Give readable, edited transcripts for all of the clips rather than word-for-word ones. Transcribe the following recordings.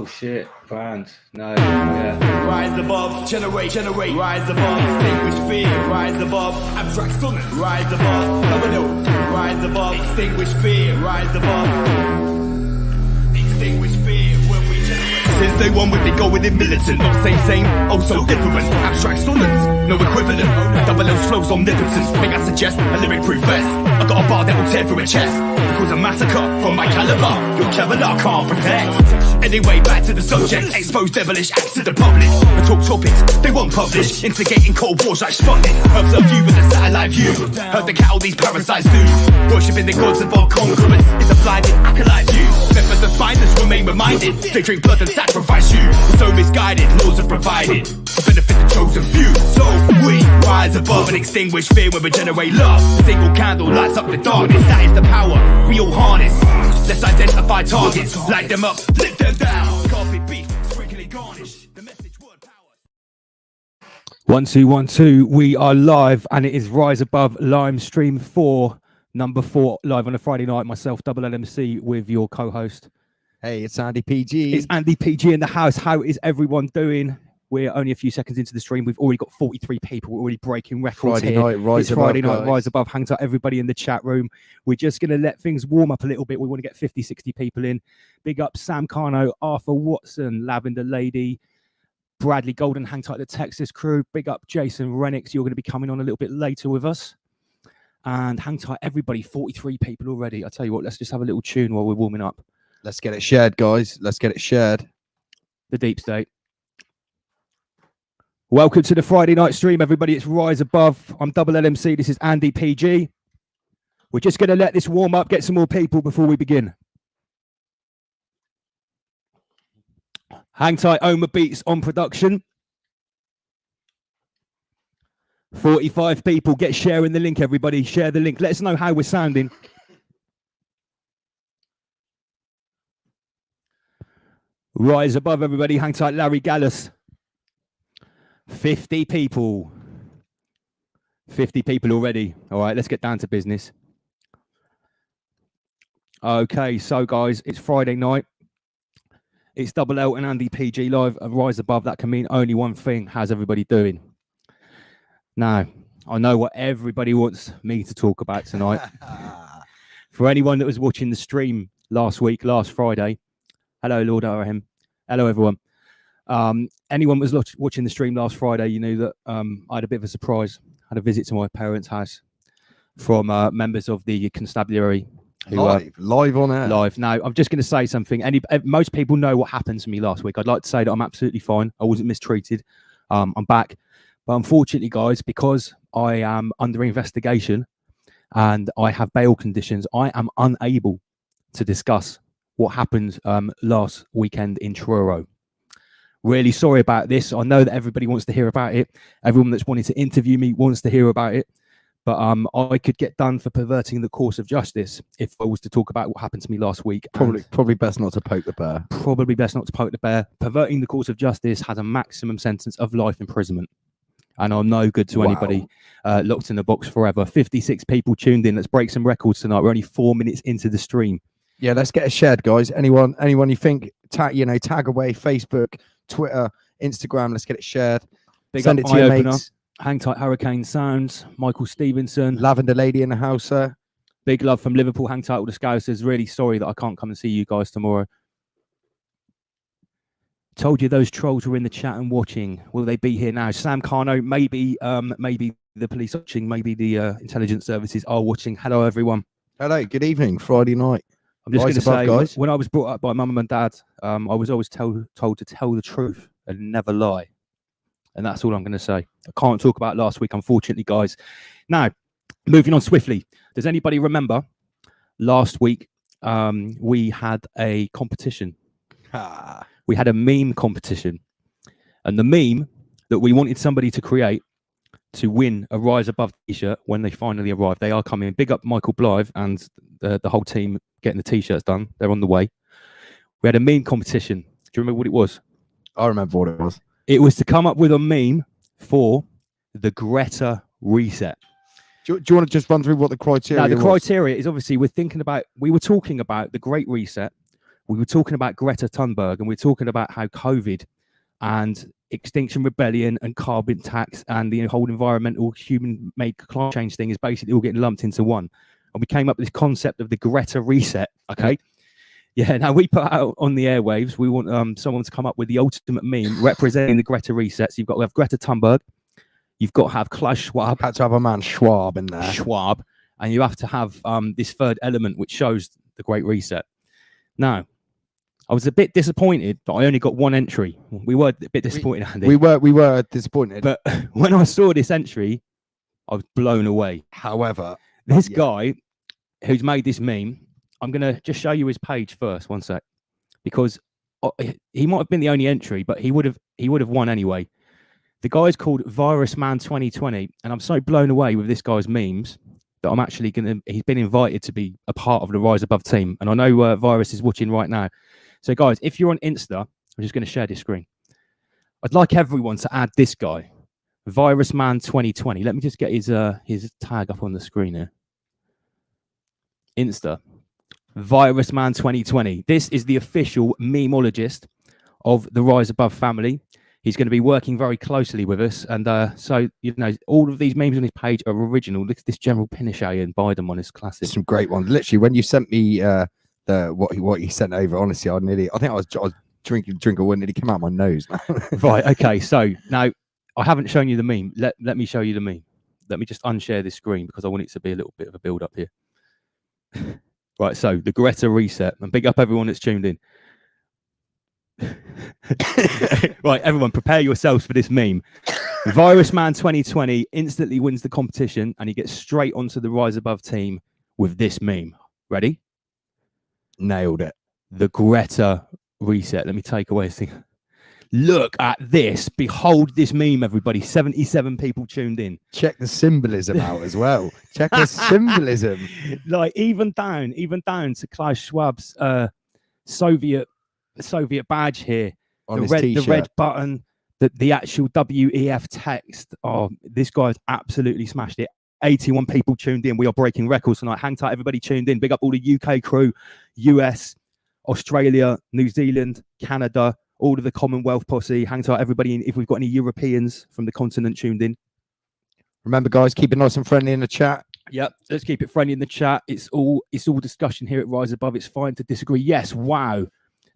Oh shit, band. No, yeah. Rise above, generate, rise above, extinguish fear, rise above, abstract sonnets, rise above, domino, rise above, extinguish fear, rise above, extinguish fear when we generate. Since day one we've been going in militant, not same, oh so different, abstract sonnets, no equivalent, double L's flows omnipotence, may I suggest a lyric-proof vest, I got a bar that will tear through a chest, cause a massacre from my caliber, your Kevlar can't protect. Anyway, back to the subject, expose devilish acts to the public, and talk topics they won't publish, instigating cold wars like Sputnik, observe you with a satellite view, heard the cattle these parasites do, worshipping the gods of our conquerors, it's a blinded acolyte view, members of spineless remain reminded, they drink blood and sacrifice you, so misguided, laws are provided, to benefit the chosen few, so we rise above and extinguish fear when we generate love, a single candle lights up the darkness, that is the power we all harness, let's identify targets, light them up, lift them down, carpet beef, sprinkly garnish, the message word power. 1 2 1 2, we are live and it is Rise Above Lime Stream 4, number 4, live on a Friday night, myself, Double LMC, with your co-host. Hey, it's Andy PG. It's Andy PG in the house. How is everyone doing? We're only a few seconds into the stream. We've already got 43 people. We're already breaking records Friday here. night, Rise it's Above, Friday night, guys. Rise Above. Hangs out everybody in the chat room. We're just going to let things warm up a little bit. We want to get 50, 60 people in. Big up Sam Carno, Arthur Watson, Lavender Lady, Bradley Golden, hang tight the Texas crew. Big up Jason Renix. You're going to be coming on a little bit later with us. And hang tight everybody, 43 people already. I tell you what, let's just have a little tune while we're warming up. Let's get it shared, guys. Let's get it shared. The Deep State. Welcome to the Friday night stream, everybody. It's Rise Above. I'm Double LMC. This is Andy PG. We're just going to let this warm up, get some more people before we begin. Hang tight, Oma Beats on production. 45 people. Get sharing the link, everybody. Share the link. Let us know how we're sounding. Rise Above, everybody. Hang tight, Larry Gallus. 50 people. 50 people already. All right, let's get down to business. Okay, so guys, it's Friday night. It's Double L and Andy PG live at Rise Above. That can mean only one thing. How's everybody doing? Now, I know what everybody wants me to talk about tonight. For anyone that was watching the stream last Friday, hello, Lord Arahim. Hello, everyone. Anyone was watching the stream last Friday, you knew that I had a bit of a surprise. I had a visit to my parents' house from members of the constabulary. Who, live on air. Live. Now, I'm just going to say something. Most people know what happened to me last week. I'd like to say that I'm absolutely fine. I wasn't mistreated. I'm back. But unfortunately, guys, because I am under investigation and I have bail conditions, I am unable to discuss what happened last weekend in Truro. Really sorry about this. I know that everybody wants to hear about it. Everyone that's wanting to interview me wants to hear about it. But I could get done for perverting the course of justice if I was to talk about what happened to me last week. Probably best not to poke the bear. Probably best not to poke the bear. Perverting the course of justice has a maximum sentence of life imprisonment. And I'm no good to anybody locked in the box forever. 56 people tuned in. Let's break some records tonight. We're only 4 minutes into the stream. Yeah, let's get it shared, guys. Anyone you think, tag away, Facebook, Twitter, Instagram. Let's get it shared. Send it to your mates. Hang tight, Hurricane Sounds, Michael Stevenson, Lavender Lady in the house, sir. Big love from Liverpool. Hang tight, all the Scousers. Really sorry that I can't come and see you guys tomorrow. Told you those trolls were in the chat and watching. Will they be here now? Sam Carno, maybe the police watching, maybe the intelligence services are watching. Hello, everyone. Hello, good evening. Friday night. I'm just going to say, guys. When I was brought up by mum and dad, I was always told to tell the truth and never lie. And that's all I'm going to say. I can't talk about last week, unfortunately, guys. Now, moving on swiftly. Does anybody remember last week we had a competition? We had a meme competition. And the meme that we wanted somebody to create to win a Rise Above t-shirt when they finally arrive. They are coming. Big up Michael Blythe and the whole team getting the t-shirts done. They're on the way. We had a meme competition. Do you remember what it was? I remember what it was. It was to come up with a meme for the Greta reset. Do you want to just run through what the criteria was? The criteria is obviously we were talking about the Great Reset, we were talking about Greta Thunberg, and we were talking about how COVID and Extinction Rebellion and carbon tax and the whole environmental human-made climate change thing is basically all getting lumped into one. And we came up with this concept of the Greta reset. Okay. Yeah. Now we put out on the airwaves, we want someone to come up with the ultimate meme representing the Greta reset. So you've got to have Greta Thunberg. You've got to have Klaus Schwab. Had to have a man Schwab in there. Schwab. And you have to have this third element, which shows the Great Reset. Now, I was a bit disappointed that I only got one entry. We were a bit disappointed, Andy. We were disappointed. But when I saw this entry, I was blown away. However, this guy who's made this meme, I'm going to just show you his page first, one sec, because he might have been the only entry, but he would have won anyway. The guy's called Virus Man 2020, and I'm so blown away with this guy's memes that I'm actually he's been invited to be a part of the Rise Above team. And I know Virus is watching right now. So guys, if you're on Insta, I'm just going to share this screen. I'd like everyone to add this guy, Virus Man 2020. Let me just get his tag up on the screen here. Insta, Virus Man 2020. This is the official memeologist of the Rise Above family. He's going to be working very closely with us. And so, you know, all of these memes on his page are original. Look at this General Pinochet and Biden one is classic. Some great ones. Literally, when you sent me what he sent over, honestly, I think I was drinking a water, nearly came out my nose. Right. Okay. So now I haven't shown you the meme. Let me show you the meme. Let me just unshare this screen because I want it to be a little bit of a build up here. Right. So the Greta reset, and big up everyone that's tuned in. Right, everyone, prepare yourselves for this meme. Virus Man 2020 instantly wins the competition, and he gets straight onto the Rise Above team with this meme. Ready? Nailed it. The Greta reset. Let me take away this thing. Look at this. Behold this meme, everybody. 77 people tuned in. Check the symbolism out as well. Check the symbolism. Like even down to Klaus Schwab's Soviet badge here. On the red button, the actual WEF text. Oh, this guy's absolutely smashed it. 81 people tuned in. We are breaking records tonight. Hang tight, everybody tuned in. Big up all the UK crew, US, Australia, New Zealand, Canada, all of the Commonwealth posse. Hang tight, everybody. If we've got any Europeans from the continent tuned in. Remember, guys, keep it nice and friendly in the chat. Yep, let's keep it friendly in the chat. It's all discussion here at Rise Above. It's fine to disagree. Yes, wow.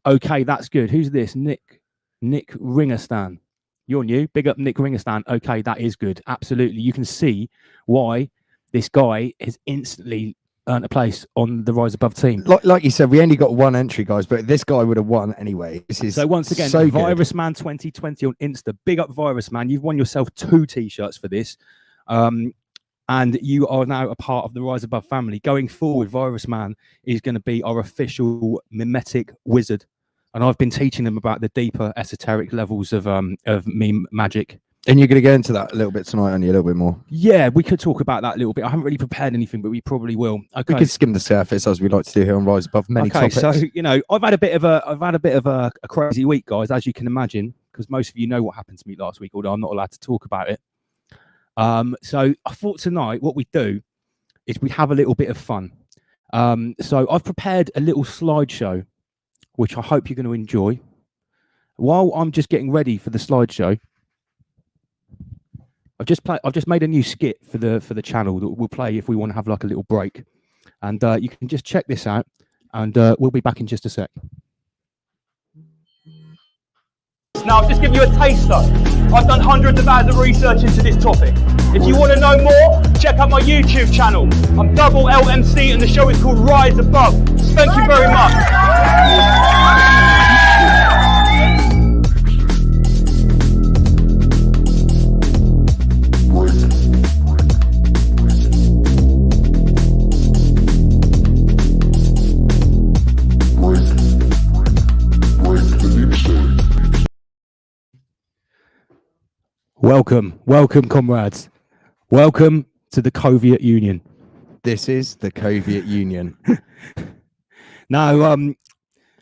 Okay, that's good. Who's this? Nick Ringerstan. You're new. Big up Nick Ringerstan. Okay, that is good. Absolutely. You can see why this guy has instantly earned a place on the Rise Above team. Like you said, we only got one entry, guys, but this guy would have won anyway. This is so once again, so Virus Man 2020 on Insta. Big up Virus Man. You've won yourself 2 t-shirts for this. And you are now a part of the Rise Above family. Going forward, Virus Man is going to be our official mimetic wizard. And I've been teaching them about the deeper esoteric levels of meme magic. And you're going to go into that a little bit tonight, aren't you? A little bit more. Yeah, we could talk about that a little bit. I haven't really prepared anything, but we probably will. Okay. We could skim the surface as we like to do here on Rise Above. Many topics. So you know, I've had a bit of a crazy week, guys, as you can imagine, because most of you know what happened to me last week, although I'm not allowed to talk about it. So I thought tonight what we do is we have a little bit of fun. So I've prepared a little slideshow, which I hope you're going to enjoy. While I'm just getting ready for the slideshow, I've just made a new skit for the channel that we'll play if we want to have like a little break, and you can just check this out, and we'll be back in just a sec. Now, I've just given you a taster. I've done hundreds of hours of research into this topic. If you want to know more, check out my YouTube channel. I'm double LMC and the show is called Rise Above. Thank you very much. Welcome, comrades. Welcome to the Soviet Union. This is the Soviet Union. Now,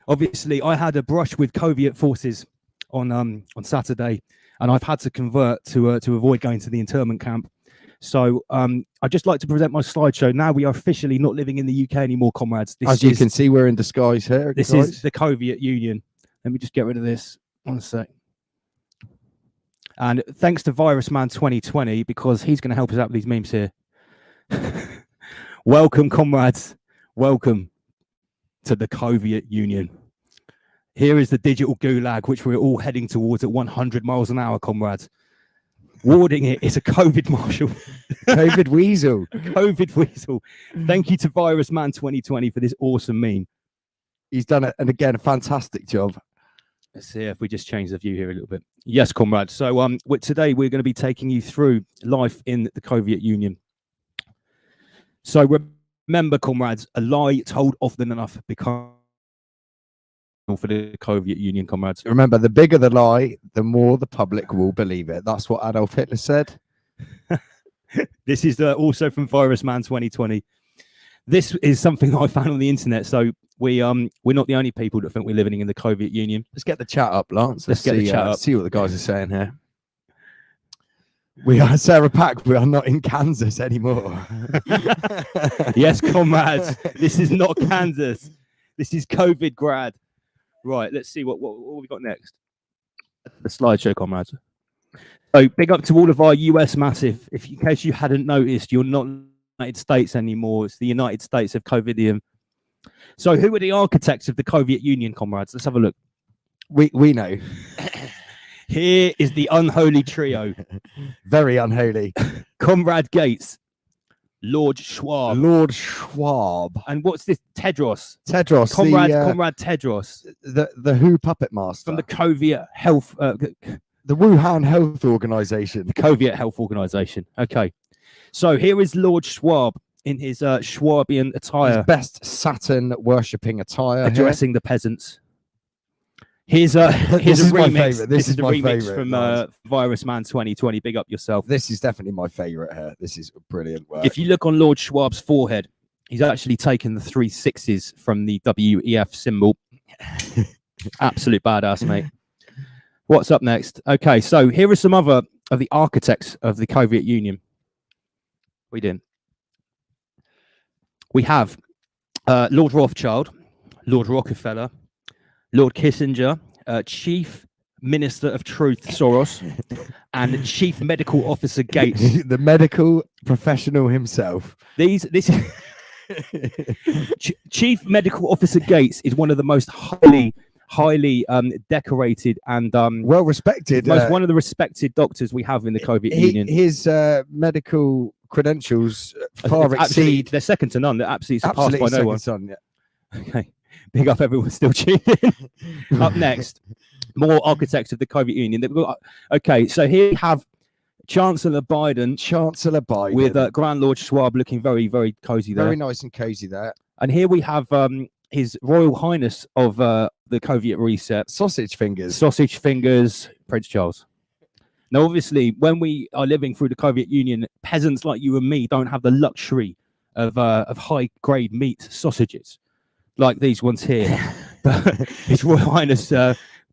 obviously, I had a brush with Soviet forces on Saturday, and I've had to convert to avoid going to the internment camp. So I'd just like to present my slideshow. Now we are officially not living in the UK anymore, comrades. As you can see, we're in disguise here. This guys. is the Soviet Union. Let me just get rid of this. 1 sec. And thanks to Virus Man 2020, because he's going to help us out with these memes here. Welcome, comrades. Welcome to the Soviet Union. Here is the digital gulag, which we're all heading towards at 100 miles an hour, comrades. Warding it is a COVID marshal. COVID weasel. COVID weasel. Thank you to Virus Man 2020 for this awesome meme. He's done it, and again, a fantastic job. Let's see if we just change the view here a little bit. Yes, comrade. So today we're going to be taking you through life in the Soviet Union. So remember, comrades, a lie told often enough becomes for the Soviet Union, comrades. Remember, the bigger the lie, the more the public will believe it. That's what Adolf Hitler said. This is also from Virus Man 2020. This is something that I found on the internet. So we're not the only people that think we're living in the Soviet Union. Let's get the chat up, Lance. Let's get the chat up. See what the guys are saying here. We are Sarah Pack. We are not in Kansas anymore. Yes, comrades. This is not Kansas. This is COVID grad. Right. Let's see what we got next. The slideshow, comrades. So big up to all of our US massive. In case you hadn't noticed, you're not United States anymore. It's the United States of COVIDium. So who are the architects of the Soviet Union, comrades? Let's have a look. We know. Here is the unholy trio. Very unholy. Comrade Gates, Lord Schwab. Lord Schwab. And what's this? Tedros. Tedros. Comrade Tedros. The WHO puppet master. From the Soviet Health... the Wuhan Health Organization. The Soviet Health Organization. Okay. So here is Lord Schwab in his Schwabian attire. His best Saturn worshipping attire. Addressing the peasants. Here's a remix. This is the remix from Virus Man 2020. Big up yourself. This is definitely my favorite here. This is brilliant work. If you look on Lord Schwab's forehead, he's actually taken the 3 6s from the WEF symbol. Absolute badass, mate. What's up next? Okay, so here are some other of the architects of the Soviet Union. We did. We have Lord Rothschild, Lord Rockefeller, Lord Kissinger, Chief Minister of Truth Soros, and Chief Medical Officer Gates. The medical professional himself. This Chief Medical Officer Gates is one of the most highly decorated and well respected, one of the respected doctors we have in the Soviet Union. His medical credentials far exceed. They're second to none. They're absolutely surpassed by no one. Yeah. Okay, big up everyone still tuning in. Up next, more architects of the Soviet Union. Okay, so here we have Chancellor Biden. With Grand Lord Schwab looking very, very cozy there. Very nice and cozy there. And here we have His Royal Highness of the Soviet Reset. Sausage fingers, Prince Charles. Now, obviously, when we are living through the Soviet Union, peasants like you and me don't have the luxury of high-grade meat sausages like these ones here. But His Royal Highness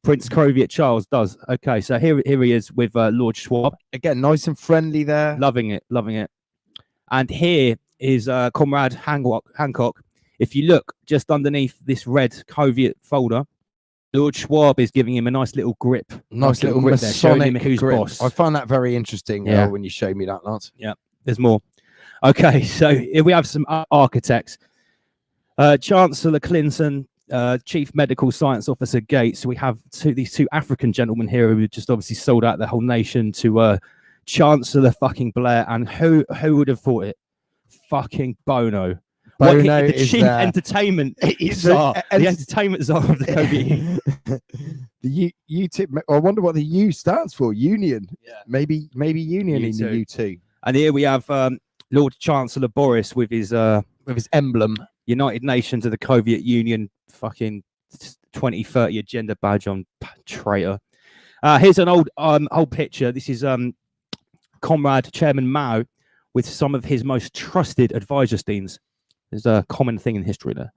Prince Soviet Charles does. Okay, so here he is with Lord Schwab. Again, nice and friendly there. Loving it. And here is Comrade Hancock. If you look just underneath this red Soviet folder, Lord Schwab is giving him a nice little grip. Nice little grip there, showing him who's grip. boss. I find that very interesting when you show me that, Lance. Yeah, there's more. Okay, so here we have some architects. Chancellor Clinton, Chief Medical Science Officer Gates. We have these two African gentlemen here who just obviously sold out the whole nation to Chancellor fucking Blair. And who would have thought it? Fucking Bono. The chief entertainment czar, the entertainment czar of the Soviet Union. The U2. I wonder what the U stands for. Union. Yeah. Maybe Union in the U2. And here we have Lord Chancellor Boris with his emblem, United Nations of the Soviet Union, fucking 2030 agenda badge on, traitor. Here's an old picture. This is Comrade Chairman Mao with some of his most trusted advisor-steens. There's a common thing in history there.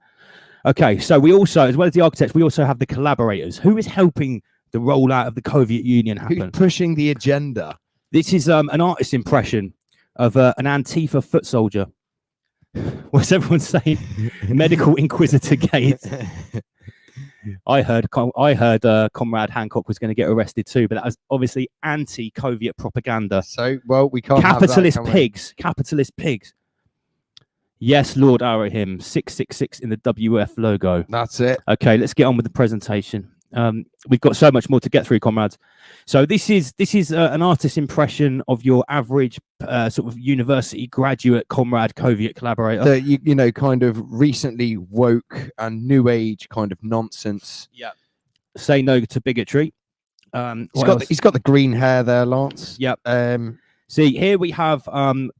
Okay, so we also, as well as the architects, we also have the collaborators. Who is helping the rollout of the Soviet Union happen? Who's pushing the agenda? This is an artist's impression of an Antifa foot soldier. What's everyone saying? Medical Inquisitor Gates. I heard Comrade Hancock was going to get arrested too, but that was obviously anti-Soviet propaganda. So, well, we can't have that, Capitalist can we? pigs. Capitalist pigs. Yes, Lord Arahim. 666 in the WF logo. That's it. Okay, let's get on with the presentation. We've got so much more to get through, comrades. So this is an artist's impression of your average sort of university graduate, comrade, Soviet collaborator. The, you know, kind of recently woke and new age kind of nonsense. Yeah. Say no to bigotry. He's got the green hair there, Lance. Yep. See, here we have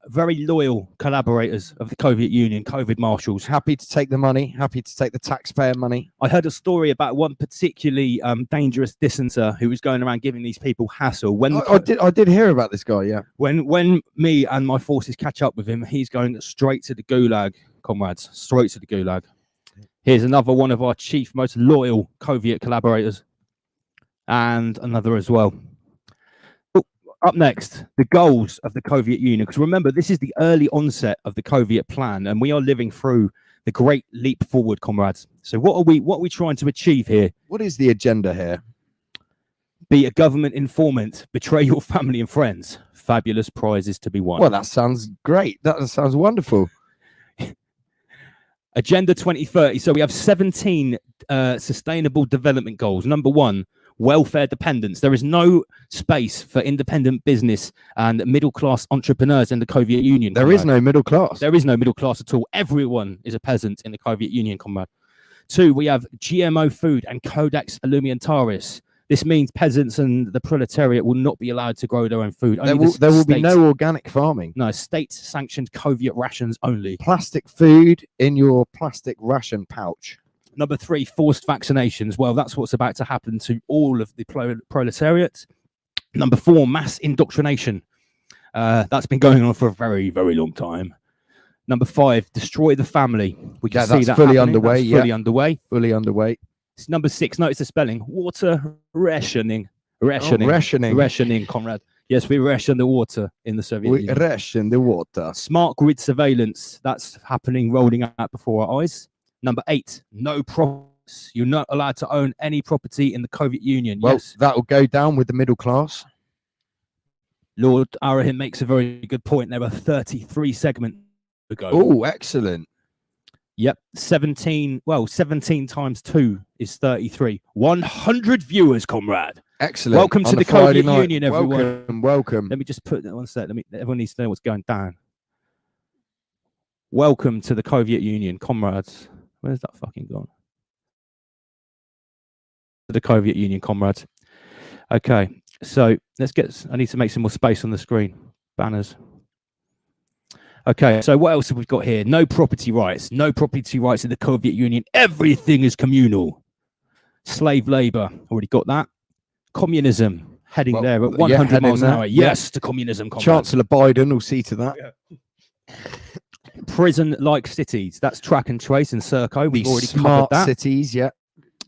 very loyal collaborators of the Soviet Union, COVID marshals. Happy to take the money, happy to take the taxpayer money. I heard a story about one particularly dangerous dissenter who was going around giving these people hassle. When I did hear about this guy, yeah. When me and my forces catch up with him, he's going straight to the gulag, comrades, straight to the gulag. Here's another one of our chief, most loyal Soviet collaborators, and another as well. Up next, the goals of the Soviet Union. Because remember, this is the early onset of the Soviet plan, and we are living through the great leap forward, comrades. So what are we trying to achieve here? What is the agenda here? Be a government informant, betray your family and friends. Fabulous prizes to be won. Well, that sounds great. That sounds wonderful. Agenda 2030. So we have 17 sustainable development goals. Number 1, welfare dependence. There is no space for independent business and middle-class entrepreneurs in the Soviet Union. There is no middle class. There is no middle class at all. Everyone is a peasant in the Soviet Union, comrade. 2, we have GMO food and Codex Alimentaris. This means peasants and the proletariat will not be allowed to grow their own food. There will be no organic farming. No, state-sanctioned Soviet rations only. Plastic food in your plastic ration pouch. Number 3, forced vaccinations. Well, that's what's about to happen to all of the proletariat. Number 4, mass indoctrination. That's been going on for a very, very long time. Number 5, destroy the family. We can see that fully happening. underway. That's fully underway. Fully underway. It's number 6. Notice the spelling. Water rationing. Rationing, comrade. Yes, we ration the water in the Soviet Union. Ration the water. Smart grid surveillance. That's happening, rolling out before our eyes. Number 8, no properties. You're not allowed to own any property in the Soviet Union. Well, yes. that will go down with the middle class. Lord Arahim makes a very good point. There are 33 segments to go. Oh, excellent. Yep. 17 times 2 is 33. 100 viewers, comrade. Excellent. Welcome to the Soviet Union, everyone. Welcome. Let me just put that one sec. Everyone needs to know what's going down. Welcome to the Soviet Union, comrades. Where's that fucking gone? To the Soviet Union, comrades. Okay, so I need to make some more space on the screen. Banners. Okay, so what else have we got here? No property rights. No property rights in the Soviet Union. Everything is communal. Slave labor. Already got that. Communism. Heading there at 100 miles an hour. Yes, to communism, comrades. Chancellor Biden will see to that. Yeah. Prison-like cities. That's track and trace and Serco. We've already covered that. Cities, yeah.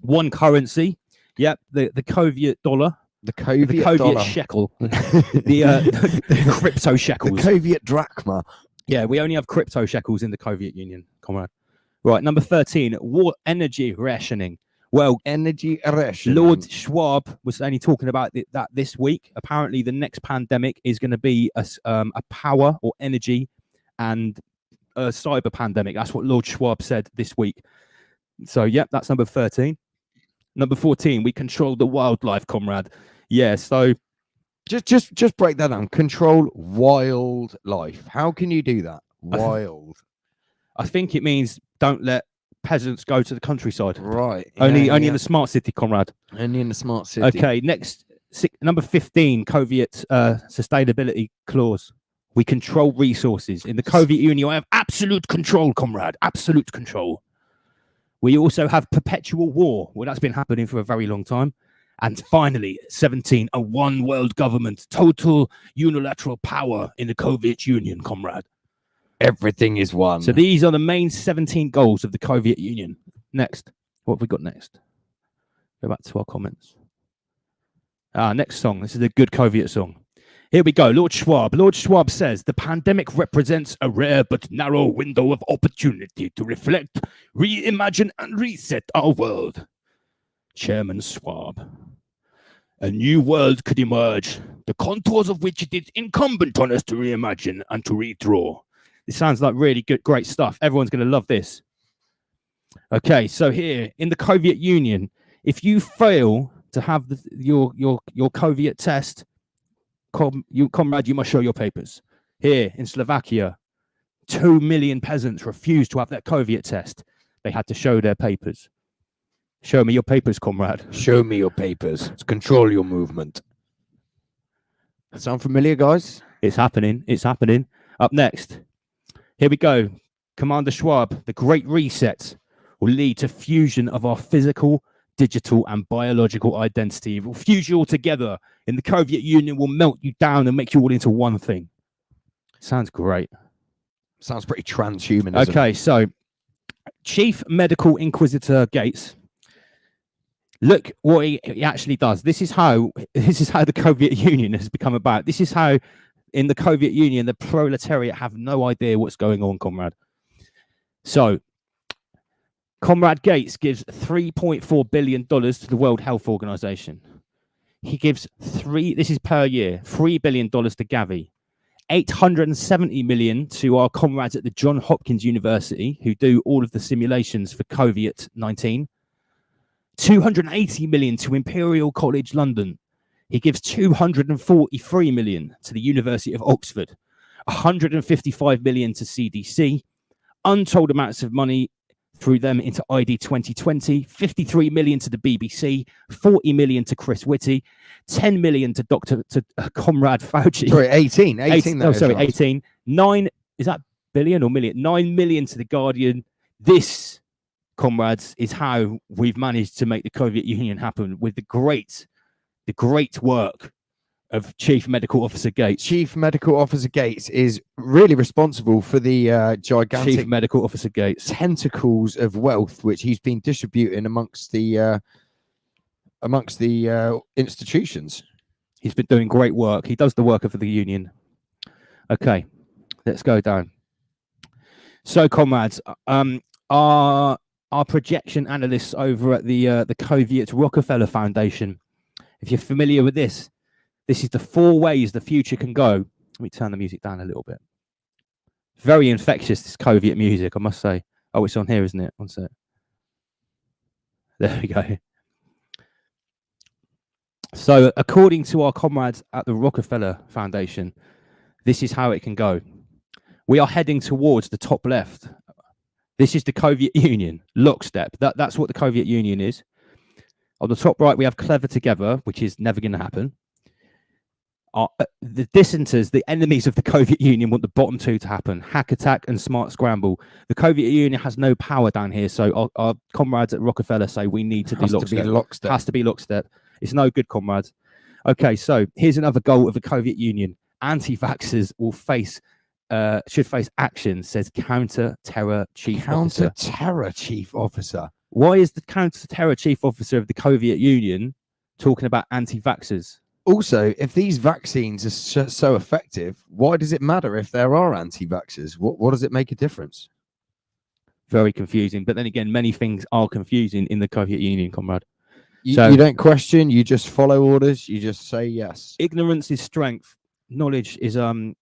One currency. Yep, the Soviet dollar. The Soviet dollar. shekel. the crypto shekels. The Soviet drachma. Yeah, we only have crypto shekels in the Soviet Union, comrade. Right, number 13, energy rationing. Well, energy rationing. Lord Schwab was only talking about that this week. Apparently, the next pandemic is going to be a power or energy and a cyber pandemic. That's what Lord Schwab said this week. So, yep, that's number 13. Number 14, we control the wildlife, comrade. Yeah, so just break that down. Control wildlife. How can you do that? Wild. I think it means don't let peasants go to the countryside. Right. Only in the smart city, comrade. Only in the smart city. Okay, next, number 15, Soviet sustainability clause. We control resources. In the Soviet Union, I have absolute control, comrade. Absolute control. We also have perpetual war. Well, that's been happening for a very long time. And finally, 17, a one world government. Total unilateral power in the Soviet Union, comrade. Everything is one. So these are the main 17 goals of the Soviet Union. Next. What have we got next? Go back to our comments. Next song. This is a good Soviet song. Here we go. Lord Schwab. Lord Schwab says the pandemic represents a rare but narrow window of opportunity to reflect, reimagine, and reset our world. Chairman Schwab. A new world could emerge, the contours of which it is incumbent on us to reimagine and to redraw. This sounds like really good, great stuff. Everyone's going to love this. Okay, so here in the Soviet Union, if you fail to have your COVID test, comrade, you must show your papers. Here in Slovakia, 2 million peasants refused to have their COVID test. They had to show their papers. Show me your papers, comrade. Show me your papers. Control your movement. Sound familiar, guys? It's happening. It's happening. Up next, here we go. Commander Schwab, the Great Reset will lead to fusion of our physical, digital, and biological identity. It will fuse you all together. In the Soviet Union, will melt you down and make you all into one thing. Sounds great. Sounds pretty transhumanism. Okay, so Chief Medical Inquisitor Gates. Look what he actually does. This is how the Soviet Union has become about. This is how, in the Soviet Union, the proletariat have no idea what's going on, comrade. So, Comrade Gates gives $3.4 billion to the World Health Organization. He gives this is per year, $3 billion to Gavi, $870 million to our comrades at the Johns Hopkins University who do all of the simulations for COVID-19. $280 million to Imperial College London. He gives $243 million to the University of Oxford, $155 million to CDC, untold amounts of money through them into ID 2020, $53 million to the BBC, $40 million to Chris Whitty, $10 million to Comrade Fauci. Sorry, 18. 18. Oh, sorry, 18. 9, is that billion or million? 9 million to the Guardian. This, comrades, is how we've managed to make the Soviet Union happen with the great work of Chief Medical Officer Gates. Chief Medical Officer Gates is really responsible for the gigantic Chief Medical Officer Gates tentacles of wealth which he's been distributing amongst the institutions. He's been doing great work. He does the work of the union. Okay, let's go down. So, comrades, our projection analysts over at the Soviet Rockefeller Foundation, if you're familiar with this is the 4 ways the future can go. Let me turn the music down a little bit. Very infectious, this Soviet music, I must say. Oh, it's on here, isn't it? One sec. There we go. So, according to our comrades at the Rockefeller Foundation, this is how it can go. We are heading towards the top left. This is the Soviet Union, lockstep. That's what the Soviet Union is. On the top right, we have clever together, which is never going to happen. The dissenters, the enemies of the Soviet Union, want the bottom 2 to happen: hack attack and smart scramble. The Soviet Union has no power down here, so our comrades at Rockefeller say we need to be lockstep. Has to be lockstep. It's no good, comrades. Okay, so here's another goal of the Soviet Union: anti-vaxxers will should face action, says counter-terror chief officer. Counter-terror chief officer. Why is the counter-terror chief officer of the Soviet Union talking about anti-vaxxers? Also, if these vaccines are so effective, why does it matter if there are anti-vaxxers? What does it make a difference? Very confusing. But then again, many things are confusing in the Soviet Union, comrade. You don't question, you just follow orders, you just say yes. Ignorance is strength. Knowledge is a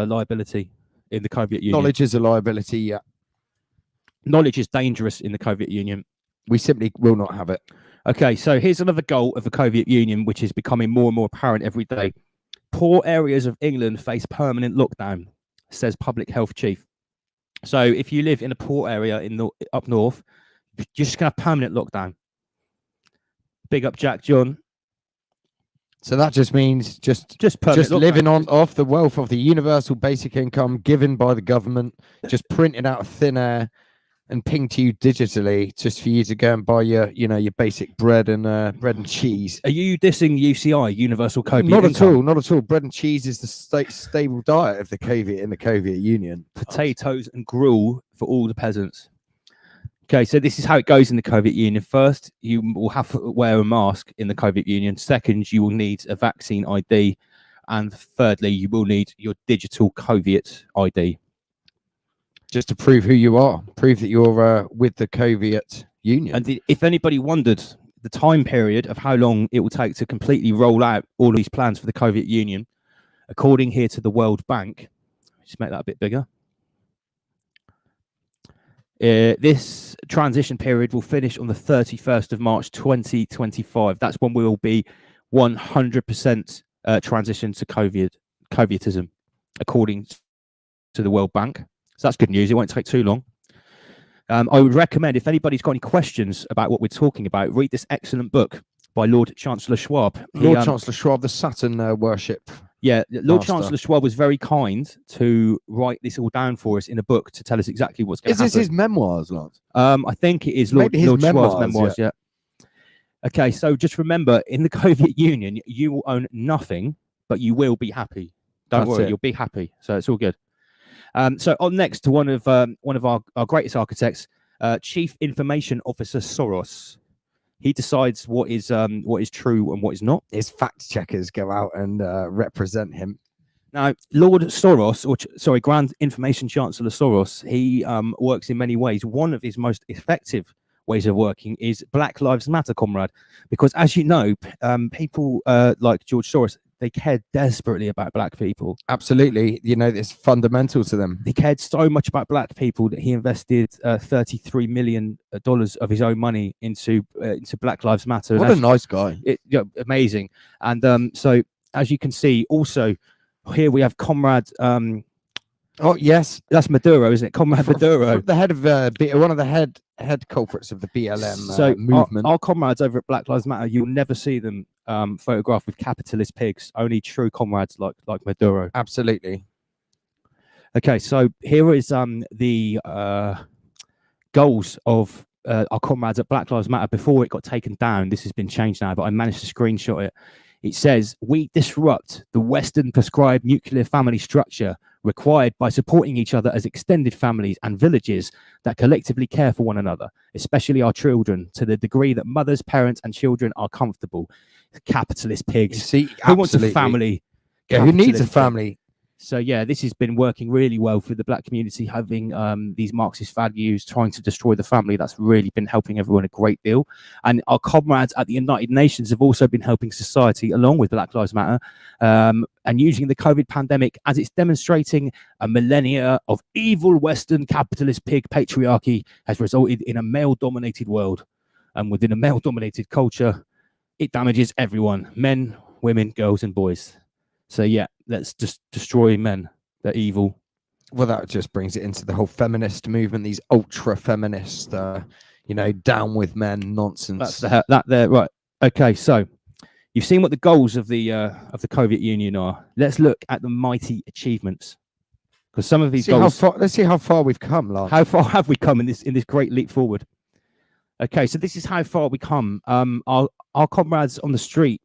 liability in the Soviet Union. Knowledge is a liability, yeah. Knowledge is dangerous in the Soviet Union. We simply will not have it. Okay, so here's another goal of the Soviet Union, which is becoming more and more apparent every day. Poor areas of England face permanent lockdown, says public health chief. So if you live in a poor area up north, you're just going to have permanent lockdown. Big up Jack John. So that just means just living off the wealth of the universal basic income given by the government, just printed out of thin air and pinged to you digitally, just for you to go and buy your basic bread and cheese. Are you dissing UCI, Universal Soviet Not Income? at all, not at all. Bread and cheese is the stable diet of the Soviet in the Soviet Union. Potatoes and gruel for all the peasants. Okay, so this is how it goes in the Soviet Union. First, you will have to wear a mask in the Soviet Union. Second, you will need a vaccine ID. And thirdly, you will need your digital COVID ID. Just to prove who you are, prove that you're with the Soviet Union. And if anybody wondered the time period of how long it will take to completely roll out all of these plans for the Soviet Union, according here to the World Bank, just make that a bit bigger. This transition period will finish on the 31st of March 2025. That's when we will be 100% transition to Covietism, according to the World Bank. So that's good news. It won't take too long. I would recommend, if anybody's got any questions about what we're talking about, read this excellent book by Lord Chancellor Schwab. Lord Chancellor Schwab, the Saturn worship. Yeah, Lord Master. Chancellor Schwab was very kind to write this all down for us in a book to tell us exactly what's going to happen. Is this his memoirs, Lance? I think it is Lord Schwab's memoirs, yeah. Okay, so just remember, in the Soviet Union, you will own nothing, but you will be happy. Don't worry, you'll be happy. So it's all good. So on next to one of our greatest architects, Chief Information Officer Soros. He decides what is true and what is not. His fact checkers go out and represent him. Now, Lord Soros, Grand Information Chancellor Soros, he works in many ways. One of his most effective ways of working is Black Lives Matter, comrade, because as you know, people like George Soros, they cared desperately about black people. Absolutely. You know, it's fundamental to them. He cared so much about black people that he invested $33 million of his own money into Black Lives Matter. What a nice guy. Amazing. And so, as you can see, also, here we have Comrade... oh, yes. That's Maduro, isn't it? Comrade Maduro. The head of one of the head culprits of the BLM movement. Our comrades over at Black Lives Matter, you'll never see them photographed with capitalist pigs. Only true comrades like Maduro. Absolutely. Okay, so here is the goals of our comrades at Black Lives Matter before it got taken down. This has been changed now, but I managed to screenshot it. It says, we disrupt the Western prescribed nuclear family structure required by supporting each other as extended families and villages that collectively care for one another, especially our children, to the degree that mothers, parents, and children are comfortable. Capitalist pigs. You see, who wants a family? Yeah, who needs a family? So yeah, this has been working really well for the black community, having these Marxist values, trying to destroy the family. That's really been helping everyone a great deal. And our comrades at the United Nations have also been helping society along with Black Lives Matter, and using the COVID pandemic as it's demonstrating a millennia of evil Western capitalist pig patriarchy has resulted in a male-dominated world. And within a male-dominated culture, it damages everyone, men, women, girls, and boys. So yeah, let's just destroy men. They're evil. Well, that just brings it into the whole feminist movement. These ultra feminist, down with men nonsense. That's that there, right? Okay, so you've seen what the goals of the Soviet Union are. Let's look at the mighty achievements, because some of these goals. Let's see how far we've come, Lance. How far have we come in this great leap forward? Okay, so this is how far we come. Our comrades on the street.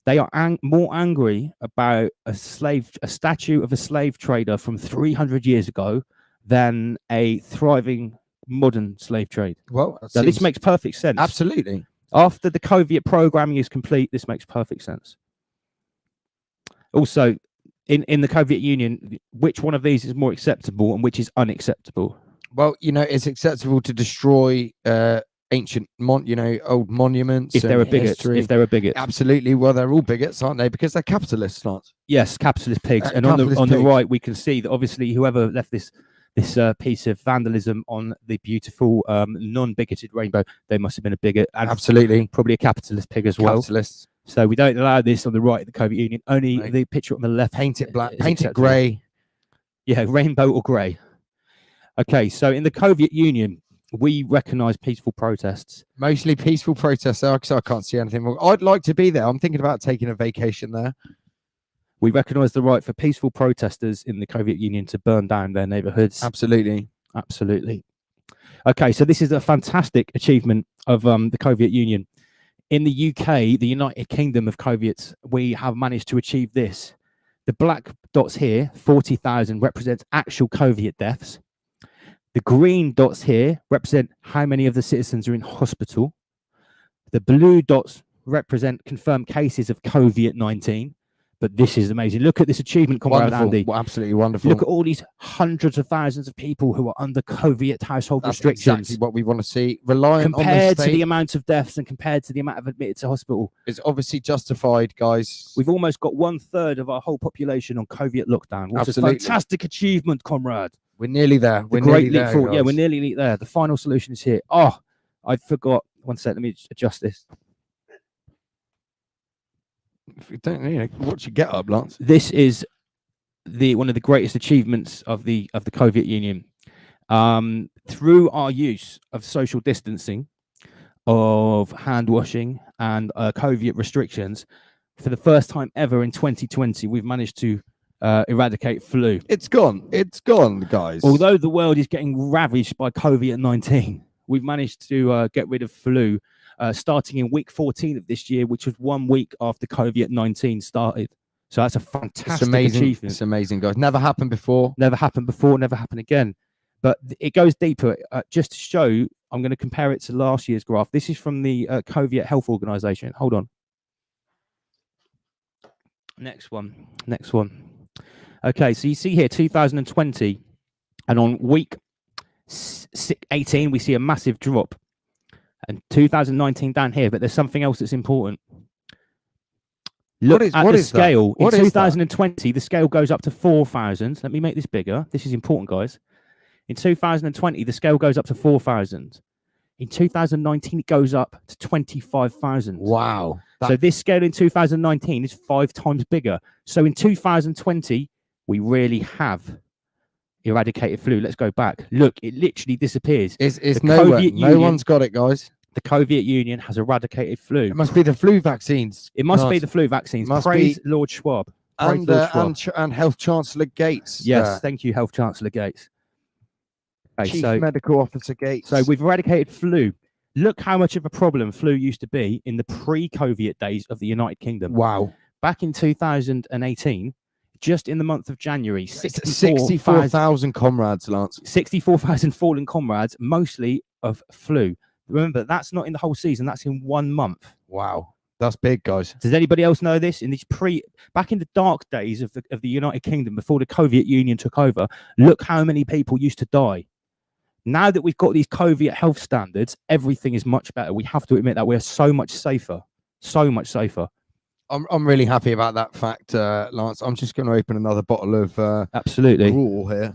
They are more angry about a statue of a slave trader from 300 years ago than a thriving modern slave trade. Well, now, this makes perfect sense. Absolutely. After the Soviet programming is complete, this makes perfect sense. Also, in the Soviet Union, which one of these is more acceptable and which is unacceptable? Well, it's acceptable to destroy ancient old monuments if they're a bigot. Absolutely. Well, they're all bigots, aren't they? Because they're capitalists, Lance. Yes, capitalist pigs. And on the right, we can see that obviously whoever left this piece of vandalism on the beautiful non-bigoted rainbow, they must have been a bigot. And absolutely, probably a capitalist pig as well. Capitalists. So we don't allow this on the right of the Soviet Union. Only the picture on the left. Paint it black, paint it grey. Yeah, rainbow or grey. Okay, so in the Soviet Union, we recognise peaceful protests. Mostly peaceful protests. I can't see anything wrong. I'd like to be there. I'm thinking about taking a vacation there. We recognise the right for peaceful protesters in the Soviet Union to burn down their neighbourhoods. Absolutely. Absolutely. Okay, so this is a fantastic achievement of the Soviet Union. In the UK, the United Kingdom of Soviets, we have managed to achieve this. The black dots here, 40,000, represents actual Soviet deaths. The green dots here represent how many of the citizens are in hospital. The blue dots represent confirmed cases of COVID-19. But this is amazing. Look at this achievement, comrade Wonderful. Andy. Absolutely wonderful. Look at all these hundreds of thousands of people who are under COVID household That's restrictions. exactly what we want to see. Reliant on the Compared to state the amount of deaths and compared to the amount of admitted to hospital, is obviously justified, guys. we've almost got 1/3 of our whole population on COVID lockdown. What Absolutely. a fantastic achievement, comrade. We're nearly there. We're The great nearly leap there, forward. Yeah, guys. we're nearly there. The final solution is here. Oh, I forgot. One sec. Let me adjust this. If you don't, watch your get up, Lance. This is one of the greatest achievements of the COVID Union. Through our use of social distancing, of hand washing, and COVID restrictions, for the first time ever in 2020, we've managed to eradicate flu. It's gone. It's gone, guys. Although the world is getting ravaged by COVID-19, we've managed to get rid of flu starting in week 14 of this year, which was 1 week after COVID-19 started. So that's a fantastic achievement. It's amazing, guys. Never happened before. Never happened before, never happened again. But it goes deeper. Just to show, I'm going to compare it to last year's graph. This is from the COVID Health Organization. Hold on. Next one. Okay, so you see here 2020, and on week 18, we see a massive drop. And 2019 down here, but there's something else that's important. Look at the scale. In 2020, the scale goes up to 4,000. Let me make this bigger. This is important, guys. In 2020, the scale goes up to 4,000. In 2019, it goes up to 25,000. Wow. So this scale in 2019 is 5 times bigger. So in 2020, we really have eradicated flu. Let's go back. Look, it literally disappears. It's nowhere. No one's got it, guys. The COVID Union has eradicated flu. It must be the flu vaccines. It must be the flu vaccines. Praise Lord Schwab. And Health Chancellor Gates. Yes, thank you, Health Chancellor Gates. Okay, Chief Medical Officer Gates. So we've eradicated flu. Look how much of a problem flu used to be in the pre-COVID days of the United Kingdom. Wow. Back in 2018, just in the month of January, 64,000 comrades, Lance. 64,000 fallen comrades, mostly of flu. Remember, that's not in the whole season. That's in 1 month. Wow. That's big, guys. Does anybody else know this? In these back in the dark days of the United Kingdom, before the COVID Union took over, look how many people used to die. Now that we've got these COVID health standards, everything is much better. We have to admit that we're so much safer. So much safer. I'm really happy about that fact, Lance. I'm just going to open another bottle of absolutely gruel here.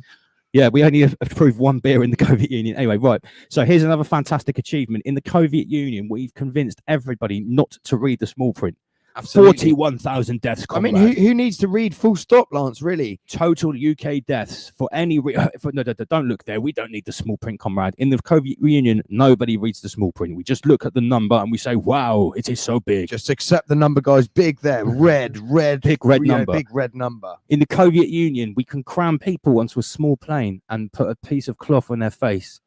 Yeah, we only approved 1 beer in the COVID Union. Anyway, right. So here's another fantastic achievement. In the COVID Union, we've convinced everybody not to read the small print. Absolutely. 41,000 deaths. I mean, who needs to read full stop, Lance, really? Total UK deaths for any... no, don't look there. We don't need the small print, comrade. In the COVID Union, nobody reads the small print. We just look at the number and we say, wow, it is so big. Just accept the number, guys. Big there. Red. Big red number. Big red number. In the COVID Union, we can cram people onto a small plane and put a piece of cloth on their face,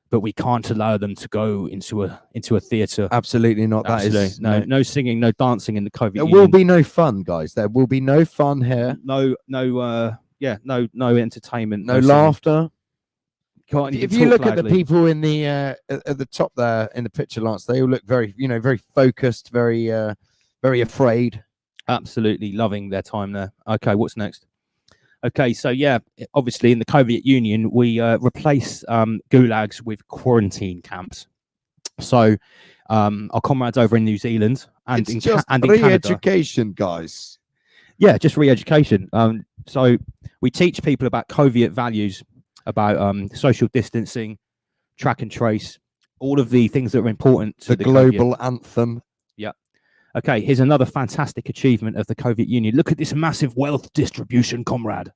but we can't allow them to go into a theatre. Absolutely not. Absolutely. That is no singing, no dancing in the COVID There Union. will be no fun, guys. There will be no fun here. No entertainment. No laughter. If you look at the people in the at the top there in the picture, Lance, they all look very, very focused, very afraid. Absolutely loving their time there. Okay, what's next? Okay, so yeah, obviously in the COVID Union, we replace gulags with quarantine camps. So our comrades over in New Zealand and in Canada. Re-education, guys. Yeah, just re-education. So we teach people about COVID values, about social distancing, track and trace, all of the things that are important to the global anthem. Yeah. Okay, here's another fantastic achievement of the COVID Union. Look at this massive wealth distribution, comrade.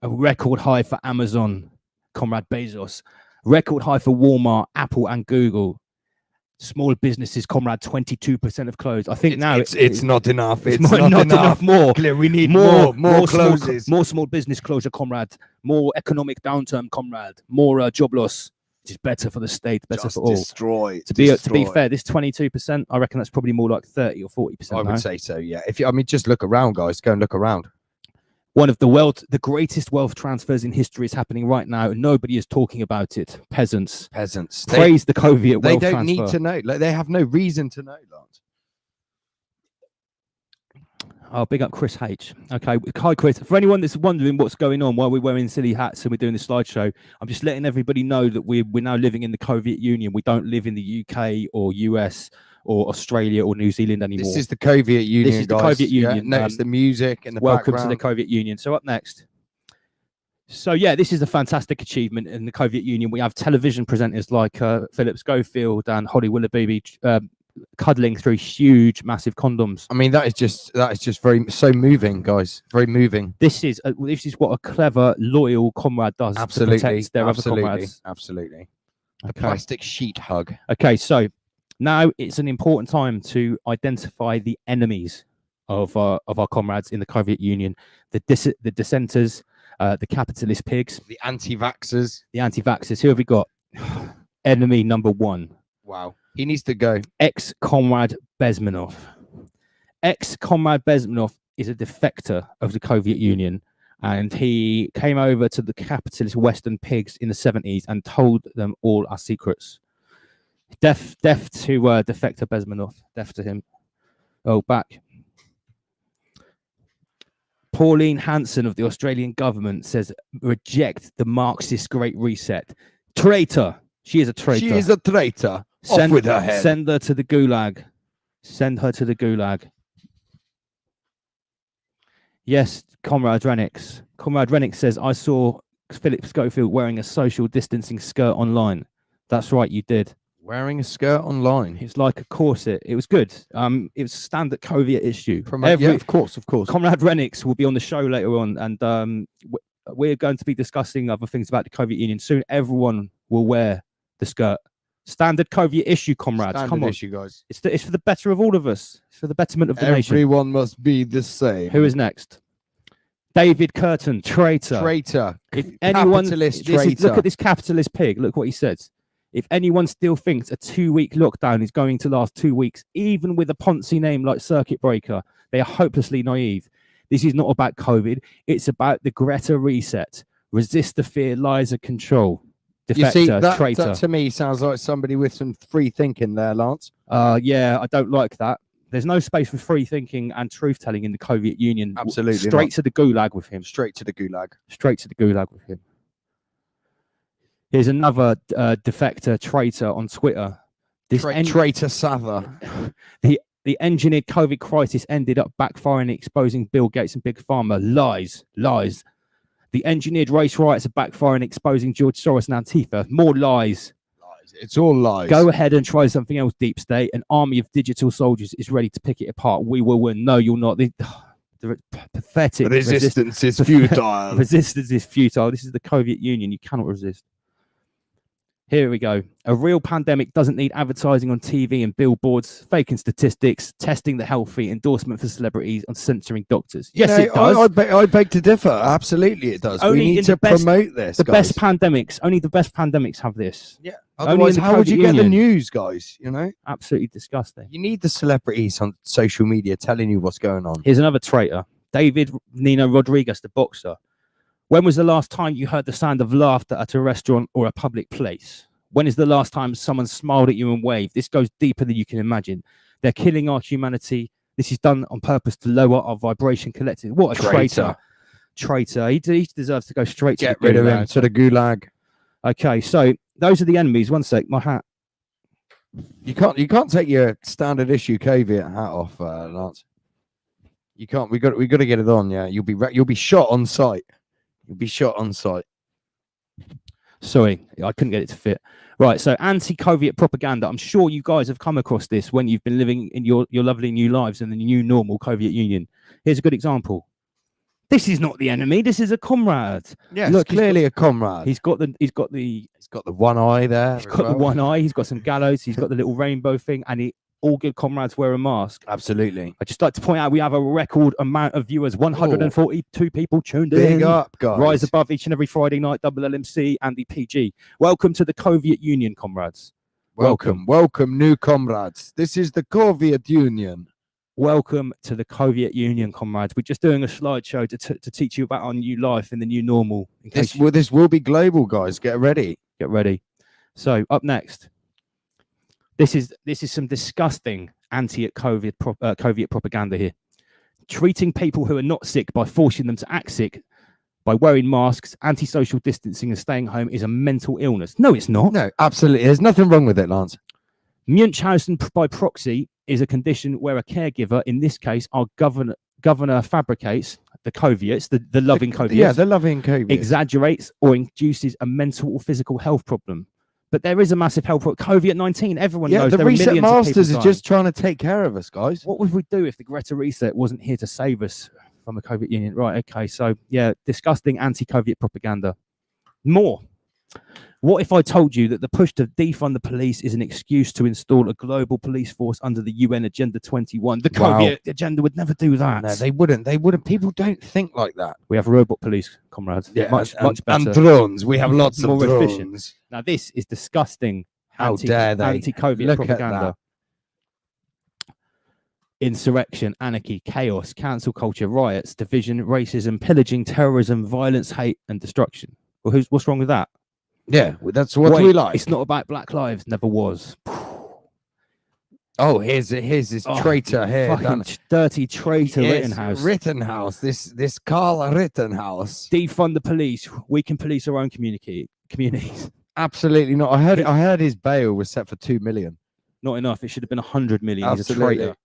A record high for Amazon, comrade Bezos. Record high for Walmart, Apple, and Google. Small businesses, comrade, 22% of closed. I think it's not enough. It's not enough. More. Clear. We need more closes. More small business closure, comrade. More economic downturn, comrade. More job loss. Which is better for the state, better for all. To be fair, this 22%, I reckon that's probably more like 30 or 40%. I would say so, yeah. Just look around, guys. Go and look around. One of the greatest wealth transfers in history is happening right now, and nobody is talking about it. Peasants. Praise the COVID wealth transfer. They don't need to know. Like, they have no reason to know, Lance. Oh, big up Chris H. Okay, hi Chris. For anyone that's wondering what's going on, why we're wearing silly hats and we're doing the slideshow, I'm just letting everybody know that we're now living in the Soviet Union. We don't live in the UK or US or Australia or New Zealand anymore. This is the Soviet Union, This is the guys. Soviet Union. Yeah, notice the music and the welcome background. to the Soviet Union. So up next. So yeah, this is a fantastic achievement in the Soviet Union. We have television presenters like Philip Schofield and Holly Willoughby cuddling through huge, massive condoms. I mean, that is just so moving, guys. Very moving. This is what a clever, loyal comrade does Absolutely, to protect their other comrades. Absolutely. The Okay. plastic sheet hug. Okay, so now it's an important time to identify the enemies of our comrades in the Soviet Union, the dissenters, the capitalist pigs, The anti-vaxxers. the anti-vaxxers. Who have we got? Enemy number one. Wow. He needs to go. Ex-comrade Bezmenov. Ex-comrade Bezmenov is a defector of the Soviet Union, and he came over to the capitalist Western pigs in the 70s and told them all our secrets. Deaf to defector Bezmenov. Deaf to him. Oh, back. Pauline Hanson of the Australian government says, reject the Marxist Great Reset. Traitor. She is a traitor. She is a traitor. Off with her head. Send her to the gulag. Send her to the gulag. Yes, Comrade Renix. Comrade Renix says, I saw Philip Schofield wearing a social distancing skirt online. That's right, you did. Wearing a skirt online. It's like a corset. It was good. It was a standard Soviet issue. Yeah, of course. Comrade Renix will be on the show later on, and we're going to be discussing other things about the Soviet Union soon. Everyone will wear the skirt. Standard Soviet issue, comrades. Standard Come on, issue, guys. it's for the better of all of us. It's for the betterment of the nation. Everyone must be the same. Who is next? David Curtin, traitor. Traitor. If anyone, Capitalist traitor. look at this capitalist pig. Look what he says. If anyone still thinks a 2-week lockdown is going to last 2 weeks, even with a Ponzi name like Circuit Breaker, they are hopelessly naive. This is not about COVID. It's about the Greta reset. Resist the fear, lies of control. Defector, You see, that traitor. to me sounds like somebody with some free thinking there, Lance. Yeah, I don't like that. There's no space for free thinking and truth telling in the Soviet Union. Absolutely Straight not. to the gulag with him. Straight to the gulag. Straight to the gulag with him. Here's another defector traitor on Twitter. This Traitor Sather. the engineered COVID crisis ended up backfiring, exposing Bill Gates and Big Pharma. Lies. The engineered race riots are backfiring, exposing George Soros and Antifa. More lies. It's all lies. Go ahead and try something else, deep state. An army of digital soldiers is ready to pick it apart. We will win. No, you'll not. The pathetic Resistance is futile. Resistance is futile. This is the Soviet Union. You cannot resist. Here we go. A real pandemic doesn't need advertising on TV and billboards, faking statistics, testing the healthy, endorsement for celebrities, and censoring doctors. Yes, it does. I beg to differ. Absolutely, it does. Only we need in to the best- promote this. The guys. best pandemics, only the best pandemics have this. Yeah. Only Otherwise, in the how would you Soviet get the Union. news, guys? You know, Absolutely disgusting. you need the celebrities on social media telling you what's going on. Here's another traitor. David Nino Rodriguez, the boxer. When was the last time you heard the sound of laughter at a restaurant or a public place? When is the last time someone smiled at you and waved? This goes deeper than you can imagine. They're killing our humanity. This is done on purpose to lower our vibration collectively. What a traitor. Traitor. He deserves to go straight to Get the rid of gulag. him to the gulag. Okay, so those are the enemies. One sec, my hat. You can't take your standard issue caveat hat off, Lance. You can't. We got to get it on. Yeah, you'll be shot on sight. You'll be shot on sight. Sorry, I couldn't get it to fit. Right, so anti-Soviet propaganda. I'm sure you guys have come across this when you've been living in your lovely new lives in the new normal Soviet Union. Here's a good example. This is not the enemy. This is a comrade. Yeah, Look, clearly a comrade. He's got the one eye there. He's got the one eye. He's got some gallows. He's got the little rainbow thing, and all good comrades wear a mask. Absolutely. I'd just like to point out we have a record amount of viewers. 142 people tuned in. Big up, guys. Rise above each and every Friday night. Double LMC and the PG. Welcome to the Soviet Union, comrades. Welcome, new comrades. This is the Soviet Union. Welcome to the Soviet Union, comrades. We're just doing a slideshow to teach you about our new life in the new normal. In case This will be global, guys. Get ready. Get ready. So up next, this is some disgusting anti-COVID Soviet propaganda here. treating people who are not sick by forcing them to act sick by wearing masks, anti-social distancing, and staying home is a mental illness. No, it's not. No, absolutely. There's nothing wrong with it, Lance. Munchausen by proxy is a condition where a caregiver, in this case, our governor fabricates the caveats, the loving caveats. Yeah, the loving caveats. Exaggerates or induces a mental or physical health problem. But there is a massive health problem. COVID-19, everyone knows. The Reset Masters are just trying to take care of us, guys. What would we do if the Greta Reset wasn't here to save us from a COVID union? Right, okay, so yeah, disgusting anti-COVID propaganda. More. What if I told you that the push to defund the police is an excuse to install a global police force under the UN Agenda 21? The COVID agenda would never do that. No, they wouldn't. They wouldn't. People don't think like that. We have robot police, comrades. Yeah, much better. And drones. We have lots more of drones. Efficient. Now, this is disgusting. How dare they? Anti-COVID propaganda. Insurrection, anarchy, chaos, cancel culture, riots, division, racism, pillaging, terrorism, violence, hate, and destruction. Well, what's wrong with that? Yeah, that's what we like. It's not about Black Lives. Never was. Oh, here's this traitor here. Fucking dirty traitor Rittenhouse. Rittenhouse. This Carl Rittenhouse. Defund the police. We can police our own communities. Absolutely not. I heard his bail was set for 2 million. Not enough. It should have been 100 million. Absolutely. He's a traitor.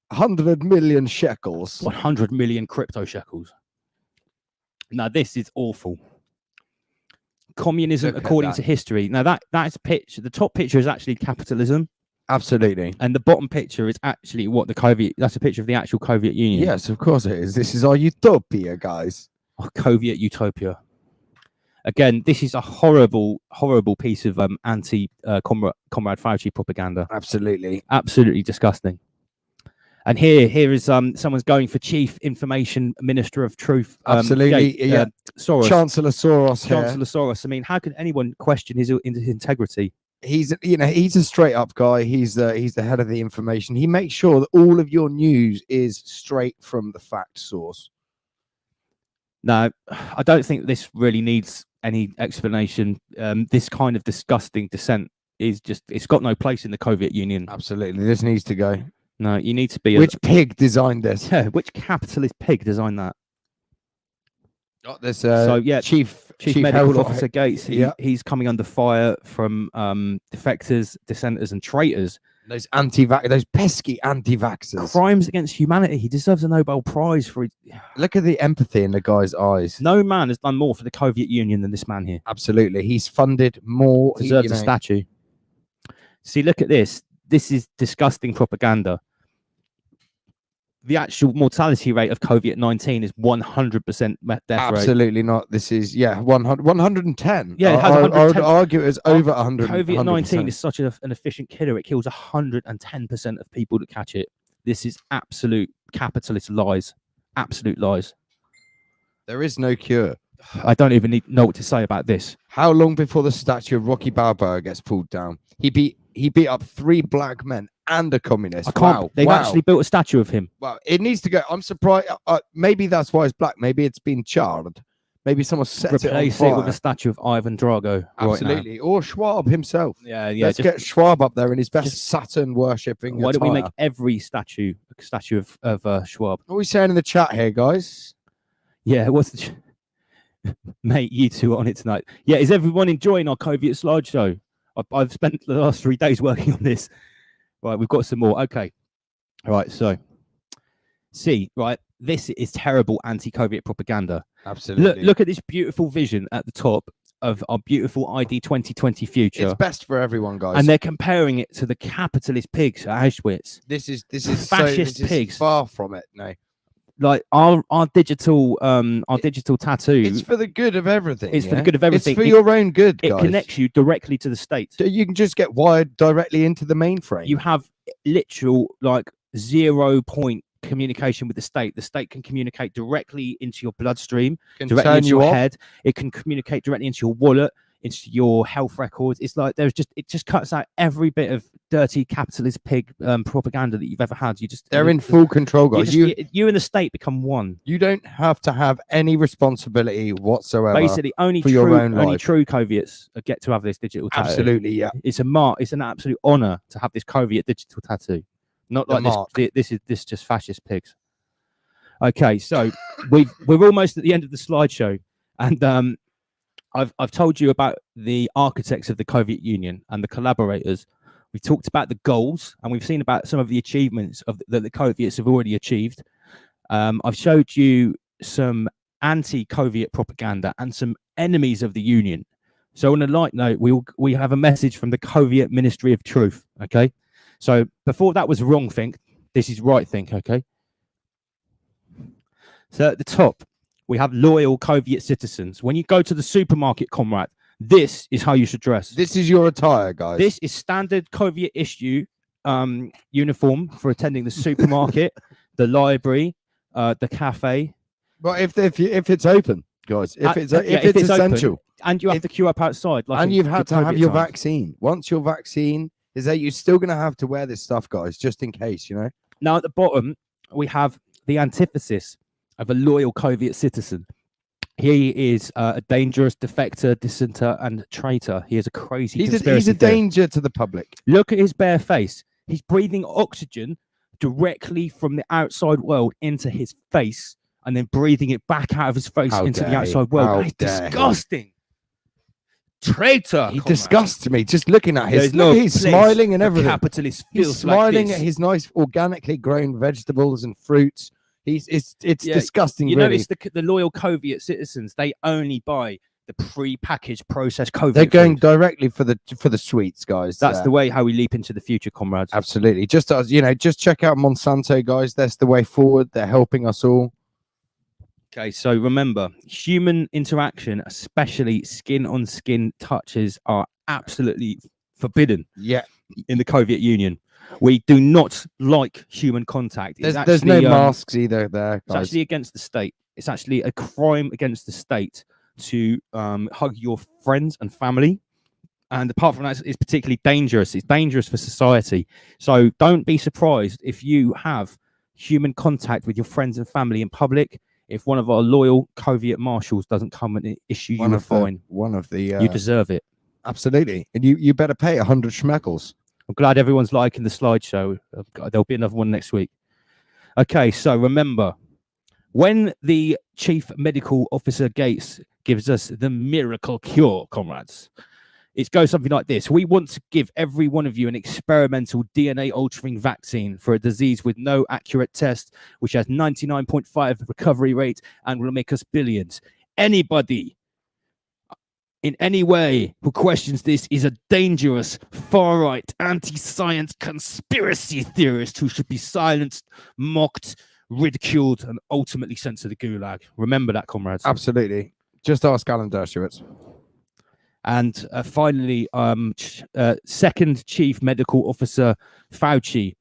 100 million shekels. 100 million crypto shekels. Now this is awful. Communism according to history. Now that's picture. The top picture is actually capitalism. Absolutely. And the bottom picture is actually what the Soviet. That's a picture of the actual Soviet Union. Yes, of course it is. This is our utopia, guys. Our Soviet utopia. Again, this is a horrible, horrible piece of Comrade Fauci propaganda. Absolutely. Absolutely disgusting. And here is someone's going for Chief Information Minister of Truth. Absolutely, yeah. Soros. Chancellor Soros. Chancellor Soros. I mean, how can anyone question his integrity? He's a straight up guy. He's the head of the information. He makes sure that all of your news is straight from the fact source. No, I don't think this really needs any explanation. This kind of disgusting dissent is it's got no place in the Soviet Union. Absolutely, this needs to go. No, you need to be. Which pig designed this? Yeah, which capitalist pig designed that? Got this. Chief Medical Officer Gates. He's coming under fire from defectors, dissenters, and traitors. Those pesky anti-vaxxers. Crimes against humanity. He deserves a Nobel Prize for. Look at the empathy in the guy's eyes. No man has done more for the Soviet Union than this man here. Absolutely, he's funded more. Deserves a statue. See, look at this. This is disgusting propaganda. The actual mortality rate of COVID-19 is 100% death rate. Absolutely not. This is 110. Yeah, it has I would argue it's over 100. COVID-19 is such an efficient killer. It kills 110% of people that catch it. This is absolute capitalist lies. Absolute lies. There is no cure. I don't even know what to say about this. How long before the statue of Rocky Balboa gets pulled down? He beat up 3 black men and a communist. They've actually built a statue of him. Well, it needs to go. I'm surprised. Maybe that's why it's black. Maybe it's been charred. Maybe someone set it on fire. Replace it with a statue of Ivan Drago. Absolutely. Right now. Or Schwab himself. Yeah. Let's get Schwab up there in his best Saturn worshipping. Why don't we make every statue a statue of Schwab? What are we saying in the chat here, guys? Yeah, what's the mate? You two are on it tonight. Yeah, is everyone enjoying our COVID slideshow? I've spent the last 3 days working on this. Right, we've got some more. Okay. All right, so right, this is terrible anti-COVID propaganda. Absolutely. Look at this beautiful vision at the top of our beautiful ID 2020 future. It's best for everyone, guys. And they're comparing it to the capitalist pigs at Auschwitz. This is fascist pigs. Far from it. No. Like our digital tattoo. It's for the good of everything. It's for the good of everything. It's for your own good, guys. It connects you directly to the state. So you can just get wired directly into the mainframe. You have literal 0 point communication with the state. The state can communicate directly into your bloodstream, directly into your head. It can communicate directly into your wallet, into your health records. It's like it just cuts out every bit of dirty capitalist pig propaganda that you've ever had. They're in full control, guys. You and the state become one. You don't have to have any responsibility whatsoever. Basically, only true Coviets get to have this digital tattoo. Absolutely, yeah. It's an absolute honor to have this Coviet digital tattoo. Not like this is just fascist pigs. Okay, so we're almost at the end of the slideshow, and I've told you about the architects of the Soviet Union and the collaborators. We've talked about the goals, and we've seen about some of the achievements that the Soviets have already achieved. I've showed you some anti-Soviet propaganda and some enemies of the Union. So on a light note, we have a message from the Soviet Ministry of Truth. Okay, so before that was wrong think, this is right think. Okay, so at the top we have loyal Soviet citizens. When you go to the supermarket, comrade, this is how you should dress. This is your attire, guys. This is standard Soviet issue uniform for attending the supermarket, the library, the cafe. Well, if it's open, guys, if it's essential, open, and you have to queue up outside, and you've had to have your vaccine. Once your vaccine is there, you're still going to have to wear this stuff, guys, just in case, you know. Now at the bottom we have the antithesis of a loyal Soviet citizen. He is a dangerous defector, dissenter, and traitor. He is a crazy conspiracy He's a danger to the public. Look at his bare face. He's breathing oxygen directly from the outside world into his face, and then breathing it back out of his face into the outside world. It's disgusting. Traitor. He disgusts me just looking at his. Look, he's smiling and everything. Capitalist he's smiling at his nice organically grown vegetables and fruits. It's disgusting. You really. notice the loyal Soviet citizens, they only buy the pre-packaged processed Soviet They're going food. directly for the sweets, guys. That's the way how we leap into the future, comrades. Absolutely. Just as just check out Monsanto, guys. That's the way forward. They're helping us all. Okay, so remember, human interaction, especially skin-on-skin touches, are absolutely forbidden. Yeah. In the Soviet Union, we do not like human contact. There's no masks either there, guys. It's actually against the state. It's actually a crime against the state to hug your friends and family. And apart from that, it's particularly dangerous. It's dangerous for society. So don't be surprised if you have human contact with your friends and family in public. If one of our loyal Soviet marshals doesn't come and issue you a fine, you deserve it. Absolutely, and you better pay 100 schmeckles. I'm glad everyone's liking the slideshow. There'll be another one next week. Okay, so remember, when the Chief Medical Officer Gates gives us the miracle cure, comrades, it goes something like this. We want to give every one of you an experimental DNA-altering vaccine for a disease with no accurate test, which has 99.5 recovery rate and will make us billions. Anybody in any way who questions this is a dangerous, far-right, anti-science conspiracy theorist who should be silenced, mocked, ridiculed, and ultimately sent to the gulag. Remember that, comrades. Absolutely. Just ask Alan Dershowitz. And finally, second Chief Medical Officer Fauci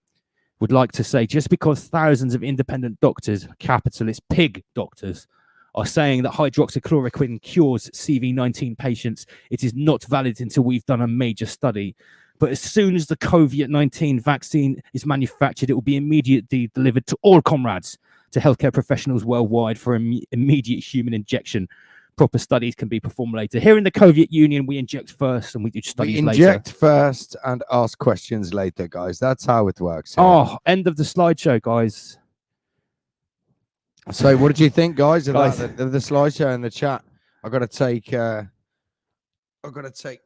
would like to say, just because thousands of independent doctors, capitalist pig doctors, are saying that hydroxychloroquine cures CV-19 patients, it is not valid until we've done a major study. But as soon as the COVID-19 vaccine is manufactured, it will be immediately delivered to all comrades, to healthcare professionals worldwide for immediate human injection. Proper studies can be performed later. Here in the Soviet Union, we inject first and we do studies later. We inject first and ask questions later, guys. That's how it works. Here. Oh, end of the slideshow, guys. So what did you think, guys, about the slideshow in the chat? I've got to take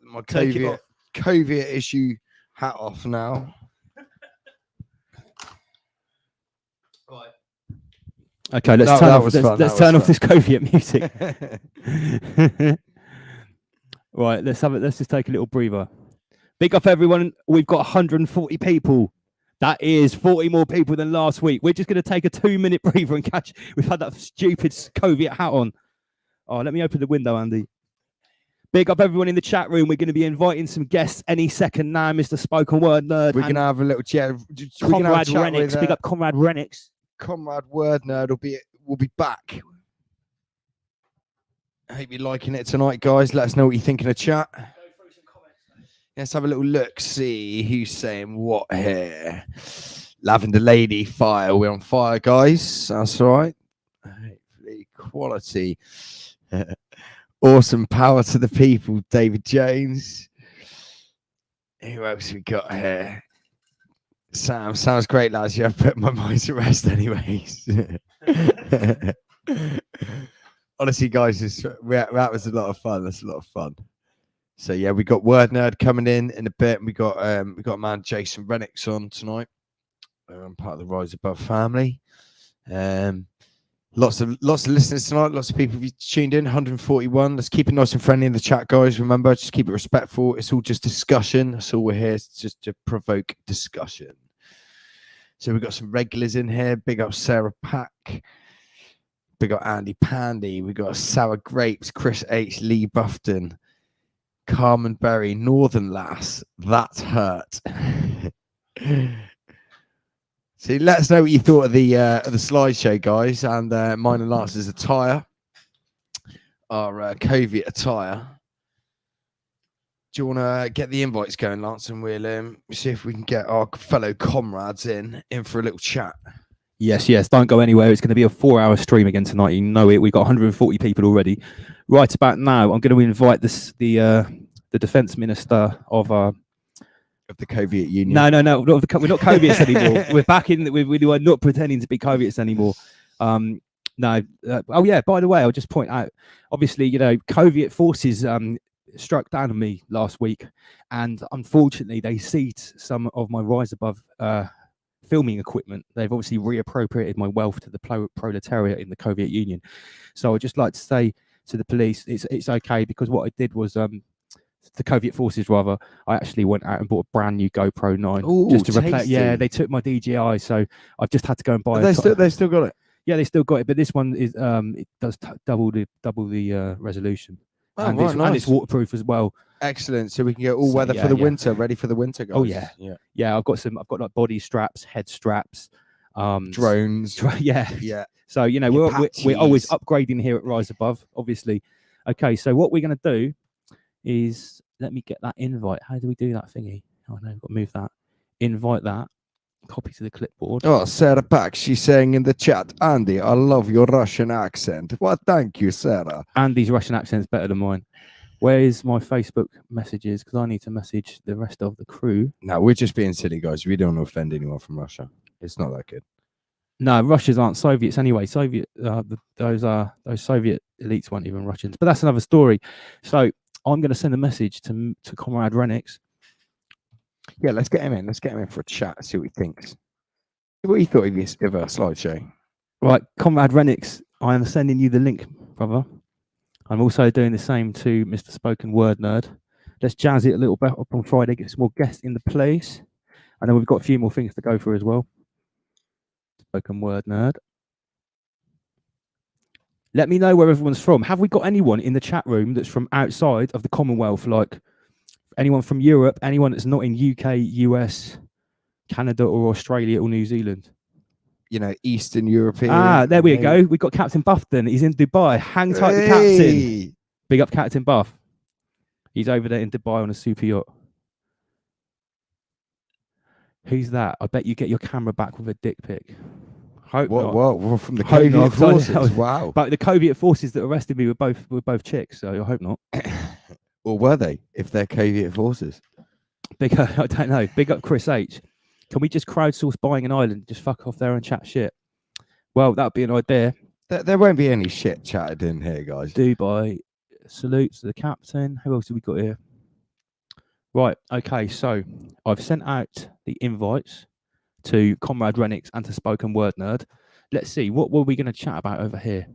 my Soviet issue hat off now. Right. Okay, let's turn off this Soviet music. Right, let's just take a little breather. Big up everyone. We've got 140 people. That is 40 more people than last week. We're just going to take a 2-minute breather and catch. We've had that stupid Soviet hat on. Oh, let me open the window, Andy. Big up everyone in the chat room. We're going to be inviting some guests any second now, Mr. Spoken Word Nerd. We're going to have a little chat. Comrade Renix. Big up Comrade Renix. Comrade Word Nerd will be back. I hope you're liking it tonight, guys. Let us know what you think in the chat. Go through some comments, let's have a little look, see who's saying what here. Lavender Lady, fire. We're on fire, guys. That's right. Hopefully, quality. Awesome, power to the people, David James. Who else we got here? Sam, sounds great, lads. You have put my mind to rest, anyways. Honestly, guys, that was a lot of fun. That's a lot of fun. So yeah, we got Word Nerd coming in a bit, and we got man Jason Rennick's on tonight. Part of the Rise Above family. Lots of listeners tonight. Lots of people have tuned in. 141. Let's keep it nice and friendly in the chat, guys. Remember, just keep it respectful. It's all just discussion. That's all we're here. It's just to provoke discussion. So we've got some regulars in here. Big up Sarah Pack. Big up Andy Pandy. We got Sour Grapes, Chris H, Lee Buffton, Carmen Berry, Northern Lass. That's hurt. So let us know what you thought of the slideshow, guys, and mine and Lance's attire, our COVID attire. Do you want to get the invites going, Lance, and we'll see if we can get our fellow comrades in for a little chat. Yes. Don't go anywhere. It's going to be a 4-hour stream again tonight. You know it. We've got 140 people already. Right about now, I'm going to invite the Defence Minister of the Soviet Union. No, we're not Soviets anymore. We're back in. We are not pretending to be Soviets anymore. No. Oh yeah. By the way, I'll just point out. Obviously, you know, Soviet forces struck down on me last week, and unfortunately, they seized some of my Rise Above filming equipment. They've obviously reappropriated my wealth to the proletariat in the Soviet Union. So I'd just like to say to the police, it's okay, because what I did was the Soviet forces rather, I actually went out and bought a brand new GoPro 9. Ooh, just to replace. tasty. Yeah, they took my DJI, so I've just had to go and buy. They still got it. Yeah, they still got it, but this one is it does double the resolution, and it's waterproof as well. Excellent. So we can get all weather for the winter, ready for the winter, guys. Oh yeah. I've got like body straps, head straps, drones. Yeah. So you know we're always upgrading here at Rise Above, obviously. Okay, so what we're gonna do is, let me get that invite. How do we do that thingy? Oh no, I've got to move that. Invite that. Copy to the clipboard. Oh, Sarah Pack, she's saying in the chat, Andy, I love your Russian accent. Well, thank you, Sarah. Andy's Russian accent's better than mine. Where is my Facebook messages? Because I need to message the rest of the crew. No, we're just being silly, guys. We don't want to offend anyone from Russia. It's not that good. No, Russians aren't Soviets anyway. Those Soviet elites weren't even Russians. But that's another story. So I'm going to send a message to Comrade Renix. Yeah, let's get him in. Let's get him in for a chat. See what he thinks. What he thought of our slideshow. Right, Comrade Renix, I am sending you the link, brother. I'm also doing the same to Mr. Spoken Word Nerd. Let's jazz it a little bit up on Friday, get some more guests in the place. And then we've got a few more things to go through as well. Spoken Word Nerd. Let me know where everyone's from. Have we got anyone in the chat room that's from outside of the Commonwealth? Like anyone from Europe, anyone that's not in UK, US, Canada or Australia or New Zealand? You know, Eastern European. Ah, there we go. We've got Captain Buffton. He's in Dubai. Hang tight, the Captain. Big up Captain Buff. He's over there in Dubai on a super yacht. Who's that? I bet you get your camera back with a dick pic. Hope not. What from the Soviet forces? Wow. But the Soviet forces that arrested me were both chicks, so I hope not. Or were they? If they're Soviet forces? I don't know. Big up Chris H. Can we just crowdsource buying an island? Just fuck off there and chat shit. Well, that'd be an idea. There won't be any shit chatted in here, guys. Dubai. Salutes to the captain. Who else have we got here? Right. Okay. So I've sent out the invites to Comrade Renix and to Spoken Word Nerd. Let's see. What were we going to chat about over here?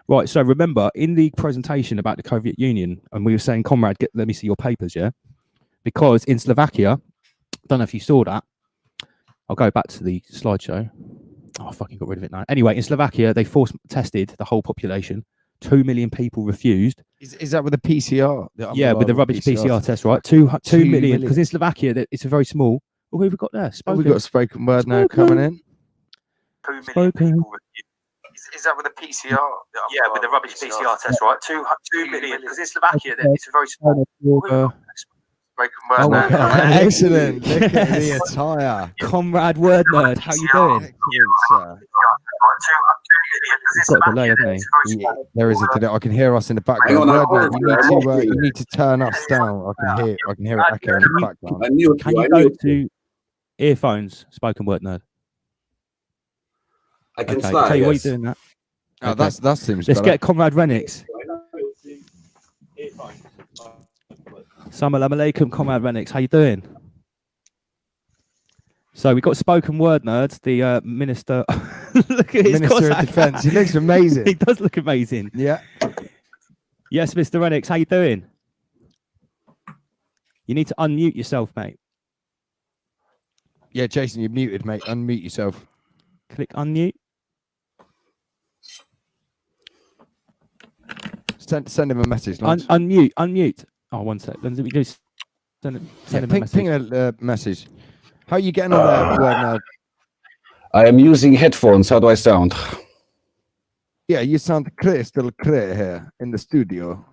Right. So remember in the presentation about the Soviet Union, and we were saying, Comrade, let me see your papers. Yeah. Because in Slovakia, don't know if you saw that. I'll go back to the slideshow. Oh, I fucking got rid of it now. Anyway, in Slovakia, they force tested the whole population. 2 million people refused. Is that with the PCR? Yeah, with the rubbish PCR test, right? 2 million. Because in Slovakia, it's a very small. Oh, who have we got there? Oh, we've got a Spoken Word now coming in. 2 million people. Is that with the PCR? Yeah, with the rubbish PCR test, right? 2 million. Because in Slovakia, it's a very small. Oh my God. Excellent. Look at the attire. Comrade Word Nerd, how you doing? He's got a delay, hasn't he? Yeah, there is a delay. I can hear us in the background. Word Nerd, you need to turn us down. I can hear it echo in the background. Can you go to earphones, spoken word nerd. I can Okay, start. tell you what Yes. you're doing that. Oh, Okay. that seems Let's better. get Comrade Renix. Assalamu alaikum, Comrade Renix. How you doing? So we got spoken word nerds. The minister. Look at his Minister of Cossack. Defence. He looks amazing. He does look amazing. Yeah. Yes, Mr. Renix. How you doing? You need to unmute yourself, mate. Yeah, Jason, you're muted, mate. Unmute yourself. Click unmute. Send him a message. Lance. Unmute. Oh, one sec. Let me do. Send him a message. Ping a message. How are you getting on there, word nerd? I am using headphones. How do I sound? Yeah, you sound clear, still clear here in the studio.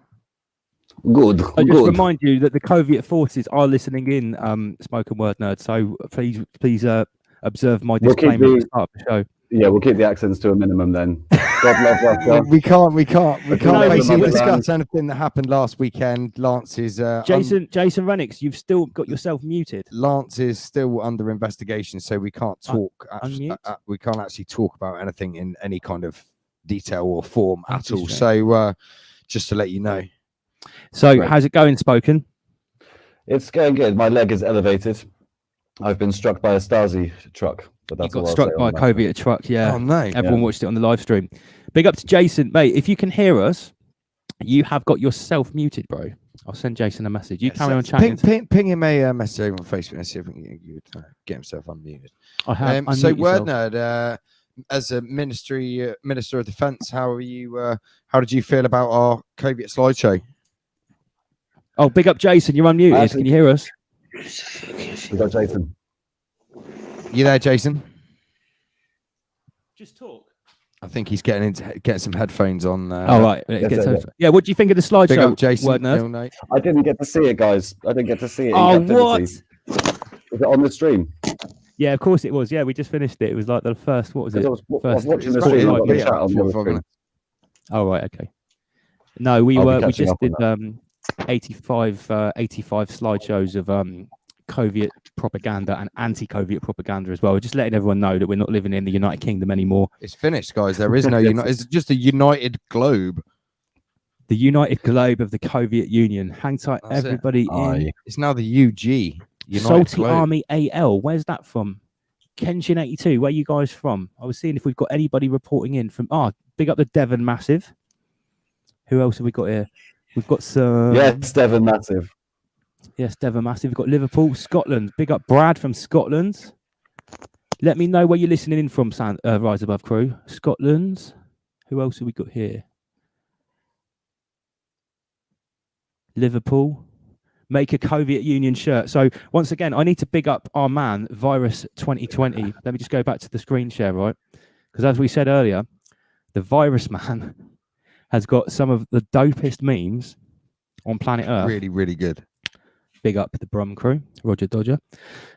Good. I just Good. remind you that the Soviet forces are listening in, spoken word nerd. So please observe my disclaimer at the start of the show. Yeah, we'll keep the accents to a minimum then. God love Russia. We can't basically motherland. discuss anything that happened last weekend. Lance is Jason Renix, you've still got yourself muted. Lance is still under investigation, so we can't talk. We can't actually talk about anything in any kind of detail or form at all. So just to let you know. So Right. how's it going, Spoken? It's going good. My leg is elevated. I've been struck by a Stasi truck. But You that's all got I'll struck say by a on that. Soviet truck, yeah. Oh no! Everyone watched it on the live stream. Big up to Jason, mate. If you can hear us, you have got yourself muted, bro. I'll send Jason a message. You carry on chatting. Ping him a message on Facebook and see if we can get himself unmuted. I have. So, unmute word yourself. nerd, as a minister of defence, how are you? How did you feel about our Soviet slideshow? Oh, big up Jason. You're unmuted. Actually- Can you hear us? We got Jason. You there, Jason? Just talk. I think he's getting some headphones on. Oh, right. yes, I did. Yeah, what do you think of the Big slideshow, up, Jason. word nerd? Bill Knight. I didn't get to see it, guys. I didn't get to see it. In Oh, captivity. what? Is it on the stream? Yeah, of course it was. Yeah, we just finished it. It was like the first, what was it? I was First watching the it's stream. right, I got the yeah. chat on the 4 or other 5 screen. minutes. Oh, right. Okay. No, we I'll be we catching just up on did 85 slideshows of Soviet propaganda and anti-Soviet propaganda as well. We're just letting everyone know that we're not living in the United Kingdom anymore. It's finished, guys. There is no United. It's just a united globe. The United Globe of the Soviet Union. Hang tight, That's it. everybody. In It's now the UG. United Salty Globe. Army AL. Where's that from? Kenshin 82. Where are you guys from? I was seeing if we've got anybody reporting in from. Big up the Devon Massive. Who else have we got here? We've got some. Yes, Devon Massive. Yes, Devon Massive. We've got Liverpool, Scotland. Big up Brad from Scotland. Let me know where you're listening in from, Rise Above Crew. Scotland. Who else have we got here? Liverpool. Make a Soviet Union shirt. So once again, I need to big up our man, Virus 2020. Let me just go back to the screen share, right? Because as we said earlier, the Virus man has got some of the dopest memes on planet Earth. Really, really good. Big up the Brum crew, Roger Dodger.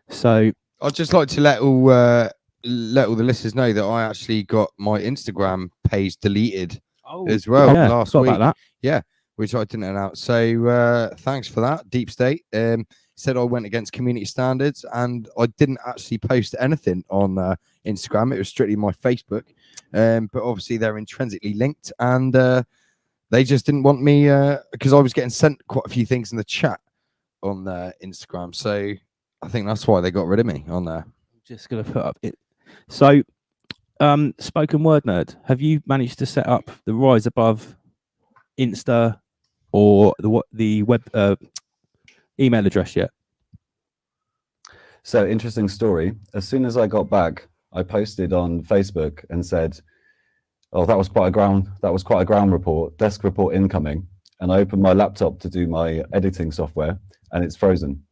So I'd just like to let all the listeners know that I actually got my Instagram page deleted as well last week. About that. Yeah, which I didn't announce. So thanks for that, Deep State. Said I went against community standards, and I didn't actually post anything on Instagram. It was strictly my Facebook. But obviously they're intrinsically linked, and they just didn't want me because I was getting sent quite a few things in the chat on Instagram. So I think that's why they got rid of me on there. Just gonna put up it. So, spoken word nerd, have you managed to set up the Rise Above Insta or the web email address yet? So interesting story. As soon as I got back, I posted on Facebook and said, "Oh, that was quite a ground report, desk report incoming." And I opened my laptop to do my editing software, and it's frozen.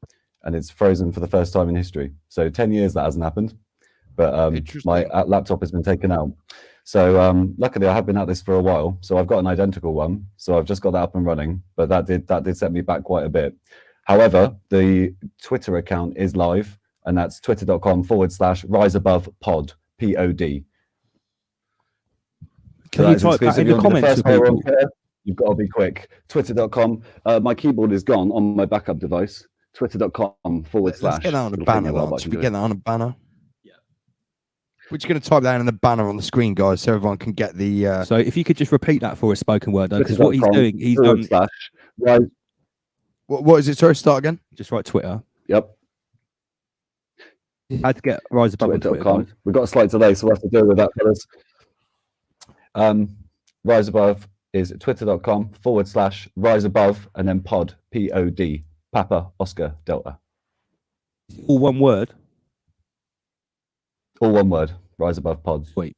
And it's frozen for the first time in history. So 10 years that hasn't happened, but my laptop has been taken out. So luckily I have been at this for a while, so I've got an identical one. So I've just got that up and running, but that did set me back quite a bit. However, the Twitter account is live, and that's twitter.com/riseabovepod, POD. Can you type that in the comments for people? You've got to be quick. Twitter.com. My keyboard is gone on my backup device. twitter.com/. Let's get that on a it'll take me banner, a while, but I lads. can We do get it. that on a banner. We're just going to type that in the banner on the screen, guys, so everyone can get the. So if you could just repeat that for a spoken word, because what he's doing, he's /. What is it? Sorry, start again. just write Twitter. Yep. Had to get Rise Above on Twitter. Twitter.com. Guys. We've got a slight delay, so we'll have to deal with that, fellas. Rise Above is twitter.com/Rise Above and then pod, POD, Papa, Oscar, Delta. All one word. All one word. Rise Above Pod. Wait.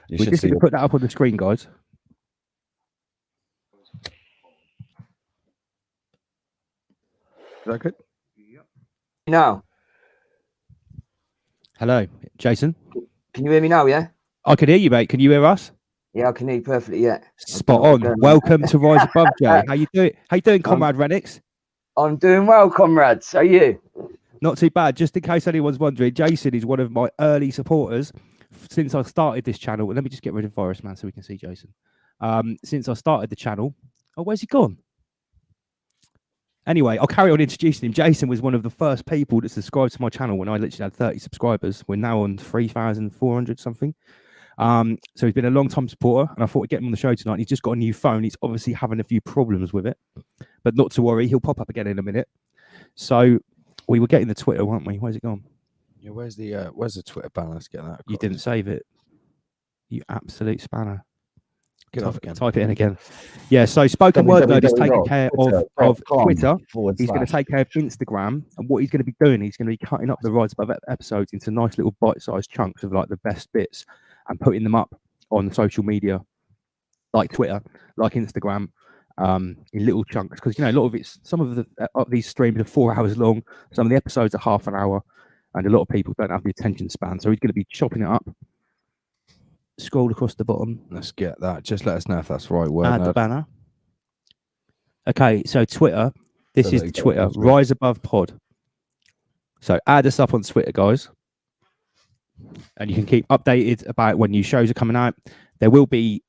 You We should just see need to put that up on the screen, guys. Is that good? Now, Hello, Jason. can you hear me now? Yeah. I can hear you, mate. Can you hear us? Yeah, I can hear you perfectly. Yeah. Spot on. Welcome to Rise Above, Jay. How you doing? How you doing, Comrade Renix? I'm doing well, comrades. How are you? Not too bad. Just in case anyone's wondering, Jason is one of my early supporters since I started this channel. Let me just get rid of Virus Man so we can see Jason. Since I started the channel. Oh, where's he gone? Anyway, I'll carry on introducing him. Jason was one of the first people that subscribed to my channel when I literally had 30 subscribers. We're now on 3,400 something. So he's been a long time supporter, and I thought I'd get him on the show tonight. He's just got a new phone. He's obviously having a few problems with it, but not to worry. He'll pop up again in a minute. So we were getting the Twitter, weren't we? Where's it gone? Yeah, where's the Twitter banner? Let's get that across. You didn't save it. You absolute spanner. Get off again. Type it in again. Yeah, so Spoken Word Nerd is taking care of Twitter. He's going to take care of Instagram. And what he's going to be doing, he's going to be cutting up the Rise Above episodes into nice little bite-sized chunks of like the best bits and putting them up on social media like Twitter, like Instagram, in little chunks. Because, you know, a lot of it's, some of these streams are 4 hours long. Some of the episodes are half an hour. And a lot of people don't have the attention span. So he's going to be chopping it up. Scroll across the bottom. Let's get that. Just let us know if that's the right word. Add the banner. Okay, so Twitter. This is the Twitter. Rise Above Pod. So add us up on Twitter, guys. And you can keep updated about when new shows are coming out. There will be,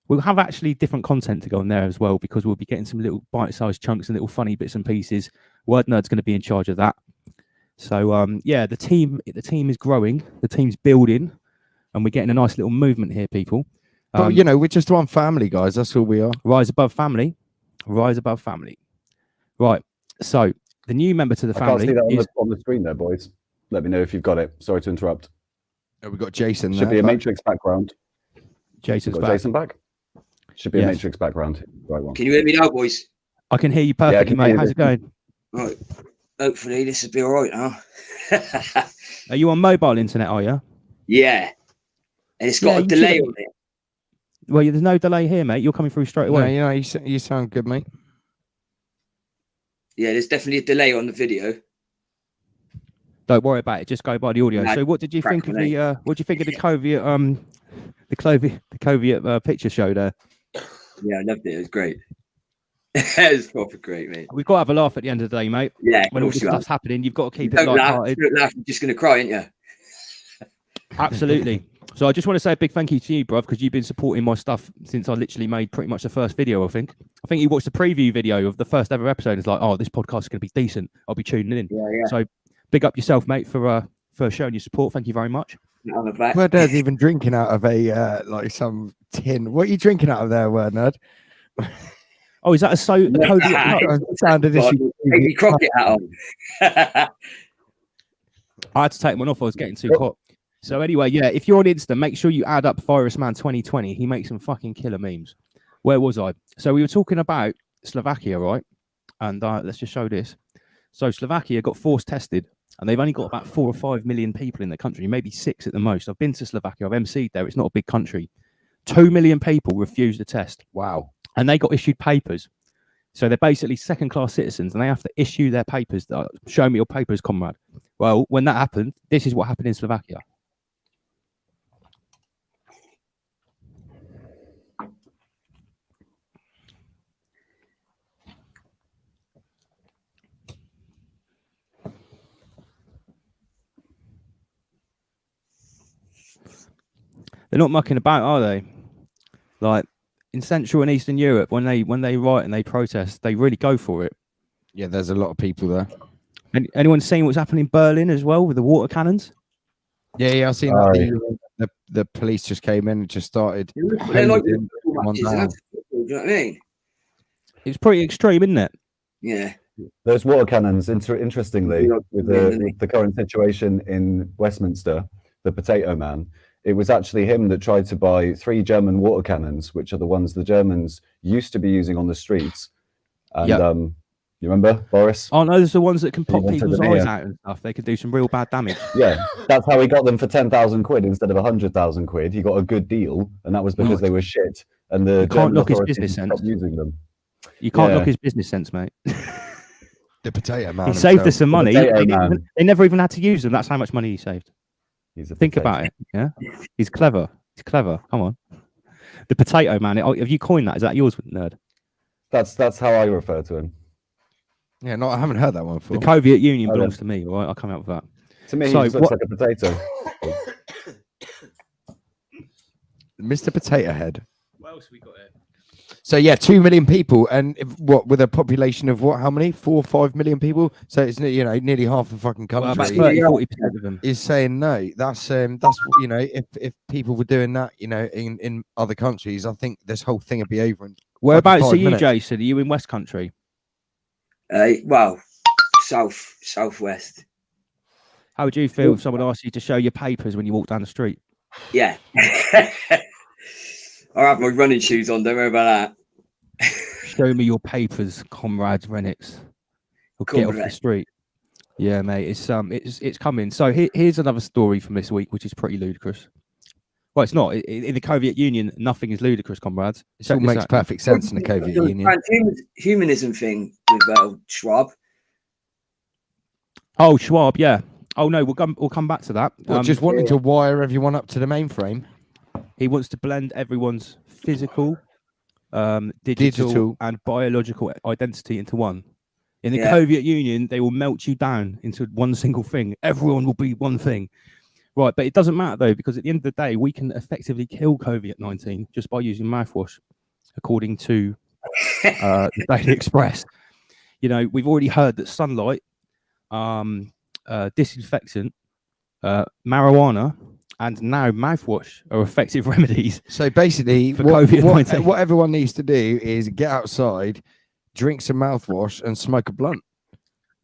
we'll have actually different content to go on there as well, because we'll be getting some little bite-sized chunks and little funny bits and pieces. Word Nerd's going to be in charge of that. So yeah, the team is growing. The team's building. And we're getting a nice little movement here, people. But, you know, we're just one family, guys. That's all we are. Rise Above Family. Rise Above Family. Right. So, the new member to the family. I can't see that on the screen there, boys. Let me know if you've got it. Sorry to interrupt. Oh, we've got Jason Should there, be a Matrix background. Jason's got back. Jason back? Should be a Matrix background. Right one. Can you hear me now, boys? I can hear you perfectly, mate. How's it going? Right. Hopefully, this will be all right now. Are you on mobile internet, are you? Yeah. And it's got a delay on it. Well, there's no delay here, mate. You're coming through straight away. No, you know, you sound good, mate. Yeah, there's definitely a delay on the video. Don't worry about it. Just go by the audio. No, So, what did you think of the Coviet picture show there? Yeah, I loved it. It was great. It was proper great, mate. We've got to have a laugh at the end of the day, mate. Yeah, when all this stuff's happening, you've got to keep it Don't laugh. light-hearted. Don't laugh. You're just going to cry, aren't you? Absolutely. So I just want to say a big thank you to you, bruv, because you've been supporting my stuff since I literally made pretty much the first video, I think. You watched the preview video of the first ever episode. It's like, oh, this podcast is going to be decent. I'll be tuning in. Yeah. So big up yourself, mate, for showing your support. Thank you very much. On the back. Word Nerd's even drinking out of a, like some tin. What are you drinking out of there, Word Nerd? Oh, is that a sounded this. Take me Crockett hat on. I had to take one off. I was getting too hot. So anyway, yeah, if you're on Insta, make sure you add up Virusman 2020. He makes some fucking killer memes. Where was I? So we were talking about Slovakia, right? And let's just show this. So Slovakia got force tested, and they've only got about 4 or 5 million people in the country, maybe 6 at the most. I've been to Slovakia. I've emceed there. It's not a big country. 2 million people refused the test. Wow. And they got issued papers. So they're basically second-class citizens, and they have to issue their papers. Show me your papers, comrade. Well, when that happened, this is what happened in Slovakia. They're not mucking about, are they? Like in Central and Eastern Europe, when they write and they protest, they really go for it. Yeah, there's a lot of people there. Anyone seen what's happening in Berlin as well with the water cannons? Yeah, I've seen that. The police just came in and just started. They're like hosing everyone matches, down. do you know what I mean? It's pretty extreme, isn't it? Yeah. Those water cannons, interestingly, with the current situation in Westminster, the Potato Man, it was actually him that tried to buy 3 German water cannons, which are the ones the Germans used to be using on the streets. And you remember, Boris? Oh no, there's the ones that can pop wanted people's them eyes here. out and stuff. They can do some real bad damage. Yeah, that's how he got them for 10,000 quid instead of 100,000 quid. He got a good deal, and that was because they were shit. And the can't German knock his authorities business sense. stopped using them. You can't knock his business sense, mate. The Potato Man. He saved us some money. Potato They Man. never even had to use them. That's how much money he saved. He's a Think potato. about it. Yeah, he's clever. He's clever. Come on, the Potato Man. Have you coined that? Is that yours, nerd? That's how I refer to him. Yeah, no, I haven't heard that one before. The Soviet Union belongs to me. All right, I'll come out with that. To me, So he just looks like a potato. Mr. Potato Head. What else have we got here? So yeah, 2 million people, and what with a population of what? How many? 4 or 5 million people. So it's nearly half the fucking country. Well, about 30-40% of them is saying no. That's if people were doing that, in other countries, I think this whole thing would be over. Whereabouts are 5 you, minutes. Jason? Are you in West Country? Well, southwest. How would you feel if someone asked you to show your papers when you walk down the street? Yeah. I have my running shoes on. Don't worry about that. Show me your papers, comrade Renix. Or get off the street. Yeah, mate. It's coming. So here's another story from this week, which is pretty ludicrous. Well, it's not. In the Soviet Union, nothing is ludicrous, comrades. It all makes perfect sense in the Soviet Union. Humanism thing with Schwab. Oh, Schwab, yeah. Oh no, we'll come back to that. Just wanting to wire everyone up to the mainframe. He wants to blend everyone's physical, digital, and biological identity into one. In the Soviet Union, they will melt you down into one single thing. Everyone will be one thing. Right, but it doesn't matter though, because at the end of the day, we can effectively kill COVID-19 just by using mouthwash, according to the Daily Express. We've already heard that sunlight, disinfectant, marijuana, and now mouthwash are effective remedies. So basically, for COVID-19. What everyone needs to do is get outside, drink some mouthwash, and smoke a blunt.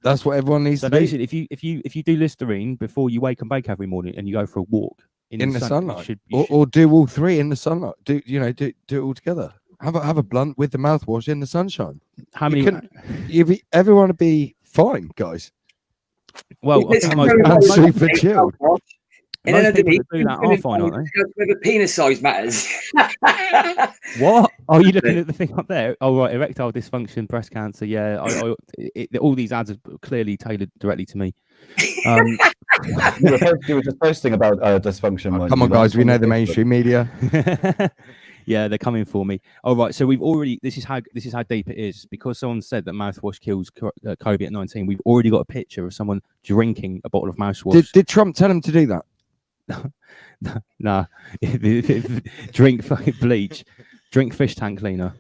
That's what everyone needs to do. Basically, if you do Listerine before you wake and bake every morning, and you go for a walk in the sunlight, or do all 3 in the sunlight, do it all together. Have a blunt with the mouthwash in the sunshine. How many? Everyone would be fine, guys. Well, I think most super chilled. Most people that do that are fine, aren't they? Whether penis size matters. What? Are you looking at the thing up there? Oh, right. Erectile dysfunction, breast cancer. Yeah. All these ads are clearly tailored directly to me. You were just posting about dysfunction. Come on, guys. We know the mainstream media. Yeah, they're coming for me. All right. So we've already. This is how deep it is, because someone said that mouthwash kills COVID-19. We've already got a picture of someone drinking a bottle of mouthwash. Did Trump tell him to do that? Nah. Drink fucking bleach. Drink fish tank cleaner.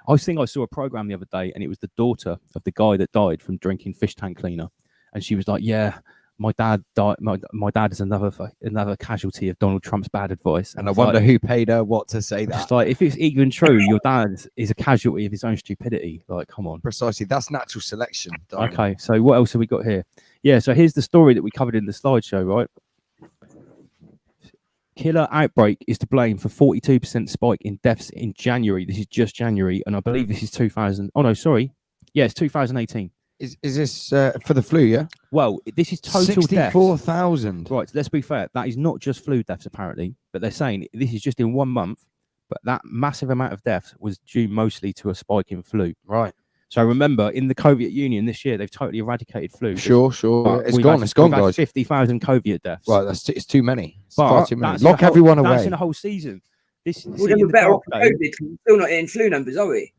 I saw a program the other day, and it was the daughter of the guy that died from drinking fish tank cleaner, and she was like, "Yeah, my dad died. My dad is another casualty of Donald Trump's bad advice." And I wonder who paid her what to say that. It's like, if it's even true, your dad is a casualty of his own stupidity. Like, come on. Precisely, that's natural selection. Darling. Okay, so what else have we got here? Yeah, so here's the story that we covered in the slideshow, right? Killer outbreak is to blame for 42% spike in deaths in January. This is just January, and I believe this is 2000. Oh no, sorry. Yeah, it's 2018. Is this for the flu? Yeah. Well, this is total 64,000. Right. Let's be fair. That is not just flu deaths, apparently, but they're saying this is just in 1 month. But that massive amount of deaths was due mostly to a spike in flu. Right. So remember, in the Soviet Union this year, they've totally eradicated flu. Sure. It's gone, guys. 50,000 COVID deaths. Right, it's too many. It's but far too many. Lock everyone away. That's in the whole season. We're better off COVID. We're still not in flu numbers, are we?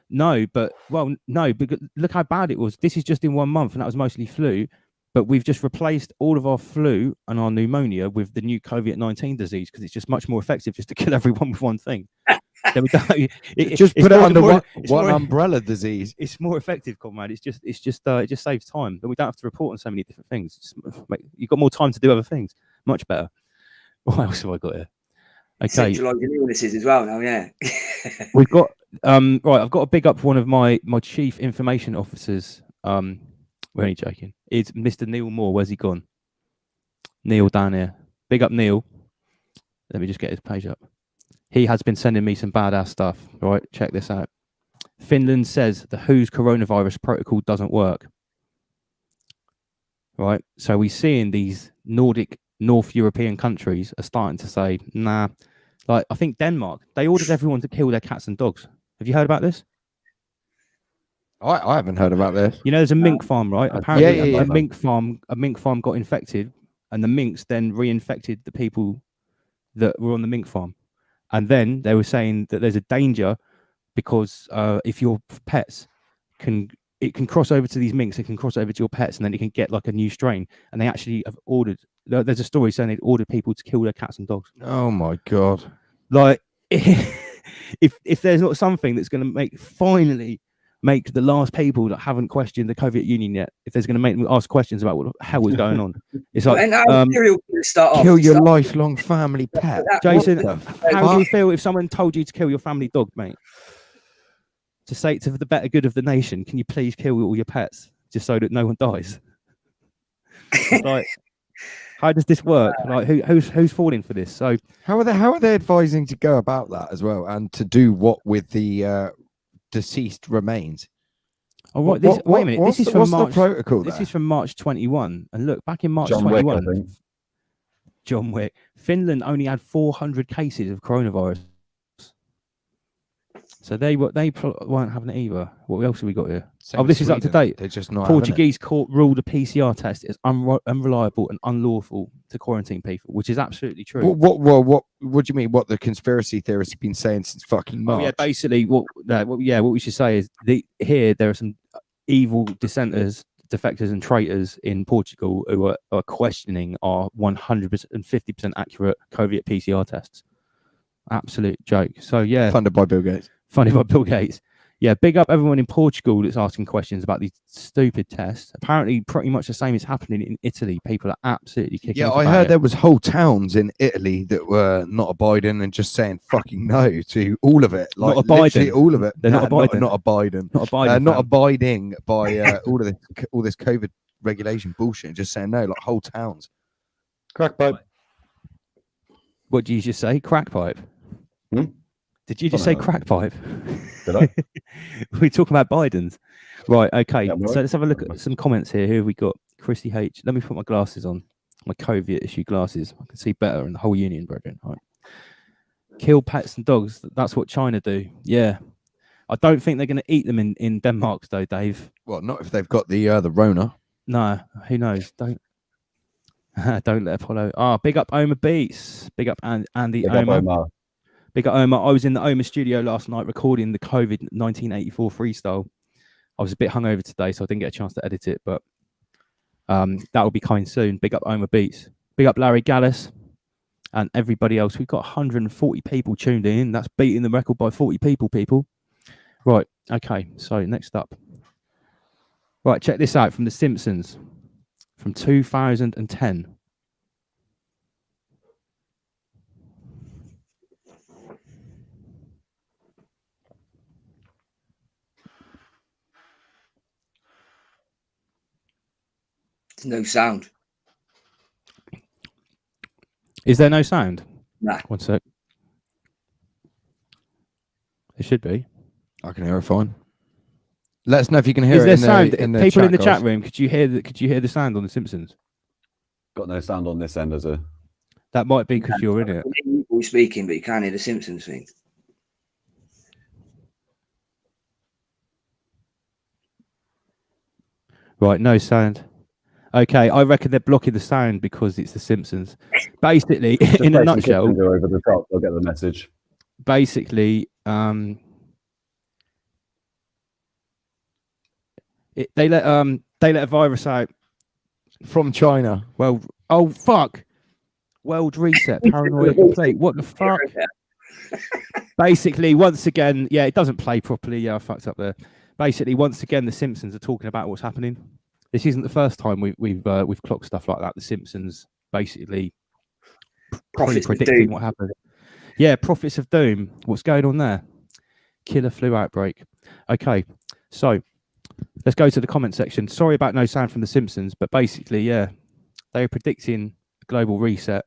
No, but look how bad it was. This is just in 1 month, and that was mostly flu. But we've just replaced all of our flu and our pneumonia with the new COVID-19 disease, because it's just much more effective just to kill everyone with one thing. Then we don't, Just put it under it's one more- umbrella disease. It's more effective, comrade. It just saves time. Then we don't have to report on so many different things. You've got more time to do other things. Much better. What else have I got here? Okay, Centralising illnesses as well now, yeah. we've got right. I've got to big up one of my chief information officers. We're only joking. It's Mr. Neil Moore. Where's he gone? Neil down here. Big up Neil. Let me just get his page up. He has been sending me some badass stuff. Right, check this out. Finland says the WHO's coronavirus protocol doesn't work. Right, so we're seeing these North European countries are starting to say, nah. Like, I think Denmark, they ordered everyone to kill their cats and dogs. Have you heard about this? I haven't heard about this. You know, there's a mink farm, right? Apparently, yeah. a mink farm got infected, and the minks then reinfected the people that were on the mink farm. And then they were saying that there's a danger because if your pets can cross over to these minks, it can cross over to your pets, and then it can get like a new strain. And they actually have ordered. There's a story saying they'd ordered people to kill their cats and dogs. Oh my god! Like, if there's not something that's going to finally make the last people that haven't questioned the Soviet Union yet, if there's going to make them ask questions about what the hell is going on, it's like kill your lifelong family pet. Jason, how do you feel if someone told you to kill your family dog, mate? To say to the better good of the nation, can you please kill all your pets just so that no one dies? It's like, how does this work? Like, who's falling for this? So how are they advising to go about that as well, and to do what with the deceased remains? Oh, wait a minute. This is from March. The protocol this there? is from March 21, and look, back in March John 21, Wick, I think. John Wick, Finland only had 400 cases of coronavirus. So they weren't having it either. What else have we got here? This is up to date. They're just not. Portuguese court ruled a PCR test is unreliable and unlawful to quarantine people, which is absolutely true. What do you mean? What the conspiracy theorists have been saying since fucking March? Yeah, basically, what we should say is here there are some evil dissenters, defectors, and traitors in Portugal who are questioning our 150% accurate COVID PCR tests. Absolute joke. So yeah, funded by Bill Gates. Yeah, big up everyone in Portugal that's asking questions about these stupid tests. Apparently, pretty much the same is happening in Italy. People are absolutely kicking. Yeah, I heard there was whole towns in Italy that were not abiding and just saying fucking no to all of it. Like not abiding. All of it. They're not abiding. Not abiding. Not abiding by all this COVID regulation bullshit. Just saying no, like whole towns. Crack pipe. What did you just say? Crack pipe. Did you just say crack pipe? Did I? We talk about Biden's. Right, okay. Yeah, so let's have a look at some comments here. Who have we got? Chrissy H. Let me put my glasses on. My COVID issue glasses. I can see better in the whole union, brethren. Right. Kill pets and dogs. That's what China do. Yeah. I don't think they're going to eat them in Denmark, though, Dave. Well, not if they've got the Rona. No, who knows? Don't let Apollo. Big up Omar Beats. Big up Andy Omar. Big up Omar. I was in the Omar studio last night recording the COVID 1984 freestyle. I was a bit hungover today, so I didn't get a chance to edit it, but that will be coming soon. Big up Omar Beats. Big up Larry Gallus and everybody else. We've got 140 people tuned in. That's beating the record by 40 people. Right. Okay. So next up. Right. Check this out from The Simpsons from 2010. No sound. Is there no sound? Nah. One sec. It should be. I can hear it fine. Let us know if you can hear Is it. there in sound? The, in the People chat, in the guys. chat room, could you hear the sound on The Simpsons? Got no sound on this end as a. That might be because you're in it. People speaking, but you can't hear the Simpsons thing. Right, no sound. Okay, I reckon they're blocking the sound because it's The Simpsons. Basically, in a nutshell, Go over the top. I'll get the message. Basically, they let a virus out from China. Well, oh fuck! World reset, paranoia complete. What the fuck? Basically, once again, yeah, it doesn't play properly. Yeah, I fucked up there. Basically, once again, the Simpsons are talking about what's happening. This isn't the first time we've clocked stuff like that. The Simpsons basically predicting what happened. Yeah, prophets of doom. What's going on there? Killer flu outbreak. Okay, so let's go to the comment section. Sorry about no sound from the Simpsons, but basically, yeah, they are predicting a global reset.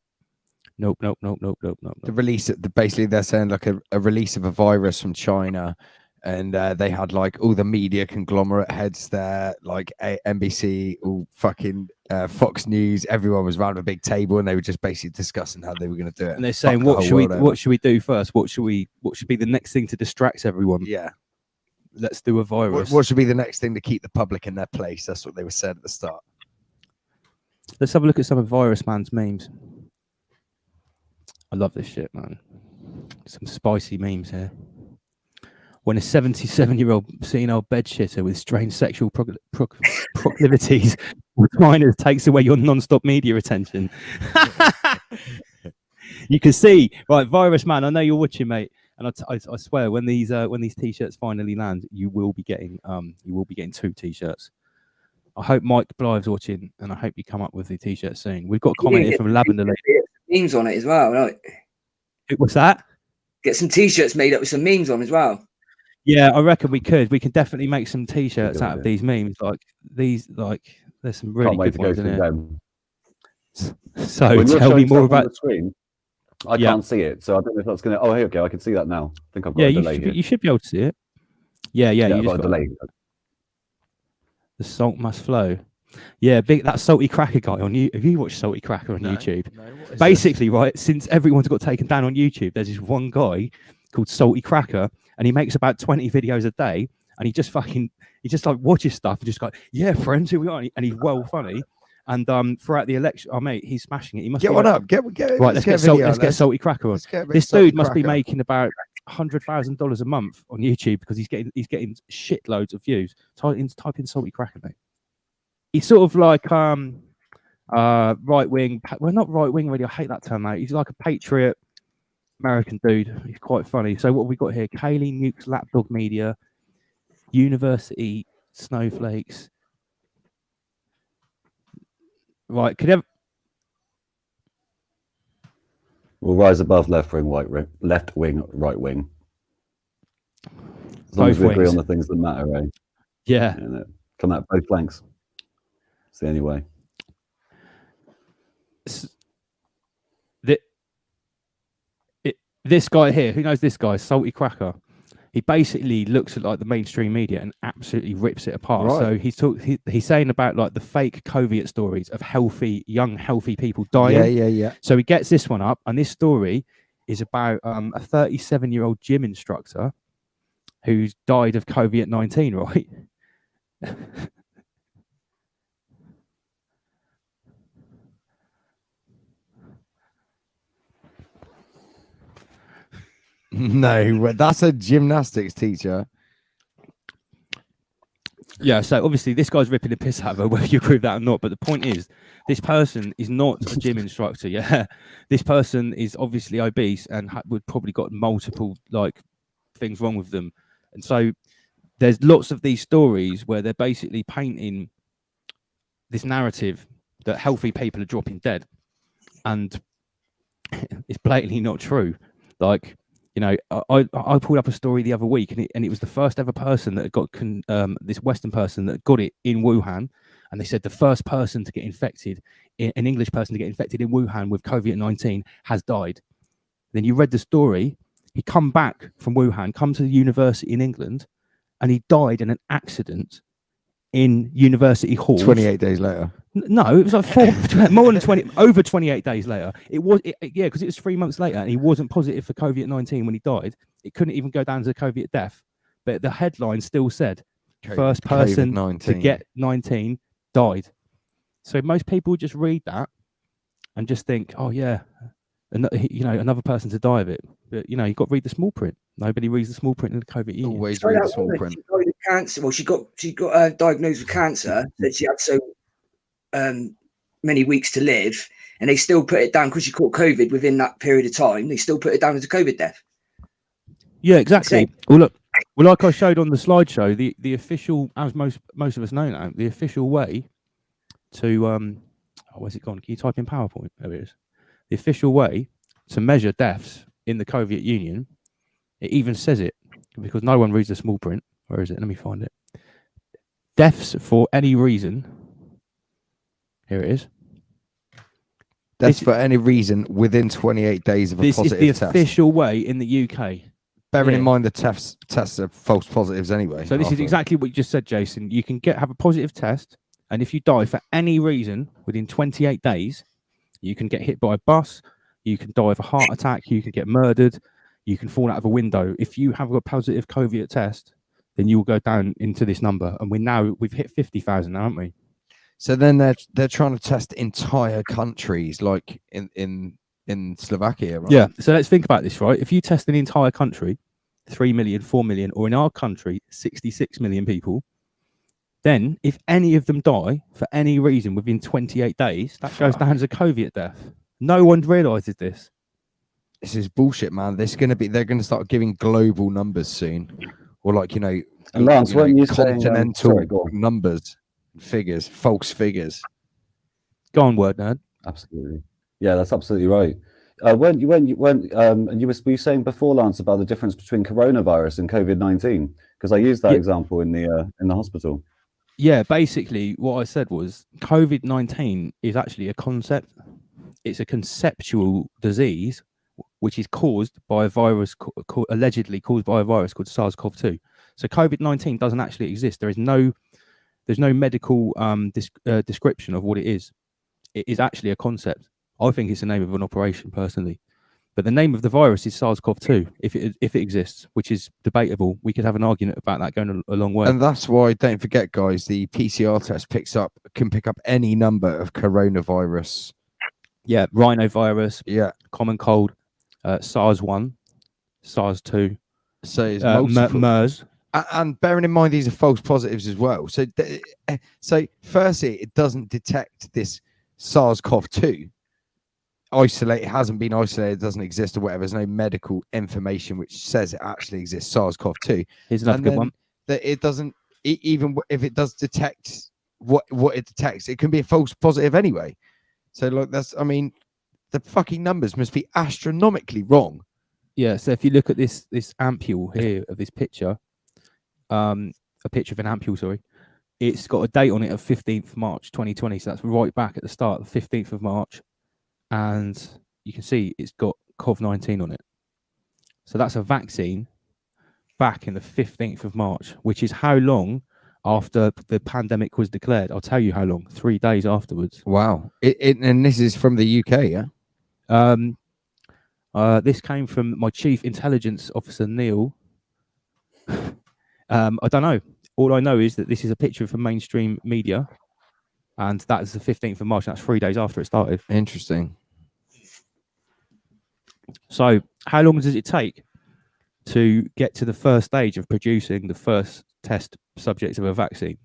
Nope. The release, basically, they're saying like a release of a virus from China, and they had like all the media conglomerate heads there, like NBC, all fucking Fox News. Everyone was around a big table, and they were just basically discussing how they were going to do it. And they're saying, what should we do first? What should be the next thing to distract everyone? Yeah, let's do a virus. What should be the next thing to keep the public in their place? That's what they were saying at the start. Let's have a look at some of Virus Man's memes. I love this shit, man. Some spicy memes here. When a 77-year-old senile bedshitter with strange sexual proclivities with minors takes away your non-stop media attention. You can see, right, Virus Man, I know you're watching, mate, and I swear when these t-shirts finally land, you will be getting 2 t-shirts. I hope Mike Blythe's watching, and I hope you come up with the t-shirt soon. We've got a comment here from Lavender Lady. Memes on it as well, right? What's that? Get some t-shirts made up with some memes on as well. Yeah, I reckon we could. We can definitely make some t-shirts out of these memes. There's some really good ones in here. So tell me more about the screen. I can't see it, so I don't know if that's going to. Oh, here we go. I can see that now. I think I've got a delay here. You should be able to see it. Yeah. I've got a delay. The salt must flow. Yeah, that Salty Cracker guy on you. Have you watched Salty Cracker on YouTube? No, basically, right, since everyone's got taken down on YouTube, there's this one guy called Salty Cracker, and he makes about 20 videos a day, and he just like watches stuff and just go, yeah, friends, here we are, and he's well funny. And throughout the election, oh mate, he's smashing it. He must get one up. Get right. Let's get Salty Cracker on. This dude must be making about $100,000 a month on YouTube because he's getting shitloads of views. Type in Salty Cracker, mate. He's sort of like right wing. Well, not right wing really. I hate that term, mate. He's like a patriot American dude. He's quite funny. So what have we got here? Kaylee Nukes Lapdog Media, University Snowflakes. Right, We'll rise above left wing, right wing. As long as we agree on the things that matter, right? Yeah. And come out both flanks. It's the only way. This guy here, who knows this guy? Salty Cracker. He basically looks at like the mainstream media and absolutely rips it apart. Right. So he's saying about like the fake COVID stories of young healthy people dying. Yeah. So he gets this one up, and this story is about a 37-year-old gym instructor who's died of COVID-19, right? No, that's a gymnastics teacher. Yeah, so obviously this guy's ripping the piss out of her, whether you agree with that or not. But the point is, this person is not a gym instructor. Yeah, this person is obviously obese and would probably got multiple like things wrong with them. And so there's lots of these stories where they're basically painting this narrative that healthy people are dropping dead, and it's blatantly not true. Like, you know, I pulled up a story the other week, and it was the first ever person that had got this Western person that got it in Wuhan, and they said the first person to get infected, an English person to get infected in Wuhan with COVID-19 has died. Then you read the story. He come back from Wuhan, come to the university in England, and he died in an accident in University Hall. 28 days later. No, it was like more than 20, over 28 days later. Because it was 3 months later, and he wasn't positive for COVID-19 when he died. It couldn't even go down to COVID death, but the headline still said first person to get 19 died. So most people just read that and just think, oh yeah, another person to die of it. But you've got to read the small print. Nobody reads the small print in the COVID. Always read the small print. She died of cancer. Well, she got diagnosed with cancer that she had so many weeks to live, and they still put it down because she caught COVID within that period of time. They still put it down as a COVID death. Yeah, exactly. Well, like I showed on the slideshow, the official, as most of us know now, the official way to where's it gone? Can you type in PowerPoint? There it is. The official way to measure deaths in the Soviet Union, it even says it because no one reads the small print. Where is it? Let me find it. Deaths for any reason. Here it is. That's for any reason within 28 days of a positive test. This is the official way in the UK. Bearing in mind the tests are false positives anyway. So this is exactly what you just said, Jason. You can have a positive test, and if you die for any reason within 28 days, you can get hit by a bus, you can die of a heart attack, you can get murdered, you can fall out of a window. If you have a positive COVID test, then you will go down into this number, and we've hit 50,000 now, haven't we? So then they're trying to test entire countries, like in Slovakia, right? Yeah. So let's think about this, right? If you test an entire country, 3 million, 4 million, or in our country, 66 million people, then if any of them die for any reason within 28 days, that goes down as a COVID death. No one realizes this. This is bullshit, man. They're going to start giving global numbers soon, or like and Lance, weren't you continental saying, numbers, figures, false figures. Go on, word nerd. Absolutely. Yeah, that's absolutely right. And you were saying before, Lance, about the difference between coronavirus and COVID-19, because I used that example in the hospital. Yeah, basically what I said was COVID-19 is actually a concept. It's a conceptual disease which is caused by a virus, allegedly caused by a virus called SARS-CoV-2. So COVID-19 doesn't actually exist. There's no medical description of what it is. It is actually a concept. I think it's the name of an operation personally, but the name of the virus is SARS-CoV-2. If it exists, which is debatable, we could have an argument about that going a long way. And that's why, don't forget, guys, the PCR test can pick up any number of coronavirus. Yeah, rhinovirus. Yeah, common cold, SARS-1, SARS-2. So it's multiple. MERS. And bearing in mind these are false positives as well. So firstly, it doesn't detect this SARS-CoV-2. It hasn't been isolated, doesn't exist or whatever. There's no medical information which says it actually exists, SARS-CoV-2. Here's another good one. That it doesn't, even if it does detect what it detects, it can be a false positive anyway. So like the fucking numbers must be astronomically wrong. Yeah, so if you look at this ampule here of this picture, a picture of an ampule, sorry, it's got a date on it of 15th March 2020. So that's right back at the start, the 15th of March. And you can see it's got COVID-19 on it. So that's a vaccine back in the 15th of March, which is how long after the pandemic was declared. I'll tell you how long, 3 days afterwards. Wow. And this is from the UK, yeah? This came from my chief intelligence officer, Neil. I don't know. All I know is that this is a picture from mainstream media, and that is the 15th of March. That's 3 days after it started. Interesting. So how long does it take to get to the first stage of producing the first test subject of a vaccine?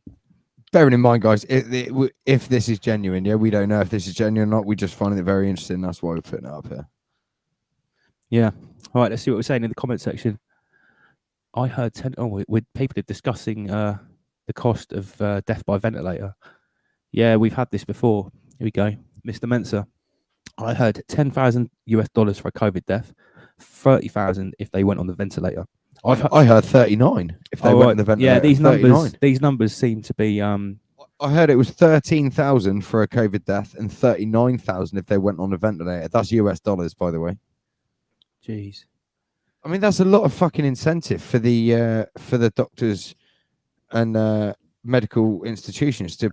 Bearing in mind, guys, if this is genuine, yeah, we don't know if this is genuine or not. We just find it very interesting. That's why we're putting it up here. Yeah. All right, let's see what we're saying in the comment section. I heard people are discussing the cost of death by ventilator. Yeah, we've had this before. Here we go. Mr. Mensa. I heard $10,000 US for a COVID death, 30,000 if they went on the ventilator. I heard 39 if they went on the ventilator. Yeah, these numbers seem to be. I heard it was 13,000 for a COVID death and 39,000 if they went on a ventilator. That's US dollars, by the way. Jeez. I mean, that's a lot of fucking incentive for the doctors and medical institutions to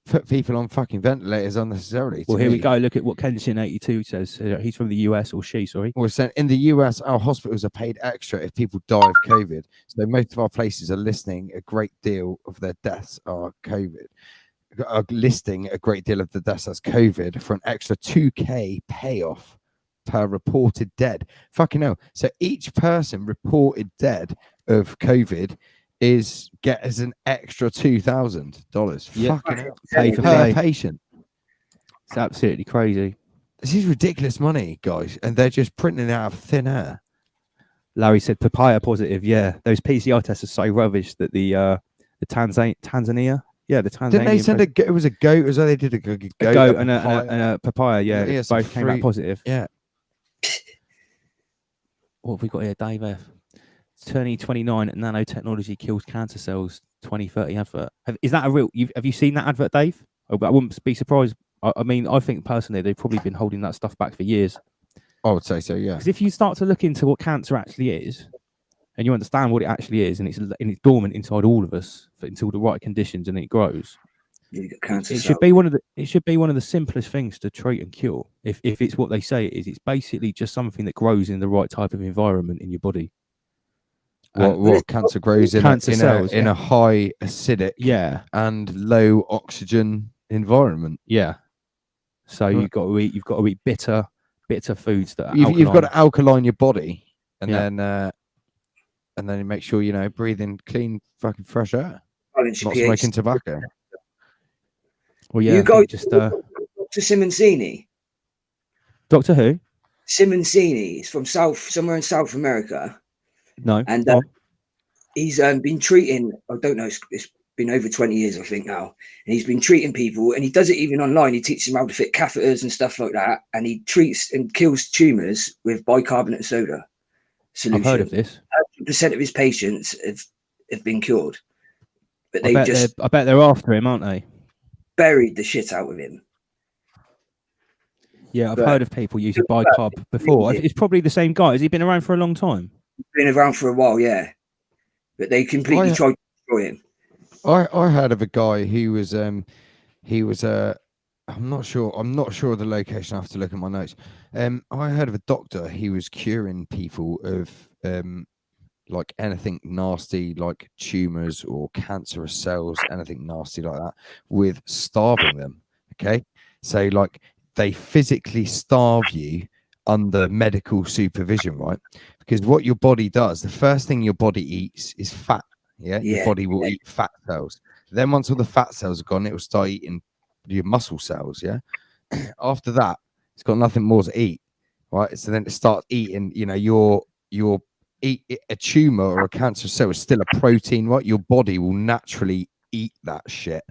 put people on fucking ventilators unnecessarily. Well, here we go. Look at what Kenshin82 says. He's from the US, or she, sorry. Well, so in the US, our hospitals are paid extra if people die of COVID. So most of our places are listing a great deal of their deaths are COVID. Are listing a great deal of the deaths as COVID for an extra 2K payoff per reported dead. Fucking hell. So each person reported dead of COVID gets an extra $2,000. Yeah. Fucking hell. Pay for per patient. It's absolutely crazy. This is ridiculous money, guys, and they're just printing it out of thin air. Larry said papaya positive. Yeah, those PCR tests are so rubbish that the Tanzania. Yeah, the Tanzanian. Didn't they send it was a goat as well? They did a goat, and a papaya. Yeah, yeah, both came back positive. Yeah. What have we got here, Dave F? Turning 29, nanotechnology kills cancer cells. 2030 advert. Is that a real? Have you seen that advert, Dave? I wouldn't be surprised. I mean, I think personally they've probably been holding that stuff back for years. I would say so, yeah. Because if you start to look into what cancer actually is, and you understand what it actually is, and it's dormant inside all of us until the right conditions, and it grows. You get cancer it cells. should be one of the simplest things to treat and cure. If it's what they say it is, it's basically just something that grows in the right type of environment in your body. What cancer grows in a high acidic and low oxygen environment. Yeah. So you've got to eat bitter foods that are you've got to alkaline your body, and then make sure you breathing clean, fucking fresh air. Not smoking tobacco. Well, yeah. You guys just Dr. Simoncini. Doctor who? Simoncini. He's from somewhere in South America. No. And he's been treating, I don't know, it's been over 20 years, I think now. And he's been treating people, and he does it even online. He teaches them how to fit catheters and stuff like that. And he treats and kills tumours with bicarbonate of soda solution. I've heard of this. 100% of his patients have been cured. But I bet they're after him, aren't they? Buried the shit out of him. Yeah, I've heard of people using bicarb before. It's probably the same guy. Has he been around for a long time? Been around for a while, yeah. But they completely tried to destroy him. I heard of a guy who was I'm not sure of the location. I have to look at my notes. I heard of a doctor who was curing people of like anything nasty, like tumors or cancerous cells, anything nasty like that, with starving them. Okay, so like they physically starve you under medical supervision, right? Because what your body does, the first thing your body eats is fat. Your body will eat fat cells. Then once all the fat cells are gone, it will start eating your muscle cells. After that, it's got nothing more to eat, right? So then it starts eating, your a tumor or a cancer cell is still a protein, right? Your body will naturally eat that shit,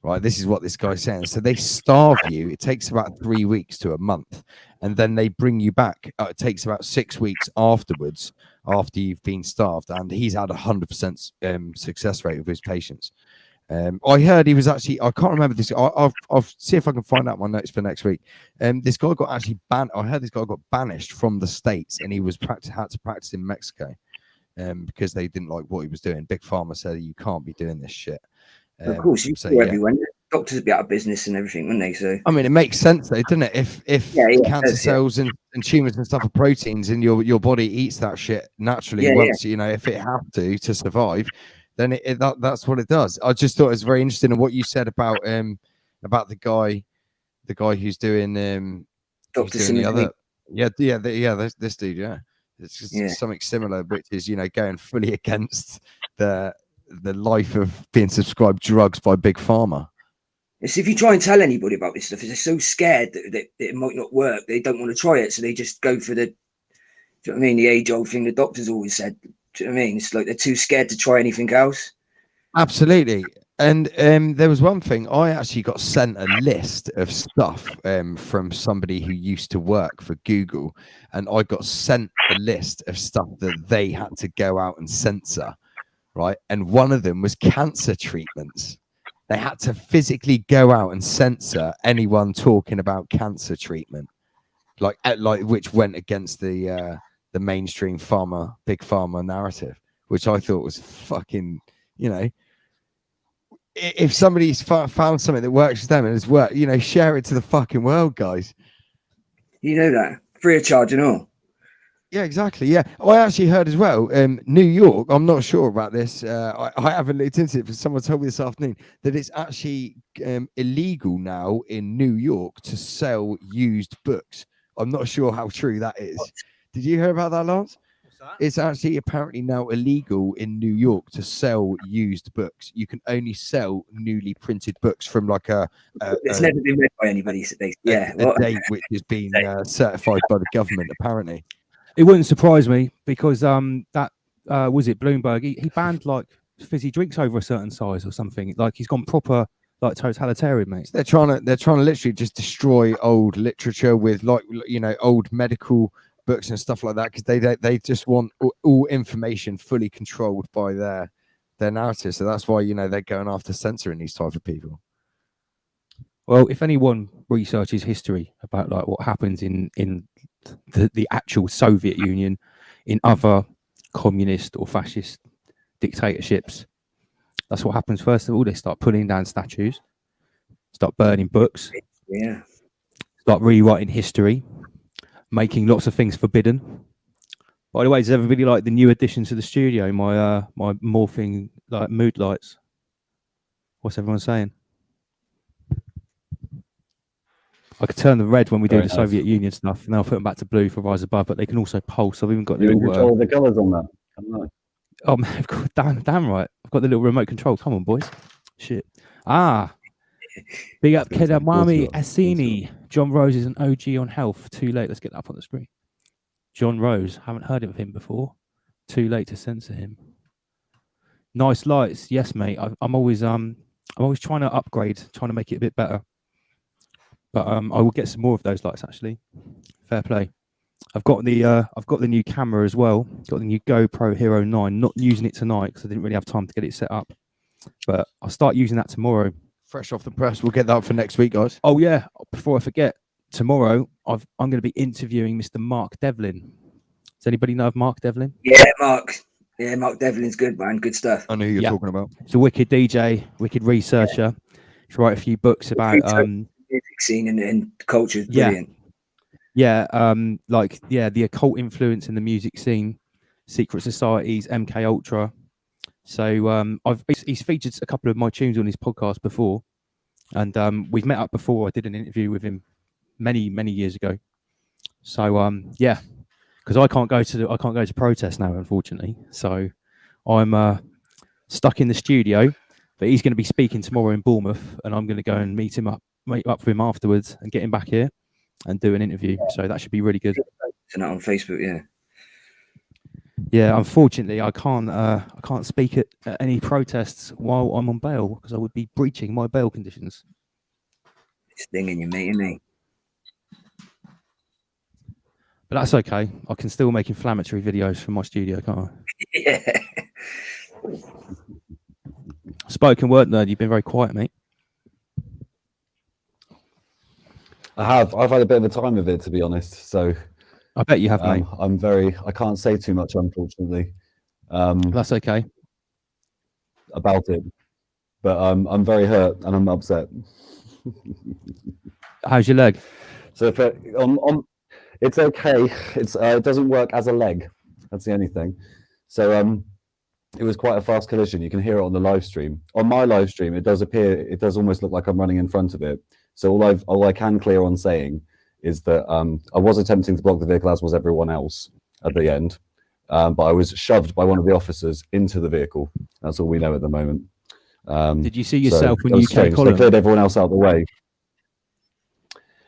right? This is what this guy's saying. So they starve you. It takes about 3 weeks to a month, and then they bring you back. It takes about 6 weeks afterwards, after you've been starved, and he's had 100% success rate with his patients. I heard he was actually, I can't remember this. I'll see if I can find out my notes for next week. This guy got actually banned. I heard this guy got banished from the States, and he was had to practice in Mexico because they didn't like what he was doing. Big Pharma said you can't be doing this shit. Of course, everyone. Doctors would be out of business and everything, wouldn't they? So I mean, it makes sense though, doesn't it? If cancer cells and tumors and stuff are proteins, and your body eats that shit naturally once if it have to survive, then that's what it does. I just thought it was very interesting in what you said about the guy who's doing Dr. Simoncini. This dude, it's just something similar, which is going fully against the life of being subscribed drugs by Big Pharma. It's if you try and tell anybody about this stuff, they're so scared that it might not work. They don't want to try it, so they just go for the. Do you know what I mean? The age-old thing the doctors always said. Do you know what I mean? It's like they're too scared to try anything else. Absolutely. And there was one thing, I actually got sent a list of stuff from somebody who used to work for Google, and I got sent a list of stuff that they had to go out and censor, right? And one of them was cancer treatments. They had to physically go out and censor anyone talking about cancer treatment, like which went against the mainstream Big Pharma narrative, which I thought was fucking, if somebody's found something that works for them and it's worked, share it to the fucking world, guys. You know that, free of charge and all. Yeah, exactly. Yeah, I actually heard as well. New York. I'm not sure about this. I haven't looked into it, but someone told me this afternoon that it's actually illegal now in New York to sell used books. I'm not sure how true that is. Did you hear about that, Lance? What's that? It's actually apparently now illegal in New York to sell used books. You can only sell newly printed books from like it's never been read by anybody. A date which has been certified by the government, apparently. It wouldn't surprise me because that was it Bloomberg. He banned like fizzy drinks over a certain size or something. Like he's gone proper like totalitarian, mate. They're trying to literally just destroy old literature with like old medical books and stuff like that because they just want all information fully controlled by their narrative. So that's why they're going after censoring these type of people. Well, if anyone researches history about like what happens in the actual Soviet Union, in other communist or fascist dictatorships, that's what happens. First of all, they start pulling down statues, start burning books, start rewriting history, making lots of things forbidden. By the way, does everybody like the new addition to the studio? My morphing like mood lights. What's everyone saying? I could turn the red when we do the Soviet Union stuff, and I'll put them back to blue for Rise Above. But they can also pulse. I've even got You little. control the colours on that. I don't know. Oh man, damn right. I've got the little remote control. Come on, boys. Shit. Big up Kedamwami Asini. John Rose is an OG on health. Too late. Let's get that up on the screen. John Rose. Haven't heard of him before. Too late to censor him. Nice lights. Yes, mate. I'm always trying to upgrade, trying to make it a bit better. But I will get some more of those lights actually. Fair play. I've got the new camera as well. Got the new GoPro Hero 9. Not using it tonight because I didn't really have time to get it set up. But I'll start using that tomorrow. Fresh off the press. We'll get that for next week, guys. Oh yeah. Before I forget, tomorrow I'm going to be interviewing Mr. Mark Devlin. Does anybody know of Mark Devlin? Yeah, Mark. Yeah, Mark Devlin's good, man. Good stuff. I know who you're talking about. He's a wicked DJ, wicked researcher. He's write a few books about music scene and culture is brilliant. The occult influence in the music scene, secret societies, MK Ultra. So he's featured a couple of my tunes on his podcast before, and we've met up before. I did an interview with him many years ago. So because I can't go to protest now, unfortunately. So I'm stuck in the studio, but he's going to be speaking tomorrow in Bournemouth, and I'm going to go and meet up with him afterwards and get him back here and do an interview. So that should be really good. Tonight on Facebook, yeah. Yeah, unfortunately, I can't speak at any protests while I'm on bail because I would be breaching my bail conditions. Stinging you, mate, isn't he? But that's okay. I can still make inflammatory videos from my studio, can't I? Yeah. Spoken word nerd, you've been very quiet, mate. I've had a bit of a time of it, to be honest. So I bet you have, mate. I can't say too much, unfortunately. That's okay. About it, but I'm very hurt and I'm upset. How's your leg? So if it's okay. It doesn't work as a leg. That's the only thing. So it was quite a fast collision. You can hear it on the live stream. On my live stream, it does almost look like I'm running in front of it. So all I can clear on saying is that I was attempting to block the vehicle, as was everyone else at the end, but I was shoved by one of the officers into the vehicle. That's all we know at the moment. Did you see yourself when you they cleared everyone else out of the way?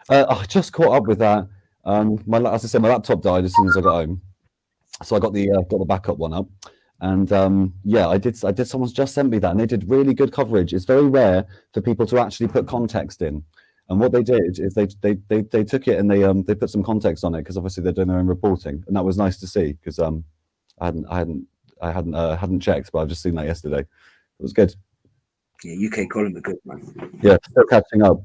I just caught up with that. As I said, my laptop died as soon as I got home, so I got the backup one up. And I did. Someone's just sent me that, and they did really good coverage. It's very rare for people to actually put context in. And what they did is they took it and they put some context on it because obviously they're doing their own reporting, and that was nice to see because I hadn't checked, but I've just seen that yesterday. It was good. Yeah, UK column are good, man. Yeah, still catching up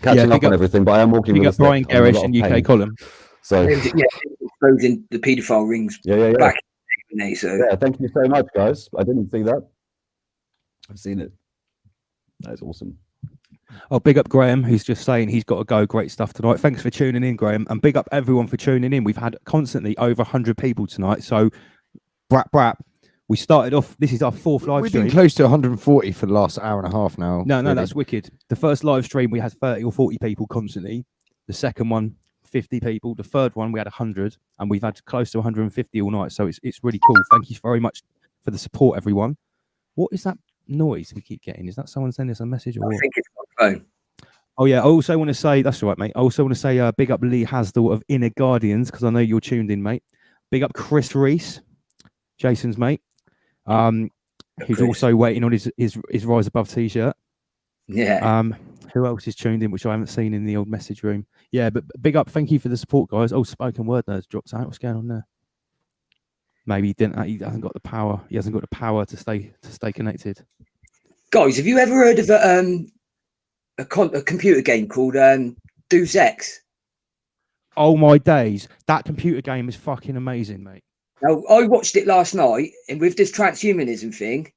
on everything, but I am walking with a Brian Gerrish and UK column. So exposing the paedophile rings. Back. So yeah, thank you so much, guys. I didn't see that. I've seen it. That is awesome. Oh, big up Graham, who's just saying he's got to go. Great stuff tonight. Thanks for tuning in, Graham. And big up everyone for tuning in. We've had constantly over 100 people tonight. So, brap. We started off, this is our fourth live stream. We've been close to 140 for the last hour and a half now. No, that's wicked. The first live stream, we had 30 or 40 people constantly. The second one, 50 people. The third one, we had 100. And we've had close to 150 all night. So, it's really cool. Thank you very much for the support, everyone. What is that noise we keep getting? Is that someone sending us a message? Or I think it's my phone. Oh yeah, I also want to say that's all right, mate. I also want to say big up Lee Hasdell of Inner Guardians because I know you're tuned in, mate. Big up Chris Reese, Jason's mate. Who's also waiting on his Rise Above t-shirt. Yeah. Who else is tuned in, which I haven't seen in the old message room? Yeah, but big up, thank you for the support, guys. Oh, Spoken Word Nerds drops out. What's going on there? Maybe he hasn't got the power. He hasn't got the power to stay connected. Guys, have you ever heard of a computer game called Deus Ex? Oh my days, that computer game is fucking amazing, mate. Now, I watched it last night, and with this transhumanism thing,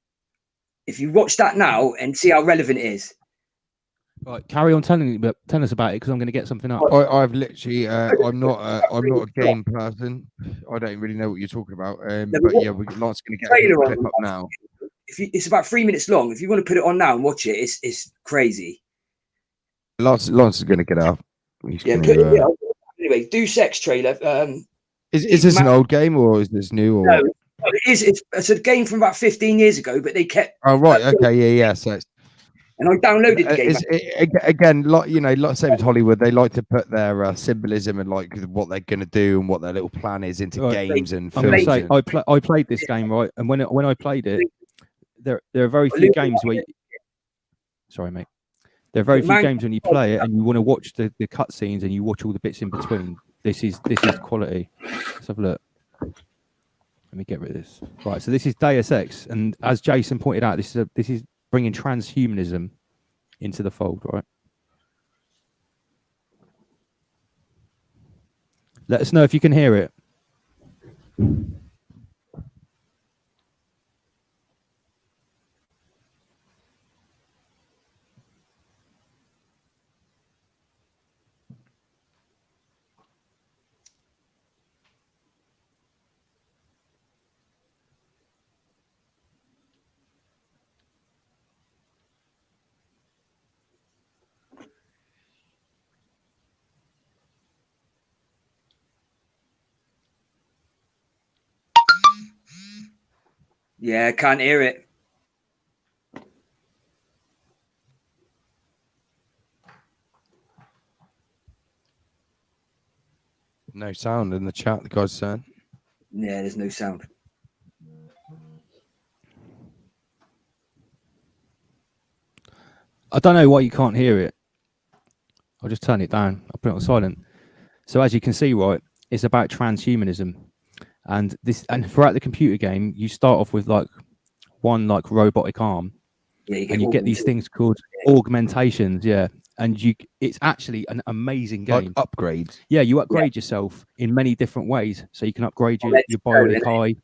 if you watch that now and see how relevant it is. Right, carry on telling us about it because I'm going to get something up. I've literally, I'm not a game person. I don't really know what you're talking about. But yeah, Lance going to get a clip up now. It's about 3 minutes long. If you want to put it on now and watch it, it's crazy. Lance is going to get up. Anyway, Deus Ex trailer. Is this an old game or is this new? Or no, it is. It's a game from about 15 years ago, but they kept. Oh right, okay, yeah. So, and I downloaded the game. Again, like same as Hollywood, they like to put their symbolism and like what they're going to do and what their little plan is into games and films. I'm going to say I played this game, right, and when I played it, there are very few games where. Sorry, mate. There are very few games when you play it and you want to watch the cutscenes and you watch all the bits in between. This is quality. Let's have a look. Let me get rid of this. Right, so this is Deus Ex, and as Jason pointed out, this is bringing transhumanism into the fold, right? Let us know if you can hear it. Yeah, I can't hear it. No sound in the chat, the guy's saying. Yeah, there's no sound. I don't know why you can't hear it. I'll just turn it down. I'll put it on silent. So as you can see, right, it's about transhumanism. And throughout the computer game, you start off with one robotic arm, and you get these things called augmentations, and it's actually an amazing game. Like upgrades. Yeah, you upgrade yourself in many different ways. So you can upgrade your bionic eye.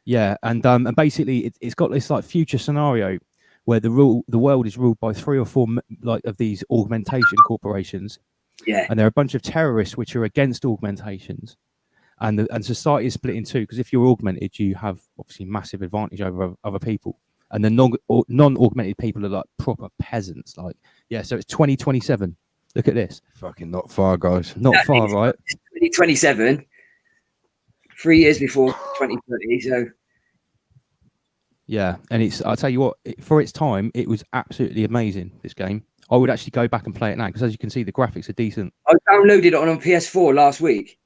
Yeah, and basically it's got this future scenario where the world is ruled by 3 or 4 of these augmentation corporations. Yeah, and there are a bunch of terrorists which are against augmentations. And society is split in two because if you're augmented, you have obviously massive advantage over other people, and the non-augmented people are like proper peasants. So it's 2027. Look at this. Fucking not far, guys. Not far, right? 2027. 3 years before 2030. So. Yeah, and I'll tell you what, for its time, it was absolutely amazing. This game, I would actually go back and play it now because, as you can see, the graphics are decent. I downloaded it on PS4 last week.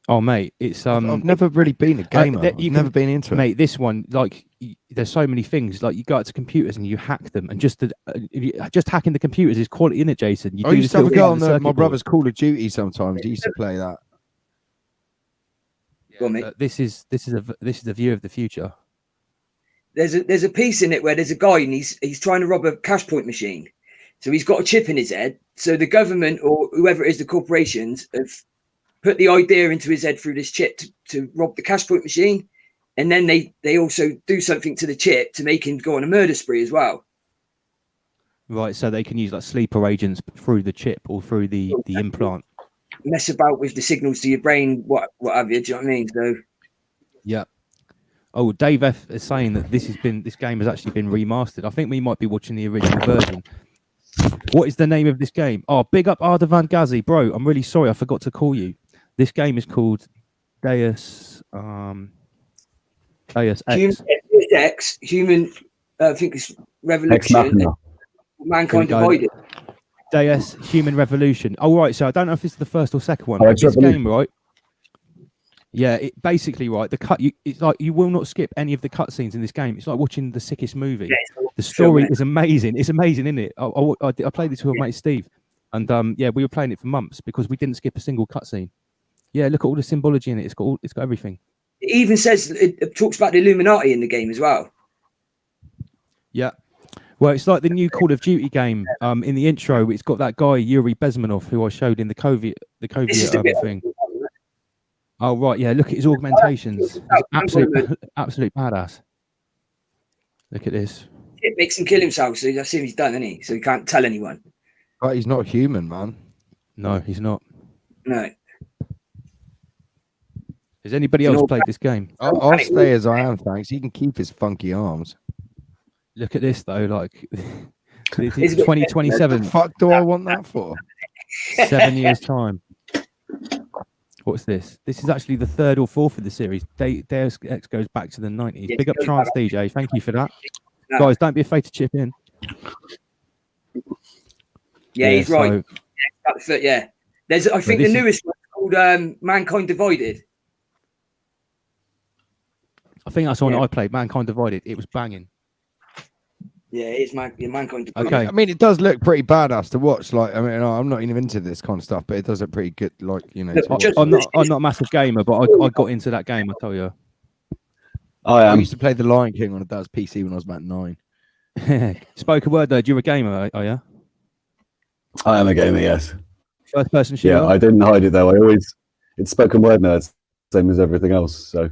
Oh mate, it's I've never really been a gamer. I've never been into it. Mate, this one, there's so many things. You go out to computers and you hack them, and just hacking the computers is quality, in it, Jason. I used to have a go on my brother's Call of Duty sometimes. He used to play that. Yeah, this is the view of the future. There's a piece in it where there's a guy and he's trying to rob a cash point machine. So he's got a chip in his head. So the government or whoever it is, the corporations, have put the idea into his head through this chip to rob the cash point machine. And then they also do something to the chip to make him go on a murder spree as well. Right, so they can use sleeper agents through the chip or through the implant. Mess about with the signals to your brain, what have you, do you know what I mean? So yeah. Oh, Dave F is saying that this game has actually been remastered. I think we might be watching the original version. What is the name of this game? Oh, big up Ardavan Ghazi, bro. I'm really sorry, I forgot to call you. This game is called Deus Ex. Human, I think it's Revolution. Mankind Divided. JS Human Revolution. Oh, right. So I don't know if this is the first or second one. Oh, But this Revolution. game, right? Yeah, it basically, right. It's like you will not skip any of the cutscenes in this game. It's like watching the sickest movie. Yeah, The story is amazing. It's amazing, isn't it? I played this with my mate Steve, and yeah, we were playing it for months because we didn't skip a single cutscene. Yeah, look at all the symbology in it. It's got everything. It even says it talks about the Illuminati in the game as well. Yeah. Well, it's like the new Call of Duty game. In the intro, it's got that guy Yuri Bezmenov who I showed in the Soviet thing. Oh right, yeah. Look at his augmentations. Absolute badass. Look at this. It makes him kill himself, so that's him. He's done, isn't he? So he can't tell anyone. But he's not human, man. No, he's not. No. Has anybody else played this game? I'll stay as I am, thanks. He can keep his funky arms. Look at this though, like it's 2027. What the fuck do I want that for? 7 years time. What's this? This is actually the third or fourth of the series. Deus Ex goes back to the 90s. Big up Trance DJ. Thank you for that. No. Guys, don't be afraid to chip in. Yeah, he's right. Yeah. There's I think the newest one called Mankind Divided. I think that's the one I played, Mankind Divided. It was banging. Yeah, it is Mankind Divided. Okay. I mean, it does look pretty badass to watch. Like, I mean, I'm not even into this kind of stuff, but it does look pretty good. Like, you know, I'm not a massive gamer, but I got into that game. I tell you. I used to play The Lion King on a dad's PC when I was about 9. Spoken word though. You're a gamer, are you? I am a gamer, yes. First person shooter. Yeah, I didn't hide it though. It's spoken word nerds, same as everything else. So.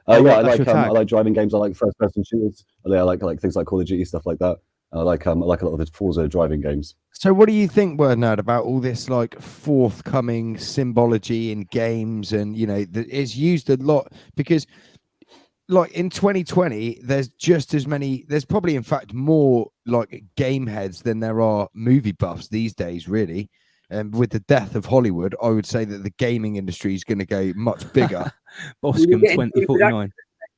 I like driving games. I like first-person shooters. I like things like Call of Duty, stuff like that. I like a lot of the Forza driving games. So, what do you think, Word Nerd, about all this like forthcoming symbology in games, and you know, it's used a lot because, like in 2020, there's just as many. There's probably, in fact, more like game heads than there are movie buffs these days, really. And with the death of Hollywood, I would say that the gaming industry is going to go much bigger. Boscombe 2049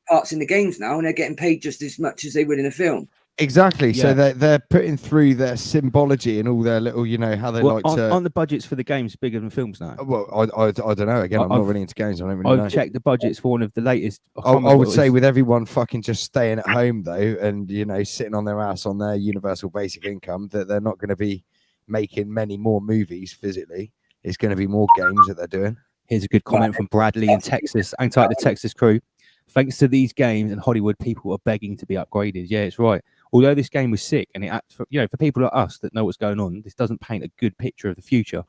parts in the games now, and they're getting paid just as much as they would in a film. Exactly. Yeah. So they're putting through their symbology and all their little, you know, how they like to. Aren't the budgets for the games bigger than films now? Well, I don't know. Again, I'm not really into games. I don't really know. I've checked the budgets for one of the latest. I would say with everyone fucking just staying at home though, and you know, sitting on their ass on their universal basic income, that they're not going to be making many more movies physically. It's going to be more games that they're doing. Here's a good comment from Bradley in Texas. Anti the Texas crew. Thanks to these games and Hollywood, people are begging to be upgraded. Yeah, it's right. Although this game was sick, and for people like us that know what's going on, this doesn't paint a good picture of the future.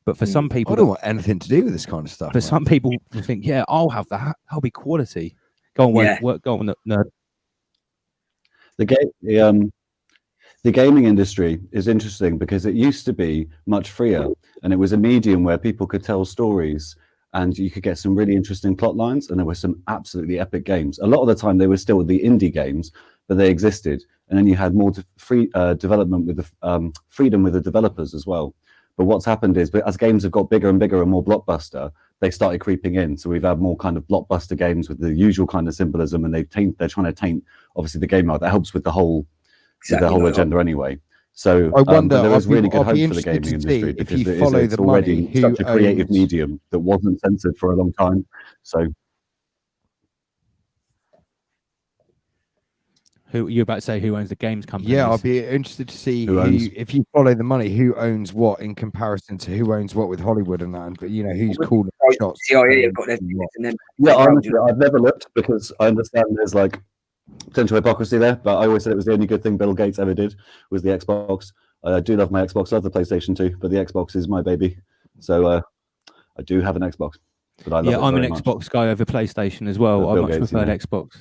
But for some people, I don't want anything to do with this kind of stuff. For some people, they think, yeah, I'll have that. I'll be quality. Go on, go on, nerd. The gaming industry is interesting because it used to be much freer, and it was a medium where people could tell stories and you could get some really interesting plot lines, and there were some absolutely epic games. A lot of the time they were still the indie games, but they existed. And then you had more free development with the freedom with the developers as well. But what's happened is, as games have got bigger and bigger and more blockbuster, they started creeping in. So we've had more kind of blockbuster games with the usual kind of symbolism, and they're trying to taint obviously the game art. That helps with the whole agenda anyway. So I wonder, there is really good hope for the gaming industry because it's already such a creative medium that wasn't censored for a long time. So who you're about to say? Who owns the games company? Yeah, I'll be interested to see if you follow the money, who owns what in comparison to who owns what with Hollywood and that. But you know, who's calling the shots? CIA have got everything. Honestly, I've never looked because I understand there's like potential hypocrisy there, but I always said it was the only good thing Bill Gates ever did was the Xbox. I do love my Xbox, love the PlayStation too, but the Xbox is my baby. So I do have an Xbox. But I love I'm an Xbox guy over PlayStation as well. I much prefer Xbox.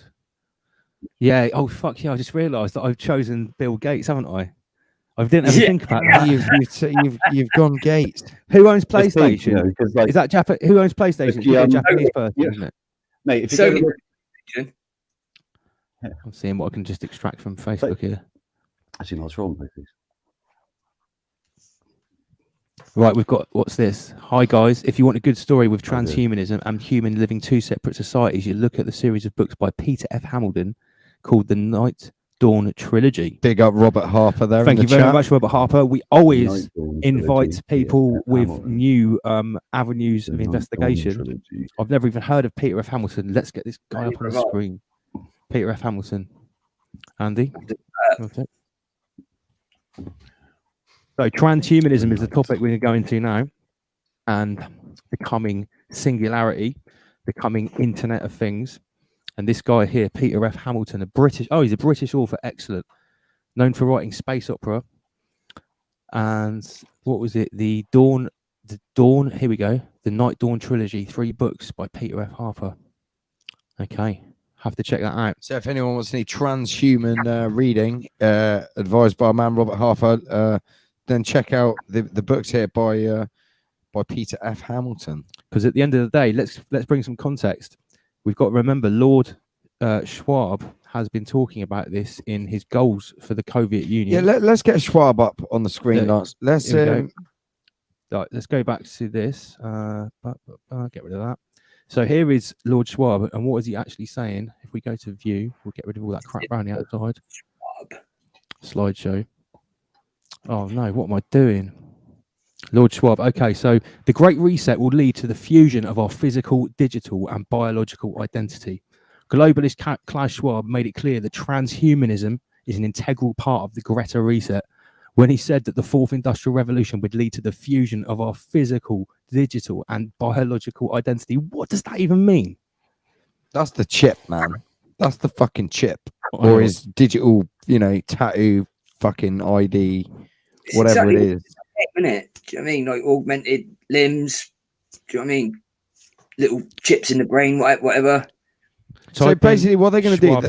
Yeah. Oh fuck yeah! I just realised that I've chosen Bill Gates, haven't I? I didn't ever think about that. You've gone Gates. Who owns PlayStation? Like, is that Japanese? Who owns PlayStation? It's a Japanese person, isn't it? Mate, if you I'm seeing what I can just extract from Facebook here. Actually, no, it's wrong, please. Right, we've got, what's this? Hi guys, if you want a good story with transhumanism and human living two separate societies, you look at the series of books by Peter F. Hamilton called The Night Dawn trilogy. Big up Robert Harper there. Thank in you the very chat. much, Robert Harper. We always Night Dawn invite trilogy, people Peter F. with Hamilton. new avenues The of Night Dawn investigation. trilogy. I've never even heard of Peter F. Hamilton. Let's get this guy up on the screen. Peter F. Hamilton. Andy? Okay. So transhumanism is the topic we're going to now, and becoming singularity, becoming Internet of Things. And this guy here, Peter F. Hamilton, he's a British author, excellent, known for writing space opera. And what was it? The Dawn, here we go. The Night Dawn trilogy, 3 books by Peter F. Harper. Okay, have to check that out. So if anyone wants any transhuman reading, advised by man Robert Harper, then check out the books here by Peter F. Hamilton. Because at the end of the day, let's bring some context. We've got to remember Lord Schwab has been talking about this in his goals for the Soviet Union. Yeah, let's get Schwab up on the screen, Lance. Let's right, let's go back to this. Get rid of that. So here is Lord Schwab, and what is he actually saying? If we go to view, we'll get rid of all that crap around the outside. Slideshow. Oh no, what am I doing? Lord Schwab. Okay, so the Great Reset will lead to the fusion of our physical, digital, and biological identity. Globalist Klaus Schwab made it clear that transhumanism is an integral part of the Great Reset when he said that the 4th Industrial Revolution would lead to the fusion of our physical, digital, and biological identity. What does that even mean? That's the chip, man. That's the fucking chip. Or his digital, tattoo, fucking ID, whatever it is. Isn't it? Do you know what I mean? Like augmented limbs. Do you know what I mean? Little chips in the brain, whatever. So basically, what they're going to do,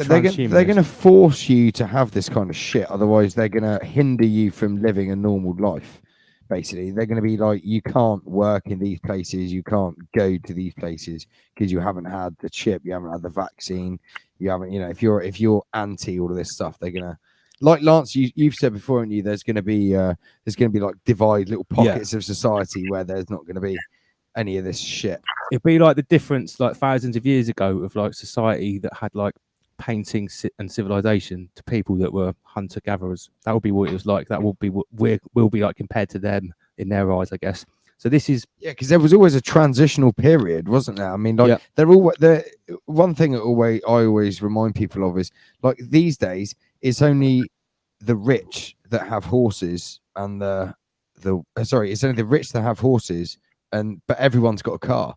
they're going to force you to have this kind of shit. Otherwise, they're going to hinder you from living a normal life. Basically, they're going to be like, you can't work in these places, you can't go to these places because you haven't had the chip, you haven't had the vaccine, you haven't, if you're anti all of this stuff, they're going to. Like Lance, you've said before, haven't you? There's going to be like divide little pockets of society where there's not going to be any of this shit. It'd be like the difference, like thousands of years ago, of like society that had like painting and civilization to people that were hunter gatherers. That would be what it was like. That will be what we'll be like compared to them in their eyes, I guess. So this is because there was always a transitional period, wasn't there? I mean, like they're one thing that I always remind people of is like these days. It's only the rich that have horses and it's only the rich that have horses but everyone's got a car.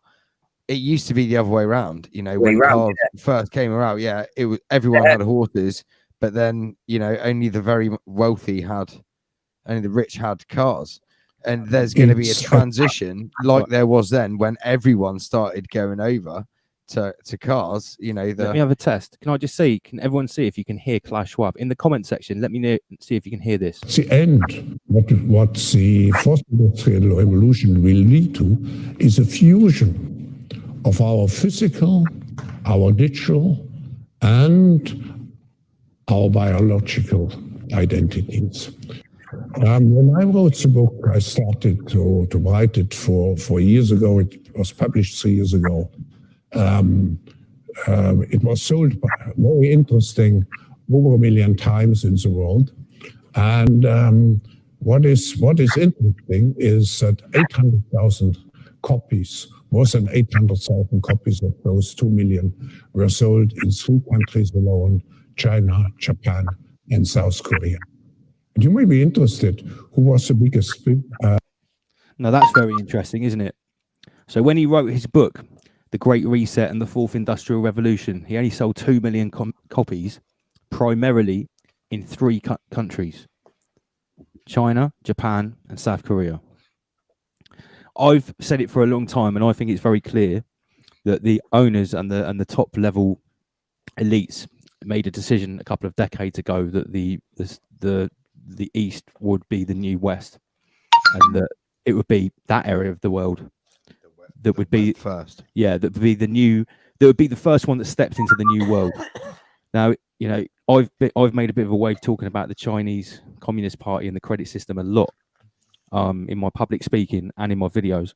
It used to be the other way around, when cars first came around, it was everyone had horses, but then only the very wealthy only the rich had cars. And there's going to be a transition like there was then when everyone started going over to cars, Let me have a test. Can I just see? Can everyone see if you can hear Klaus Schwab in the comment section? Let me see if you can hear this. The end, what the fourth industrial revolution will lead to, is a fusion of our physical, our digital, and our biological identities. When I wrote the book, I started to write it for years ago. It was published 3 years ago. It was sold very interesting over 1 million times in the world. And what is interesting is that 800,000 copies, more than 800,000 copies of those 2 million were sold in 3 countries alone: China, Japan, and South Korea. You may be interested, who was the biggest? Now that's very interesting, isn't it? So when he wrote his book, The Great Reset and the 4th Industrial Revolution, he only sold 2 million copies, primarily in 3 countries: China, Japan, and South Korea. I've said it for a long time, and I think it's very clear that the owners and the top level elites made a decision a couple of decades ago that the East would be the new West, and that it would be that area of the world that would be first. Yeah, that would be that would be the first one that stepped into the new world. Now, I've made a bit of a wave talking about the Chinese Communist Party and the credit system a lot in my public speaking and in my videos.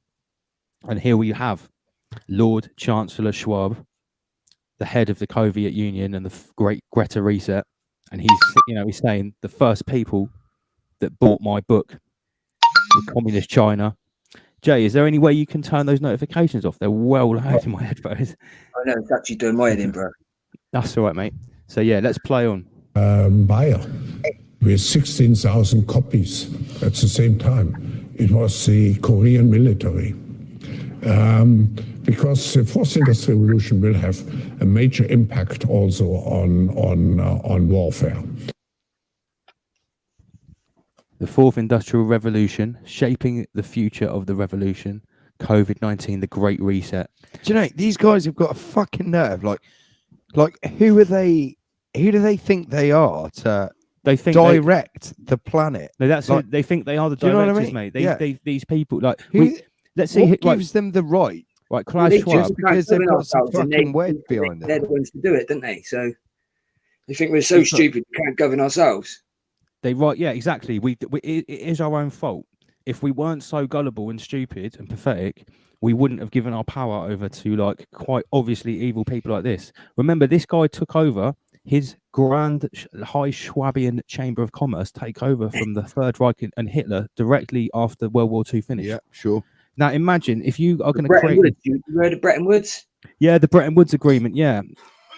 And here we have Lord Chancellor Schwab, the head of the Soviet Union and the Great Reset, and he's saying the first people that bought my book were communist China. Jay, is there any way you can turn those notifications off? They're well loud in my headphones. I know it's actually doing my head in, bro. That's all right, mate. So yeah, let's play on. Buyer with 16,000 copies at the same time. It was the Korean military. Because the fourth industrial revolution will have a major impact also on warfare. The fourth industrial revolution, shaping the future of the revolution. COVID-19, the Great Reset. Do you know these guys have got a fucking nerve? Like who are they? Who do they think they are to direct the planet? No, that's like, who they think they are. The do you know directors, what I mean? mate. These people, like, let's see. What gives them the right? Like Klaus Schwab, because they've got some fucking word behind them. They're the ones to do it, don't they? So they think we're so stupid we can't govern ourselves. Yeah, exactly. It is our own fault. If we weren't so gullible and stupid and pathetic, we wouldn't have given our power over to like quite obviously evil people like this. Remember, this guy took over his grand high Schwabian Chamber of Commerce take over from the Third Reich and Hitler directly after World War II finished. Yeah, sure. Now imagine if you are going to create. You heard of Bretton Woods? Yeah, the Bretton Woods Agreement. Yeah.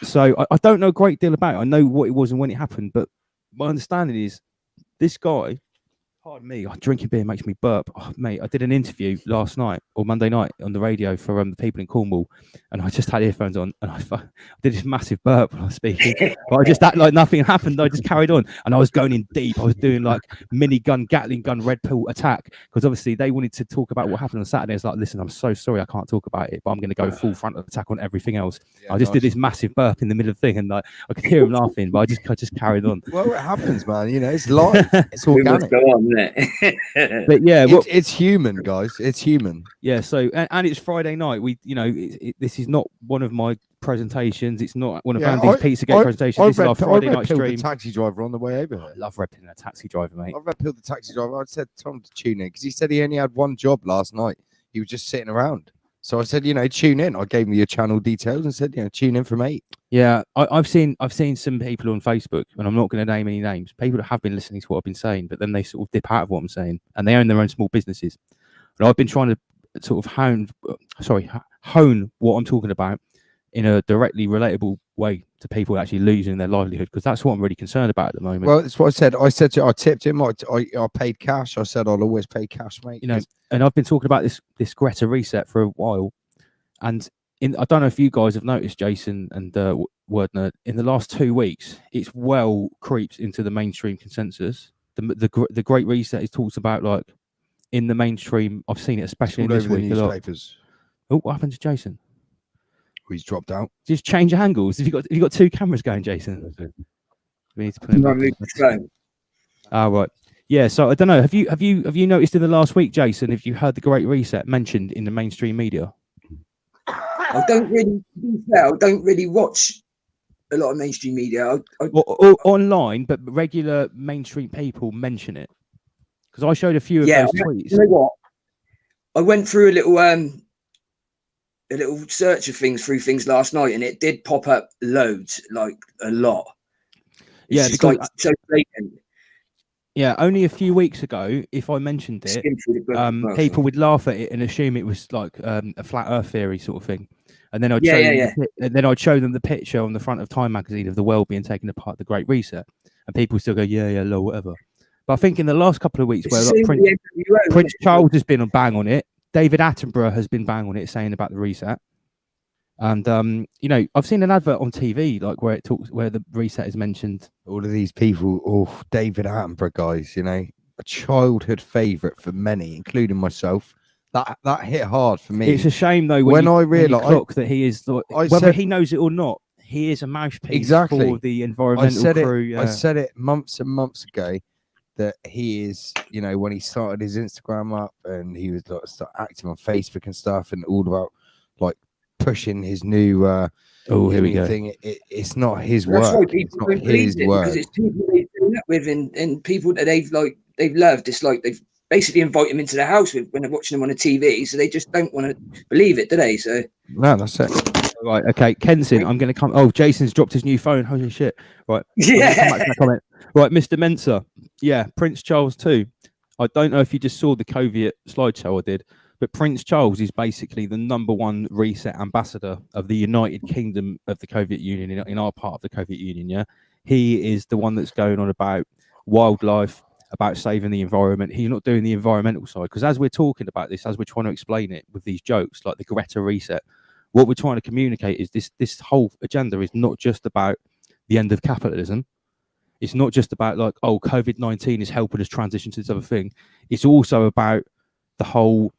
So I don't know a great deal about it. I know what it was and when it happened, but my understanding is this guy. Pardon me, drinking beer makes me burp. Oh, mate, I did an interview last night or Monday night on the radio for the people in Cornwall, and I just had earphones on, and I did this massive burp when I was speaking. But I just acted like nothing happened. I just carried on, and I was going in deep. I was doing like minigun, Gatling gun, red pill attack, because obviously they wanted to talk about what happened on Saturday. It's like, listen, I'm so sorry I can't talk about it, but I'm going to go full frontal attack on everything else. Yeah, I just did this massive burp in the middle of the thing, and like I could hear him laughing, but I just carried on. Well, it happens, man. You know, it's live. It's organic. Go on, isn't it? But yeah, it's human, guys. It's human. Yeah. So and it's Friday night. This is not one of my presentations. It's not one of Andy's Pizzagate presentations. This is our Friday night stream. The taxi driver on the way over here. I love red pilling a taxi driver, mate. I red pilled the taxi driver. I said Tom to tune in because he said he only had one job last night. He was just sitting around. So I said, tune in. I gave him your channel details and said, tune in from 8. Yeah, I've seen some people on Facebook, and I'm not going to name any names, people that have been listening to what I've been saying, but then they sort of dip out of what I'm saying, and they own their own small businesses. And I've been trying to sort of hone what I'm talking about in a directly relatable way to people actually losing their livelihood, because that's what I'm really concerned about at the moment. Well, that's what I said. I said I tipped him. I paid cash. I said I'll always pay cash, mate. And I've been talking about this Greta reset for a while, and I don't know if you guys have noticed, Jason and Wordner, in the last 2 weeks, it's well creeps into the mainstream consensus. The Great Reset is talked about like in the mainstream. I've seen it especially in this week a lot. Oh, what happened to Jason? He's dropped out. Just change angles. Have you got 2 cameras going, Jason? We need to put him right. Yeah. So I don't know. Have you noticed in the last week, Jason? Have you heard the Great Reset mentioned in the mainstream media? I don't really watch a lot of mainstream media. Or online, but regular mainstream people mention it. Because I showed a few of those tweets. You know what? I went through a little search of things last night, and it did pop up loads, like a lot. It's because like so blatant. Yeah, only a few weeks ago, if I mentioned it, people would laugh at it and assume it was like a flat Earth theory sort of thing. And then I'd show them the picture on the front of Time magazine of the world being taken apart, the Great Reset, and people still go, yeah, low, whatever. But I think in the last couple of weeks, where like, Prince Charles has been on bang on it, David Attenborough has been bang on it, saying about the reset. And I've seen an advert on TV like where the reset is mentioned. All of these people, David Attenborough, guys, a childhood favourite for many, including myself. That hit hard for me. It's a shame though when I realised that he is, whether he knows it or not, he is a mouthpiece for the environmental crew. I said it months and months ago that he is, when he started his Instagram up and he was like start acting on Facebook and stuff, and all about like pushing his new here we go thing. It's not his work. It's not his work. Because it's people they've grown up with and people that they've loved. It's like they've basically invite them into the house when they're watching them on a TV, so they just don't want to believe it, do they? So no, that's it. Right. Okay. Kenson, I'm going to come. Oh, Jason's dropped his new phone. Holy shit. Right. Yeah. Come back to that comment. Right. Mr. Mensa. Yeah. Prince Charles too. I don't know if you just saw the Coviet slideshow I did, but Prince Charles is basically the #1 reset ambassador of the United Kingdom of the Coviet Union in our part of the Coviet Union. Yeah. He is the one that's going on about wildlife, about saving the environment. He's not doing the environmental side, because as we're talking about this, as we're trying to explain it with these jokes like the Greta reset, what we're trying to communicate is this whole agenda is not just about the end of capitalism. It's not just about like, oh, COVID-19 is helping us transition to this other thing. It's also about the whole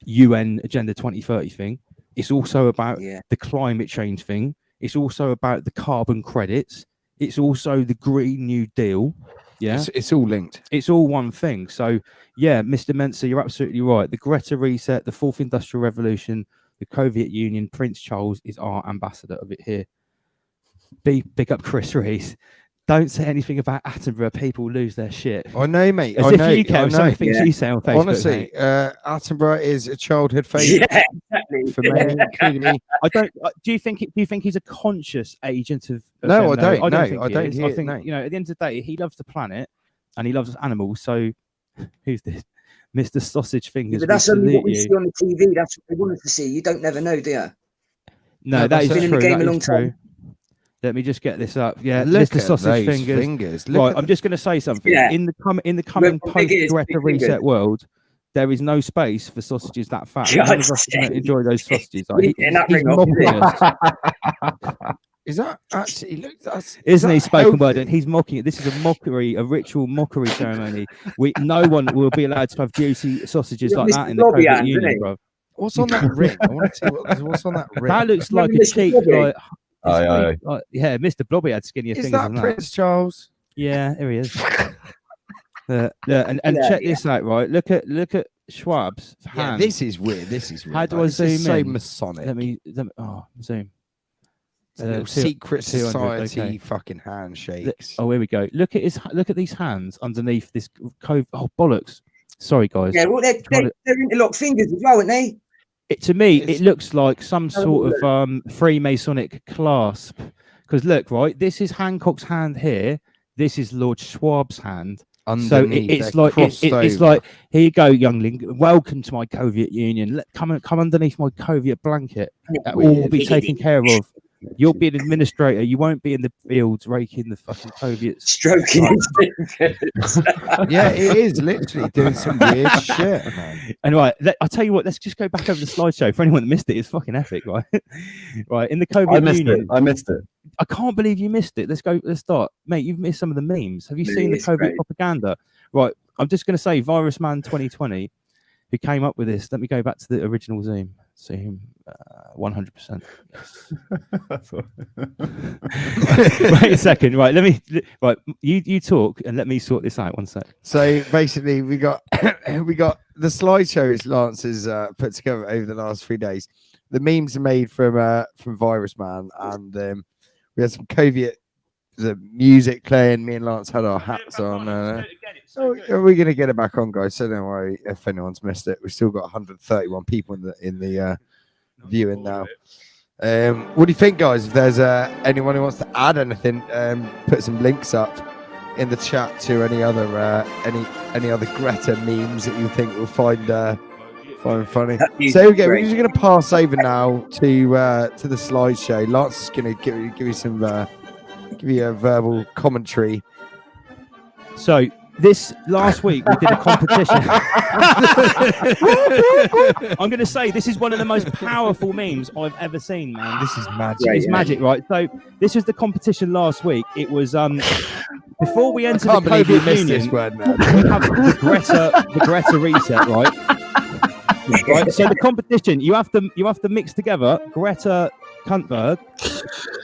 UN Agenda 2030 thing. It's also about the climate change thing. It's also about the carbon credits. It's also the Green New Deal. Yeah, it's all linked. It's all one thing. So yeah, Mr. Mensa, you're absolutely right. The Greta reset, the Fourth Industrial Revolution, the Coviet Union, Prince Charles is our ambassador of it here. Big up Chris Rees. Don't say anything about Attenborough. People lose their shit. I know, mate. As I if know. you care some things you say on Facebook. Honestly, Attenborough is a childhood favourite for me, including me. I don't. Do you think he's a conscious agent of? No, I don't. I don't think I think you know, at the end of the day, he loves the planet and he loves animals. So, who's this, Mr. Sausage Fingers? But that's only what we see on the TV. That's what they want us to see. You don't never know, do you? No, that is been in true. the game That a long is true. time. Let me just get this up. Yeah, Look Mr. at Sausage those Fingers. Look Right, at I'm just going to say something. Yeah. In the coming Look how big it is, post Greta big reset fingers. world, there is no space for sausages that fat. God, None of us can enjoy those sausages. Like, Leave it in that he's ring off, mocking isn't us. Is that actually? Look, that's Isn't he that spoken word? healthy? And he's mocking it. This is a mockery, a ritual mockery ceremony. No one will be allowed to have juicy sausages You're like Mr. that in the Blobby Soviet Hand, Union, isn't he? bro. What's on that ring? I want to see what's on that ring. That looks like a Mr. cheek. Blobby? Like, Aye. yeah, Mr. Blobby had skinnier Is fingers that than that. Prince Charles? Yeah, here he is. And check this out, right? Look at Schwab's Yeah, hand. this is weird. This is weird. How do I This is zoom so in? Masonic. Let me zoom. It's a little Two- secret 200, society okay. fucking handshakes. Oh, here we go. Look at these hands underneath this cove. Oh bollocks! Sorry, guys. Yeah, well, they're interlocked fingers as well, aren't they? To me, It's- it looks like some sort of Freemasonic clasp. Because look, right, this is Hancock's hand here. This is Lord Schwab's hand. So Underneath, it's they're like crossed it's over. like, here you go, youngling. Welcome to my Coviet Union. Come underneath my Coviet blanket. That will all be taken care of. You'll be an administrator. You won't be in the fields raking the fucking Coviets. Stroking his fingers. Yeah, it is literally doing some weird shit, man. And right, I'll tell you what. Let's just go back over the slideshow for anyone that missed it. It's fucking epic, right? Right, in the Coviet I missed Union. it. I missed it. I can't believe you missed it. Let's go. Let's start, mate. You've missed some of the memes. Have you seen the It's COVID great. propaganda? Right. I'm just going to say, Virus Man 2020, who came up with this. Let me go back to the original Zoom. Zoom, 100%. Yes. Wait a second. Right. Right. You talk and let me sort this out. 1 sec. So basically, we got the slideshows Lance has put together over the last 3 days. The memes are made from Virus Man, and we had some Coviet the music playing. Me and Lance had our hats on. Are we gonna get it back on, guys? So don't worry if anyone's missed it. We've still got 131 people in the viewing now. What do you think, guys? If there's anyone who wants to add anything, put some links up in the chat to any other Greta memes that you think we'll find funny. So we're just going to pass over now to the slideshow. Lance is going to give you some give you a verbal commentary. So this last week we did a competition. I'm going to say this is one of the most powerful memes I've ever seen, man. This is magic. It's magic, right? So this was the competition last week. It was before we entered the COVID missed Union. this word, man. We have the Greta reset, right? Right. So the competition, you have to mix together Greta Thunberg,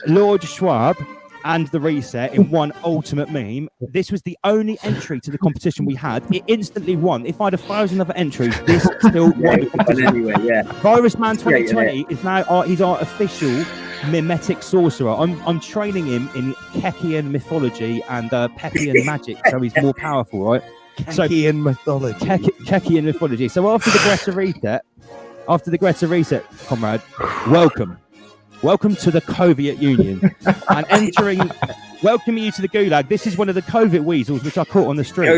Lord Schwab, and the reset in one ultimate meme. This was the only entry to the competition we had. It instantly won. If I had 1,000 other entries, this still won the competition. Anyway, yeah. Virus Man 2020 is now he's our official mimetic sorcerer. I'm training him in Kekian mythology and Pepian magic, so he's more powerful, right? Kekian mythology. Kekian mythology. So after the Greta reset, comrade, welcome welcome to the Soviet Union. And welcoming you to the Gulag. This is one of the COVID weasels which I caught on the street.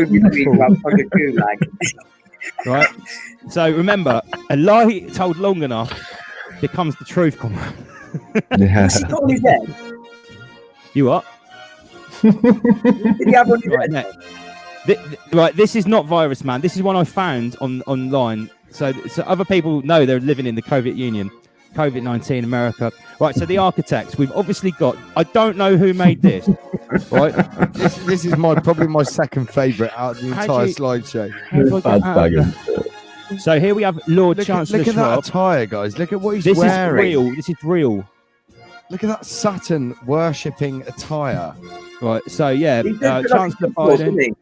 Right. So remember, a lie told long enough becomes the truth. Yeah. Is he got on his head? You what? Did he have on his Right, head? right, this is not virus, man. This is one I found online. So other people know they're living in the COVID Union, COVID-19 America. Right, so the architects, we've obviously got, I don't know who made this, right? This is probably my second favourite out of the entire slideshow. So here we have Lord Chancellor Look at that Schwab. attire, guys. Look at what he's This wearing. is real. This is real. Look at that Saturn worshipping attire. Right, so yeah, He did put up Chancellor his foot, didn't Biden he?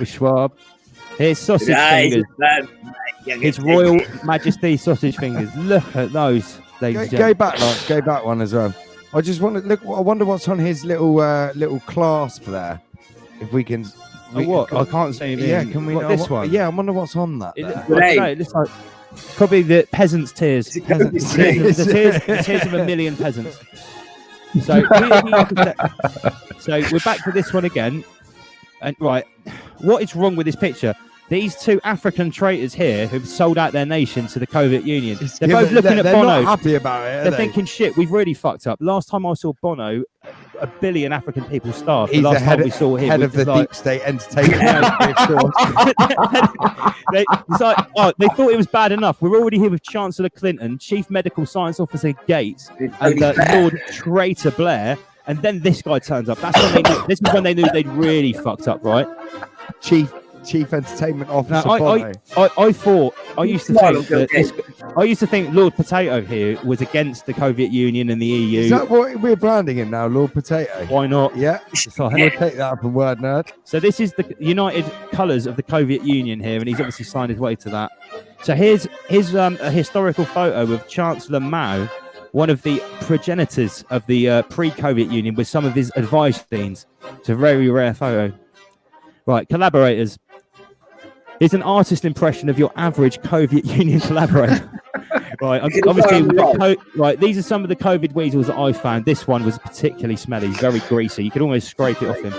with Schwab. Here's sausage Nice, fingers. man. His Royal Majesty sausage fingers. Look at those, ladies and Go gentlemen. back, Lance. Go back one as well. I just want to look. I wonder what's on his little clasp there. If we can. What? I can't see anything. Yeah, can we? What, this one? Yeah, I wonder what's on that. It there. looks, I don't know, it looks like probably the peasants' tears. The tears of a million peasants. So, so we're back to this one again. And right, what is wrong with this picture? These two African traitors here who've sold out their nation to the Soviet Union. They're both looking at they're Bono. not happy about it. They're thinking, shit, we've really fucked up. Last time I saw Bono, 1 billion African people starved. He's the last the head, time we saw him, head of the like, deep state entertainment. they thought it was bad enough. We're already here with Chancellor Clinton, Chief Medical Science Officer Gates, and Lord Traitor Blair. And then this guy turns up. That's when they knew, this is when they knew they'd really fucked up, right? Chief Entertainment Officer. Now, I used to think Lord Potato here was against the Soviet Union and the EU. Is that what we're branding him now, Lord Potato? Why not? Yeah. So, We'll take that up in word, nerd. So this is the United Colours of the Soviet Union here, and he's obviously signed his way to that. So here's a historical photo of Chancellor Mao, one of the progenitors of the pre-Soviet Union, with some of his advice deans. It's a very rare photo. Right, collaborators. Here's an artist impression of your average Soviet Union collaborator. Right, obviously, right. These are some of the COVID weasels that I found. This one was particularly smelly, very greasy. You could almost scrape it off him.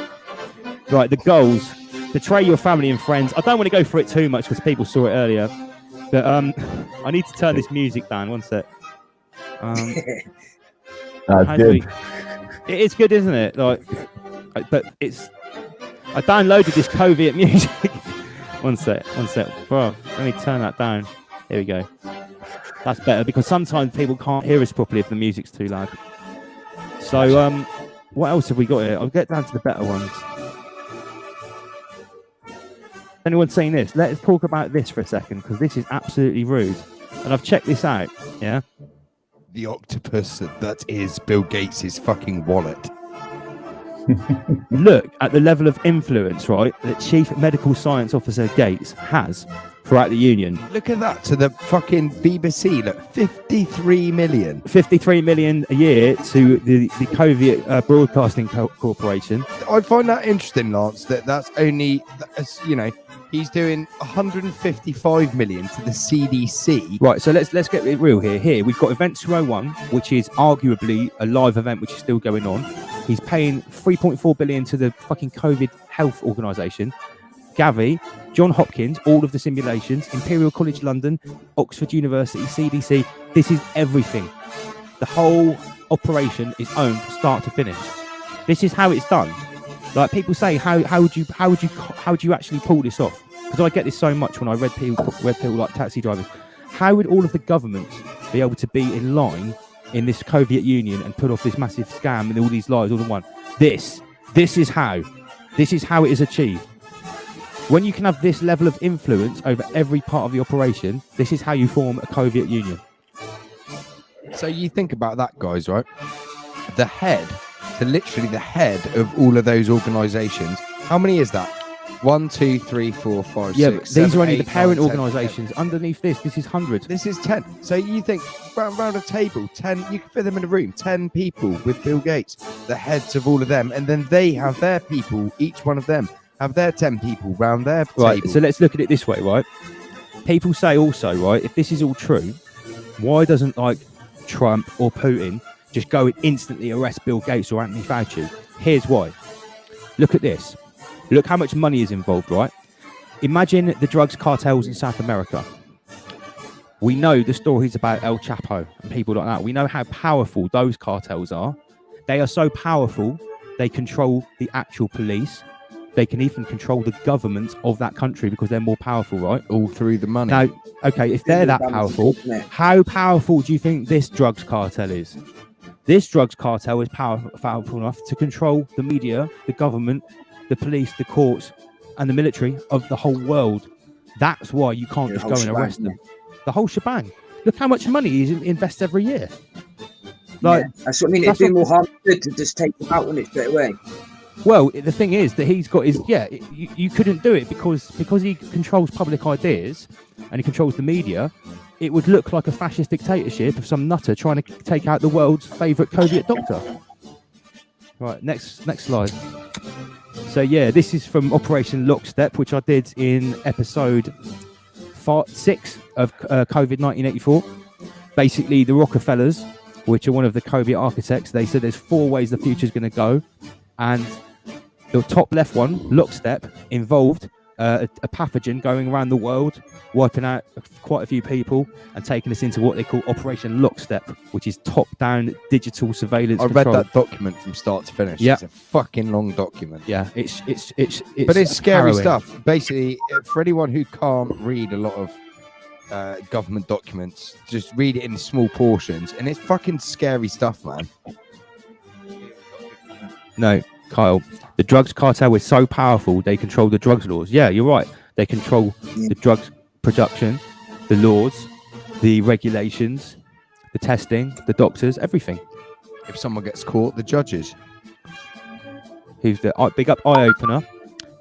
Right, the goals: betray your family and friends. I don't want to go for it too much because people saw it earlier, but I need to turn this music down. One sec. That's good. It is good, isn't it? Like, but it's. I downloaded this COVID music. One sec. Bro, let me turn that down. Here we go. That's better because sometimes people can't hear us properly if the music's too loud. So, what else have we got here? I'll get down to the better ones. Anyone saying this? Let's talk about this for a second because this is absolutely rude. And I've checked this out. Yeah. The octopus that is Bill Gates' fucking wallet. Look at the level of influence, right, that Chief Medical Science Officer Gates has throughout the Union. Look at that, to the fucking BBC. Look, 53 million. 53 million a year to the COVID Broadcasting Corporation. I find that interesting, Lance, that's only, he's doing 155 million to the CDC. Right, so let's get it real here. Here, we've got Event 201, which is arguably a live event which is still going on. He's paying 3.4 billion to the fucking COVID health organisation. Gavi, John Hopkins, all of the simulations, Imperial College London, Oxford University, CDC. This is everything. The whole operation is owned start to finish. This is how it's done. Like people say, how would you actually pull this off? Because I get this so much when I read people like taxi drivers. How would all of the governments be able to be in line in this Soviet Union and put off this massive scam and all these lies all in one? This is how it is achieved. When you can have this level of influence over every part of the operation, this is how you form a Soviet Union. So you think about that, guys, right? The head, literally the head of all of those organisations. How many is that? 1, 2, 3, 4, 5, 6, 7, these are only 8, the parent 9, 10, organisations. 10. Underneath this is 100. This is 10. So you think round a table, 10, you can fit them in a room, 10 people with Bill Gates, the heads of all of them, and then they have their people, each one of them have their 10 people round their right, table. So let's look at it this way, right? People say also, right, if this is all true, why doesn't like Trump or Putin just go and instantly arrest Bill Gates or Anthony Fauci. Here's why. Look at this. Look how much money is involved, right? Imagine the drugs cartels in South America. We know the stories about El Chapo and people like that. We know how powerful those cartels are. They are so powerful, they control the actual police. They can even control the government of that country because they're more powerful, right? All through the money. Now, okay, if they're that powerful, how powerful do you think this drugs cartel is? This drugs cartel is powerful enough to control the media, the government, the police, the courts, and the military of the whole world. That's why you can't just go and arrest them. The whole shebang. Look how much money he invests every year. Like, that's what I mean. It'd be more harm to just take them out on it straight away. Well, the thing is that he's got his you couldn't do it because he controls public ideas and he controls the media. It would look like a fascist dictatorship of some nutter trying to take out the world's favourite COVID doctor. Right, next slide. So yeah, this is from Operation Lockstep, which I did in episode 6 of COVID 1984. Basically, the Rockefellers, which are one of the COVID architects, they said there's 4 ways the future is going to go, and the top left one, Lockstep, involved a pathogen going around the world, wiping out quite a few people and taking us into what they call Operation Lockstep, which is top-down digital surveillance. I read that document from start to finish. Yeah. It's a fucking long document. Yeah, it's but it's scary harrowing stuff. Basically, for anyone who can't read a lot of government documents, just read it in small portions, and it's fucking scary stuff, man. No, Kyle, the drugs cartel is so powerful they control the drugs laws. Yeah, you're right. They control the drugs production, the laws, the regulations, the testing, the doctors, everything. If someone gets caught, the judges. Who's the big up eye opener?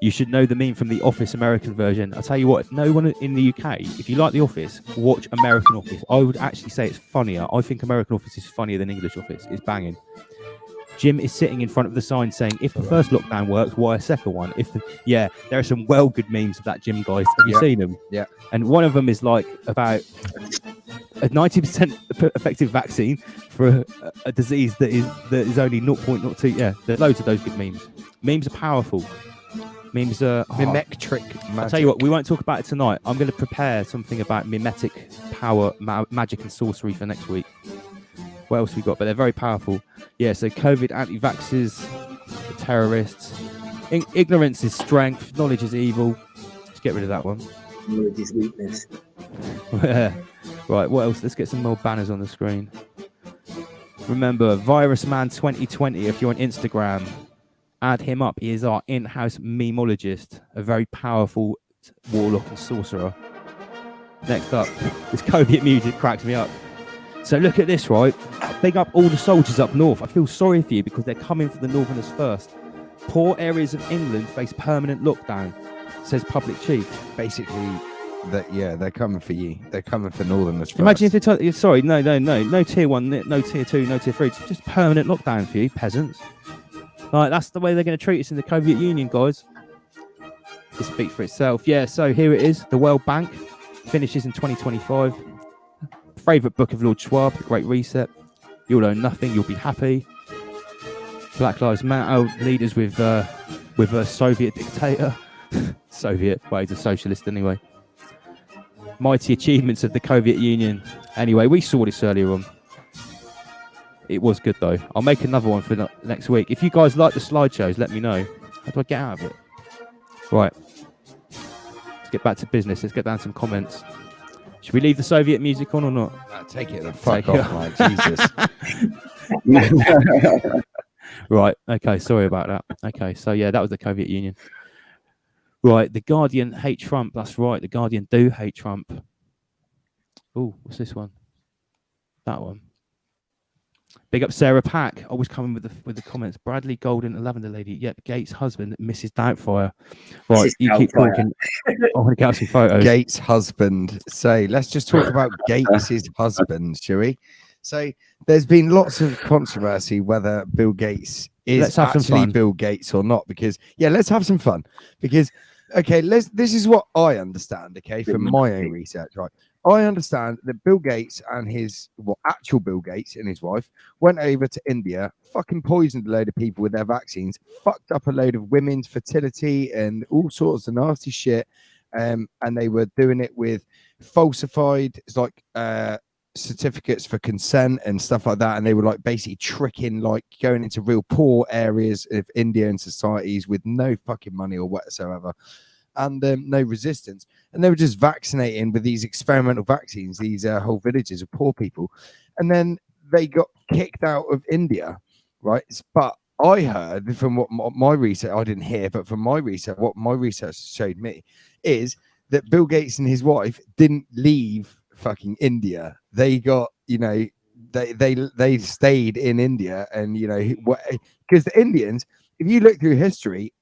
You should know the meme from The Office American version. I'll tell you what, if no one in the UK, if you like The Office, watch American Office. I would actually say it's funnier. I think American Office is funnier than English Office. It's banging. Jim is sitting in front of the sign saying, if the first lockdown works, why a second one? There are some well good memes of that, Jim, guys. Have you seen them? Yeah. And one of them is like about a 90% effective vaccine for a disease that is only 0.02. Yeah, there's loads of those good memes. Memes are powerful. Memes are mimetic magic. I'll tell you what, we won't talk about it tonight. I'm going to prepare something about mimetic power, magic and sorcery for next week. What else we got? But they're very powerful. Yeah, so COVID anti-vaxxers, the terrorists. Ignorance is strength. Knowledge is evil. Let's get rid of that one. Knowledge is weakness. Right, what else? Let's get some more banners on the screen. Remember, Virus Man 2020, if you're on Instagram, add him up. He is our in-house memologist, a very powerful warlock and sorcerer. Next up, this COVID music cracks me up. So look at this, right? Big up all the soldiers up north. I feel sorry for you because they're coming for the northerners first. Poor areas of England face permanent lockdown, says public chief. Basically, they're coming for you. They're coming for northerners first. Imagine if they no tier 1, no tier 2, no tier 3. It's just permanent lockdown for you, peasants. Like, that's the way they're going to treat us in the Soviet Union, guys. It speaks for itself. Yeah, so here it is. The World Bank finishes in 2025. Favourite book of Lord Schwab, The Great Reset. You'll own nothing, you'll be happy. Black Lives Matter, leaders with a Soviet dictator. Soviet, well, he's a socialist anyway. Mighty achievements of the Soviet Union. Anyway, we saw this earlier on. It was good though. I'll make another one for next week. If you guys like the slideshows, let me know. How do I get out of it? Right. Let's get back to business. Let's get down some comments. Should we leave the Soviet music on or not? Take it the fuck off, mate. Jesus. Right. Okay. Sorry about that. Okay. So yeah, that was the Soviet Union. Right. The Guardian hate Trump. That's right. The Guardian do hate Trump. Oh, what's this one? That one. Big up Sarah Pack. Always coming with the comments. Bradley Golden, the Lavender Lady. Yep, Gates' husband, Mrs. Doubtfire. Right, you keep talking. I want to get out some photos. Gates' husband. Say, let's just talk about Gates' husband, shall we? So there's been lots of controversy whether Bill Gates is actually Bill Gates or not. Because let's have some fun. Because okay, this is what I understand, okay, from my own research, right? I understand that Bill Gates and actual Bill Gates and his wife went over to India, fucking poisoned a load of people with their vaccines, fucked up a load of women's fertility and all sorts of nasty shit. And they were doing it with falsified certificates for consent and stuff like that. And they were like basically tricking, like going into real poor areas of India and societies with no fucking money or whatsoever. And no resistance, and they were just vaccinating with these experimental vaccines these whole villages of poor people, and then they got kicked out of India, right? But I heard from what my research, I didn't hear, but from my research, what my research showed me is that Bill Gates and his wife didn't leave fucking India. They got, they stayed in India, and because the Indians, if you look through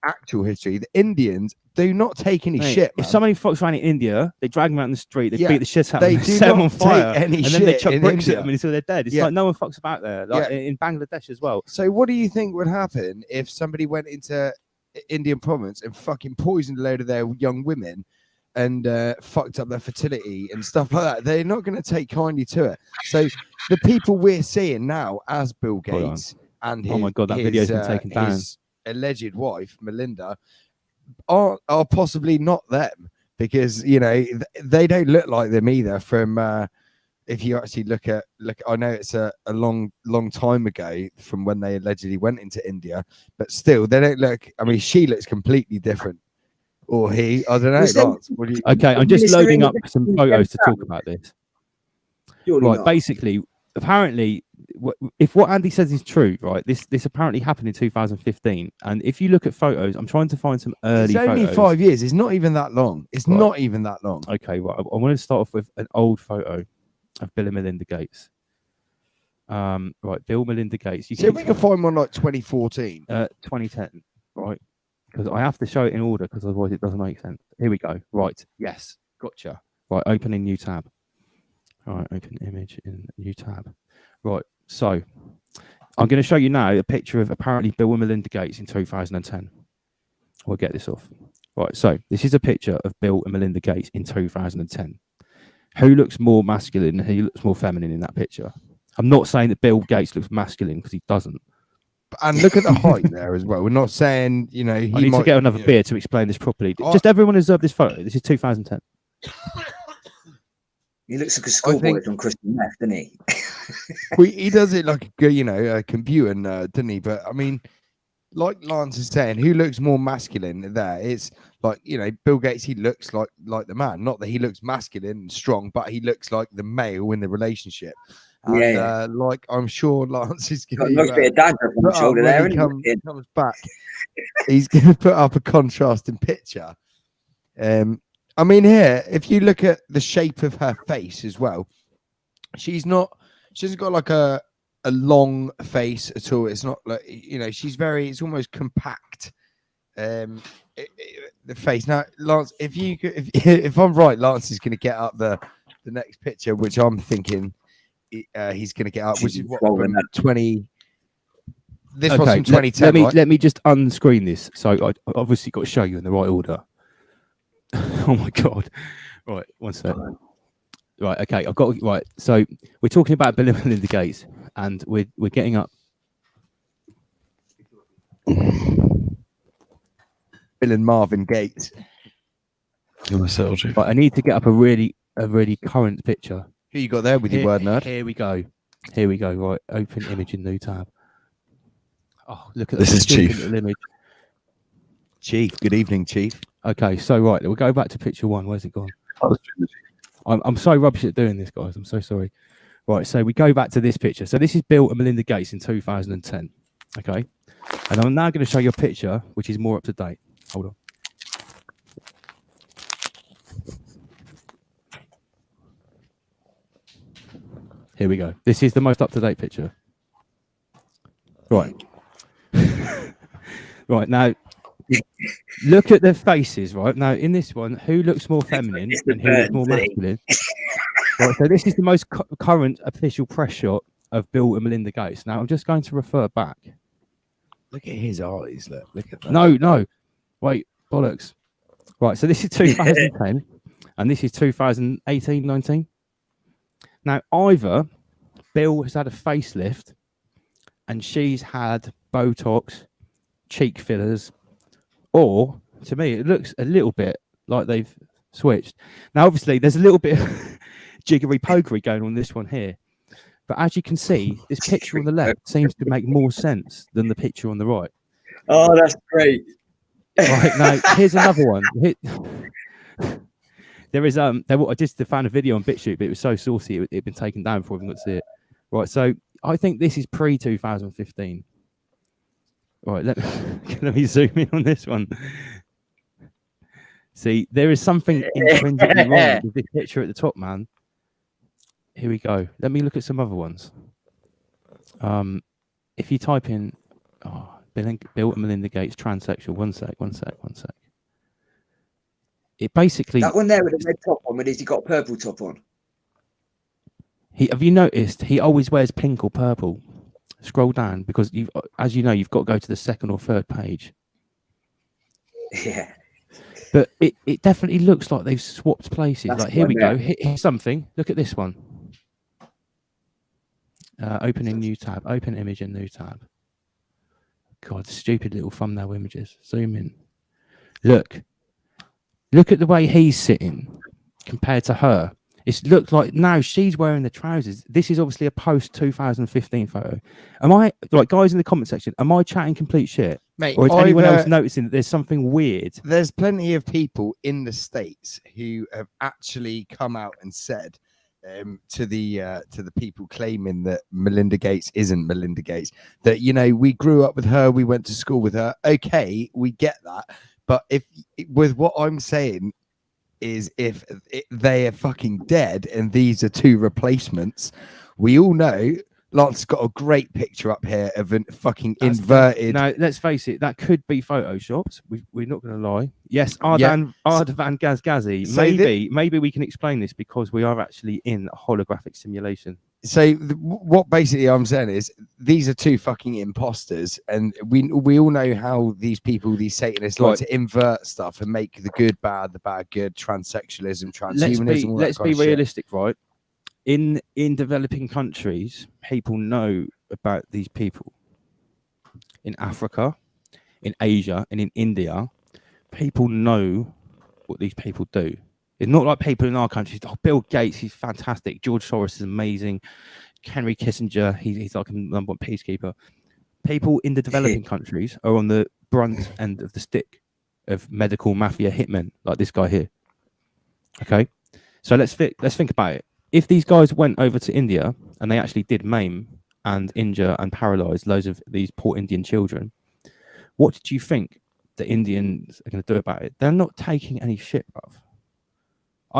actual history, the Indians do not take any shit. If man. somebody fucks around in India, they drag them out in the street, they Yeah, beat the shit out of they them, do set them not on fire, take any and then they shit chuck in bricks at India. them until they're dead. It's Yeah. like no one fucks about there, like in Bangladesh as well. So what do you think would happen if somebody went into Indian province and fucking poisoned a load of their young women and fucked up their fertility and stuff like that? They're not going to take kindly to it. So the people we're seeing now as Bill Gates and his, oh my god, that video's been taken down. His alleged wife Melinda are possibly not them, because they don't look like them either. From if you actually look, I know it's a long time ago from when they allegedly went into India, but still they don't look. I mean, she looks completely different, or he. I don't know. Lance, okay, I'm just loading up some photos to talk about this. Right, basically, apparently, if what Andy says is true, right, this apparently happened in 2015, and if you look at photos, I'm trying to find some early. It's only photos. 5 years. It's not even that long. It's not even that long. Okay, right. I want to start off with an old photo of Bill and Melinda Gates. Right, Bill, Melinda Gates. See if we can find one like 2014, 2010, right? Because I have to show it in order, because otherwise it doesn't make sense. Here we go. Right. Yes. Gotcha. Right. Open in new tab. All right. Open image in new tab. Right. So I'm going to show you now a picture of apparently Bill and Melinda Gates in 2010. We'll get this off. Right. So this is a picture of Bill and Melinda Gates in 2010. Who looks more masculine and who looks more feminine in that picture? I'm not saying that Bill Gates looks masculine, because he doesn't. And look at the height there as well. We're not saying, he I need to get another beer to explain this properly. Just everyone observe this photo. This is 2010. He looks like a schoolboy from Christian Left, doesn't he? He does it like a computer nerd, doesn't he? But I mean, like Lance is saying, who looks more masculine there? It's like, Bill Gates, he looks like the man. Not that he looks masculine and strong, but he looks like the male in the relationship. And like I'm sure Lance is going to bit of dandruff on the shoulder there, comes back. He's going to put up a contrasting picture. I mean, here, if you look at the shape of her face as well, she hasn't got like a long face at all. It's not like, it's almost compact. The face. Now, Lance, if I'm right, Lance is going to get up the next picture, which I'm thinking he's going to get up, which is what, from 20. This was from 2010. Let me just unscreen this. So I obviously got to show you in the right order. Oh my god! Right, one sec. Right, okay, I've got right. So we're talking about Bill and Melinda Gates, and we're getting up. Bill and Marvin Gates. Right, I need to get up a really current picture. Who you got there with your word nerd? Here we go. Right, open image in new tab. Oh, look at this. Is Chief. Image. Chief, good evening, Chief. Okay, so right, we'll go back to picture one. Where's it gone? I'm so rubbish at doing this, guys. I'm so sorry. Right, so we go back to this picture. So this is Bill and Melinda Gates in 2010. Okay, and I'm now going to show you a picture which is more up to date. Hold on. Here we go. This is the most up-to-date picture. Right. Right, now, look at their faces, right? Now, in this one, who looks more feminine and who looks more masculine? Right, so this is the most current official press shot of Bill and Melinda Gates. Now, I'm just going to refer back. Look at his eyes. Look at that. No. Wait, bollocks. Right, so this is 2010, and this is 2018, 19. Now, either Bill has had a facelift, and she's had Botox, cheek fillers, or to me, it looks a little bit like they've switched. Now, obviously, there's a little bit of jiggery pokery going on this one here, but as you can see, this picture on the left seems to make more sense than the picture on the right. Oh, that's great. Right, now here's another one. There is I just found a video on BitChute, but it was so saucy it had been taken down before I even got to see it. Right, so I think this is pre 2015. Right, let me zoom in on this one. See, there is something intrinsically wrong with this picture at the top, man. Here we go. Let me look at some other ones. If you type in Bill and Melinda Gates transsexual, one sec. It basically, that one there with the red top on, with he got a purple top on. Have you noticed he always wears pink or purple? Scroll down, because as you know, you've got to go to the second or third page. Yeah. But it definitely looks like they've swapped places. That's like, here we there. go. Here's something. Look at this one. Opening new tab. Open image in new tab. God, stupid little thumbnail images. Zoom in. Look at the way he's sitting compared to her. It's looked like now she's wearing the trousers. This is obviously a post 2015 photo. Am I, like, guys in the comment section, am I chatting complete shit? Mate, or is anyone else noticing that there's something weird? There's plenty of people in the States who have actually come out and said to the people claiming that Melinda Gates isn't Melinda Gates, that, you know, we grew up with her, we went to school with her. Okay, we get that. But with what I'm saying is, if they are fucking dead and these are two replacements, we all know Lance's got a great picture up here of a fucking inverted. Now, let's face it, that could be photoshopped. We're not going to lie. Yes, Ardan Gazgazi. So maybe we can explain this because we are actually in a holographic simulation. So what basically I'm saying is, these are two fucking imposters, and we all know how these people, these Satanists, like to invert stuff and make the good bad, the bad good, transsexualism, transhumanism. Let's be realistic, right? In developing countries, people know about these people. In Africa, in Asia, and in India, people know what these people do. It's not like people in our countries. Oh, Bill Gates, he's fantastic. George Soros is amazing. Henry Kissinger, he's like a number one peacekeeper. People in the developing countries are on the brunt end of the stick of medical mafia hitmen, like this guy here. Okay, so let's think about it. If these guys went over to India and they actually did maim and injure and paralyze loads of these poor Indian children, what did you think the Indians are going to do about it? They're not taking any shit, bruv.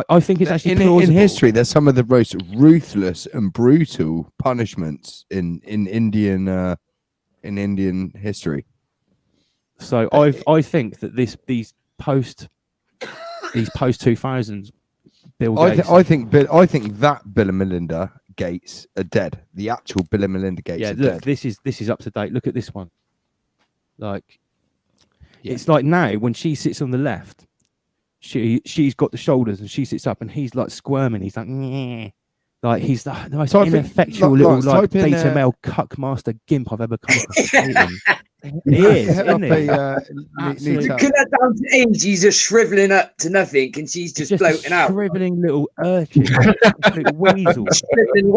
I think it's actually in history. There's some of the most ruthless and brutal punishments in Indian history. So I think that these post 2000s Bill Gates. I think that Bill and Melinda Gates are dead. The actual Bill and Melinda Gates are look, dead. This is up to date. Look at this one. Like, it's like now when she sits on the left, she's got the shoulders and she sits up and he's like squirming. He's like, nyeh. Like he's the most ineffectual little like beta male cuck master gimp I've ever come across. He is, isn't he? You could have down to age. He's just shriveling up to nothing, and she's just floating out. Shriveling little urchin, absolute weasel,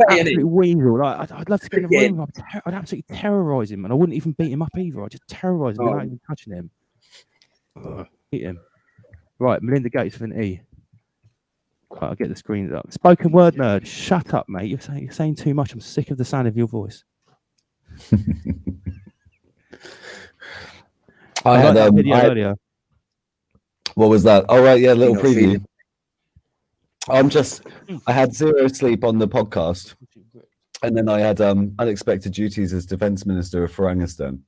absolute weasel. Like I'd love to get in the room. I'd absolutely terrorise him, and I wouldn't even beat him up either. I'd just terrorise him without even touching him. Hit him. Right, Melinda Gates with an E. I'll get the screens up. Spoken word nerd, shut up, mate. You're saying too much. I'm sick of the sound of your voice. I had that video earlier. What was that? Oh right, yeah, little preview. I had zero sleep on the podcast, and then I had unexpected duties as defense minister of Farangistan.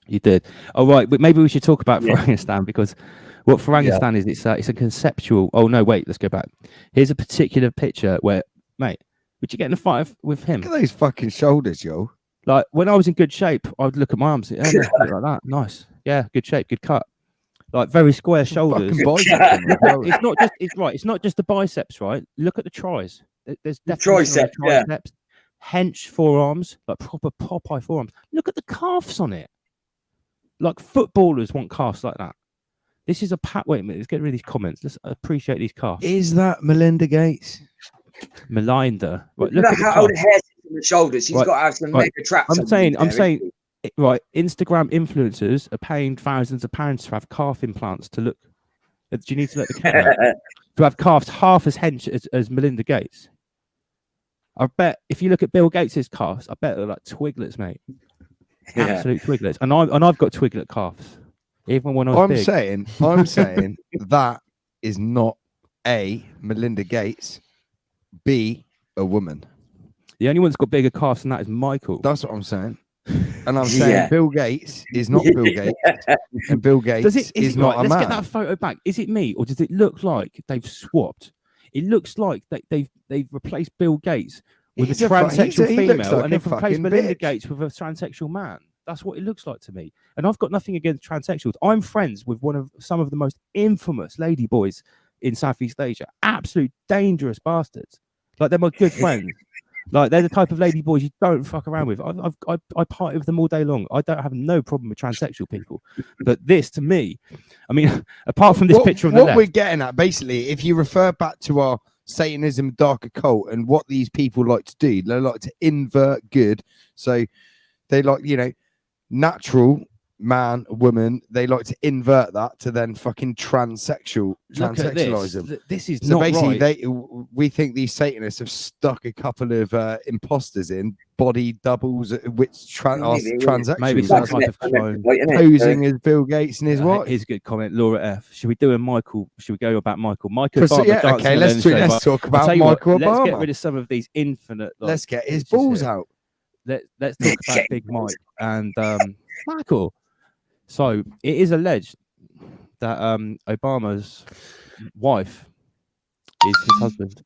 You did. Oh right, but maybe we should talk about Farangistan, because what Farangistan is, it's a conceptual. Oh no, wait, let's go back. Here's a particular picture where, mate, would you get in a fight with him? Look at those fucking shoulders, yo. Like when I was in good shape, I'd look at my arms, like that. Nice. Yeah, good shape, good cut. like very square shoulders. Fucking biceps on the It's not just it's not just the biceps, right? Look at the tries. There's The definition on tricep, the triceps, hench forearms, like proper Popeye forearms. Look at the calves on it. Like footballers want calves like that. This is a pat. Wait a minute. Let's get rid of these comments. Let's appreciate these calves. Is that Melinda Gates? Melinda. Right, Look at how the hair sits on the shoulders. He's Right, got to have some right. mega traps. I'm saying, right. Instagram influencers are paying thousands of pounds to have calf implants to look. Do you need to let the camera to have calves half as hench as Melinda Gates? I bet if you look at Bill Gates' calves, I bet they're like twiglets, mate. Absolute twiglets. And I've got twiglet calves. Even when I was big. I'm saying that is not A, Melinda Gates, B, a woman. The only one that's got bigger calves than that is Michael. That's what I'm saying. And I'm saying Bill Gates is not Bill Gates, and Bill Gates is not a man. Let's get that photo back. Is it me, or does it look like they've swapped? It looks like they've replaced Bill Gates with a transsexual female, and they've replaced Melinda Gates with a transsexual man. That's what it looks like to me. And I've got nothing against transsexuals. I'm friends with some of the most infamous ladyboys in Southeast Asia. Absolute dangerous bastards. Like, they're my good friends. Like, they're the type of ladyboys you don't fuck around with. I party with them all day long. I don't have no problem with transsexual people. But this, to me, I mean, apart from this picture on the left. What we're getting at, basically, if you refer back to our Satanism dark occult and what these people like to do, they like to invert good. So they like, natural man, woman, they like to invert that to then fucking transsexualize them. This is so not basically right. we think these Satanists have stuck a couple of imposters in, body doubles, which are transsexuals. Maybe some type of clone. Posing as Bill Gates and his wife. Here's a good comment, Laura F. Should we do a Michael? Should we go about Michael? Michael Obama. Okay, let's talk about Michael Obama. Let's get rid of some of these infinite. Let's get his balls out. Let's talk about Big Mike and Michael. So it is alleged that Obama's wife is his husband.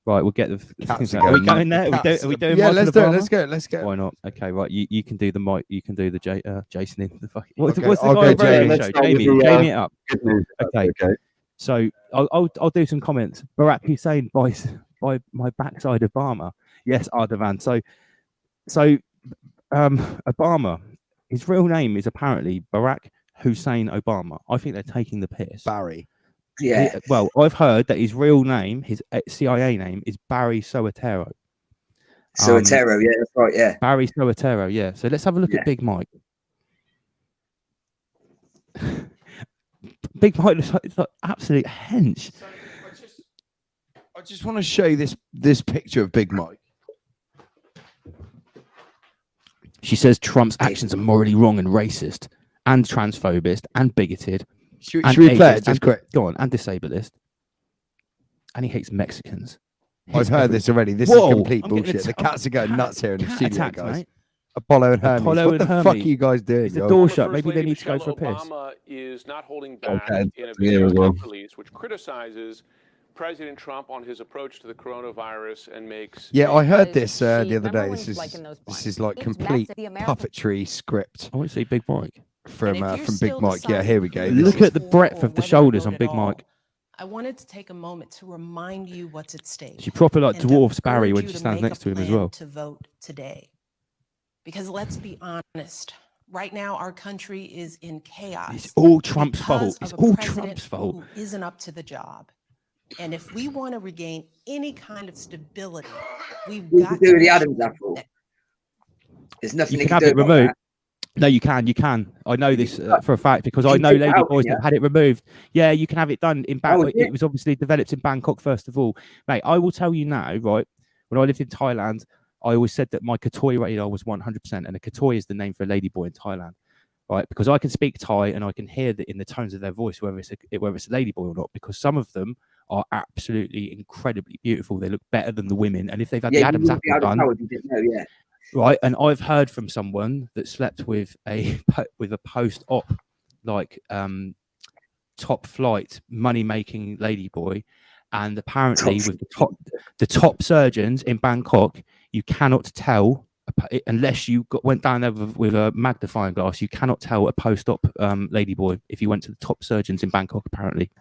Right, we'll get the. Are we going there? Are we doing? Yeah, Michael let's do it. Obama? Let's go. Why not? Okay, right. You can do the Mike. You can do the Jason in the fucking. What's the I'll guy go on the Jamie. show? Jamie it up. Okay. So I'll do some comments. Barack Hussein by my backside Obama. Yes, Ardavan. So Obama. His real name is apparently Barack Hussein Obama. I think they're taking the piss. Barry. Yeah. Well, I've heard that his real name, his CIA name, is Barry Soetoro. Soetoro, yeah, that's right, yeah. Barry Soetoro, yeah. So let's have a look at Big Mike. Big Mike looks like absolute hench. So I just want to show you this picture of Big Mike. She says Trump's actions are morally wrong and racist and transphobist and bigoted. Should we play it just quick? Go on, and disableist. And he hates Mexicans. I've heard this already. This is complete bullshit. The cats are going nuts here in the studio, attack, guys. Mate. Apollo and Hermes. Apollo what the fuck are you guys doing? It's the door shut. Maybe they need to go for a piss. Obama is not holding back in a video release which criticizes President Trump on his approach to the coronavirus and makes. Yeah, I heard this the other day. This is like complete puppetry script. I want to see Big Mike from Big Mike. Yeah, here we go. Look at the breadth of the shoulders on Big Mike. I wanted to take a moment to remind you what's at stake. She proper like dwarfs Barry when she stands next to him as well. To vote today, because let's be honest. Right now, our country is in chaos. It's all Trump's fault. It's all Trump's fault. Who isn't up to the job. And if we want to regain any kind of stability, we've got to do the Adam's apple. There's nothing you can have it removed. No, you can. You can. I know this for a fact because I know lady boys that have had it removed. Yeah, you can have it done in Bangkok. It was obviously developed in Bangkok first of all. Mate, I will tell you now, right? When I lived in Thailand, I always said that my Katoi radar was 100%, and a Katoi is the name for a ladyboy in Thailand, right? Because I can speak Thai and I can hear that in the tones of their voice whether it's a ladyboy or not. Because some of them are absolutely incredibly beautiful. They look better than the women, and if they've had the Adam's apple done, right? And I've heard from someone that slept with a post-op like top flight money making ladyboy, and apparently with the top surgeons in Bangkok, you cannot tell a unless you went down there with a magnifying glass, you cannot tell a post-op ladyboy if you went to the top surgeons in Bangkok, apparently.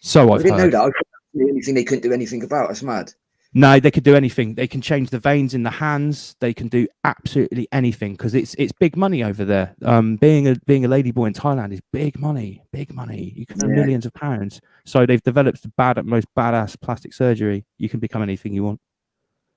So I didn't know that. I couldn't do anything they couldn't do anything about. That's mad. No, they could do anything. They can change the veins in the hands. They can do absolutely anything because it's big money over there. Being a ladyboy in Thailand is big money, big money. You can earn millions of pounds. So they've developed the most badass plastic surgery. You can become anything you want.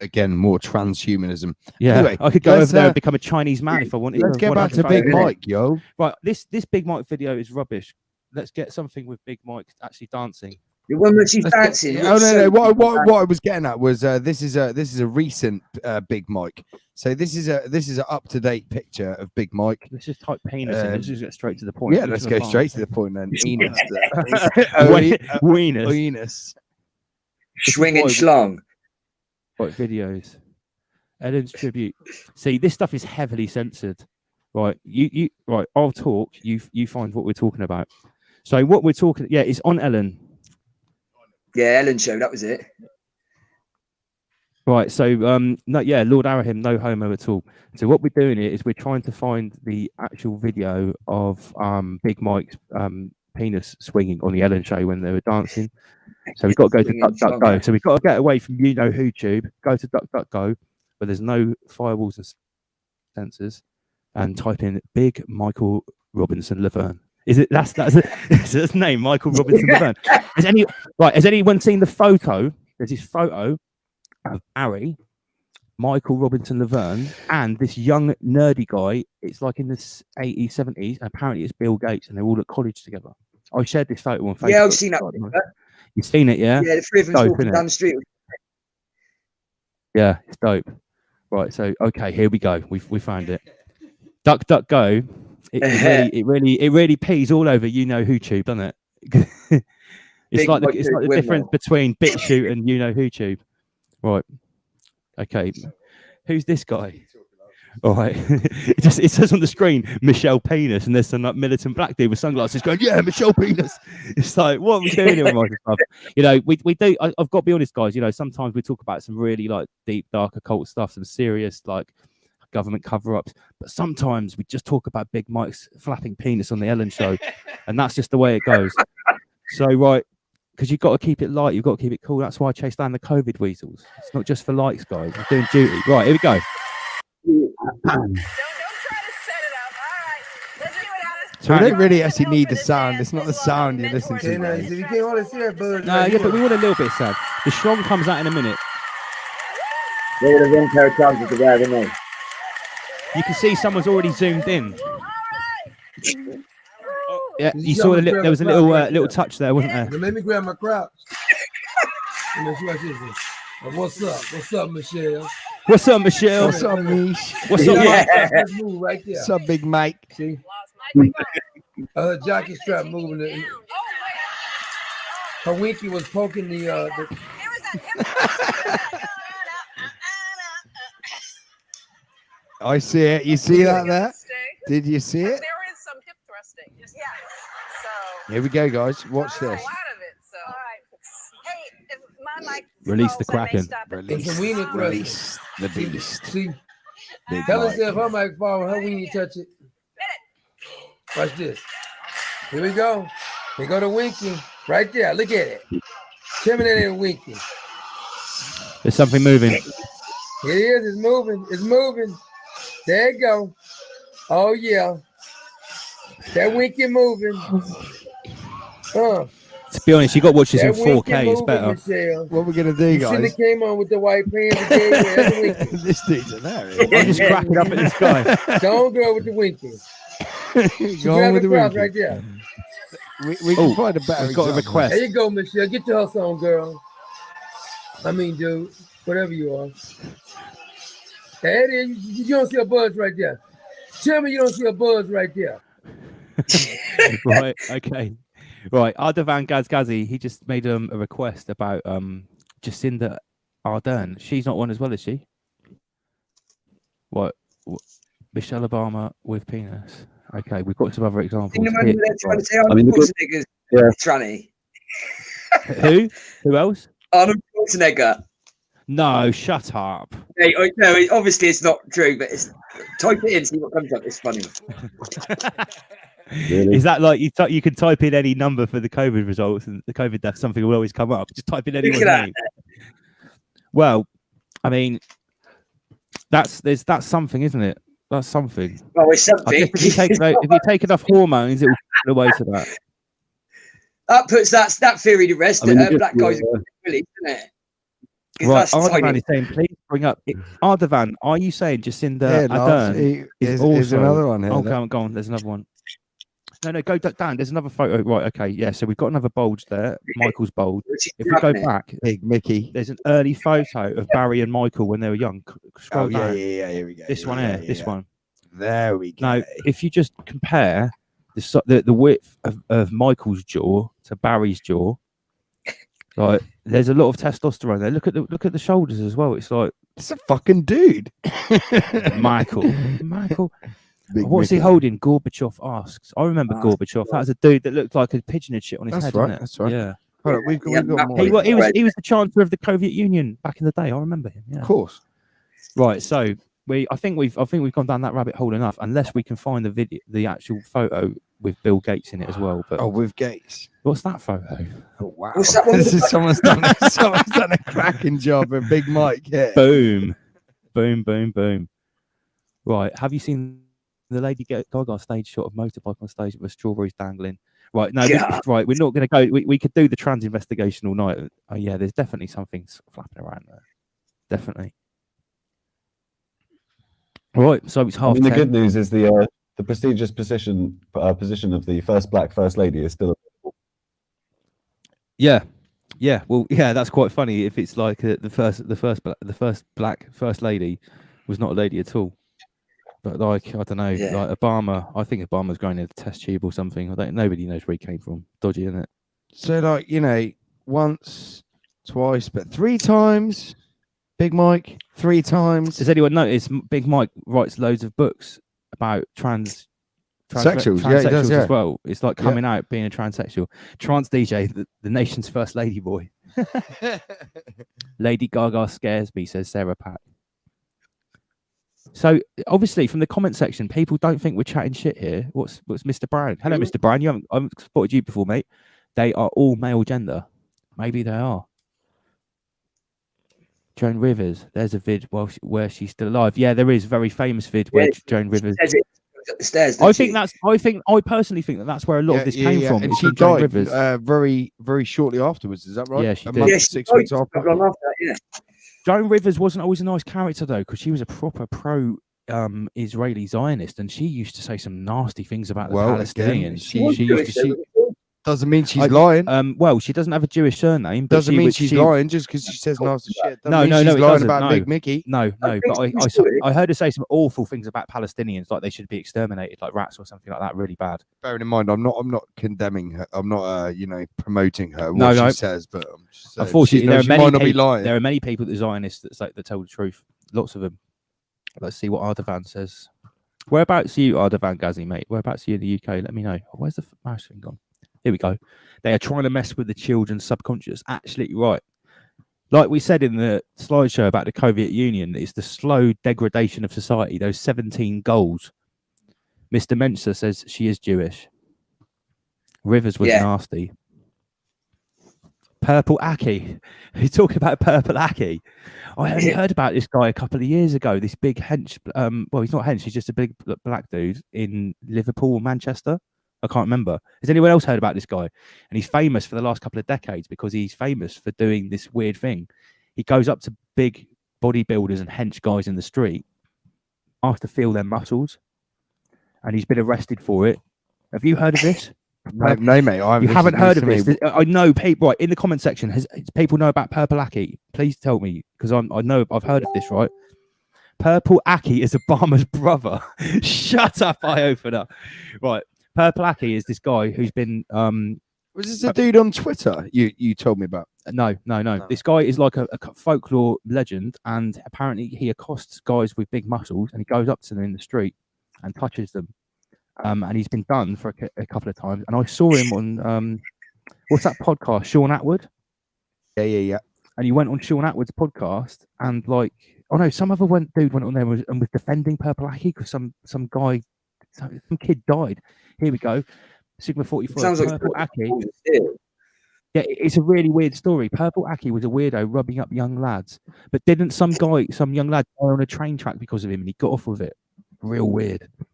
Again, more transhumanism. Yeah, anyway, I could go over there and become a Chinese man if I wanted. Let's get back to Big Mike, yo. Right, this Big Mike video is rubbish. Let's get something with Big Mike actually dancing. The one where she's dancing. Oh no! What I was getting at was this is a recent Big Mike. So this is an up-to-date picture of Big Mike. Let's just type penis and let's just get straight to the point. Yeah, let's go straight to the point then. Enos. Weenus. Swinging schlong. Right, videos. Ellen's tribute. See, this stuff is heavily censored. Right, you right. I'll talk. You find what we're talking about. So what we're talking, it's on Ellen. Yeah, Ellen show. That was it. Right. So Lord Arahim, no homo at all. So what we're doing here is we're trying to find the actual video of Big Mike's penis swinging on the Ellen show when they were dancing. So we've got to go to DuckDuckGo. So we've got to get away from YouTube, go to DuckDuckGo, where there's no firewalls and sensors, and type in Big Michael Robinson Laverne. Is it that's his name, Michael Robinson Laverne? Has anyone seen the photo? There's this photo of Harry, Michael Robinson Laverne, and this young nerdy guy. It's like in the 80s, 70s, and apparently it's Bill Gates, and they're all at college together. I shared this photo on Facebook. Yeah, I've seen that. You've seen it, yeah? Yeah, the three of them walking down the street. Yeah, it's dope. Right, so okay, here we go. We found it. DuckDuckGo. It really pees all over YouTube, doesn't it? It's like the difference between BitChute and YouTube. Right. Okay. Who's this guy? All right. It says on the screen Michelle Penis, and there's some like militant black dude with sunglasses going, "Yeah, Michelle Penis." It's like, what are we doing here with my stuff? We do. I've got to be honest, guys. Sometimes we talk about some really like deep, dark occult stuff, some serious like government cover-ups, but sometimes we just talk about Big Mike's flapping penis on the Ellen show, and that's just the way it goes. So right, because you've got to keep it light, you've got to keep it cool. That's why I chase down the COVID weasels. It's not just for likes, guys. I'm doing duty. Right, here we go. Don't try to set it up. All right, let's do it. So we don't really actually need the sound. It's not the sound you're listening to. No, yeah, but we want a little bit of sound. The strong comes out in a minute. You can see someone's already zoomed in. Yeah, you saw there was a little touch there, wasn't there? Let me grab my crouch. What's up? What's up, Michelle? What's up, Michelle? What's up, Mish? What's up, Mike? Let's move right there. What's up, Big Mike? See? Jockey strap moving. Her winky was poking the I see it. You see that there? Did you see it? There is some hip thrusting. Yeah. So. Here we go, guys. Watch this. A lot of it. So. All right. Hey, if my mic. Release the Kraken. Release the beast. See? Big Tell Mike. us if her mic fall, her weenie touch it. Watch this. Here we go. Here go the winky. Right there. Look at it. Terminator and winky. There's something moving. It is. It's moving. It's moving. There you go. Oh, yeah. That winky moving. To be honest, you got to watch this in 4K. It's better. Michelle. What we're going to do, You guys? shouldn't have came on with the white pants. This dude's hilarious. I'm just cracking up at this guy. Don't go with the winky. Go on with the crowd winky. right there. We can find a better We've got a example. request. There you go, Michelle. Get your hustle on, girl. I mean, dude, whatever you are. There it is. You don't see a buzz right there. Tell me you don't see a buzz right there. Right, okay. Right, Ardavan Gazgazi, he just made a request about Jacinda Ardern. She's not one as well, is she? What? Michelle Obama with penis. Okay, we've got some other examples. Tranny. Who else? Arnold Schwarzenegger. No, shut up. Hey, no, obviously it's not true, but type it in, see what comes up. It's funny. Really? Is that like you can type in any number for the COVID results and the COVID death, something will always come up. Just type in anyone's name. Well, I mean, that's something, isn't it? That's something. Oh, it's something. If you take enough hormones, it will find a way to that. That puts that theory to rest. Black guys, really, isn't it? Right, Ardavan is saying, please bring up Ardavan. Are you saying Jacinda Ardern is also another one here? Oh, go on. There's another one. No, go down. There's another photo. Right, okay, yeah. So we've got another bulge there. Michael's bulge. If we go back, Big Mickey. there's an early photo of Barry and Michael when they were young. Scroll down. Yeah. Here we go. This one here. This one. There we go. Now, if you just compare the width of Michael's jaw to Barry's jaw, like there's a lot of testosterone there. Look at the shoulders as well. It's like it's a fucking dude. Michael. What's he holding? Gorbachev asks. I remember Gorbachev. That was a dude that looked like a pigeon had shit on his head. Right. Wasn't it? That's right. Yeah. Hold on, we've got more. He was the Chancellor of the Soviet Union back in the day. I remember him. Yeah. Of course. Right. So I think we've gone down that rabbit hole enough. Unless we can find the actual photo with Bill Gates in it as well. But with Gates. What's that photo? Oh wow! What's that one? This is someone's done a cracking job with Big Mike here. Boom. Right. Have you seen the Lady Gaga stage shot of motorbike on stage with strawberries dangling? Right. No. We're not going to go. We could do the trans investigation all night. Oh yeah. There's definitely something flapping around there. Definitely. Right. So it's half. The good news is the prestigious position of the first black first lady is still available. Yeah. Well, yeah. That's quite funny. If it's like the first black first lady was not a lady at all. But like I don't know, like Obama. I think Obama's going in a test tube or something. Nobody knows where he came from. Dodgy, isn't it? So like once, twice, but 3 times. Big Mike 3 times. Has anyone noticed Big Mike writes loads of books about transsexuals as well? It's like coming out being a transsexual. Trans DJ, the nation's first lady boy. Lady Gaga scares me, says Sarah Pack. So obviously from the comment section, people don't think we're chatting shit here. What's Mr. Brown? Hello, Mr. Brown. I haven't spotted you before, mate. They are all male gender. Maybe they are. Joan Rivers. There's a vid where she's still alive. Yeah, there is a very famous vid where Joan Rivers. The stairs, I personally think that's where a lot of this came from. And she died very, very shortly afterwards. Is that right? Yeah, she did. 6 weeks after. Joan Rivers wasn't always a nice character though, because she was a proper pro Israeli Zionist, and she used to say some nasty things about the Palestinians. She doesn't mean she's lying. Well, she doesn't have a Jewish surname. But doesn't mean she's lying just because she says nasty shit. No, she's it lying doesn't. about Big Mickey. No. But I heard her say some awful things about Palestinians, like they should be exterminated like rats or something like that. Really bad. Bearing in mind, I'm not condemning her. I'm not promoting her. What she says, but I'm just saying, unfortunately, might not be lying. There are many people that are Zionists that tell the truth. Lots of them. Let's see what Ardavan says. Whereabouts are you, Ardavan Ghazi, mate? Whereabouts are you in the UK? Let me know. Where's the mouse thing gone? Here we go. They are trying to mess with the children's subconscious. Absolutely right. Like we said in the slideshow about the Soviet Union, it's the slow degradation of society, those 17 goals. Mr. Mensa says she is Jewish. Rivers was nasty. Purple Aki. You're talking about Purple Aki. I only heard about this guy a couple of years ago. This big hench. Well, he's not hench. He's just a big black dude in Liverpool or Manchester. I can't remember. Has anyone else heard about this guy? And he's famous for the last couple of decades because he's famous for doing this weird thing. He goes up to big bodybuilders and hench guys in the street, asks to feel their muscles, and he's been arrested for it. Have you heard of this? No, mate. You haven't heard of this. I know people. Right in the comment section, people know about Purple Aki? Please tell me, because I know I've heard of this. Right, Purple Aki is Obama's brother. Shut up, eye opener. Right. Purple Aki is this guy who's been was this a dude on Twitter you told me about? No. This guy is like a folklore legend, and apparently he accosts guys with big muscles and he goes up to them in the street and touches them. And he's been done for a couple of times. And I saw him on what's that podcast? Sean Atwood. Yeah. and he went on Sean Atwood's podcast, and like, oh no, some other dude went on there and was defending Purple Aki because some guy, some kid died. Here we go, Sigma 44. Sounds like Purple Aki. Yeah, it's a really weird story. Purple Aki was a weirdo rubbing up young lads, but didn't some young lad die on a train track because of him, and he got off with it? Real weird. I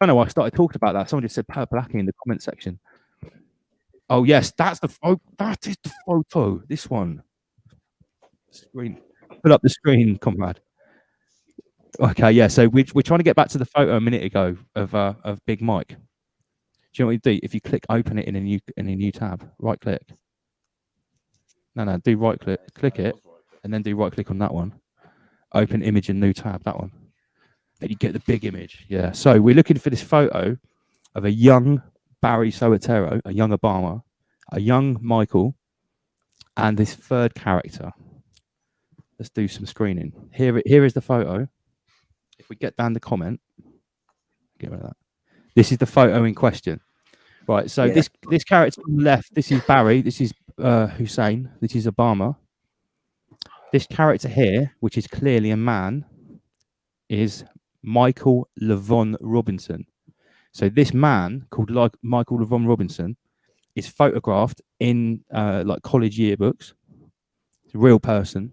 don't know why I started talking about that. Someone just said Purple Aki in the comment section. Oh yes, that is the photo. This one. Screen. Put up the screen, comrade. Okay, yeah. So we're trying to get back to the photo a minute ago of Big Mike. Do you know what you do? If you click open it in a new tab, right click. No, do right click it, and then do right click on that one. Open image in new tab, that one. Then you get the big image. Yeah. So we're looking for this photo of a young Barry Soetoro, a young Obama, a young Michael, and this third character. Let's do some screening. Here is the photo. If we get down the comment, get rid of that. This is the photo in question. Right, so this character on the left, this is Barry, this is Hussein, this is Obama. This character here, which is clearly a man, is Michael Levon Robinson. So this man called Michael Levon Robinson is photographed in like college yearbooks. It's a real person,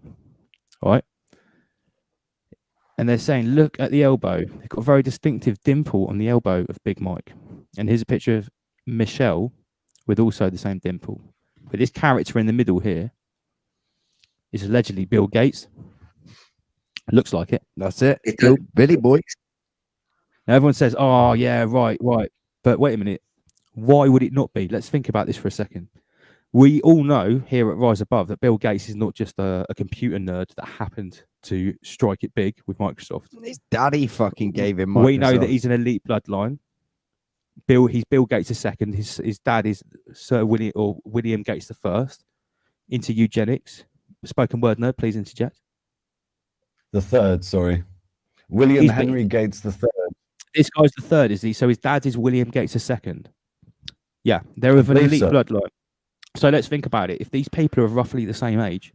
right? And they're saying, look at the elbow. They've got a very distinctive dimple on the elbow of Big Mike. And here's a picture of Michelle with also the same dimple. But this character in the middle here is allegedly Bill Gates. Looks like it. That's it. Billy Boy. Now everyone says, oh, yeah, right. But wait a minute. Why would it not be? Let's think about this for a second. We all know here at Rise Above that Bill Gates is not just a computer nerd that happened to strike it big with Microsoft. His daddy fucking gave him Microsoft. We know that he's an elite bloodline. He's Bill Gates II. His dad is Sir William Gates I. Into eugenics. Spoken word nerd, please interject. The third, sorry. William Henry Gates III. This guy's the third, is he? So his dad is William Gates II. Yeah, they're of an elite bloodline. So let's think about it. If these people are roughly the same age,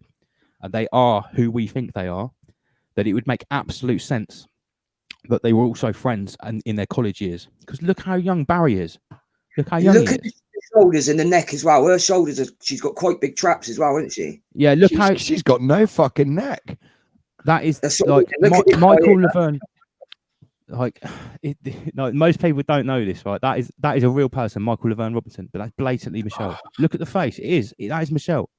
and they are who we think they are, that it would make absolute sense that they were also friends and in their college years. Because look how young Barry is. Look how young he is. Look at the shoulders and the neck as well. Her shoulders she's got quite big traps as well, isn't she? Yeah, look she's got no fucking neck. That is like Michael Leverne. Like, most people don't know this, right? That is a real person, Michael Leverne Robinson, but that's blatantly Michelle. Look at the face. That is Michelle.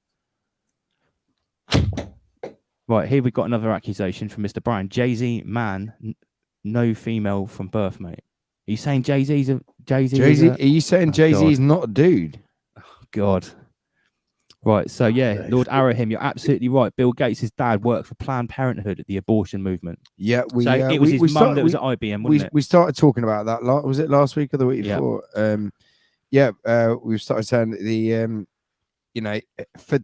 Right, here we've got another accusation from Mr. Brian. Jay-Z, man, no female from birth, mate. Are you saying Jay-Z's a Jay-Z? Are you saying Jay-Z's not a dude? Oh, God. Right, so yeah, Lord Arahim, you're absolutely right. Bill Gates' dad worked for Planned Parenthood at the abortion movement. Yeah, it was his mum that was at IBM, wasn't it? We started talking about that. Was it last week or the week before? We started saying that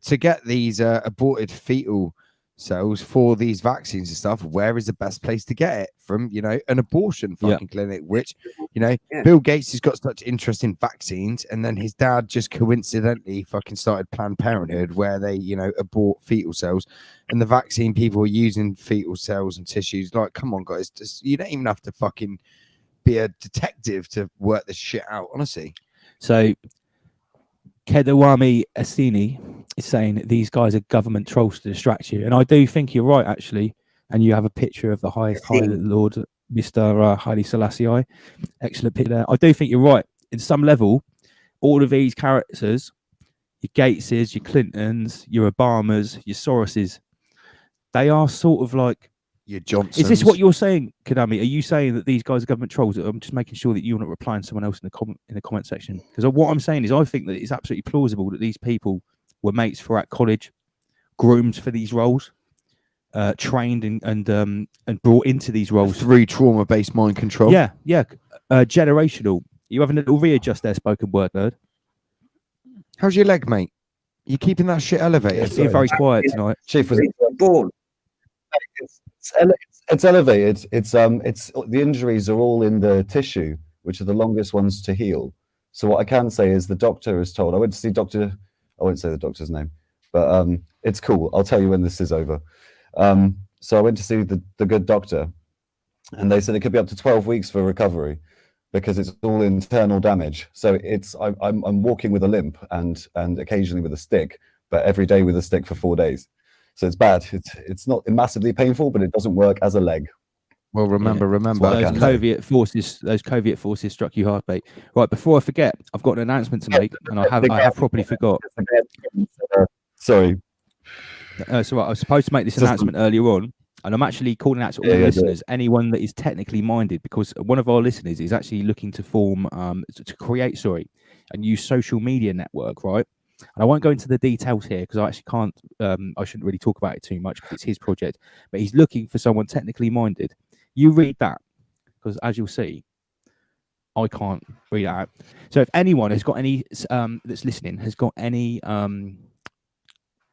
to get these aborted fetal cells for these vaccines and stuff, where is the best place to get it from? An abortion fucking clinic, which Bill Gates has got such interest in vaccines, and then his dad just coincidentally fucking started Planned Parenthood, where they abort fetal cells, and the vaccine people are using fetal cells and tissues. Like, come on, guys, you don't even have to fucking be a detective to work this shit out, honestly. So Kedawami Asini is saying these guys are government trolls to distract you. And I do think you're right, actually. And you have a picture of the High Lord, Mr. Haile Selassie. Excellent picture there. I do think you're right. In some level, all of these characters, your Gateses, your Clintons, your Obamas, your Soroses, they are sort of like your Johnsons. Is this what you're saying, Kadami? Are you saying that these guys are government trolls? I'm just making sure that you're not replying to someone else in the comment section. Because what I'm saying is I think that it's absolutely plausible that these people were mates throughout college, groomed for these roles, trained and brought into these roles through trauma-based mind control. Yeah. Generational. You having a little readjust there, spoken word nerd? How's your leg, mate? You keeping that shit elevated? You're very quiet tonight. Chief, was born? It's elevated. It's the injuries are all in the tissue, which are the longest ones to heal. So what I can say is the doctor is told. I went to see I won't say the doctor's name. but it's cool. I'll tell you when this is over. So I went to see the good doctor, and they said it could be up to 12 weeks for recovery because it's all internal damage. So I'm walking with a limp and occasionally with a stick, but every day with a stick for 4 days. So it's bad. It's not massively painful, but it doesn't work as a leg. Well, remember, those Soviet forces struck you hard, mate. Right, before I forget, I've got an announcement to make, and I have properly forgot. Sorry. So I was supposed to make this announcement earlier on, and I'm actually calling out to all the listeners, anyone that is technically minded, because one of our listeners is actually looking to form, to create, a new social media network, right? And I won't go into the details here because I actually can't, I shouldn't really talk about it too much because it's his project, but he's looking for someone technically minded. You read that, because as you'll see, I can't read it out. So if anyone has got any, that's listening, has got any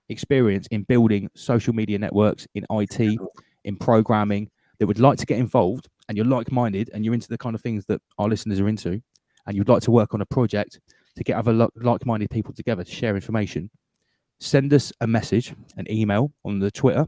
experience in building social media networks, in IT, in programming, that would like to get involved, and you're like-minded and you're into the kind of things that our listeners are into, and you'd like to work on a project to get other like-minded people together to share information, send us a message, an email on the Twitter,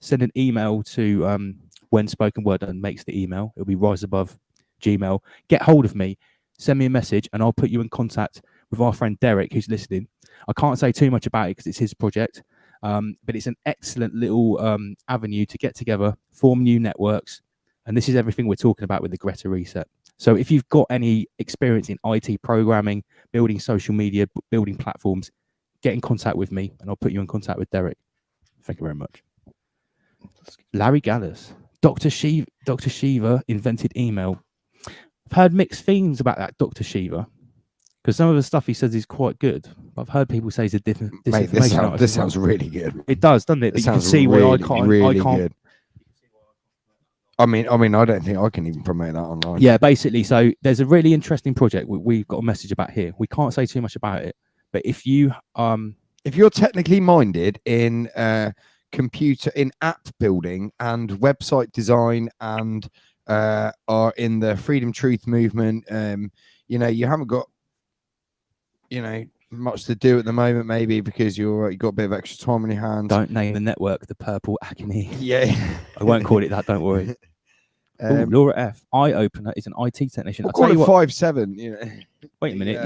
send an email to when Spokenword and makes the email. It'll be Rise Above Gmail. Get hold of me, send me a message, and I'll put you in contact with our friend Derek, who's listening. I can't say too much about it because it's his project, but it's an excellent little avenue to get together, form new networks, and this is everything we're talking about with the Greta Reset. So if you've got any experience in IT programming, building social media, building platforms, get in contact with me, and I'll put you in contact with Derek. Thank you very much. Larry Gallus. Dr. Shiva invented email. I've heard mixed things about that Dr. Shiva, because some of the stuff he says is quite good. I've heard people say he's a different. Mate, this sounds really good. It does, doesn't it? But you can see why I can't. Really good. I mean, I don't think I can even promote that online. Yeah, basically. So there's a really interesting project we've got a message about here. We can't say too much about it, but if you're technically minded in computer, in app building and website design, and are in the freedom truth movement, you haven't got much to do at the moment, maybe because you've got a bit of extra time on your hands. Don't name the network the Purple Agony. Yeah. I won't call it that, don't worry. Laura F. Eye Opener is an IT technician. I'll call it 5'7". Wait a minute.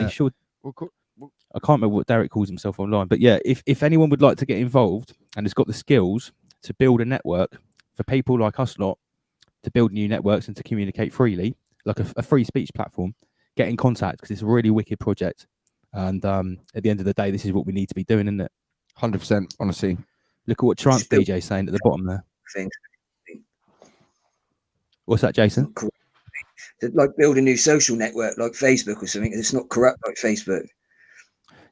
I can't remember what Derek calls himself online, but yeah, if anyone would like to get involved and has got the skills to build a network for people like us lot to build new networks and to communicate freely, like a free speech platform, get in contact, because it's a really wicked project. And at the end of the day, this is what we need to be doing, isn't it? 100%, honestly. Look at what Trance DJ is saying at the bottom there. What's that, Jason? Like build a new social network like Facebook or something. It's not corrupt like Facebook.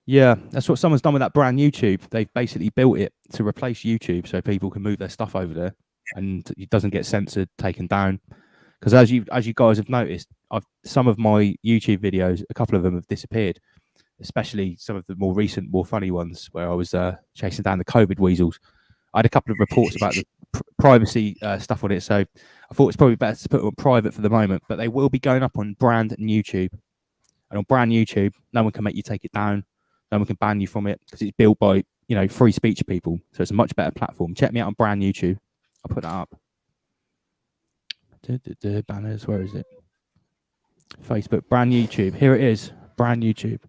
Yeah, that's what someone's done with that brand YouTube. They've basically built it to replace YouTube so people can move their stuff over there and it doesn't get censored, taken down. Because as you guys have noticed, some of my YouTube videos, a couple of them have disappeared, especially some of the more recent, more funny ones where I was chasing down the COVID weasels. I had a couple of reports about the privacy stuff on it, so I thought it's probably better to put it on private for the moment, but they will be going up on brand YouTube. And on brand YouTube, no one can make you take it down. No one can ban you from it because it's built by, free speech people. So it's a much better platform. Check me out on brand YouTube. I'll put that up. Banners, where is it? Facebook, brand YouTube. Here it is, brand YouTube.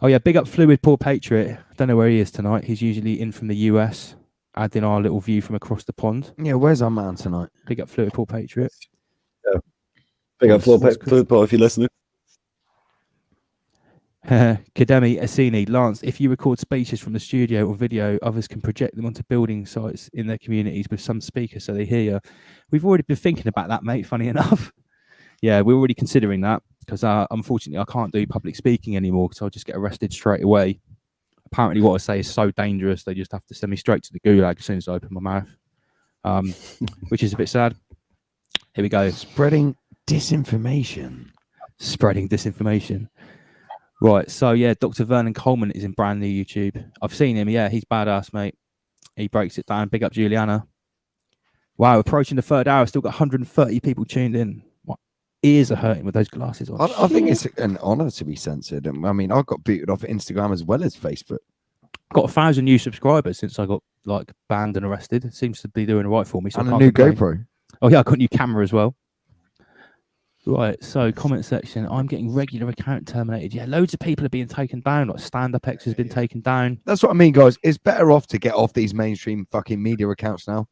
Oh yeah, big up Fluid Poor Patriot. I don't know where he is tonight. He's usually in from the US, adding our little view from across the pond. Yeah, where's our man tonight? Big up Fluid Poor Patriot. Yeah. Big up Fluid Poor if you're listening. Kademi Asini, Lance, if you record speeches from the studio or video, others can project them onto building sites in their communities with some speaker so they hear you. We've already been thinking about that, mate, funny enough. Yeah, we're already considering that because unfortunately I can't do public speaking anymore because I'll just get arrested straight away. Apparently what I say is so dangerous, they just have to send me straight to the gulag as soon as I open my mouth, which is a bit sad. Here we go. Spreading disinformation. Right, so yeah, Dr. Vernon Coleman is in brand new YouTube. I've seen him, yeah, he's badass, mate. He breaks it down. Big up Juliana. Wow, approaching the third hour, still got 130 people tuned in. What? ears are hurting with those glasses on. I think it's an honor to be censored. And I mean, I got booted off Instagram as well as Facebook. Got 1,000 new subscribers since I got like banned and arrested. It seems to be doing right for me. So And I a can't new complain. GoPro. Oh yeah, I got a new camera as well. Right, so comment section. I'm getting regular account terminated. Yeah, loads of people are being taken down. Like Stand Up X has been taken down. That's what I mean, guys. It's better off to get off these mainstream fucking media accounts now.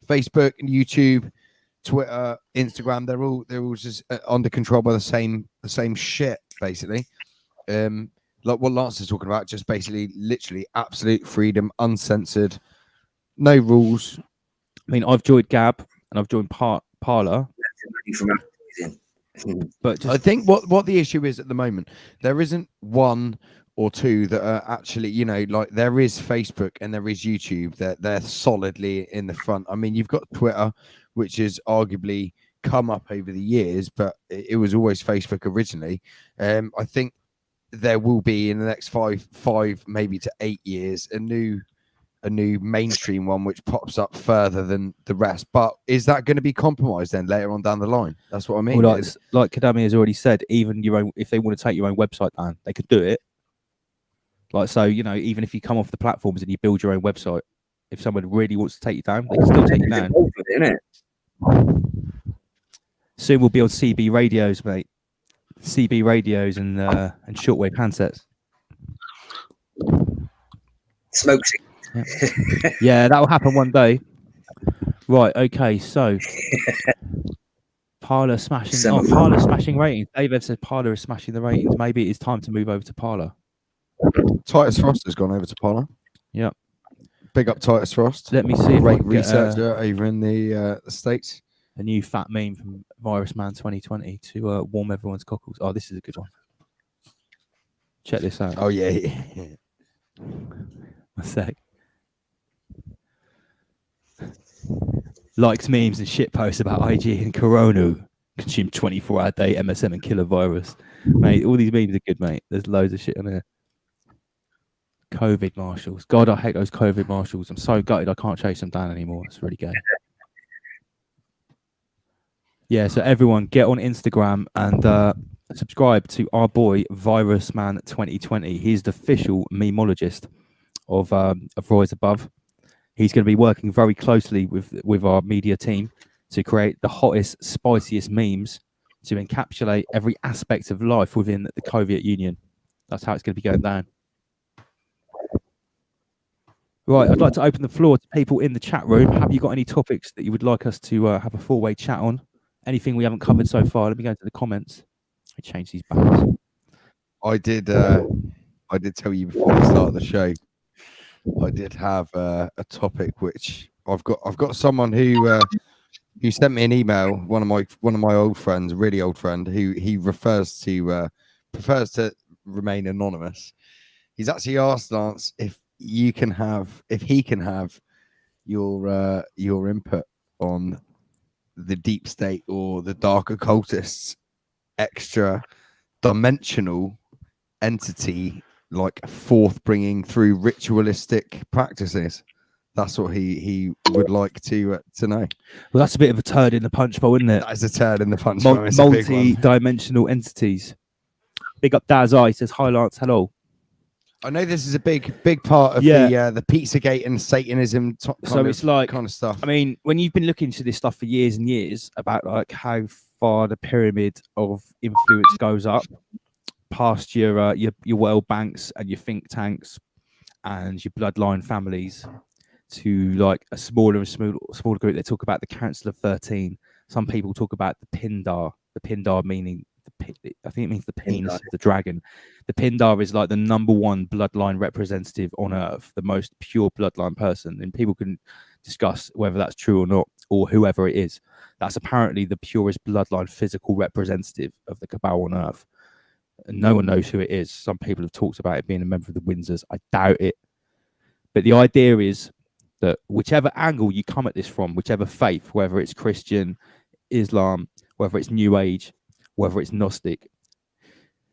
Facebook and YouTube, Twitter, Instagram, they're all just under control by the same shit, basically. Like what Lance is talking about, just basically literally absolute freedom, uncensored, no rules. I mean, I've joined Gab and I've joined Parler. But I think what the issue is at the moment, there isn't one or two that are actually, you know, like there is Facebook and there is YouTube that they're solidly in the front. I mean, you've got Twitter, which has arguably come up over the years, but it was always Facebook originally. I think there will be in the next five maybe to 8 years a new mainstream one which pops up further than the rest. But is that going to be compromised then later on down the line? That's what I mean. Well, like Kadami has already said, even your own, if they want to take your own website down, they could do it. Like, so, you know, even if you come off the platforms and you build your own website, if someone really wants to take you down, they can still take you down. Soon we'll be on CB radios, mate. CB radios and shortwave handsets. Smoke. Yeah, that will happen one day. Right, okay, so Parler smashing. Oh, Parler smashing ratings. David said Parler is smashing the ratings. Maybe it is time to move over to Parler. Titus Frost has gone over to Parler. Yep. Big up Titus Frost. Let me see if great I can researcher over in the States. A new fat meme from Virus Man 2020 to warm everyone's cockles. Oh, this is a good one. Check this out. Oh yeah. A sec. Likes memes and shit posts about IG and Corona. Consume 24-hour day MSM and killer virus. Mate, all these memes are good, mate. There's loads of shit on there. COVID marshals. God, I hate those COVID marshals. I'm so gutted I can't chase them down anymore. It's really gay. Yeah, so everyone get on Instagram and subscribe to our boy Virus Man 2020. He's the official memologist of Rise Above. He's going to be working very closely with our media team to create the hottest, spiciest memes to encapsulate every aspect of life within the Soviet Union. That's how it's going to be going down. Right, I'd like to open the floor to people in the chat room. Have you got any topics that you would like us to have a four-way chat on? Anything we haven't covered so far? Let me go into the comments. I change these banners. I did tell you before the start of the show. I did have a topic which I've got someone who sent me an email. One of my old friends, a really old friend, who he prefers to remain anonymous. He's actually asked Lance if he can have your input on the deep state or the dark occultists extra dimensional entity, like forth bringing through ritualistic practices. That's what he would like to know. Well, that's a bit of a turd in the punch bowl, isn't it? That is a turd in the punch bowl. Multi-dimensional entities. Big up Daz I says, hi Lance, hello. I know this is a big part of the Pizzagate and Satanism kind of stuff. I mean, when you've been looking into this stuff for years and years about like how far the pyramid of influence goes up past your world banks and your think tanks and your bloodline families to like a smaller group. They talk about the Council of 13. Some people talk about the Pindar. The Pindar meaning I think it means the penis of the dragon. The Pindar is like the #1 bloodline representative on Earth, the most pure bloodline person, and people can discuss whether that's true or not, or whoever it is. That's apparently the purest bloodline physical representative of the Cabal on Earth. And no one knows who it is. Some people have talked about it being a member of the Windsors. I doubt it. But the idea is that whichever angle you come at this from, whichever faith, whether it's Christian, Islam, whether it's New Age, whether it's Gnostic,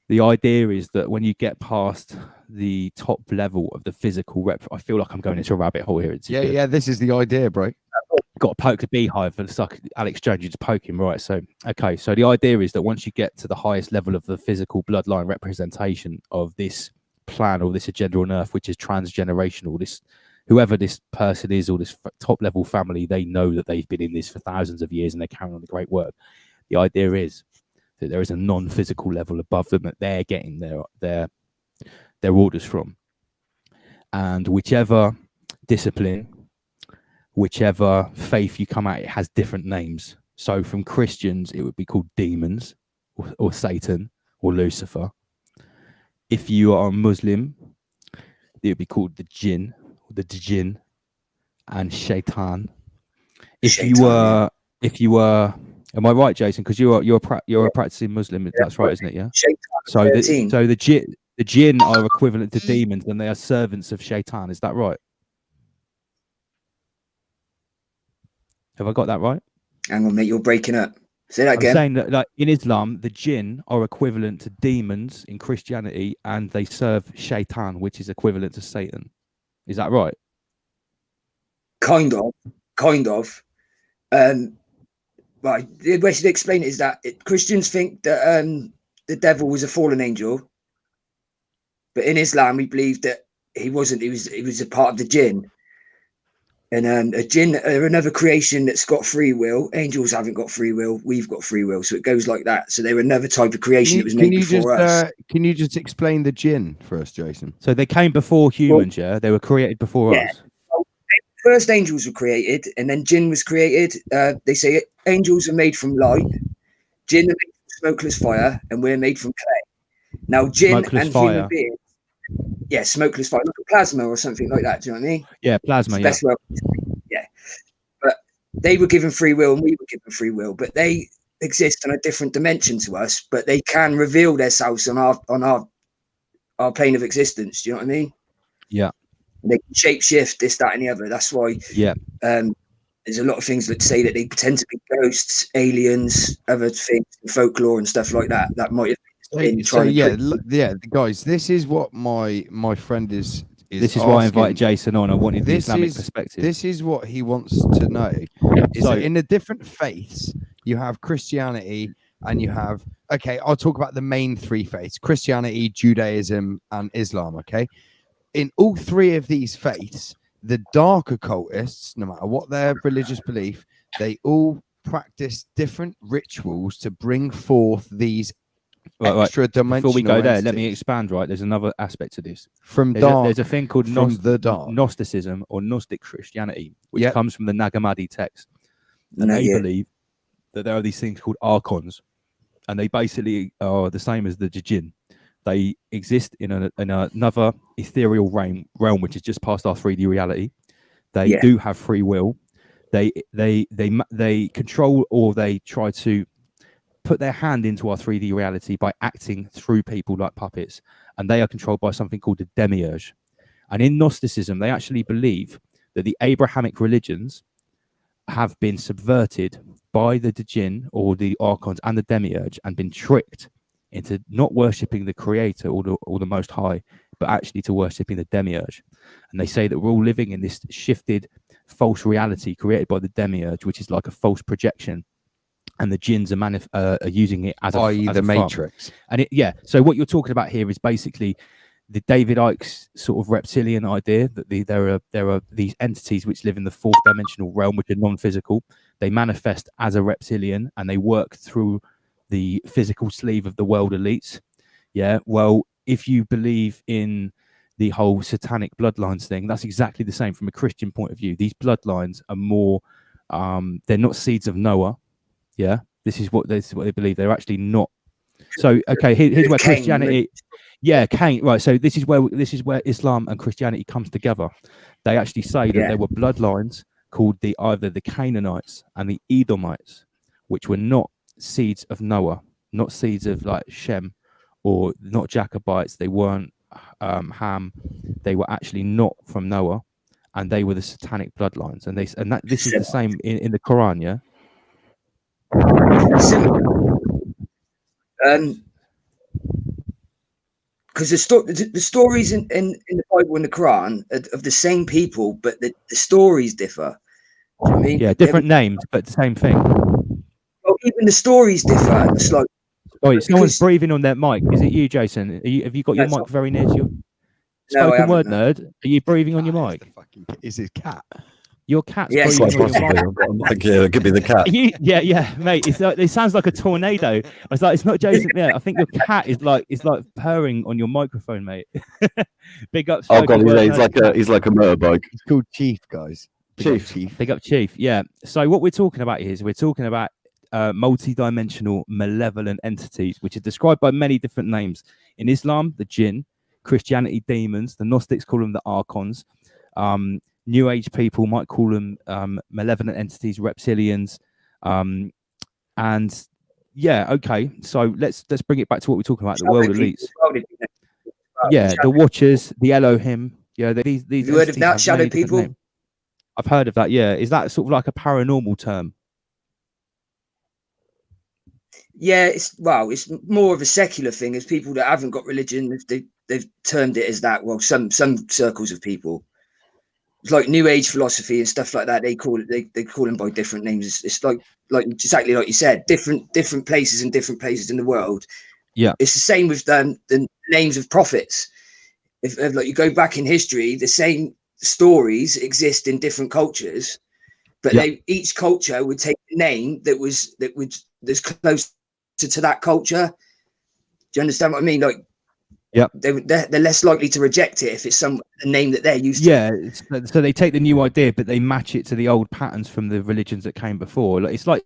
the idea is that when you get past the top level of the physical I feel like I'm going into a rabbit hole here. Yeah, this is the idea, bro. got to poke the beehive, and it's like Alex Jones, you just poke him, right? So, okay, so the idea is that once you get to the highest level of the physical bloodline representation of this plan or this agenda on Earth, which is transgenerational, this whoever this person is or this top level family, they know that they've been in this for thousands of years and they're carrying on the great work. The idea is that there is a non-physical level above them that they're getting their orders from, and whichever discipline, whichever faith you come at, it has different names. So from Christians, it would be called demons or Satan or Lucifer. If you are a Muslim, it would be called the jinn, or the jinn, and shaitan. If you were, am I right, Jason? Because you're a practicing Muslim. That's right, isn't it? Yeah. So the jinn are equivalent to demons, and they are servants of shaitan. Is that right? Have I got that right? Hang on, mate, you're breaking up. Say that again. I'm saying that, like, in Islam, the jinn are equivalent to demons in Christianity, and they serve shaitan, which is equivalent to Satan. Is that right? Kind of. Right. The way I should explain it is that Christians think that the devil was a fallen angel, but in Islam we believe that he wasn't. He was a part of the jinn. And a jinn are another creation that's got free will. Angels haven't got free will. We've got free will. So it goes like that. So they're another type of creation that was made before us. Can you just explain the jinn for us, Jason? So they came before humans, yeah? They were created before us. First angels were created, and then jinn was created. They say angels are made from light. Jinn are made from smokeless fire, and we're made from clay. Now, jinn and human beings... Yeah, smokeless fire, like a plasma or something like that. Do you know what I mean? Yeah, plasma. Yeah. Yeah, but they were given free will, and we were given free will. But they exist in a different dimension to us. But they can reveal themselves on our plane of existence. Do you know what I mean? Yeah. And they can shape shift this, that, and the other. That's why. Yeah. There's a lot of things that say that they pretend to be ghosts, aliens, other things, folklore and stuff like that. That might have. Guys, this is what my friend is this is why I invited Jason on. I wanted the Islamic perspective. This is what he wants to know. Is that in the different faiths, you have Christianity and you have, okay, I'll talk about the main three faiths: Christianity, Judaism, and Islam. Okay, in all three of these faiths, the dark occultists, no matter what their religious belief, they all practice different rituals to bring forth these extra dimensional. Before we go there, entities. let me expand. Right, there's another aspect to this. There's a thing called Gnosticism or Gnostic Christianity, which comes from the Nag Hammadi text, and they believe that there are these things called archons, and they basically are the same as the jinn. They exist in another ethereal realm, which is just past our 3D reality. They do have free will. They control, or they try to put their hand into our 3D reality by acting through people like puppets, and they are controlled by something called the demiurge. And in Gnosticism, they actually believe that the Abrahamic religions have been subverted by the jinn or the archons and the demiurge, and been tricked into not worshipping the creator or the most high, but actually to worshipping the demiurge. And they say that we're all living in this shifted false reality created by the demiurge, which is like a false projection, and the jinns are using it as the Matrix. And so what you're talking about here is basically the David Icke's sort of reptilian idea that there are these entities which live in the fourth dimensional realm, which are non-physical. They manifest as a reptilian, and they work through the physical sleeve of the world elites. Yeah, well, if you believe in the whole satanic bloodlines thing, that's exactly the same from a Christian point of view. These bloodlines are more, they're not seeds of Noah. Yeah, this is what they believe. They're actually not. So, okay, here's where Christianity, Cain, right? So this is where Islam and Christianity comes together. They actually say that there were bloodlines called either the Canaanites and the Edomites, which were not seeds of Noah, not seeds of like Shem, or not Jacobites. They weren't Ham. They were actually not from Noah, and they were the satanic bloodlines. And this is the same in the Quran, yeah. Because the stories in the Bible and the Quran are of the same people, but the stories differ. Do you know what I mean? Yeah, different names, but the same thing. Well, even the stories differ. It's like, Oh, someone's breathing on their mic. Is it you, Jason? Have you got your mic very near to you? No, I Spoken word haven't, nerd. Are you breathing on your mic? Is his cat? Your cat's Yes, breathing on your mic. I've got a mic here. It could be the cat. Yeah, mate. It's like, it sounds like a tornado. I was like, it's not Jason. Yeah, I think your cat is like purring on your microphone, mate. Big up. Oh god, Spoken he's like a motorbike. It's called Chief, guys. Big up Chief. Yeah. So what we're talking about is we're talking about multi-dimensional malevolent entities, which are described by many different names. In Islam, the jinn; Christianity, demons; the Gnostics call them the archons; New Age people might call them malevolent entities, reptilians. And yeah, okay. So let's bring it back to what we're talking about: the world elites. Yeah, the Watchers, the Elohim. Yeah, these. Have you heard of that? Shadow people. Names. I've heard of that. Yeah, is that sort of like a paranormal term? Yeah, it's more of a secular thing. As people that haven't got religion, they've termed it as that. Well, some circles of people, it's like New Age philosophy and stuff like that. They call it. They call them by different names. It's like exactly like you said, different places in different places in the world. Yeah, it's the same with the names of prophets. If like you go back in history, the same stories exist in different cultures, but each culture would take a name that's close to that culture. Do you understand what I mean? Like, they're less likely to reject it if it's a name that they're used to. Yeah, so they take the new idea, but they match it to the old patterns from the religions that came before. It's like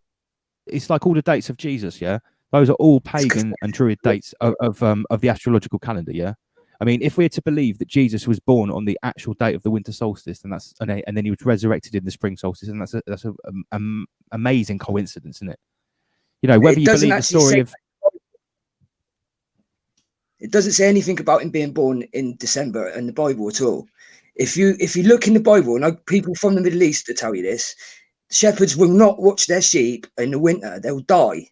all the dates of Jesus. Yeah, those are all pagan and druid dates of the astrological calendar. Yeah. I mean, if we're to believe that Jesus was born on the actual date of the winter solstice, and then he was resurrected in the spring solstice, and that's an amazing coincidence, isn't it? You know, whether you believe the story of. It doesn't say anything about him being born in December in the Bible at all. If you look in the Bible, and people from the Middle East to tell you this, shepherds will not watch their sheep in the winter; they'll die.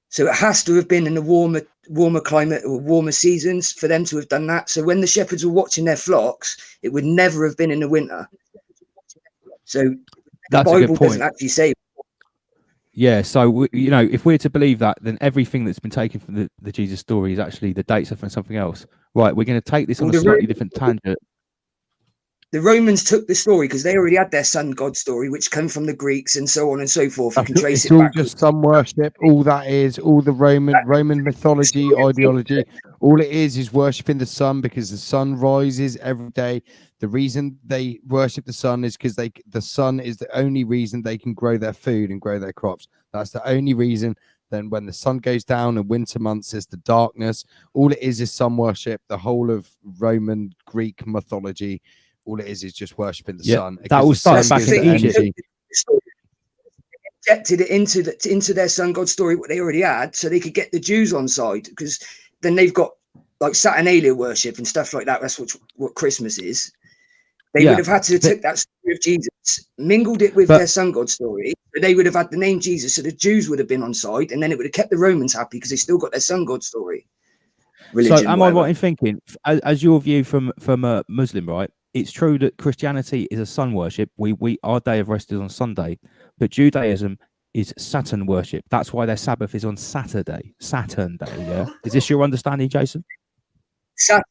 So it has to have been in the warmer climate or warmer seasons for them to have done that. So when the shepherds were watching their flocks, it would never have been in the winter. So the Bible doesn't actually say. Yeah, so you know, if we're to believe that, then everything that's been taken from the Jesus story is actually the dates are from something else. Right, we're going to take this on a slightly different tangent. The Romans took the story because they already had their sun god story, which came from the Greeks and so on and so forth. You can trace it back. It's all just sun worship. All that is, all the Roman mythology, ideology. All it is worshipping the sun because the sun rises every day. The reason they worship the sun is because the sun is the only reason they can grow their food and grow their crops. That's the only reason. Then when the sun goes down in winter months, there's the darkness. All it is sun worship. The whole of Roman, Greek mythology. All it is just worshipping the sun. That all started back in Egypt. Injected it into their sun god story, what they already had, so they could get the Jews on side, because then they've got like Saturnalia worship and stuff like that. That's what Christmas is. They would have had to take that story of Jesus, mingled it with their sun god story, but they would have had the name Jesus, so the Jews would have been on side, and then it would have kept the Romans happy because they still got their sun god story. Religion, so am I right in thinking, as your view from a Muslim, right? It's true that Christianity is a sun worship. Our day of rest is on Sunday, but Judaism is Saturn worship. That's why their Sabbath is on Saturday, Saturn Day. Yeah, is this your understanding, Jason? Saturday.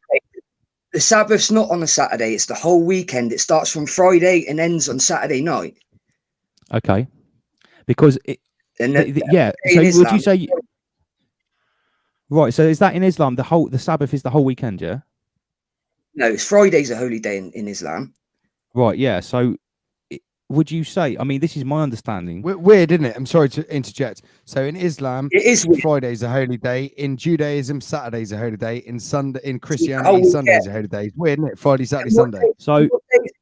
The Sabbath's not on a Saturday; it's the whole weekend. It starts from Friday and ends on Saturday night. Okay, because So would you say? Right. So is that in Islam? The Sabbath is the whole weekend. Yeah. No, it's Friday's a holy day in Islam. Right, yeah. So would you say, I mean, this is my understanding. Weird, isn't it? I'm sorry to interject. So in Islam, it is Friday's a holy day. In Judaism, Saturday's a holy day. In Christianity, Sunday's a holy day. It's weird, isn't it? Friday, Saturday, Sunday. So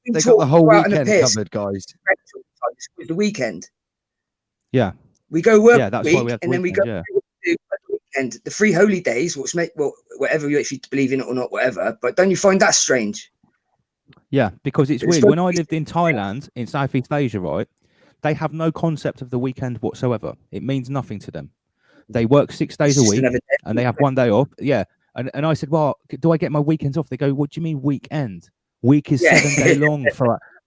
they got the whole weekend covered, guys. It's the weekend. Yeah. We go work that's week, why we have and then we go weekend. The 3 holy days, whatever you actually believe in it or not, whatever. But don't you find that strange? Yeah, because it's weird. When I lived in Thailand, in Southeast Asia, right, they have no concept of the weekend whatsoever. It means nothing to them. They work 6 days a week and they have 1 day off. Yeah. And I said, well, do I get my weekends off? They go, what do you mean weekend? Week is 7 day long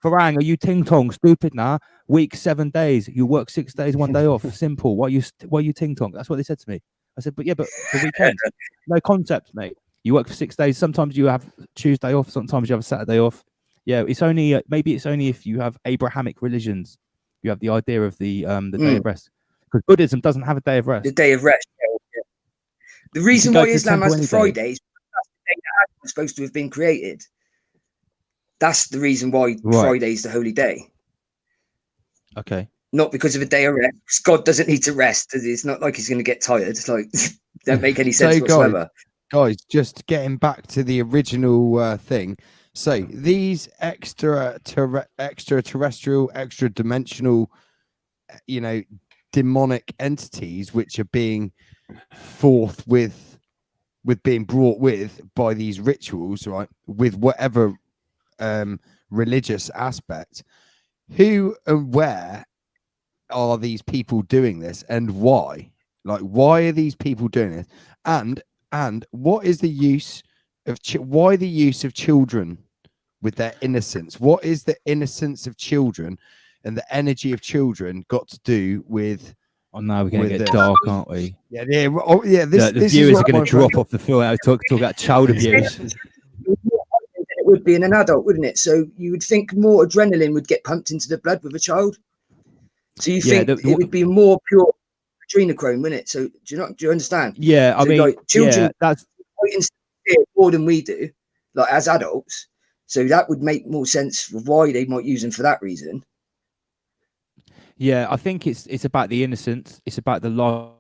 Farang, are you ting tong stupid now? Week 7 days, you work 6 days, 1 day off. Simple. Why you ting tong? That's what they said to me. I said, but the weekend, no concept, mate. You work for 6 days. Sometimes you have Tuesday off. Sometimes you have a Saturday off. Yeah, it's only maybe it's only if you have Abrahamic religions, you have the idea of the day of rest. Because Buddhism doesn't have a day of rest. The day of rest. Yeah. The reason why Islam has the Fridays, that's the day that Adam was supposed to have been created. That's the reason why Friday is the holy day. Okay. Not because of a day of rest. God doesn't need to rest. It's not like he's going to get tired. It's like, don't make any sense whatsoever. Guys, just getting back to the original thing. So these extraterrestrial, extra-dimensional, demonic entities, which are being being brought with by these rituals, right? With whatever religious aspect, who and where are these people doing this, and why? Like, why are these people doing this? And what is the use of why the use of children with their innocence? What is the innocence of children and the energy of children got to do with? Oh, now we're going to get dark, aren't we? Yeah, yeah. Oh, yeah. The viewers are going to drop off the floor. Talk about child abuse. It would be in an adult, wouldn't it? So you would think more adrenaline would get pumped into the blood with a child. So you think it would be more pure adrenochrome, wouldn't it? So do you understand? Yeah, I mean, like children, that's more than we do, like as adults. So that would make more sense of why they might use them for that reason. Yeah, I think it's about the innocence. It's about the life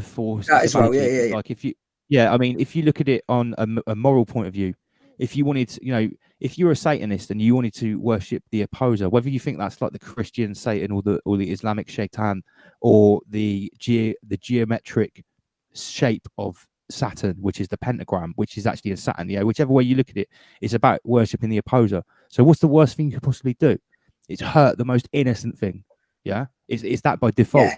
force. That as well. Yeah. Like I mean, if you look at it on a moral point of view, if you wanted to, if you're a Satanist and you wanted to worship the opposer, whether you think that's like the Christian Satan or the Islamic Shaitan or the geometric shape of Saturn, which is the pentagram, which is actually a Saturn, whichever way you look at it, it's about worshipping the opposer. So what's the worst thing you could possibly do? It's hurt the most innocent thing. Yeah, it's that by default. Yeah.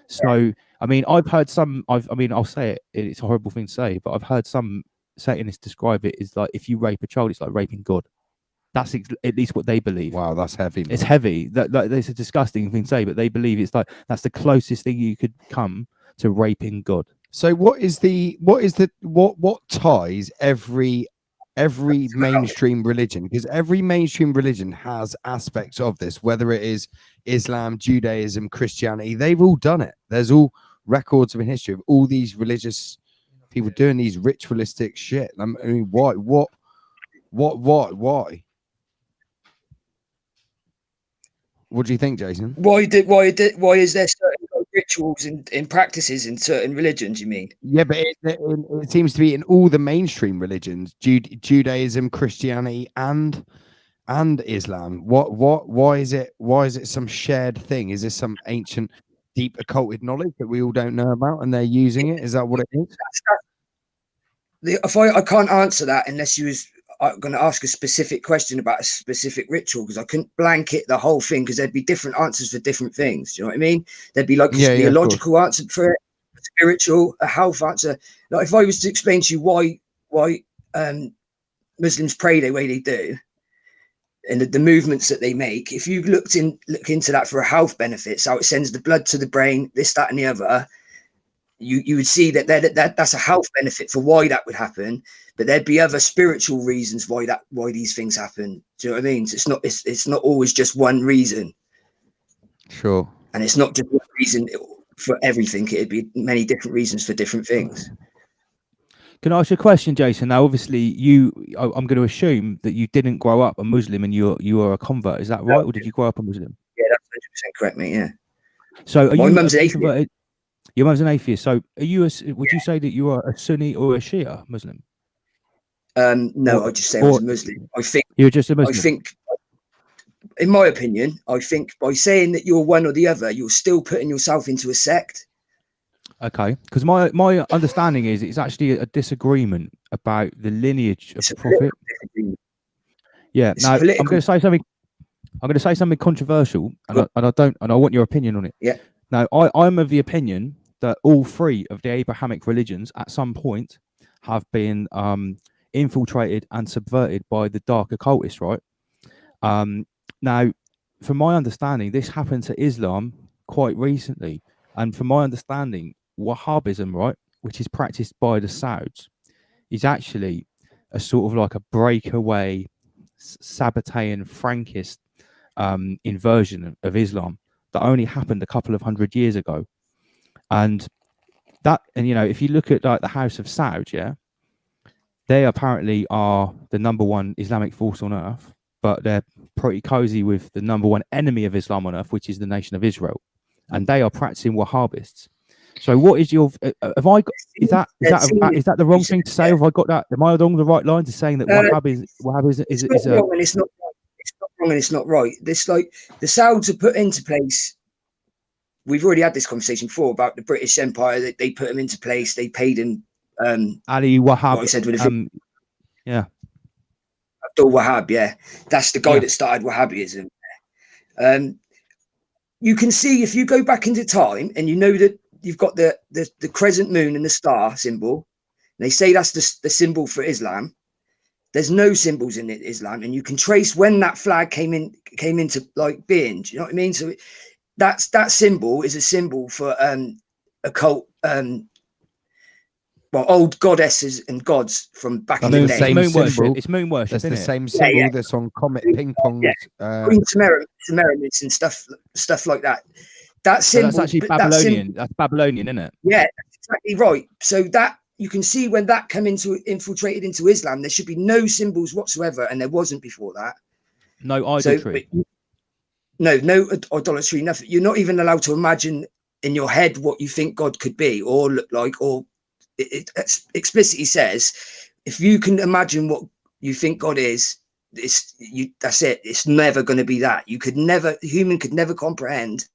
So I mean, I've heard some. I'll say it. It's a horrible thing to say, but I've heard some Satanists describe it as like if you rape a child, it's like raping God. That's at least what they believe. Wow, that's heavy. Man. It's heavy. That's a disgusting thing to say, but they believe it's like that's the closest thing you could come to raping God. So what ties every mainstream religion, because every mainstream religion has aspects of this, whether it is Islam, Judaism, Christianity, they've all done it. There's all records of in history of all these religious people doing these ritualistic shit. I mean, why? What do you think, Jason? Why is there certain rituals and practices in certain religions, you mean? Yeah, but it seems to be in all the mainstream religions, Judaism, Christianity, and Islam. Why is it some shared thing? Is this some ancient, deep occulted knowledge that we all don't know about and they're using it? Is that what it is? I can't answer that unless you was going to ask a specific question about a specific ritual, because I couldn't blanket the whole thing, because there'd be different answers for different things. Do you know what I mean? There'd be like a theological answer for it, a spiritual, a health answer. Like if I was to explain to you why Muslims pray the way they do and the movements that they make, if you look into that for a health benefits, how it sends the blood to the brain, this, that, and the other, you would see that's a health benefit for why that would happen. But there'd be other spiritual reasons why these things happen. Do you know what I mean? So it's not always just one reason. Sure. And it's not just one reason for everything. It'd be many different reasons for different things. Can I ask you a question, Jason? Now, obviously, I'm going to assume that you didn't grow up a Muslim and you are a convert. Is that right? Or did you grow up a Muslim? Yeah, that's 100% correct, mate. Yeah. So my mum's an atheist. Your mum's an atheist. So would you say that you are a Sunni or a Shia Muslim? No, I just say I was a Muslim. I think you're just a Muslim. I think, in my opinion, I think by saying that you're one or the other, you're still putting yourself into a sect. Okay, because my understanding is it's actually a disagreement about the lineage of the Prophet. Yeah. Now I'm going to say something. I'm going to say something controversial, and I want your opinion on it. Yeah. Now I'm of the opinion that all three of the Abrahamic religions at some point have been infiltrated and subverted by the dark occultists, right? Now, from my understanding, this happened to Islam quite recently, and from my understanding, Wahhabism, right, which is practiced by the Sauds, is actually a sort of like a breakaway Sabbatean Frankist inversion of Islam that only happened a couple of 100 years ago. And you know, if you look at like the House of Saud, yeah, they apparently are the #1 Islamic force on earth, but they're pretty cozy with the #1 enemy of Islam on earth, which is the nation of Israel, and they are practicing Wahhabists. So, what is your? Have I got? Is that the wrong thing to say? Have I got that? Am I along the right lines of saying that Wahhab is wrong, and it's not right. It's not wrong and it's not right. This, like, the Sauds are put into place. We've already had this conversation before about the British Empire. That they put him into place. They paid him. Ali Wahhab. What I said with yeah. Abdul Wahhab. Yeah, that's the guy that started Wahhabism. You can see if you go back into time, and you know that you've got the crescent moon and the star symbol. And they say that's the symbol for Islam. There's no symbols in Islam, and you can trace when that flag came into like being. Do you know what I mean? So that symbol is a symbol for occult, old goddesses and gods from back in the day. It's moon worship. That's the same symbol that's on Comet Ping Pong. Queen Semiramis and stuff like that. That symbol, that's actually Babylonian. That's Babylonian, isn't it? Yeah, that's exactly right. So that you can see when that infiltrated into Islam, there should be no symbols whatsoever, and there wasn't before that. No idolatry. No idolatry. Nothing. You're not even allowed to imagine in your head what you think God could be or look like, or it explicitly says if you can imagine what you think God is, that's it. It's never going to be that. Human could never comprehend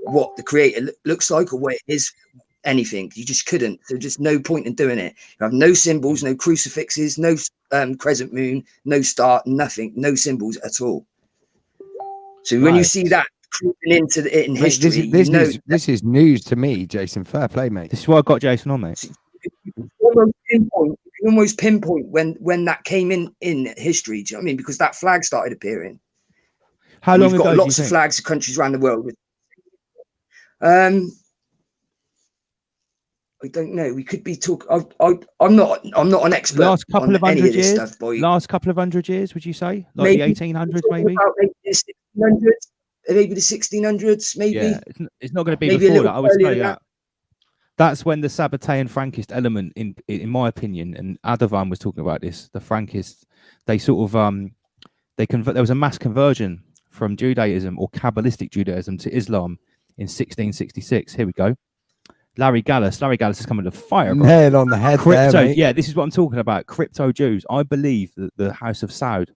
what the creator looks like or what it is. Anything, you just couldn't. There's just no point in doing it. You have no symbols, no crucifixes, no crescent moon, no star, nothing, no symbols at all. So when you see that creeping into in history, this is news to me, Jason. Fair play, mate. This is why I got Jason on, mate. You can almost pinpoint when that came in history. Do you know what I mean? Because that flag started appearing. How long ago? We've got lots of flags of countries around the world. I don't know. We could be talking. I'm not an expert. Last couple of any 100 of this years. Stuff, boy. Last couple of 100 years, would you say? Like Maybe, the 1800s, maybe? Maybe the 1600s, maybe. Yeah, it's not going to be before that. I would say that. That's when the Sabbatean Frankist element, in my opinion, and Erdogan was talking about this. The Frankists, they sort of there was a mass conversion from Judaism or Kabbalistic Judaism to Islam in 1666. Here we go. Larry Gallus is coming to fire. Nail on the head. Crypto, there, mate. yeah, this is what I'm talking about. Crypto Jews. I believe that the House of Saud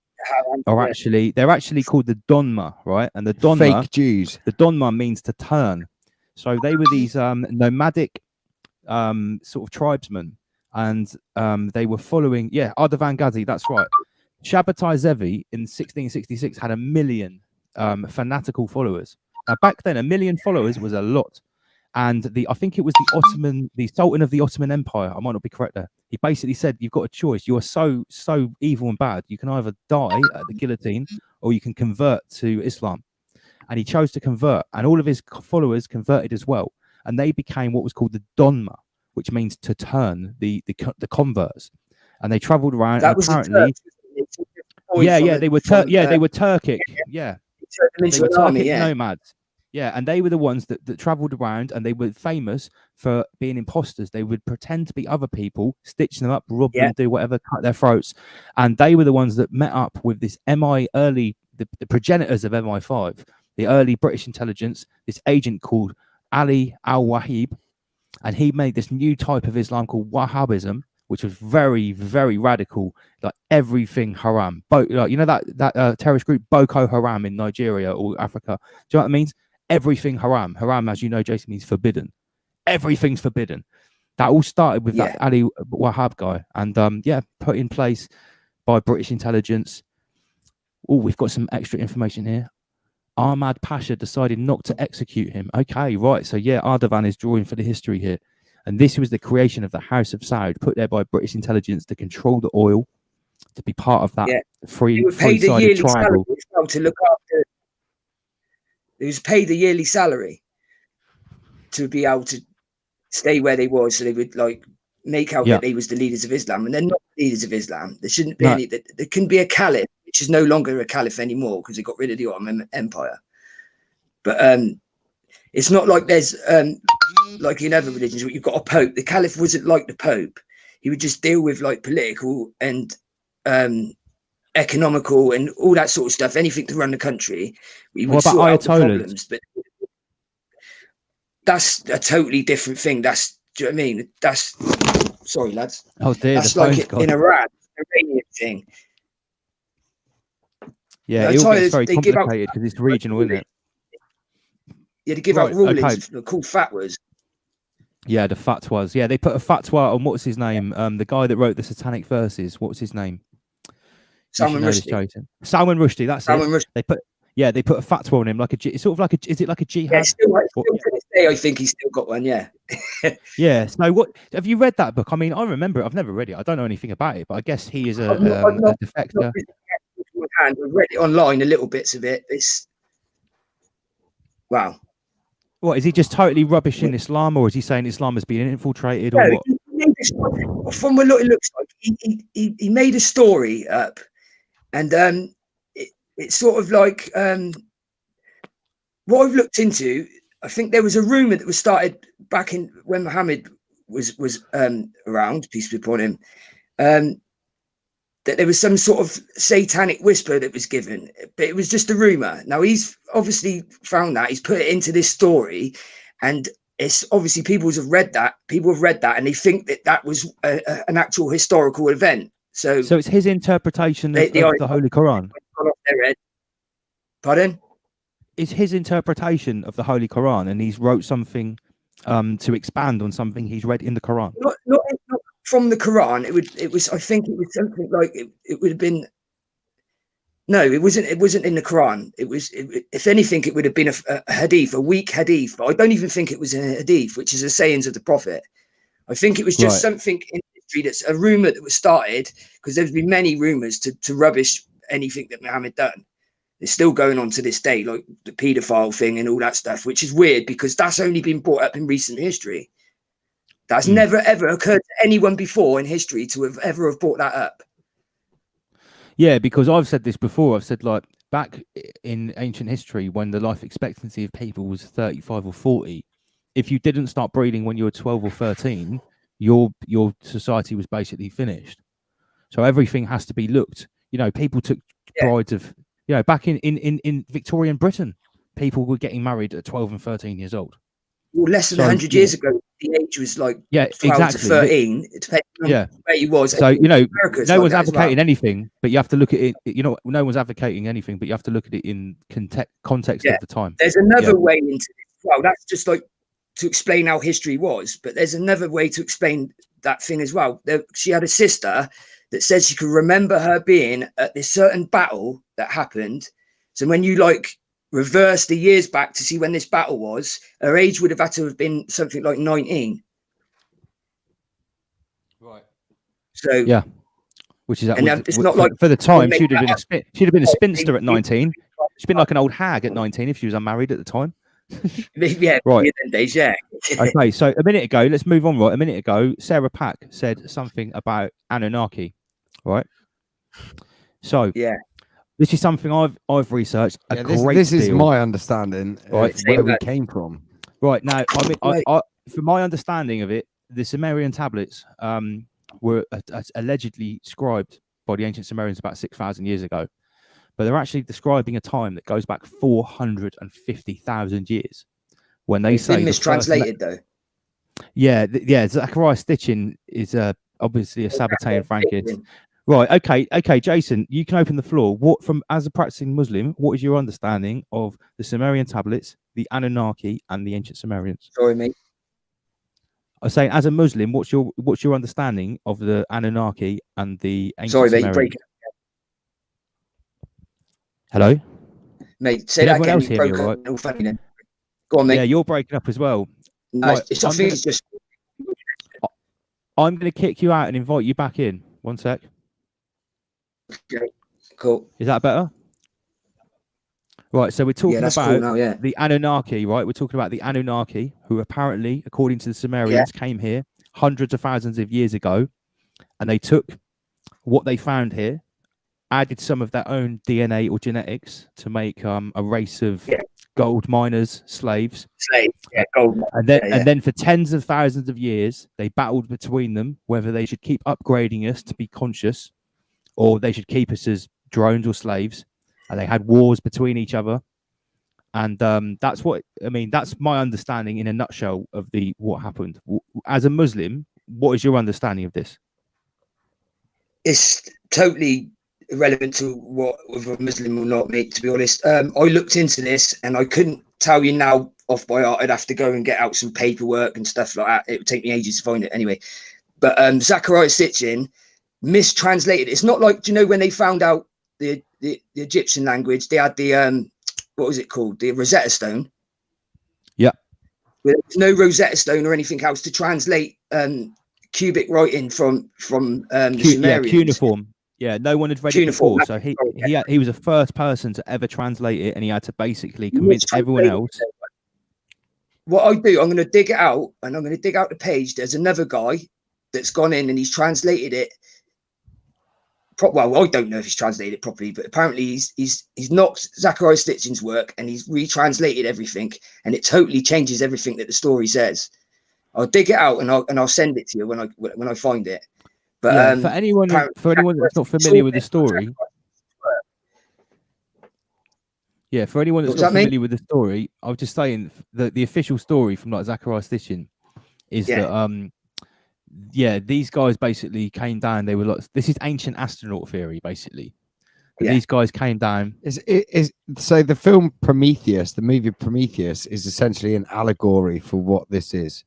are they're actually called the Donma, right? And the Donma, fake Jews. The Donma means to turn. So they were these nomadic sort of tribesmen, and they were following. Yeah, Ardavan Ghazi. That's right. Shabbatai Zevi in 1666 had 1 million fanatical followers. Now back then, 1 million followers was a lot. And I think it was the Sultan of the Ottoman Empire. I might not be correct there. He basically said, "You've got a choice. You are so evil and bad. You can either die at the guillotine, or you can convert to Islam." And he chose to convert, and all of his followers converted as well. And they became what was called the Donma, which means to turn, the converts. And they travelled around. That was apparently, they were Turkic. Yeah, they were Turkic nomads. Yeah, and they were the ones that travelled around, and they were famous for being imposters. They would pretend to be other people, stitch them up, rob them, do whatever, cut their throats. And they were the ones that met up with this the progenitors of MI5, the early British intelligence, this agent called Ali al-Wahib. And he made this new type of Islam called Wahhabism, which was very, very radical, like everything haram. You know that terrorist group Boko Haram in Nigeria or Africa? Do you know what it means? Everything haram. Haram, as you know, Jason, means forbidden. Everything's forbidden. That all started with that Ali Wahab guy, and put in place by British intelligence. Oh, we've got some extra information here. Ahmad Pasha decided not to execute him. Okay, right. So Ardavan is drawing for the history here, and this was the creation of the House of Saud, put there by British intelligence to control the oil, to be part of that They were paid a free-sided yearly tribal. salary as well to look after. They was paid a yearly salary to be able to stay where they was, so they would like make out that they was the leaders of Islam, and they're not leaders of Islam. There shouldn't be any. There can be a caliph, which is no longer a caliph anymore because they got rid of the Ottoman Empire. But it's not like there's like in other religions where you've got a pope. The caliph wasn't like the pope. He would just deal with like political and economical and all that sort of stuff, anything to run the country. We would sort out the problems, but that's a totally different thing. That's, do you know what I mean? That's, sorry lads. Oh dear, that's like in Iran, Iranian thing. Yeah, it all gets very complicated because it's regional, isn't it? Yeah, they give out rulings called fatwas. Yeah, the fatwas. Yeah, they put a fatwa on what's his name? The guy that wrote the Satanic Verses. What was his name? Salman Rushdie. Salman Rushdie. That's Salman it. Rushdie. They put a fatwa on him, like it's sort of like a. Is it like a jihad? Yeah, still to this day, I think he's still got one. Yeah. Yeah. So, what have you read that book? I mean, I remember it. I've never read it. I don't know anything about it, but I guess he is a defector. I've read it online, a little bits of it. It's wow. What is he just totally rubbishing Islam, or is he saying Islam has been infiltrated, or what? From what it looks like, he made a story up, and it's sort of like what I've looked into. I think there was a rumor that was started back in when Muhammad was around, peace be upon him, that there was some sort of satanic whisper that was given, but it was just a rumor. Now he's obviously found that, he's put it into this story, and it's obviously people have read that, and they think that that was an actual historical event. So it's his interpretation of the Holy Quran. Pardon? It's his interpretation of the Holy Quran, and he's wrote something to expand on something he's read in the Quran. Not from the Quran. It was I think it was something like it would have been. No, it wasn't in the Quran. If anything, it would have been a hadith, a weak hadith. But I don't even think it was a hadith, which is the sayings of the Prophet. I think it was just something in history that's a rumor that was started, because there's been many rumors to rubbish anything that Muhammad done. It's still going on to this day, like the paedophile thing and all that stuff, which is weird because that's only been brought up in recent history. That's never ever occurred to anyone before in history to have ever brought that up. Yeah, because I've said this before. I've said, like, back in ancient history, when the life expectancy of people was 35 or 40, if you didn't start breeding when you were 12 or 13, your society was basically finished. So everything has to be looked. You know, people took brides of, you know, back in Victorian Britain, people were getting married at 12 and 13 years old. Well, less than 100 years ago, the age was like 12 to 13. It depends on where you was. So, you know, no one's like advocating anything, but you have to look at it. You know, no one's advocating anything, but you have to look at it in context of the time. There's another way into this. Well, that's just like to explain how history was, but there's another way to explain that thing as well. She had a sister that said she could remember her being at this certain battle that happened. So when you like reverse the years back to see when this battle was, her age would have had to have been something like 19. Right. So yeah, which is that. It's not like for the time she'd have been a spinster at 19. She'd been like an old hag at 19 if she was unmarried at the time. Yeah, right. Days, yeah. Okay, so a minute ago, let's move on. Right, a minute ago, Sarah Pack said something about Anunnaki. Right. So yeah. This is something I've researched this is my understanding of where we came from. Right now, I mean, from my understanding of it, the Sumerian tablets were allegedly scribed by the ancient Sumerians about 6,000 years ago, but they're actually describing a time that goes back 450,000 years. When they say been mistranslated, though. Yeah, Zachariah Stitchin is obviously a Sabbatean Frankist. Right, okay, Jason, you can open the floor. What, from as a practicing Muslim, what is your understanding of the Sumerian tablets, the Anunnaki, and the ancient Sumerians? Sorry, mate. I was saying, as a Muslim, what's your understanding of the Anunnaki and the ancient Sumerians? Mate, break it. Hello, mate. Say that again. You broke up. No funny then. Go on, mate. Yeah, you're breaking up as well. Right, I think it's just. I'm going to kick you out and invite you back in. One sec. Okay. Cool. Is that better? Right, so we're talking that's about cool now, yeah. the Anunnaki, right? We're talking about the Anunnaki, who apparently, according to the Sumerians, came here hundreds of thousands of years ago, and they took what they found here, added some of their own DNA or genetics to make a race of gold miners, slaves. Gold. And then for tens of thousands of years, they battled between them whether they should keep upgrading us to be conscious, or they should keep us as drones or slaves. And they had wars between each other, and that's what I mean. That's my understanding in a nutshell of what happened. As a Muslim, what is your understanding of this? It's totally irrelevant to whether a Muslim or not, mate. To be honest, I looked into this and I couldn't tell you now off by heart. I'd have to go and get out some paperwork and stuff like that. It would take me ages to find it anyway. But Zechariah Sitchin mistranslated. It's not like, do you know when they found out the Egyptian language, they had the what was it called, the Rosetta Stone? Yeah. There's no Rosetta Stone or anything else to translate cubic writing from the Sumerians. Cuneiform. Yeah, no one had read it before, so he was the first person to ever translate it, and he had to basically convince everyone else. What I do, I'm going to dig it out, and I'm going to dig out the page. There's another guy that's gone in and he's translated it. Well, I don't know if he's translated it properly, but apparently he's knocked Zechariah Sitchin's work and he's retranslated everything, and it totally changes everything that the story says. I'll dig it out and I'll send it to you when I find it. But for anyone that's not familiar with the story, for anyone that's not familiar with the story, I was just saying that the official story from like Zechariah Sitchin is that these guys basically came down. They were like, this is ancient astronaut theory, basically. These guys came down. So the film Prometheus, the movie Prometheus, is essentially an allegory for what this is.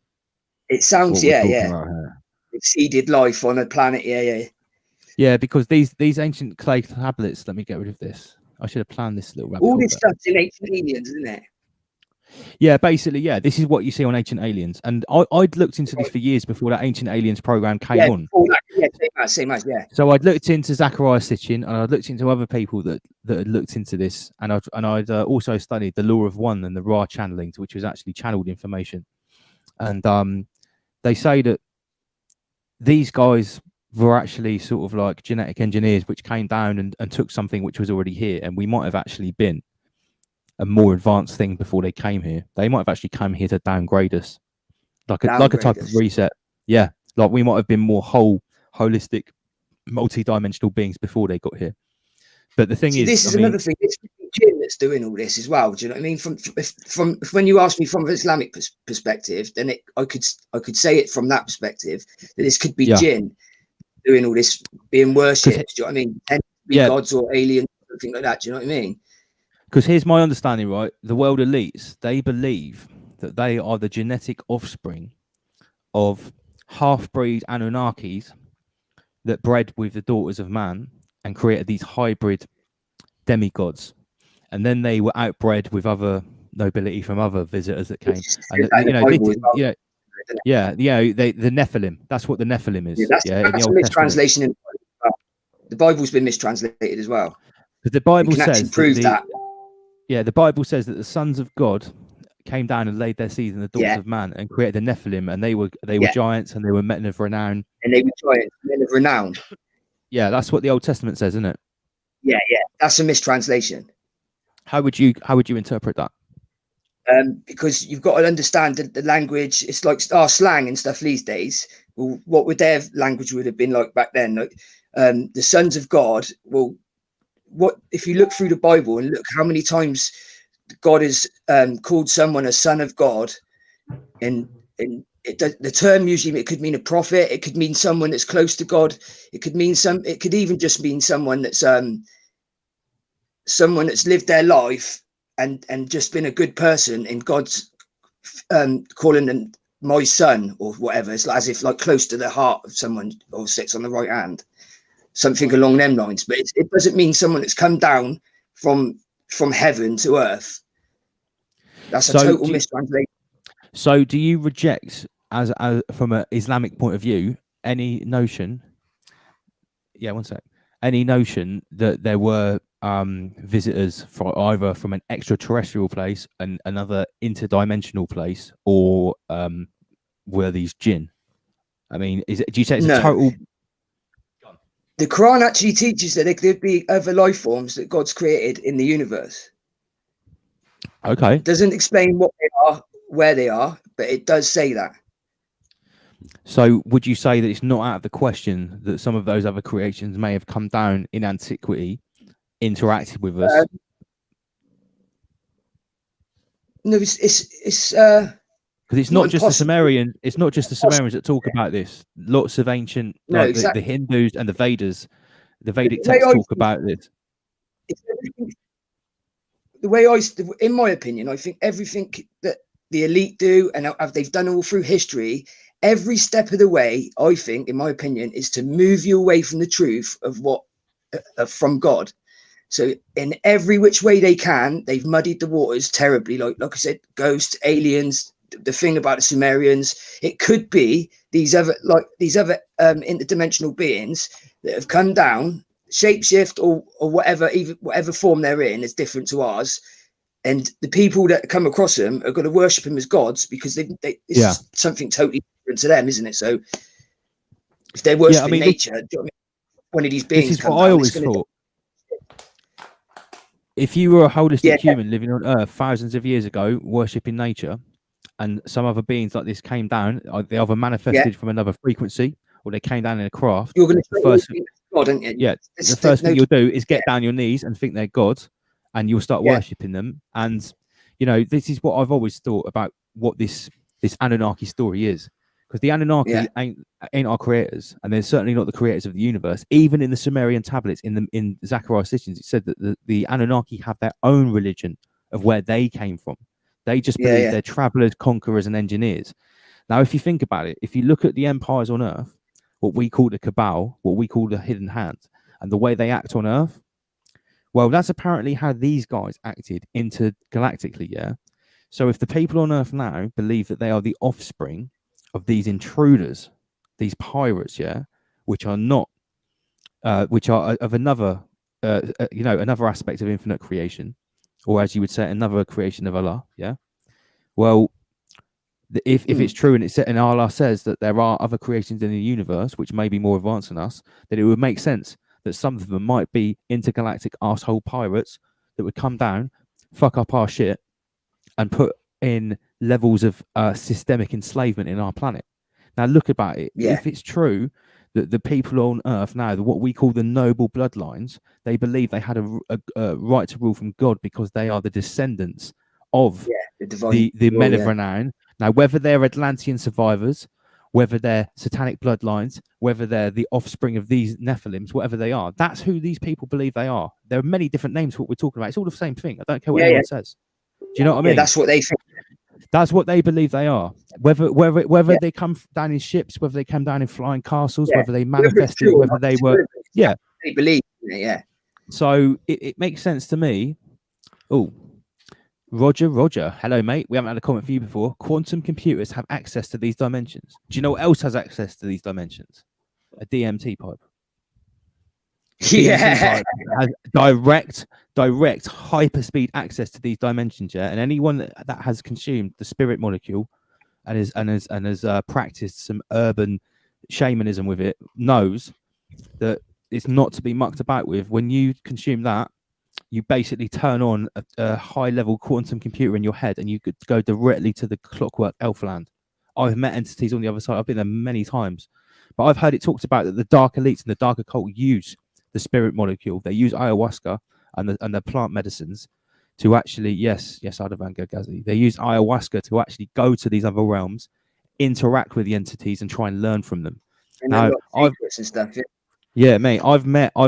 It sounds, exceeded life on a planet, Yeah, because these ancient clay tablets. Let me get rid of this. I should have planned this little rabbit. All this stuff's in Ancient Aliens, isn't it? Yeah, basically, this is what you see on Ancient Aliens, and I'd looked into this for years before that Ancient Aliens program came on. Same as. So I'd looked into Zechariah Sitchin, and I'd looked into other people that had looked into this, and I'd also studied the Law of One and the Ra channeling, which was actually channeled information, and they say that these guys were actually sort of like genetic engineers which came down and took something which was already here, and we might have actually been a more advanced thing before they came here. They might have actually come here to downgrade us, like a type of reset. Yeah, like we might have been more holistic, multi-dimensional beings before they got here. But the thing this is another thing. It's Jim that's doing all this as well. Do you know what I mean? From when you ask me from an Islamic perspective, then I could say it from that perspective that this could be Jinn doing all this, being worshipped. Do you know what I mean? And be gods or aliens, something like that. Do you know what I mean? Because here's my understanding, right? The world elites, they believe that they are the genetic offspring of half-breed Anunnakis that bred with the daughters of man and created these hybrid demigods. And then they were outbred with other nobility from other visitors that came. And, the Nephilim. That's what the Nephilim is. That's a mistranslation. The Bible's been mistranslated as well. But the Bible says that. Yeah, the Bible says that the sons of God came down and laid their seeds in the daughters of man and created the Nephilim, and they were giants and they were men of renown. And they were giants, men of renown. Yeah, that's what the Old Testament says, isn't it? Yeah. That's a mistranslation. How would you interpret that? Because you've got to understand the language. It's like our slang and stuff these days. Well, what would their language would have been like back then? Like, the sons of God. Well, what if you look through the Bible and look how many times God has called someone a son of God, and the term usually it could mean a prophet, it could mean someone that's close to God, it could even just mean someone that's lived their life and just been a good person, and God's calling them my son or whatever. It's like, as if like close to the heart of someone, or sits on the right hand. Something along them lines, but it doesn't mean someone that's come down from heaven to earth. That's a total mistranslation. So, do you reject, as from an Islamic point of view, any notion? Yeah, one sec. any notion that there were visitors either from an extraterrestrial place and another interdimensional place, or were these jinn? I mean, do you say it's a total? The Quran actually teaches that there could be other life forms that God's created in the universe. Okay. It doesn't explain what they are, where they are, but it does say that. So would you say that it's not out of the question that some of those other creations may have come down in antiquity, interacted with us? No, it's because it's not just the Sumerian. It's not just the Sumerians that talk about this. Lots of ancient, like exactly. the Hindus and the Vedas, the Vedic texts talk about this. The way in my opinion, I think everything that the elite do, and they've done all through history, every step of the way, I think, in my opinion, is to move you away from the truth of what from God. So in every which way they can, they've muddied the waters terribly. Like I said, ghosts, aliens. The thing about the Sumerians, it could be these other interdimensional beings that have come down, shapeshift or whatever, even whatever form they're in is different to ours. And the people that come across them are going to worship them as gods because it's something totally different to them, isn't it? So if they're worshiping nature, do you know what I mean? One of these beings. This is what I always thought. If you were a holistic human living on Earth thousands of years ago, worshipping nature, and some other beings like this came down, they either manifested from another frequency or they came down in a craft. You're going to first, God, aren't you? Yeah, the first thing you'll do is get down your knees and think they're gods, and you'll start worshipping them. And you know, this is what I've always thought about what this Anunnaki story is, because the Anunnaki ain't our creators, and they're certainly not the creators of the universe. Even in the Sumerian tablets, in Zechariah Sitchin's, it said that the Anunnaki have their own religion of where they came from. They just believe they're travelers, conquerors, and engineers. Now, if you think about it, if you look at the empires on Earth, what we call the Cabal, what we call the Hidden Hand, and the way they act on Earth, well, that's apparently how these guys acted intergalactically, yeah? So if the people on Earth now believe that they are the offspring of these intruders, these pirates, yeah, which are not, which are of another, another aspect of infinite creation, or as you would say, another creation of Allah, yeah? Well, if it's true and Allah says that there are other creations in the universe which may be more advanced than us, then it would make sense that some of them might be intergalactic asshole pirates that would come down, fuck up our shit, and put in levels of systemic enslavement in our planet. Now look about it. If it's true that the people on Earth now, what we call the noble bloodlines, they believe they had a right to rule from God because they are the descendants of the men of renown. Now, whether they're Atlantean survivors, whether they're satanic bloodlines, whether they're the offspring of these Nephilims, whatever they are, that's who these people believe they are. There are many different names for what we're talking about. It's all the same thing. I don't care what anyone says. Do you know what I mean? That's what they think. That's what they believe they are. Whether they come down in ships, whether they come down in flying castles, whether they manifested, whether they were, they believe, So it makes sense to me. Oh, Roger. Hello, mate. We haven't had a comment for you before. Quantum computers have access to these dimensions. Do you know what else has access to these dimensions? A DMT pipe. Pipe has direct hyperspeed access to these dimensions, and anyone that has consumed the spirit molecule and has practiced some urban shamanism with it knows that it's not to be mucked about with. When you consume that, you basically turn on a high level quantum computer in your head, and you could go directly to the clockwork Elfland. I've met entities on the other side. I've been there many times, but I've heard it talked about that the dark elites and the dark occult use the spirit molecule. They use ayahuasca and the plant medicines to actually, yes, Adavan Gagazi. They use ayahuasca to actually go to these other realms, interact with the entities, and try and learn from them. And now, mate, I've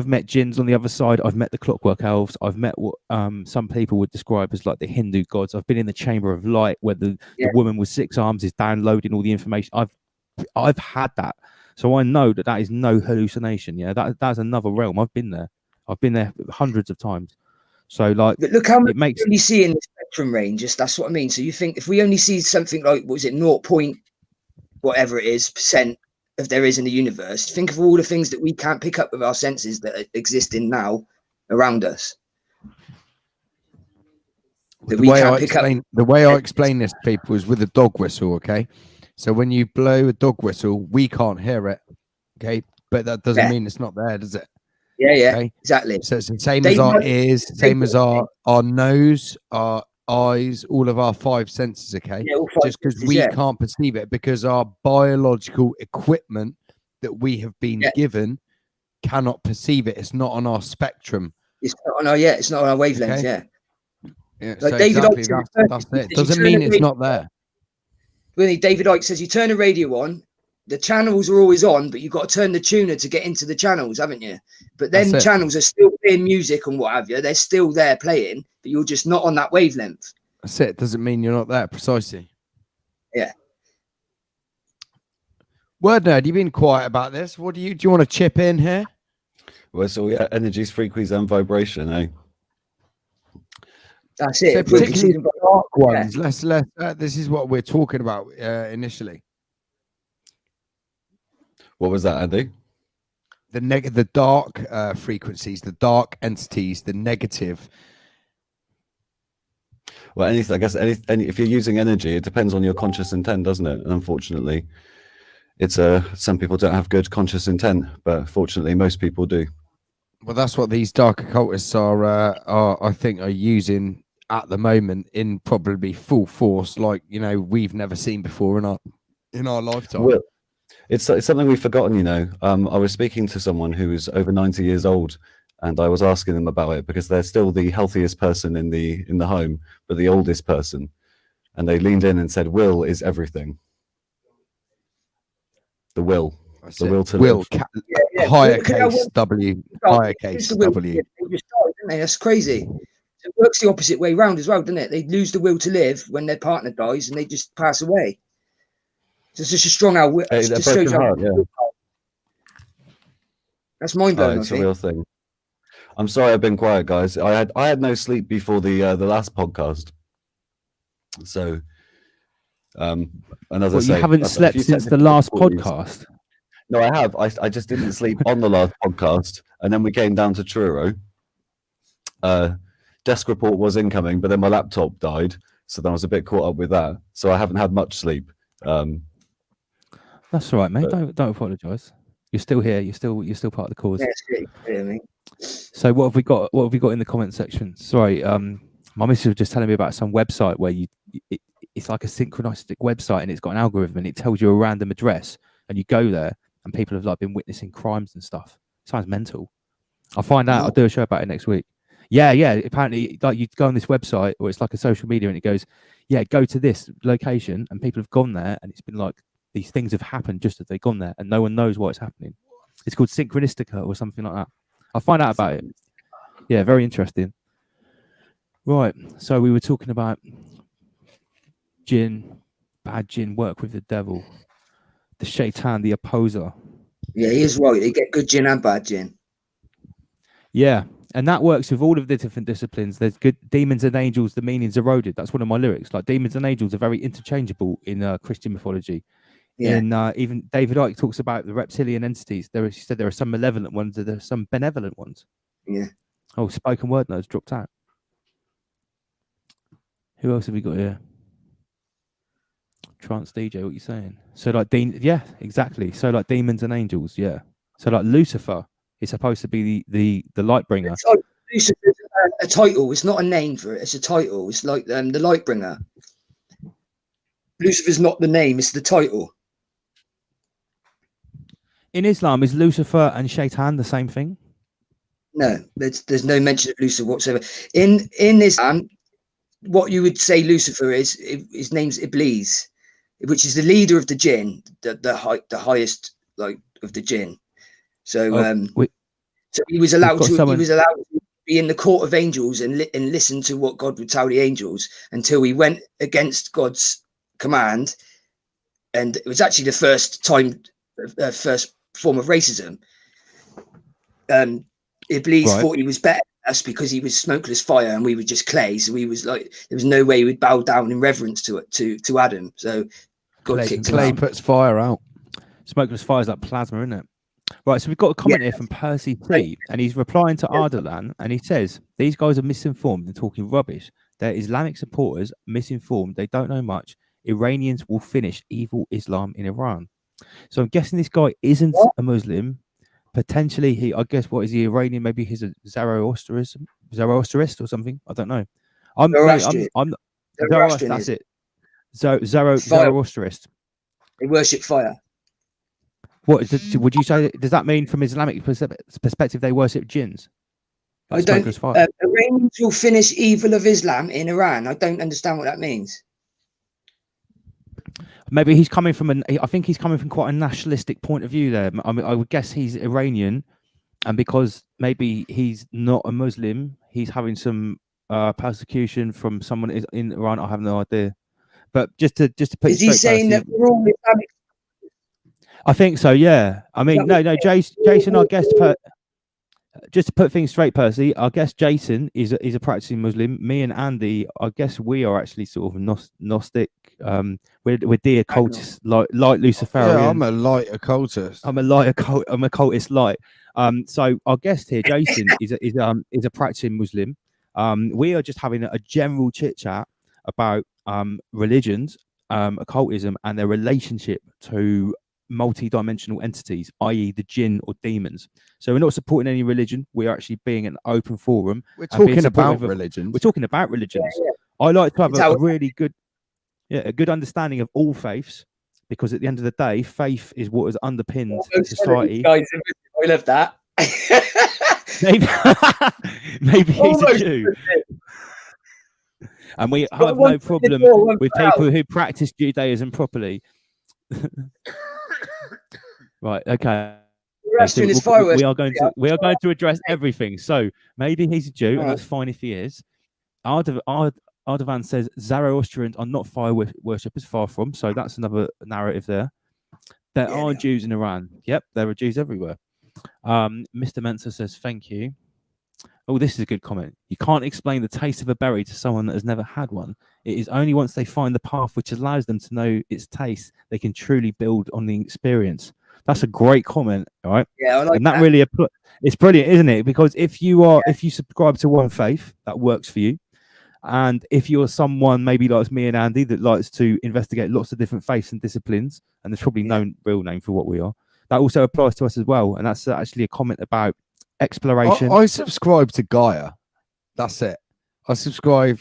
met jinns on the other side. I've met the clockwork elves. I've met what some people would describe as like the Hindu gods. I've been in the chamber of light where the woman with 6 arms is downloading all the information. I've had that. So I know that is no hallucination. Yeah, that's another realm. I've been there. I've been there hundreds of times. So like, but look how much we only see in the spectrum range. That's what I mean. So you think if we only see something like, what was it, 0. whatever it is %, of there is in the universe. Think of all the things that we can't pick up with our senses that are existing now around us. The way I explain this to people is with a dog whistle. Okay, so when you blow a dog whistle, we can't hear it. Okay, but that doesn't mean it's not there, does it? Yeah, okay? Exactly. So it's the same as our ears, same as our nose, our eyes, all of our 5 senses. Okay, just because we can't perceive it, because our biological equipment that we have been given cannot perceive it. It's not on our spectrum. It's not on our it's not on our wavelength. Okay? Yeah, like so David exactly, Icke that's it. Doesn't mean it's not there. Really, David Icke says you turn the radio on, the channels are always on, but you've got to turn the tuner to get into the channels, haven't you? But then channels are still playing music and what have you. They're still there playing, but you're just not on that wavelength. That's it. Doesn't mean you're not there, precisely. Yeah. Word Nerd, you've been quiet about this. What do you want to chip in here? Well, so energies, frequencies, and vibration, eh? That's it. So particularly the dark ones. Let's this is what we're talking about initially. What was that, Andy? The dark frequencies, the dark entities, the negative. Well, anything. I guess if you're using energy, it depends on your conscious intent, doesn't it? And unfortunately, it's some people don't have good conscious intent, but fortunately, most people do. Well, that's what these dark occultists are I think, are using at the moment in probably full force, like we've never seen before in our lifetime. Well, it's something we've forgotten. I was speaking to someone who was over 90 years old, and I was asking them about it because they're still the healthiest person in the home, but the oldest person, and they leaned in and said, "Will is everything." The will. That's the it. will to live. Higher case W. Higher case W. That's crazy. It works the opposite way round as well, doesn't it? They lose the will to live when their partner dies, and they just pass away. So it's just a strong out. That's mind blowing. It's a real thing. I'm sorry I've been quiet, guys. I had no sleep before the last podcast. So, and as I say, you haven't slept since the last podcast. No, I have. I just didn't sleep on the last podcast, and then we came down to Truro. Desk report was incoming, but then my laptop died, so then I was a bit caught up with that. So I haven't had much sleep. That's all right, mate. Don't apologise. You're still here. You're still part of the cause. Yeah, mate. So what have we got? What have we got in the comment section? Sorry, my missus was just telling me about some website where it's like a synchronistic website, and it's got an algorithm, and it tells you a random address, and you go there, and people have been witnessing crimes and stuff. Sounds mental. I'll find out. I'll do a show about it next week. Yeah. Apparently, you go on this website, or it's like a social media, and it goes, go to this location, and people have gone there, and it's been like these things have happened just as they've gone there, and no one knows what's happening. It's called Synchronistica or something like that. I'll find out about it. Yeah, very interesting. Right, so we were talking about jinn, bad jinn, work with the devil, the shaitan, the opposer. Yeah, he is right. You get good jinn and bad jinn. Yeah, and that works with all of the different disciplines. There's good demons and angels. The meaning's eroded. That's one of my lyrics. Like demons and angels are very interchangeable in Christian mythology. Yeah. And even David Icke talks about the reptilian entities. He said there are some malevolent ones, there are some benevolent ones. Yeah. Oh, spoken word notes dropped out. Who else have we got here? Trance DJ, what are you saying? So yeah, exactly. So like demons and angels, yeah. So like Lucifer is supposed to be the light bringer. Lucifer's a title. It's not a name for it. It's a title. It's like the light bringer. Lucifer's not the name. It's the title. In Islam, is Lucifer and Shaitan the same thing? No, there's no mention of Lucifer whatsoever. In Islam, what you would say Lucifer is, his name's Iblis, which is the leader of the jinn, the highest of the jinn. So so he was allowed to be in the court of angels and listen to what God would tell the angels until he went against God's command, and it was actually the first form of racism. Iblis thought he was better than us because he was smokeless fire and we were just clay, so he was like, there was no way he would bow down in reverence to Adam. So God kicked him out. Clay puts fire out. Smokeless fire is like plasma, isn't it? Right, so we've got a comment here from Percy T, and he's replying to Ardalan, and he says, these guys are misinformed and talking rubbish. They're Islamic supporters, misinformed, they don't know much. Iranians will finish evil Islam in Iran. So I'm guessing this guy isn't a Muslim. Potentially, I guess, what is he, Iranian? Maybe he's a Zoroastrianist or something. I don't know. Zoroastrian, that's it. Zoroastrianist. They worship fire. What would you say? Does that mean from Islamic perspective they worship jinns? I don't. Iranians will finish evil of Islam in Iran. I don't understand what that means. Maybe he's coming from I think he's coming from quite a nationalistic point of view there. I mean, I would guess he's Iranian, and because maybe he's not a Muslim, he's having some persecution from someone in Iran. I have no idea. But just to put. Is he saying that we're all Islamic? I think so, yeah. I mean, no, Jason, I guess, just to put things straight, Percy, I guess Jason is a practicing Muslim. Me and Andy, I guess we are actually sort of Gnostic. We're dear occultists, light Luciferian. Yeah, I'm a light occultist. I'm a cultist light. So our guest here, Jason, is a practicing Muslim. We are just having a general chit chat about religions, occultism, and their relationship to multi-dimensional entities, i.e. the jinn or demons. So we're not supporting any religion. We're actually being an open forum. We're talking about religions. We're talking about religions. Yeah. I like to have a really good, a good understanding of all faiths, because at the end of the day, faith is what has underpinned society. Guys, I love that. maybe he's a Jew. And we have no problem with people who practice Judaism properly. Right, okay. So we are going to address everything. So maybe he's a Jew, and that's fine if he is. Ardavan says Zoroastrians are not fire worshippers, far from. So that's another narrative there. There are Jews in Iran. Yep, there are Jews everywhere. Mr. Mensa says thank you. Oh, this is a good comment. You can't explain the taste of a berry to someone that has never had one. It is only once they find the path which allows them to know its taste, they can truly build on the experience. That's a great comment, all right? Yeah, I like and that really it's brilliant, isn't it? Because if you subscribe to one faith, that works for you. And if you're someone maybe like me and Andy that likes to investigate lots of different faiths and disciplines, and there's probably no real name for what we are, that also applies to us as well. And that's actually a comment about exploration. I subscribe to Gaia. That's it. I subscribe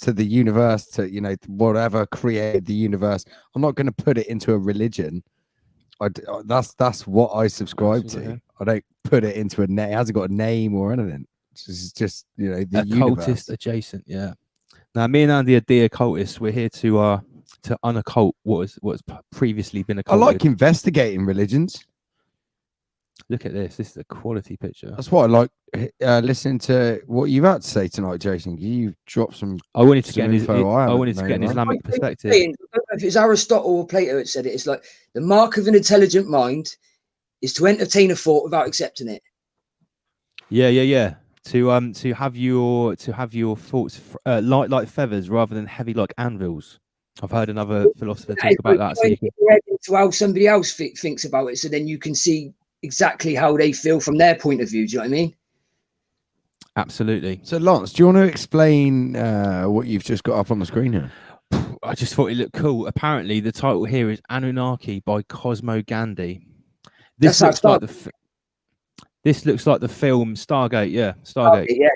to the universe, to whatever created the universe. I'm not going to put it into a religion. That's what I subscribe to. I don't put it into a name. It hasn't got a name or anything. It's just the occultist adjacent. Yeah. Now me and Andy are dear occultists. We're here to unoccult what's previously been occulted. I like investigating religions. Look at this. This is a quality picture. That's what I like listening to what you've had to say tonight, Jason. You dropped some. I wanted to get an Islamic perspective. I don't know if it's Aristotle or Plato that said it. It's like the mark of an intelligent mind is to entertain a thought without accepting it. Yeah. To have your thoughts light like feathers rather than heavy like anvils. I've heard another philosopher talk about that. So you can into how somebody else thinks about it, so then you can see exactly how they feel from their point of view. Do you know what I mean? Absolutely. So, Lance, do you want to explain what you've just got up on the screen here? I just thought it looked cool. Apparently, the title here is Anunnaki by Cosmo Gandhi. This looks like the film Stargate. Yeah, Stargate. Yeah.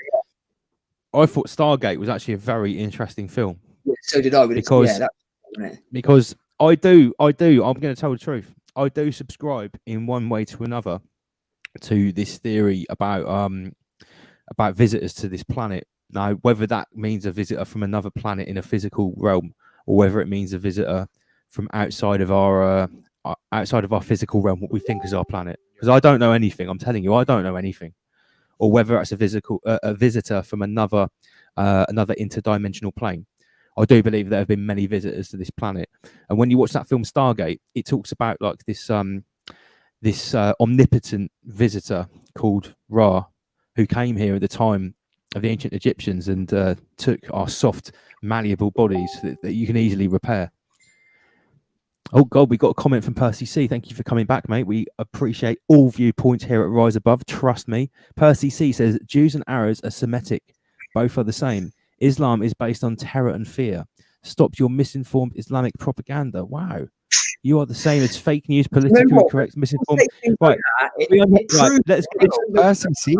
I thought Stargate was actually a very interesting film. Yeah, so did I. Because I do. I'm going to tell the truth. I do subscribe in one way to another to this theory about visitors to this planet. Now, whether that means a visitor from another planet in a physical realm, or whether it means a visitor from outside of our physical realm, what we think is our planet, because I don't know anything. I'm telling you, I don't know anything. Or whether it's a visitor from another interdimensional plane. I do believe there have been many visitors to this planet, and when you watch that film Stargate, it talks about like this omnipotent visitor called Ra, who came here at the time of the ancient Egyptians and took our soft, malleable bodies that you can easily repair. Oh God, we got a comment from Percy C. Thank you for coming back, mate. We appreciate all viewpoints here at Rise Above. Trust me. Percy C says Jews and Arabs are Semitic. Both are the same. Islam is based on terror and fear. Stop your misinformed Islamic propaganda. Wow. You are the same as fake news, politically correct, misinformed. Right. Let's get Percy C.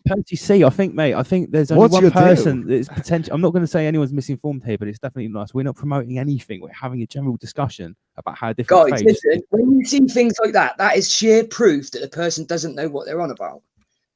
Percy C, I think, mate. I think there's only one person that's potential. I'm not going to say anyone's misinformed here, but it's definitely nice. We're not promoting anything. We're having a general discussion about how different Guys, faiths. listen, when you see things like that, that is sheer proof that the person doesn't know what they're on about.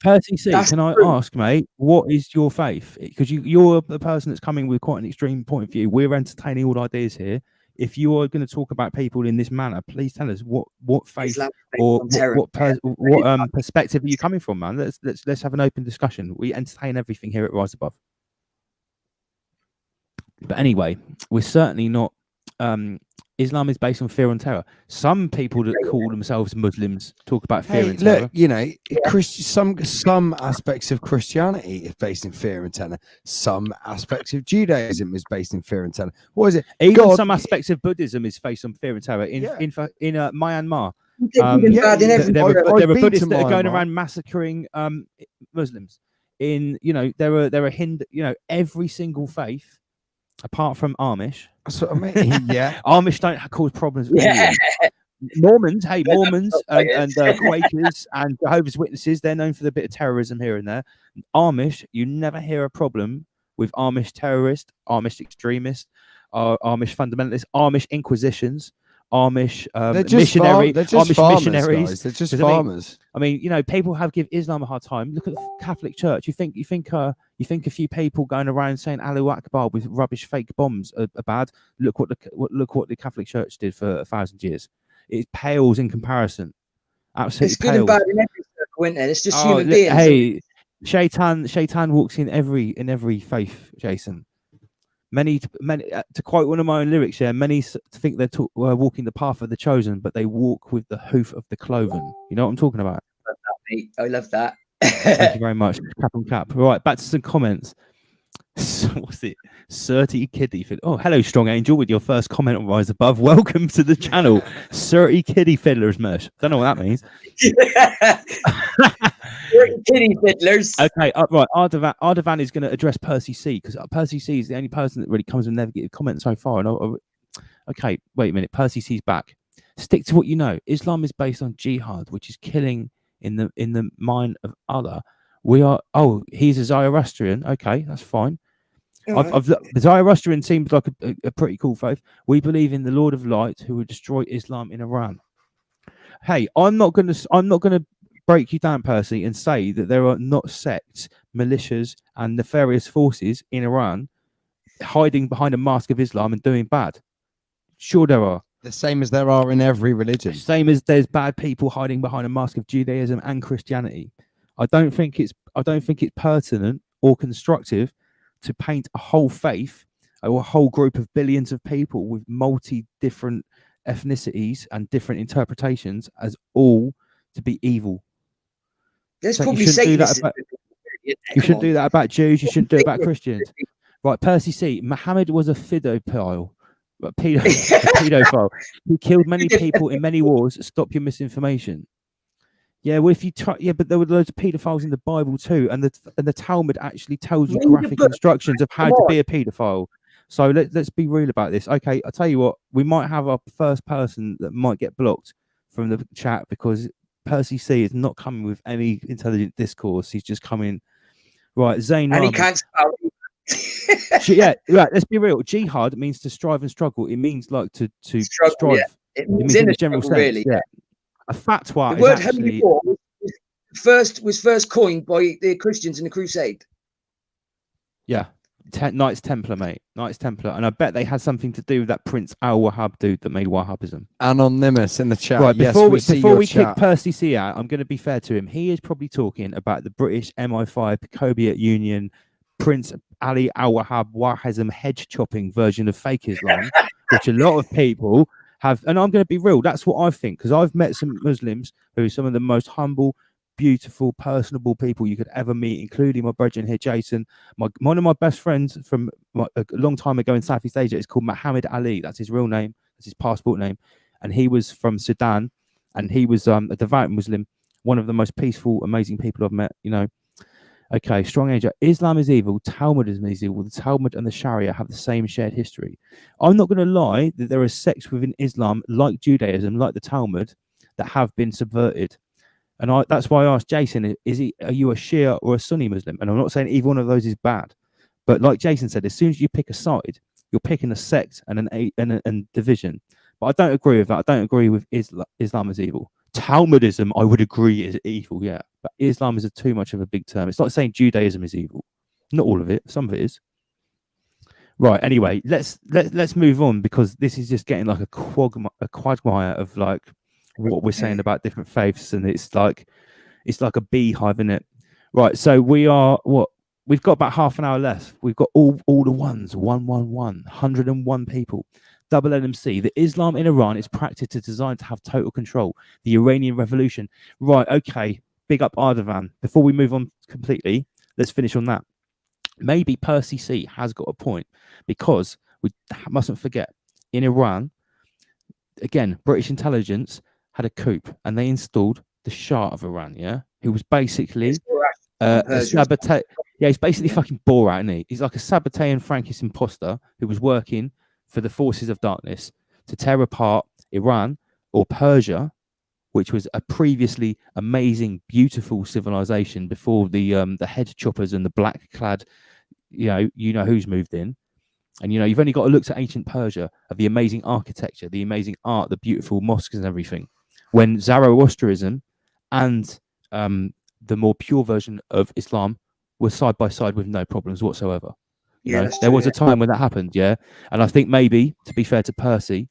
Percy C, can I ask, mate, what is your faith? Because you're the person that's coming with quite an extreme point of view. We're entertaining all ideas here. If you are going to talk about people in this manner, please tell us what faith or what perspective are you coming from, man? Let's have an open discussion. We entertain everything here at Rise Above. But anyway, we're certainly not. Islam is based on fear and terror. Some people that call themselves Muslims talk about fear and terror. Look, you know, some aspects of Christianity is based in fear and terror. Some aspects of Judaism is based in fear and terror. What is it? Even some aspects of Buddhism is based on fear and terror. In Myanmar, there are Buddhists that are going around massacring Muslims. There are Hindu. Every single faith. Apart from Amish, that's what I mean. Yeah, Amish don't cause problems. Yeah. Mormons, Mormons and Quakers and Jehovah's Witnesses, they're known for the bit of terrorism here and there. Amish, you never hear a problem with Amish terrorists, Amish extremists, Amish fundamentalists, Amish inquisitions, Amish missionaries. They're just farmers, guys. They're just farmers. I mean, people have give Islam a hard time. Look at the Catholic Church. You think a few people going around saying Allahu Akbar with rubbish fake bombs are bad? Look what the Catholic Church did for 1,000 years. It pales in comparison. Absolutely, it's good and bad in every circle, isn't it? It's just human beings. Hey, Shaitan walks in every faith, Jason. Many, to quote one of my own lyrics here, many think they're walking the path of the chosen, but they walk with the hoof of the cloven. You know what I'm talking about? I love that. Thank you very much. Cap on cap. Right, back to some comments. What's it? 30 Kiddie. Oh, hello, Strong Angel, with your first comment on Rise Above. Welcome to the channel. 30 Kiddie Fiddlers Merch. Don't know what that means. Kiddie fiddlers. Okay, right. Ardavan is going to address Percy C, because Percy C is the only person that really comes with negative comments so far. Okay, wait a minute. Percy C's back. Stick to what you know. Islam is based on jihad, which is killing in the mind of Allah. He's a Zoroastrian. Okay, that's fine. The Zoroastrian seems like a pretty cool faith. We believe in the Lord of Light, who will destroy Islam in Iran. Hey, I'm not gonna break you down, Percy, and say that there are not sects, militias, and nefarious forces in Iran hiding behind a mask of Islam and doing bad. Sure, there are. The same as there are in every religion. Same as there's bad people hiding behind a mask of Judaism and Christianity. I don't think it's pertinent or constructive to paint a whole faith or a whole group of billions of people with different ethnicities and different interpretations as all to be evil. There's probably Satanists. You shouldn't do that about Jews. You shouldn't do it about Christians. Right, Percy C. Muhammad was a pedophile. A pedophile. He killed many people in many wars. Stop your misinformation. Yeah, well, if you try, but there were loads of pedophiles in the Bible too, and the Talmud actually tells you graphic instructions of how to be a pedophile. So let's be real about this. Okay, I'll tell you what, we might have our first person that might get blocked from the chat because Percy C is not coming with any intelligent discourse. He's just coming right. Zayn, and he can't spell. Yeah, right. Let's be real. Jihad means to strive and struggle. It means like to strive. Yeah. It means in a general sense. Really. Yeah. A fatwa. The word actually was first coined by the Christians in the Crusade. Yeah. Knights Templar, mate. Knights Templar. And I bet they had something to do with that Prince Al-Wahhab dude that made Wahhabism. Anonymous in the chat. Right, before we kick Percy C out, I'm going to be fair to him. He is probably talking about the British MI5 Soviet Union Prince Ali Al-Wahhab Wahhabism hedge chopping version of fake Islam, which a lot of people have. And I'm going to be real. That's what I think, because I've met some Muslims who are some of the most humble, beautiful, personable people you could ever meet, including my brethren here, Jason. One of my best friends from a long time ago in Southeast Asia is called Muhammad Ali. That's his real name. as his passport name, and he was from Sudan, and he was a devout Muslim, one of the most peaceful, amazing people I've met. You know, okay, strong angel. Islam is evil. Talmudism is evil. The Talmud and the Sharia have the same shared history. I'm not going to lie that there are sects within Islam, like Judaism, like the Talmud, that have been subverted. And that's why I asked Jason, are you a Shia or a Sunni Muslim? And I'm not saying either one of those is bad. But like Jason said, as soon as you pick a side, you're picking a sect and an division. But I don't agree with that. I don't agree with Islam as evil. Talmudism, I would agree, is evil, yeah. But Islam is too much of a big term. It's like saying Judaism is evil. Not all of it. Some of it is. Right. Anyway, let's move on, because this is just getting like a quagmire of like what we're saying about different faiths, and it's like a beehive, isn't it? Right. So we've got about half an hour left. We've got all the ones, 101 people. Double NMC. The Islam in Iran is practiced and designed to have total control. The Iranian Revolution. Right. Okay. Big up Ardavan. Before we move on completely, let's finish on that. Maybe Percy C has got a point, because we mustn't forget, in Iran, again, British intelligence had a coup, and they installed the Shah of Iran, yeah, who was basically a saboteur. Yeah, he's basically fucking Borat, isn't he? He's like a Sabbatean Frankist imposter who was working for the forces of darkness to tear apart Iran or Persia, which was a previously amazing, beautiful civilization before the head choppers and the black-clad, you know who's moved in. And, you know, you've only got to look to ancient Persia, of the amazing architecture, the amazing art, the beautiful mosques and everything. When Zoroastrianism and the more pure version of Islam were side by side with no problems whatsoever. You know, there was a time when that happened, yeah. And I think maybe, to be fair to Percy,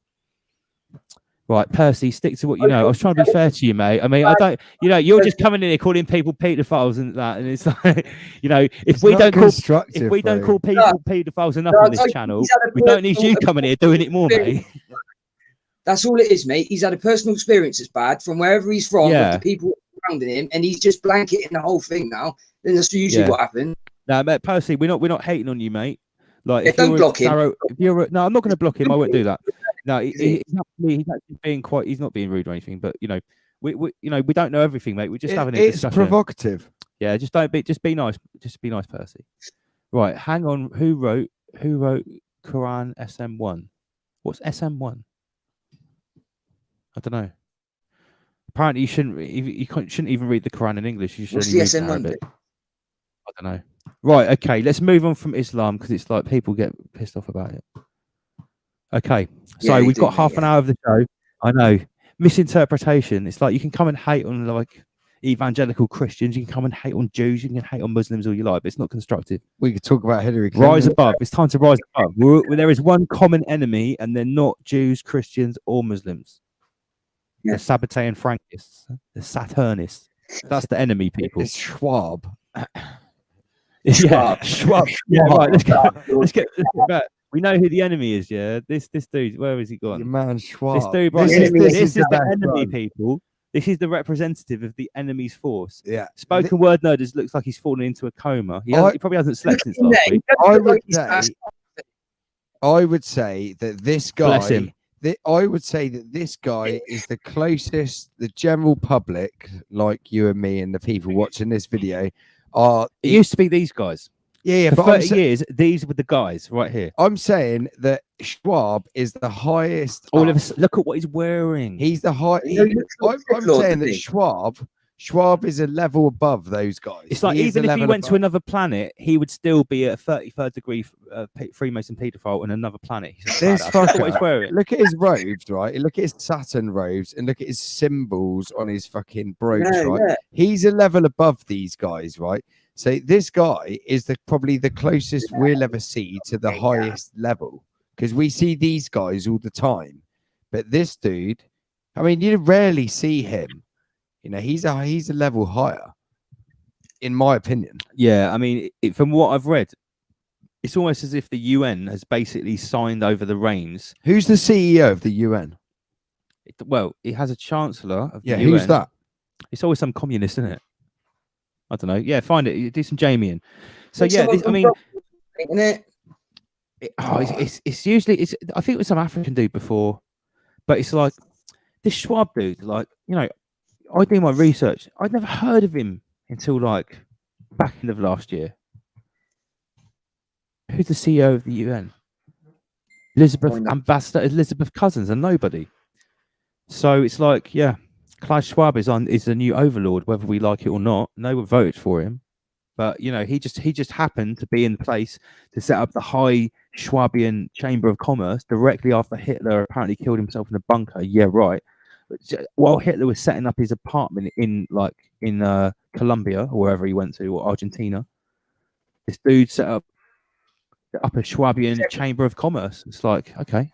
right, Percy, stick to what you know. I was trying to be fair to you, mate. I mean, I don't, you know, you're just coming in here calling people paedophiles and that, and it's like, you know, if we don't call people paedophiles enough on this channel, we don't need you coming here doing it more, mate. That's all it is, mate. He's had a personal experience that's bad from wherever he's from, with the people surrounding him, and he's just blanketing the whole thing now. Then that's usually what happens. No, mate, Percy, we're not hating on you, mate. Like, if don't block him. No, I'm not going to block him. I won't do that. No, he's actually being quite. He's not being rude or anything, but you know, we don't know everything, mate. We're just having a discussion. It's provocative. Yeah, just be nice. Just be nice, Percy. Right, hang on. Who wrote Quran SM1? What's SM1? I don't know. Apparently, you shouldn't even read the Quran in English. You should only read Arabic. I don't know. Right, okay, let's move on from Islam, because it's like people get pissed off about it. Okay, so we've got half an hour of the show. I know. Misinterpretation. It's like you can come and hate on like evangelical Christians, you can come and hate on Jews, you can hate on Muslims all you like, but it's not constructive. We could talk about Hillary Clinton. Rise above. It's time to rise above. There is one common enemy, and they're not Jews, Christians, or Muslims. Yeah. The Sabbatean Frankists, the Saturnists. That's the enemy, people. It's Schwab. Yeah, Schwab. Yeah, right. Let's get back. We know who the enemy is. Yeah, this dude. Where has he gone? Your man Schwab. This dude. Right, this is the enemy, people. This is the representative of the enemy's force. Yeah. Spoken word nerd looks like he's fallen into a coma. He probably hasn't slept since last week. I would say that this guy. Bless him. I would say that this guy is the closest the general public, like you and me and the people watching this video, are. It used to be these guys. Yeah, for 30 years, these were the guys right here. I'm saying that Schwab is the highest. All of us, look at what he's wearing. He's the high. I'm saying that Schwab is a level above those guys. It's like even if he went to another planet, he would still be a 33rd degree Freemason paedophile on another planet. This fucker, what he's wearing. Look at his robes, right? Look at his Saturn robes, and look at his symbols on his fucking brooch, right? Yeah. He's a level above these guys, right? So this guy is probably the closest we'll ever see to the highest level, because we see these guys all the time, but this dude, I mean, you rarely see him. You know, he's a level higher, in my opinion. Yeah, I mean, from what I've read, it's almost as if the UN has basically signed over the reins. Who's the CEO of the UN? Well, it has a chancellor of the UN. Who's that? It's always some communist, isn't it? I don't know. Yeah, find it. Do some Jamie-ing. So yeah, I mean, isn't it? It's usually I think it was some African dude before. But it's like this Schwab dude, like, you know, I do my research. I'd never heard of him until like back end of last year. Who's the CEO of the UN? Ambassador Elizabeth Cousins, and nobody. So it's like, yeah, Klaus Schwab is the new overlord, whether we like it or not. No one voted for him, but you know, he just happened to be in place to set up the High Schwabian Chamber of Commerce directly after Hitler apparently killed himself in a bunker. Yeah, right. While Hitler was setting up his apartment in Colombia or wherever he went to, or Argentina, this dude set up a Schwabian Chamber of Commerce. It's like, okay.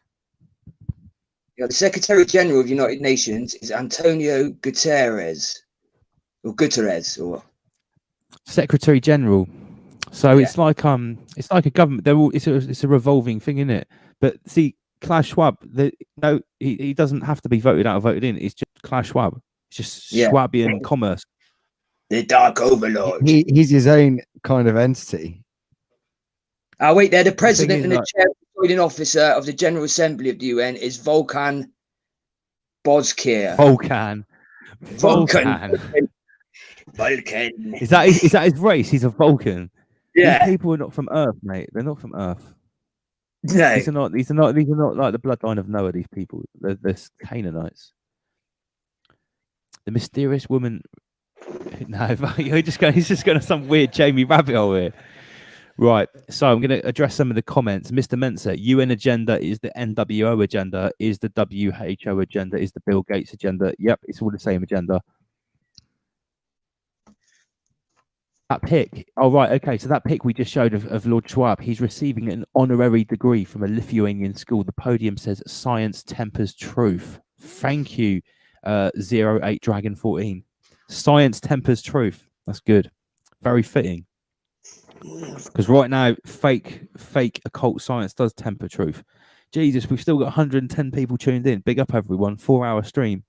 Yeah, the Secretary General of the United Nations is Antonio Guterres, or Secretary General. So it's like a government. It's a revolving thing, isn't it? But see, Klaus Schwab, he doesn't have to be voted out or voted in. It's just Klaus Schwab. It's just Schwabian commerce. The Dark Overlord. He's his own kind of entity. Oh wait, they're the president and the chair officer of the General Assembly of the UN is Volkan Bozkir. Vulcan. Is that his race? He's a Vulcan. Yeah. These people are not from Earth, mate. They're not from Earth. No. These are not like the bloodline of Noah, these people. They're Canaanites. The mysterious woman. No, he's just going to some weird Jamie rabbit hole here. Right, so I'm going to address some of the comments. Mr. Mensa, UN agenda is the NWO agenda, is the WHO agenda, is the Bill Gates agenda. Yep, it's all the same agenda. That pic. Oh, right, okay, so that pic we just showed of Lord Schwab, he's receiving an honorary degree from a Lithuanian school. The podium says science tempers truth. Thank you, 08 Dragon 14. Science tempers truth. That's good. Very fitting. Because right now, fake occult science does temper truth. Jesus, we've still got 110 people tuned in. Big up, everyone. 4-hour stream.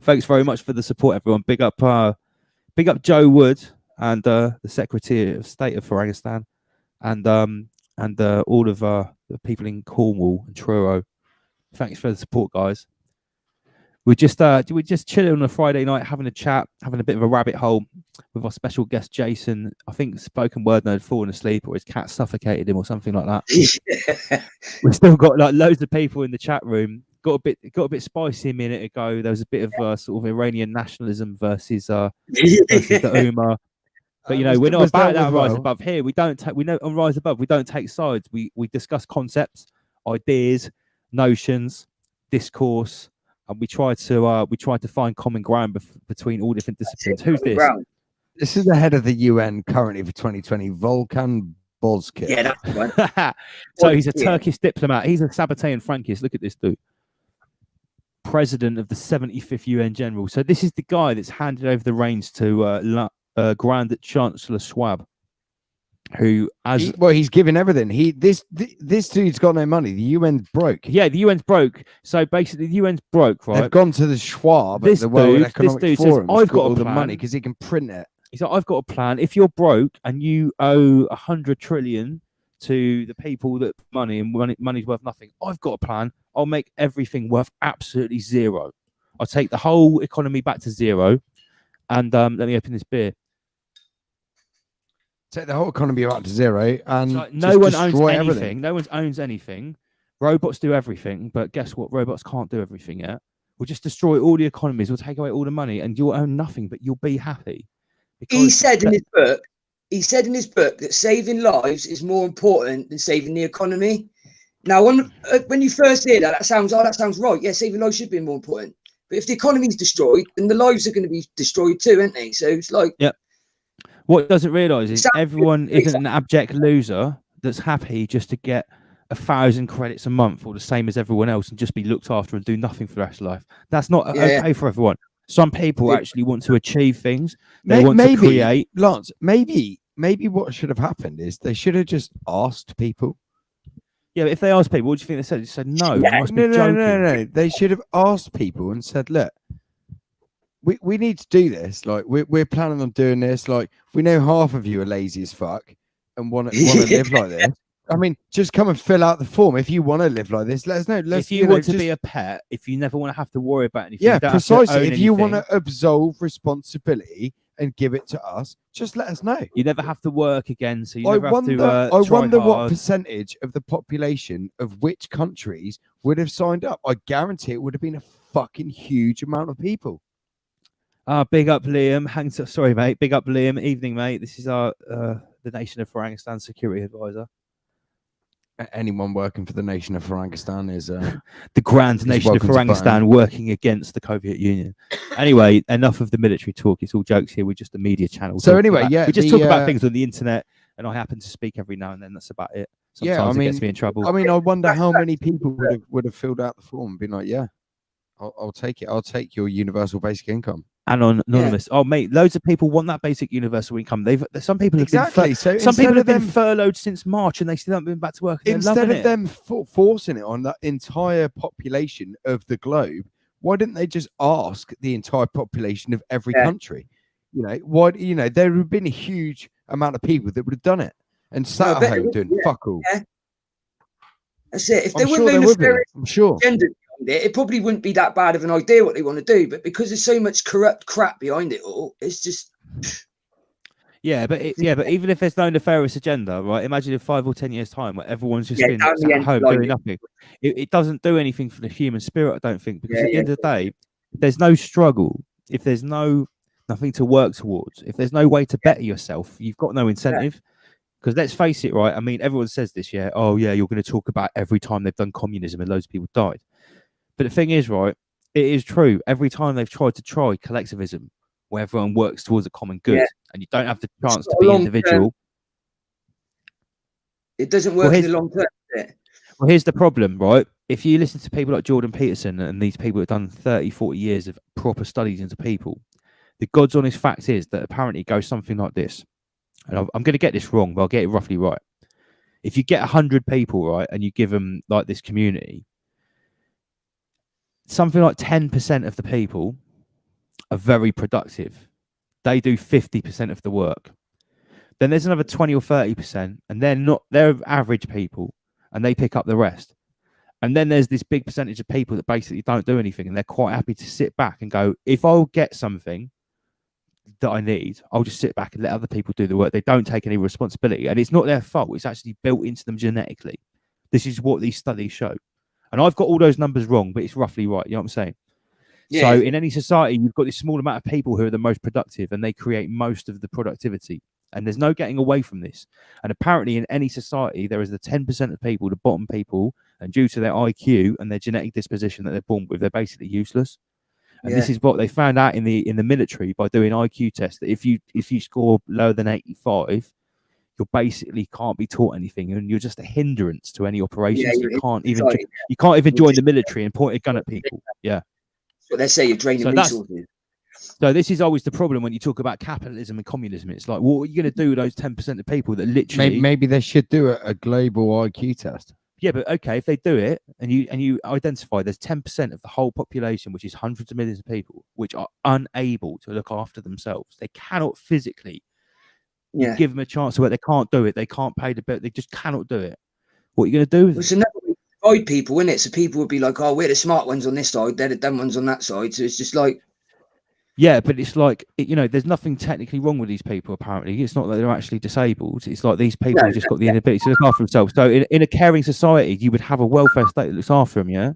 Thanks very much for the support, everyone. Big up Joe Wood and the Secretary of State of Afghanistan, and all of the people in Cornwall and Truro. Thanks for the support, guys. We're just chilling on a Friday night, having a chat, having a bit of a rabbit hole with our special guest Jason. I think spoken word had fallen asleep, or his cat suffocated him, or something like that. We've still got like loads of people in the chat room. Got a bit spicy a minute ago. There was a bit of sort of Iranian nationalism versus the Ummah. But you know, we're not about that Rise Above here. We know on Rise Above we don't take sides. We discuss concepts, ideas, notions, discourse. And we try to find common ground between all different disciplines. Who's this? This is the head of the UN currently for 2020, Volkan Bozkir. Yeah, that's right. So he's a Turkish diplomat. He's a Sabbatean Frankist. Look at this dude. President of the 75th UN General. So this is the guy that's handed over the reins to Grand Chancellor Schwab, who he's given everything. This dude's got no money. The UN's broke. Yeah, the UN's broke. So basically, the UN's broke, right? They've gone to the Schwab at the World Economic Forum. I've got all the money because he can print it. He's like, I've got a plan. If you're broke and you owe 100 trillion to the people that money's worth nothing, I've got a plan. I'll make everything worth absolutely zero. I'll take the whole economy back to zero. And let me open this beer. Take the whole economy back to zero, and like no one owns anything. Everything. No one owns anything. Robots do everything, but guess what? Robots can't do everything yet. We'll just destroy all the economies. We'll take away all the money, and you'll own nothing, but you'll be happy. He said in his book that saving lives is more important than saving the economy. Now, when you first hear that sounds right. Yeah, saving lives should be more important. But if the economy is destroyed, then the lives are going to be destroyed too, aren't they? So it's like, yeah. What it doesn't realise is everyone isn't an abject loser that's happy just to get 1,000 credits a month or the same as everyone else and just be looked after and do nothing for the rest of life. That's not okay for everyone. Some people actually want to achieve things. They want to create. Lance, maybe what should have happened is they should have just asked people. Yeah, but if they asked people, what do you think they said? They said no. No. They should have asked people and said, look, we need to do this. Like we're planning on doing this. Like we know half of you are lazy as fuck and want to live like this. I mean, just come and fill out the form if you want to live like this. Let us know. If you want to be a pet, if you never want to have to worry about anything, yeah, precisely. If you want to to absolve responsibility and give it to us, just let us know. You never have to work again, so you I never wonder, have to. I wonder what hard. percentage of the population of which countries would have signed up. I guarantee it would have been a fucking huge amount of people. Big up Liam. Sorry, mate. Big up Liam. Evening, mate. This is our the Nation of Orangutan security advisor. Anyone working for the Nation of Orangutan is the Grand Nation of Orangutan working against the Soviet Union. Anyway, enough of the military talk. It's all jokes here. We're just a media channel. So anyway, we just talk about things on the internet, and I happen to speak every now and then. That's about it. Sometimes it gets me in trouble. I mean, I wonder how many people would have filled out the form and been like, "Yeah, I'll take it. I'll take your universal basic income." Anonymous. Oh, mate, loads of people want that basic universal income. Some people have exactly. Some people have been furloughed since March, and they still haven't been back to work. Instead of them forcing it on that entire population of the globe, why didn't they just ask the entire population of every country? You know, why? You know, there would have been a huge amount of people that would have done it and sat at home doing fuck all. Yeah. That's it. If I'm there sure weren't there would be. I'm sure. It probably wouldn't be that bad of an idea what they want to do, but because there's so much corrupt crap behind it all, it's just but even if there's no nefarious agenda, right? Imagine in 5 or 10 years' time where everyone's just been sat at home doing nothing. It doesn't do anything for the human spirit, I don't think, because at the end of the day, if there's no struggle, if there's nothing to work towards, if there's no way to better yourself, you've got no incentive. Because let's face it, right? I mean, everyone says this, yeah. Oh, yeah, you're going to talk about every time they've done communism and loads of people died. But the thing is, right, it is true. Every time they've tried collectivism, where everyone works towards a common good, and you don't have the chance to be individual. It doesn't work in the long term. Well, here's the problem, right? If you listen to people like Jordan Peterson and these people who have done 30, 40 years of proper studies into people, the God's honest fact is that apparently it goes something like this. And I'm going to get this wrong, but I'll get it roughly right. If you get 100 people, right, and you give them like this community, something like 10% of the people are very productive. They do 50% of the work. Then there's another 20 or 30%, and they're average people, and they pick up the rest. And then there's this big percentage of people that basically don't do anything, and they're quite happy to sit back and go, if I'll get something that I need, I'll just sit back and let other people do the work. They don't take any responsibility, and it's not their fault. It's actually built into them genetically. This is what these studies show. And I've got all those numbers wrong, but it's roughly right. You know what I'm saying? Yeah. So in any society, you've got this small amount of people who are the most productive, and they create most of the productivity. And there's no getting away from this. And apparently in any society, there is the 10% of people, the bottom people, and due to their IQ and their genetic disposition that they're born with, they're basically useless. And this is what they found out in the military by doing IQ tests, that if you score lower than 85, you basically can't be taught anything, and you're just a hindrance to any operations. You can't even join the military and point a gun at people. Yeah. So let's say you're draining resources. So this is always the problem when you talk about capitalism and communism. It's like, what are you going to do with those 10% of people that literally? Maybe they should do a global IQ test. Yeah, but okay, if they do it and you identify there's 10% of the whole population, which is hundreds of millions of people, which are unable to look after themselves. They cannot physically. You give them a chance to work. They can't do it. They can't pay the bill. They just cannot do it. What are you going to do with it? Another way to divide people, isn't it? So people would be like, oh, we're the smart ones on this side. They're the dumb ones on that side. So it's just like. Yeah, but it's like, there's nothing technically wrong with these people, apparently. It's not that they're actually disabled. It's like these people have just got the inability to look after themselves. So in a caring society, you would have a welfare state that looks after them, yeah?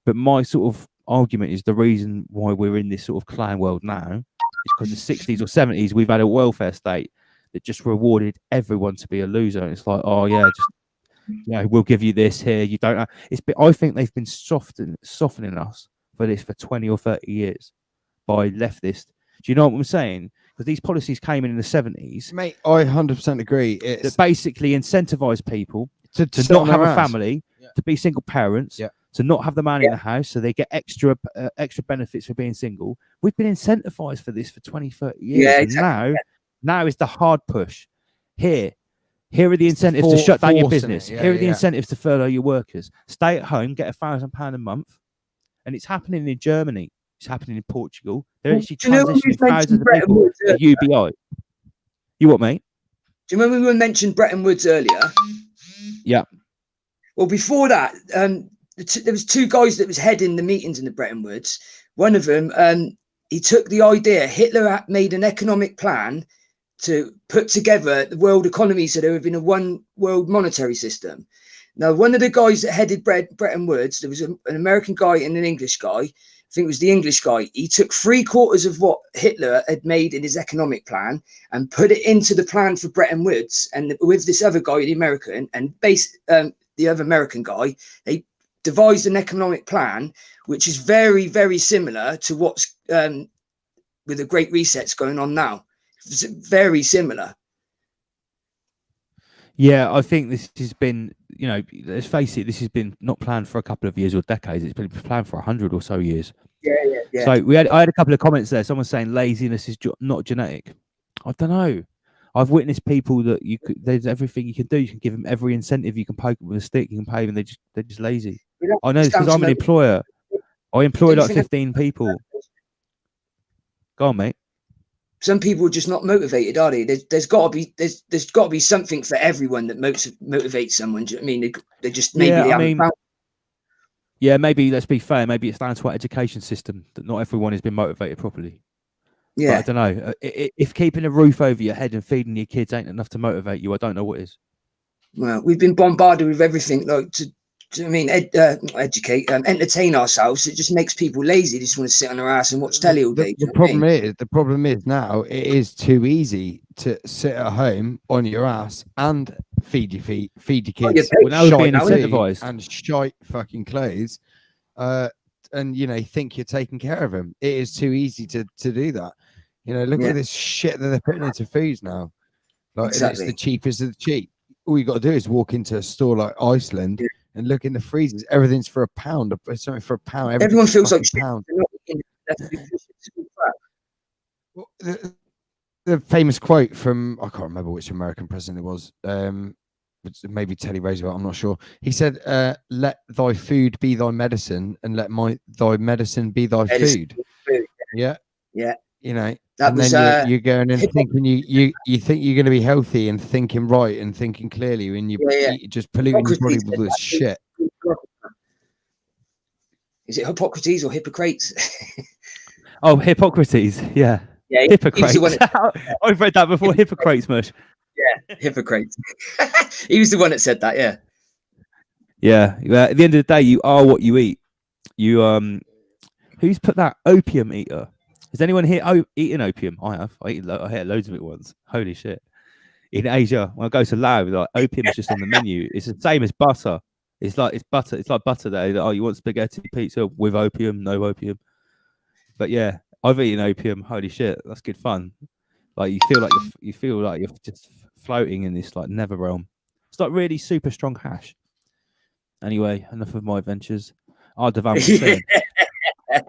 But my sort of argument is the reason why we're in this sort of clan world now is because the 60s or 70s, we've had a welfare state that just rewarded everyone to be a loser. And it's like, oh, yeah, just, we'll give you this here. You don't have... I think they've been softening us for this for 20 or 30 years. By leftist. Do you know what I'm saying? Because these policies came in the 70s. Mate, I 100% agree. That basically incentivize people to not have a family, to be single parents, to not have the man in the house, so they get extra benefits for being single. We've been incentivized for this for 20, 30 years. Yeah, exactly. Now is the hard push. Here are the incentives to shut down your business. Here are the incentives to furlough your workers. Stay at home, get £1,000 a month. And it's happening in Germany. It's happening in Portugal. They're actually transitioning thousands of people to UBI. You what, mate? Do you remember when we mentioned Bretton Woods earlier? Yeah. Well, before that, there was two guys that was heading the meetings in the Bretton Woods. One of them, he took the idea. Hitler made an economic plan to put together the world economy so there would be a one world monetary system. Now, one of the guys that headed Bretton Woods, there was an American guy and an English guy. I think it was the English guy. He took 3/4 of what Hitler had made in his economic plan and put it into the plan for Bretton Woods. And with this other guy, the American, and the other American guy, they devised an economic plan which is very, very similar to what's with the Great Resets going on now. It's very similar. Yeah, I think this has been, you know, let's face it, this has been not planned for a couple of years or decades. It's been planned for 100 or so years. Yeah. So I had a couple of comments there. Someone saying laziness is not genetic. I don't know. I've witnessed people that there's everything you can do. You can give them every incentive. You can poke them with a stick. You can pay them. They're just lazy. I know this because I'm an employer. I employ like 15 people. Go on, mate. Some people are just not motivated, are they? There's got to be something for everyone that motivates someone. Do you know what I mean? They just maybe they haven't found. Yeah, maybe let's be fair. Maybe it's down to our education system that not everyone has been motivated properly. Yeah, but I don't know. If keeping a roof over your head and feeding your kids ain't enough to motivate you, I don't know what is. Well, we've been bombarded with everything, like entertain ourselves. It just makes people lazy. They just want to sit on their ass and watch telly all day. The problem is now it is too easy to sit at home on your ass and feed your kids. Well, now being incentivized and shite fucking clothes, and you know, think you're taking care of them. It is too easy to do that. You know, look at this shit that they're putting into foods now. Like, Exactly. and it's the cheapest of the cheap. All you got to do is walk into a store like Iceland and look in the freezers. Everything's for £1. Something for £1. Everyone feels like £1. Well, the famous quote from, I can't remember which American president it was, maybe Teddy Roosevelt, I'm not sure. He said, let thy food be thy medicine and let thy medicine be thy food. Yeah. You know, that was, then you're going and thinking you think you're going to be healthy and thinking right and thinking clearly, and you're just polluting your body with this shit. Is it Hippocrates or Hippocrates? Oh, Hippocrates. Yeah. Hippocrates. I've read that before. Hippocrates, mush. Yeah, Hippocrates. He was the one that said that. Yeah. Yeah. At the end of the day, you are what you eat. You who's put that opium eater? Has anyone here eaten opium? I have. I ate loads of it once. Holy shit! In Asia, when I go to Laos, like opium is just on the menu. It's the same as butter. It's like butter. It's like butter there. Oh, you want spaghetti pizza with opium? No opium. But yeah, I've eaten opium. Holy shit, that's good fun. Like you feel like you're just floating in this like nether realm. It's like really super strong hash. Anyway, enough of my adventures. Ardavan was saying.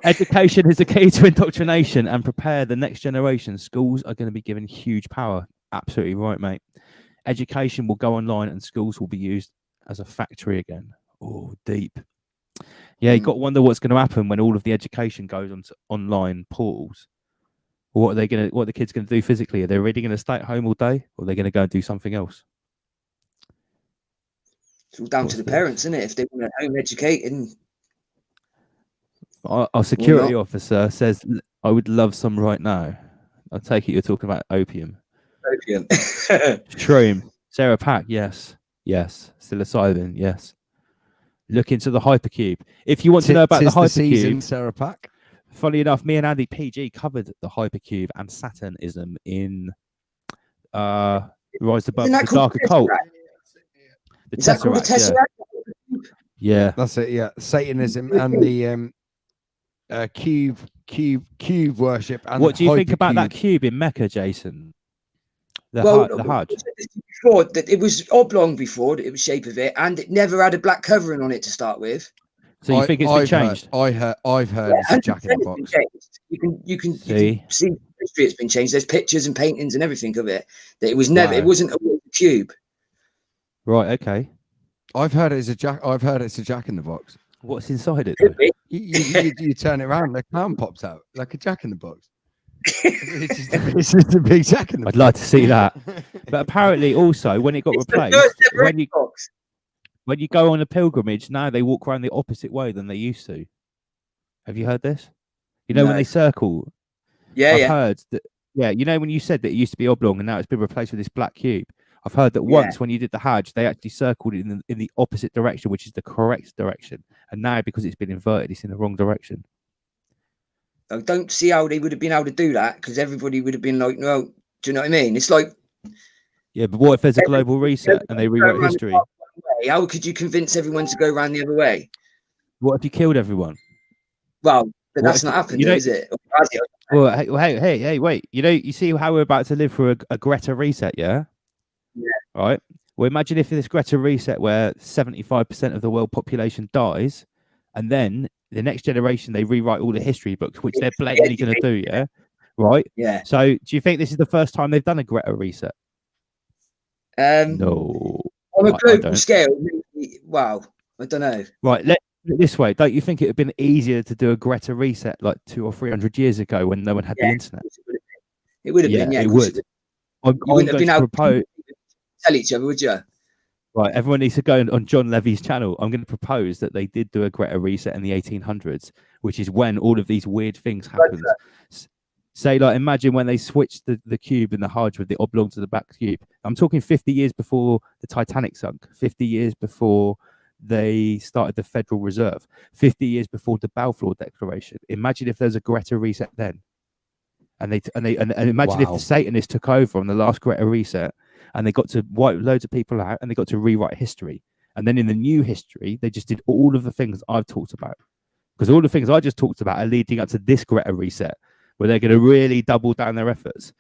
Education is the key to indoctrination and prepare the next generation. Schools are going to be given huge power. Absolutely right, mate. Education will go online and schools will be used as a factory again. Oh, deep. Yeah, you got to wonder what's going to happen when all of the education goes onto online portals. What are the kids going to do physically? Are they really going to stay at home all day, or are they going to go and do something else? It's all down to the parents, isn't it? If they want to home educate and. Our security officer says, I would love some right now. I take it you're talking about opium. Opium. Shroom. Sarah Pack, yes. Yes. Psilocybin, yes. Look into the hypercube. If you want to know about the hypercube, Sarah Pack. Funny enough, me and Andy PG covered the hypercube and Satanism in Rise Above the Dark Occult. The Tesseract, yeah. That's it, yeah. Satanism and the cube worship. And what do you think about that cube in Mecca, Jason? The Hajj. Before that, it was oblong before it was shape of it, and it never had a black covering on it to start with. So you think it's been changed? I've heard it's a jack in the box. You can see history. It's been changed. There's pictures and paintings and everything of it. That it was never. It wasn't a cube. Right. Okay. I've heard it's a jack. I've heard it's a jack in the box. What's inside it? You turn it around, the clown pops out like a jack in the box. It's just a big jack in the box. I'd like to see that. But apparently, also when it got replaced, when you go on a pilgrimage, now they walk around the opposite way than they used to. Have you heard this? You know, when No. they circle, Yeah, I've yeah. heard that. Yeah, you know when you said that it used to be oblong and now it's been replaced with this black cube. I've heard that Yeah. once when you did the Hajj, they actually circled it in the opposite direction, which is the correct direction. And now because it's been inverted, it's in the wrong direction. I don't see how they would have been able to do that because everybody would have been like, no, do you know what I mean? It's like, Yeah, but what if there's a global reset and they rewrite around the history? way. How could you convince everyone to go around the other way? What if you killed everyone? Well, but What that's if not happened, you though, know- is it? Well, hey, wait. You know, you see how we're about to live through a Greta reset, yeah? Yeah. Right? Well, imagine if this Greta reset where 75% of the world population dies, and then the next generation, they rewrite all the history books, which they're blatantly going to do, yeah? Right? Yeah. So do you think this is the first time they've done a Greta reset? No. On a I global don't. scale, maybe, wow, I don't know. Right, let's put it this way. Don't you think it would have been easier to do a Greta reset like 200 or 300 years ago when no one had the internet? It would have been, yeah. It of course would. I'm You wouldn't have going been to able propose. to tell each other, would you? Right, everyone needs to go on John Levy's channel. I'm going to propose that they did do a Greta reset in the 1800s, which is when all of these weird things happened. Say, like, imagine when they switched the cube and the Hajj with the oblong to the back cube. I'm talking 50 years before the Titanic sunk, 50 years before they started the Federal Reserve, 50 years before the Balfour Declaration. Imagine if there's a Greta reset then. And imagine if the Satanists took over on the last Greta reset and they got to wipe loads of people out and they got to rewrite history. And then in the new history, they just did all of the things I've talked about. Because all the things I just talked about are leading up to this Greta reset, where they're going to really double down their efforts.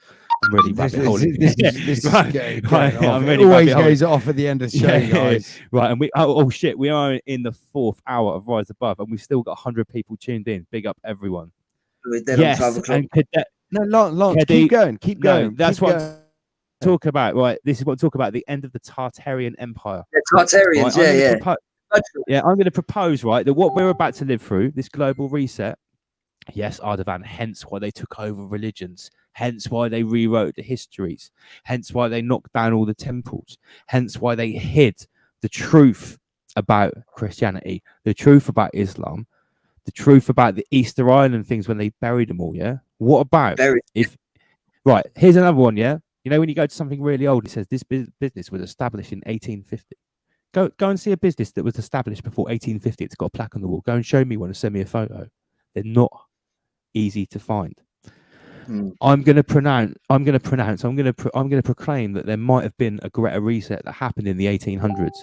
I'm really This rabbit-holing. is Right, getting right, off. I'm It really always rabbit-holing. goes off at the end of the show, guys. Right, and oh shit, we are in the 4th hour of Rise Above, and we've still got 100 people tuned in. Big up everyone. We're dead on 12 o'clock. And No, Lance, Keddy- keep going. That's keep what going. I'm talking about. Right, this is what I'm talking about. The end of the Tartarian Empire. The Tartarians, Right, I'm going to propose, right, that what we're about to live through, this global reset. Yes, Ardavan, hence why they took over religions, hence why they rewrote the histories, hence why they knocked down all the temples, hence why they hid the truth about Christianity, the truth about Islam, the truth about the Easter Island things when they buried them all, yeah? What about right, here's another one, yeah? You know, when you go to something really old, it says this business was established in 1850. Go and see a business that was established before 1850. It's got a plaque on the wall. Go and show me one and send me a photo. They're not easy to find. I'm going to proclaim that there might have been a Greta reset that happened in the 1800s.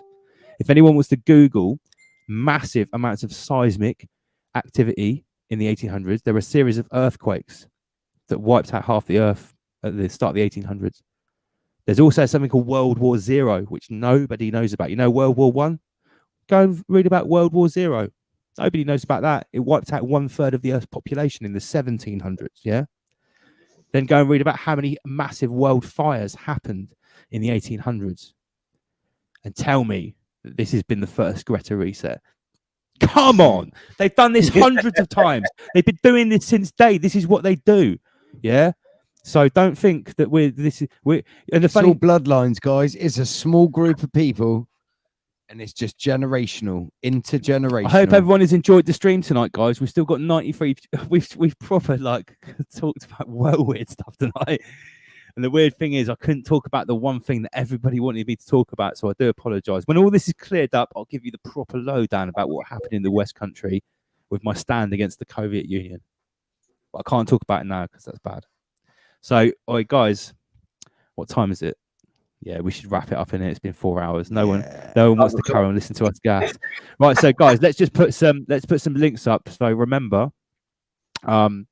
If anyone was to Google massive amounts of seismic activity in the 1800s, there were a series of earthquakes that wiped out half the earth at the start of the 1800s. There's also something called World War Zero, which nobody knows about. You know, World War One? Go and read about World War Zero. Nobody knows about that. It wiped out 1/3 of the Earth's population in the 1700s. Yeah. Then go and read about how many massive world fires happened in the 1800s, and tell me that this has been the first Greta reset. Come on, they've done this hundreds of times. They've been doing this since day. This is what they do. Yeah. So don't think that we're and the funny all bloodlines, guys. It's a small group of people. And it's just generational, intergenerational. I hope everyone has enjoyed the stream tonight, guys. We've still got 93. We've proper like talked about well weird stuff tonight. And the weird thing is, I couldn't talk about the one thing that everybody wanted me to talk about, so I do apologise. When all this is cleared up, I'll give you the proper lowdown about what happened in the West Country with my stand against the Soviet Union. But I can't talk about it now because that's bad. So, all right, guys, what time is it? Yeah, we should wrap it up in it. It's been 4 hours. No one wants to carry on listening to us gas. Right, so guys, let's put some links up. So remember, right,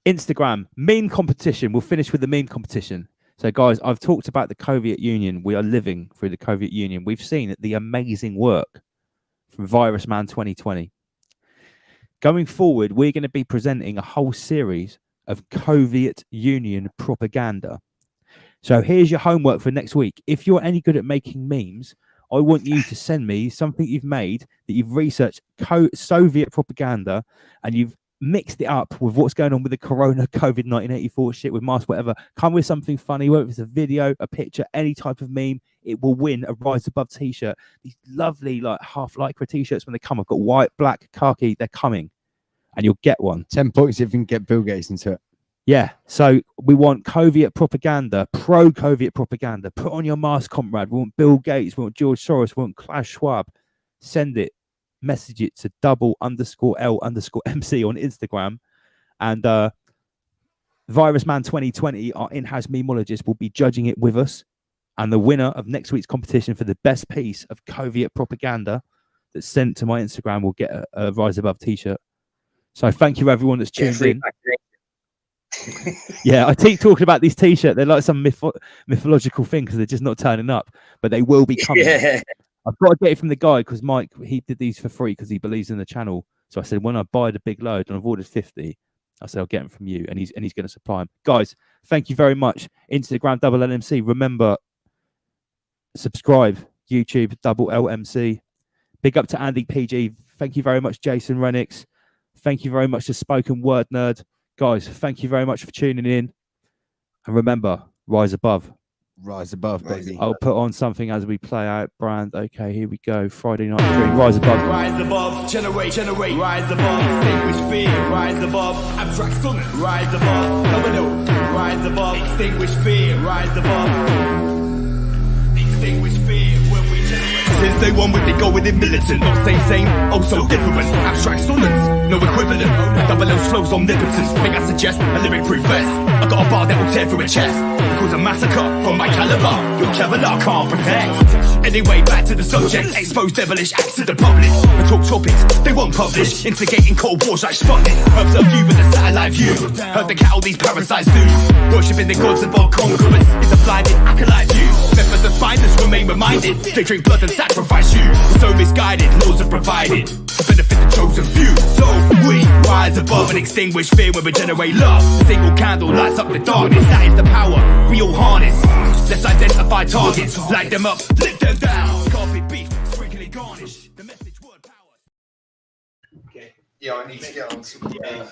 Instagram meme competition. We'll finish with the meme competition. So guys, I've talked about the Soviet Union. We are living through the Soviet Union. We've seen the amazing work from Virus Man 2020. Going forward, we're going to be presenting a whole series of Soviet Union propaganda. So here's your homework for next week. If you're any good at making memes, I want you to send me something you've made that you've researched Soviet propaganda and you've mixed it up with what's going on with the Corona, COVID 1984 shit with masks, whatever. Come with something funny, whether it's a video, a picture, any type of meme. It will win a Rise Above t-shirt. These lovely like half lycra t-shirts when they come. I've got white, black, khaki. They're coming, and you'll get one. 10 points if you can get Bill Gates into it. Yeah, so we want Coviet propaganda, pro-Coviet propaganda. Put on your mask, comrade. We want Bill Gates, we want George Soros, we want Klaus Schwab. Send it, message it to double_L_MC on Instagram. And Virusman 2020, our in-house memologist, will be judging it with us. And the winner of next week's competition for the best piece of Coviet propaganda that's sent to my Instagram will get a Rise Above t-shirt. So thank you everyone that's tuned in. Yeah, I keep talking about these t-shirts. They're like some mythological thing because they're just not turning up, but they will be coming. Yeah. I've got to get it from the guy because Mike, he did these for free because he believes in the channel. So I said, when I buy the big load, and I've ordered 50, I said I'll get them from you, and he's going to supply them. Guys, thank you very much. Instagram double LMC. Remember, subscribe. YouTube double LMC. Big up to Andy PG. Thank you very much, Jason Renix. Thank you very much to Spoken Word Nerd. Guys, thank you very much for tuning in. And remember, rise above. Rise above, baby. I'll put on something as we play out, Brand. Okay, here we go. Friday night stream. Rise above. Rise above, generate, rise above, extinguish fear, rise above, abstract sonnets, rise above, domino, rise above, extinguish fear, rise above, extinguish fear when we generate. Since day one we've been going in militant, not same, also different, abstract sonnets, no equivalent, double L flows omnipotence, may I suggest a lyric proof vest, I got a bar that will tear through a chest, cause a massacre from my caliber, your Kevlar can't protect. Anyway, back to the subject, expose devilish acts to the public, and talk topics they won't publish, instigating cold wars like Sputnik, observe you with a satellite view, heard the cattle these parasites do, worshipping the gods of our conquerors, is a blinded acolyte view, members of spineless remain reminded, they drink blood and sacrifice you, so misguided, laws are provided, to benefit the chosen few, so we rise above and extinguish fear when we generate love, a single candle lights up the darkness, that is the power we all harness, let's identify targets, light them up, lift them down, carpet beef, sprinkling garnish, the message word power. Okay. Yeah, I need to get on some yeah.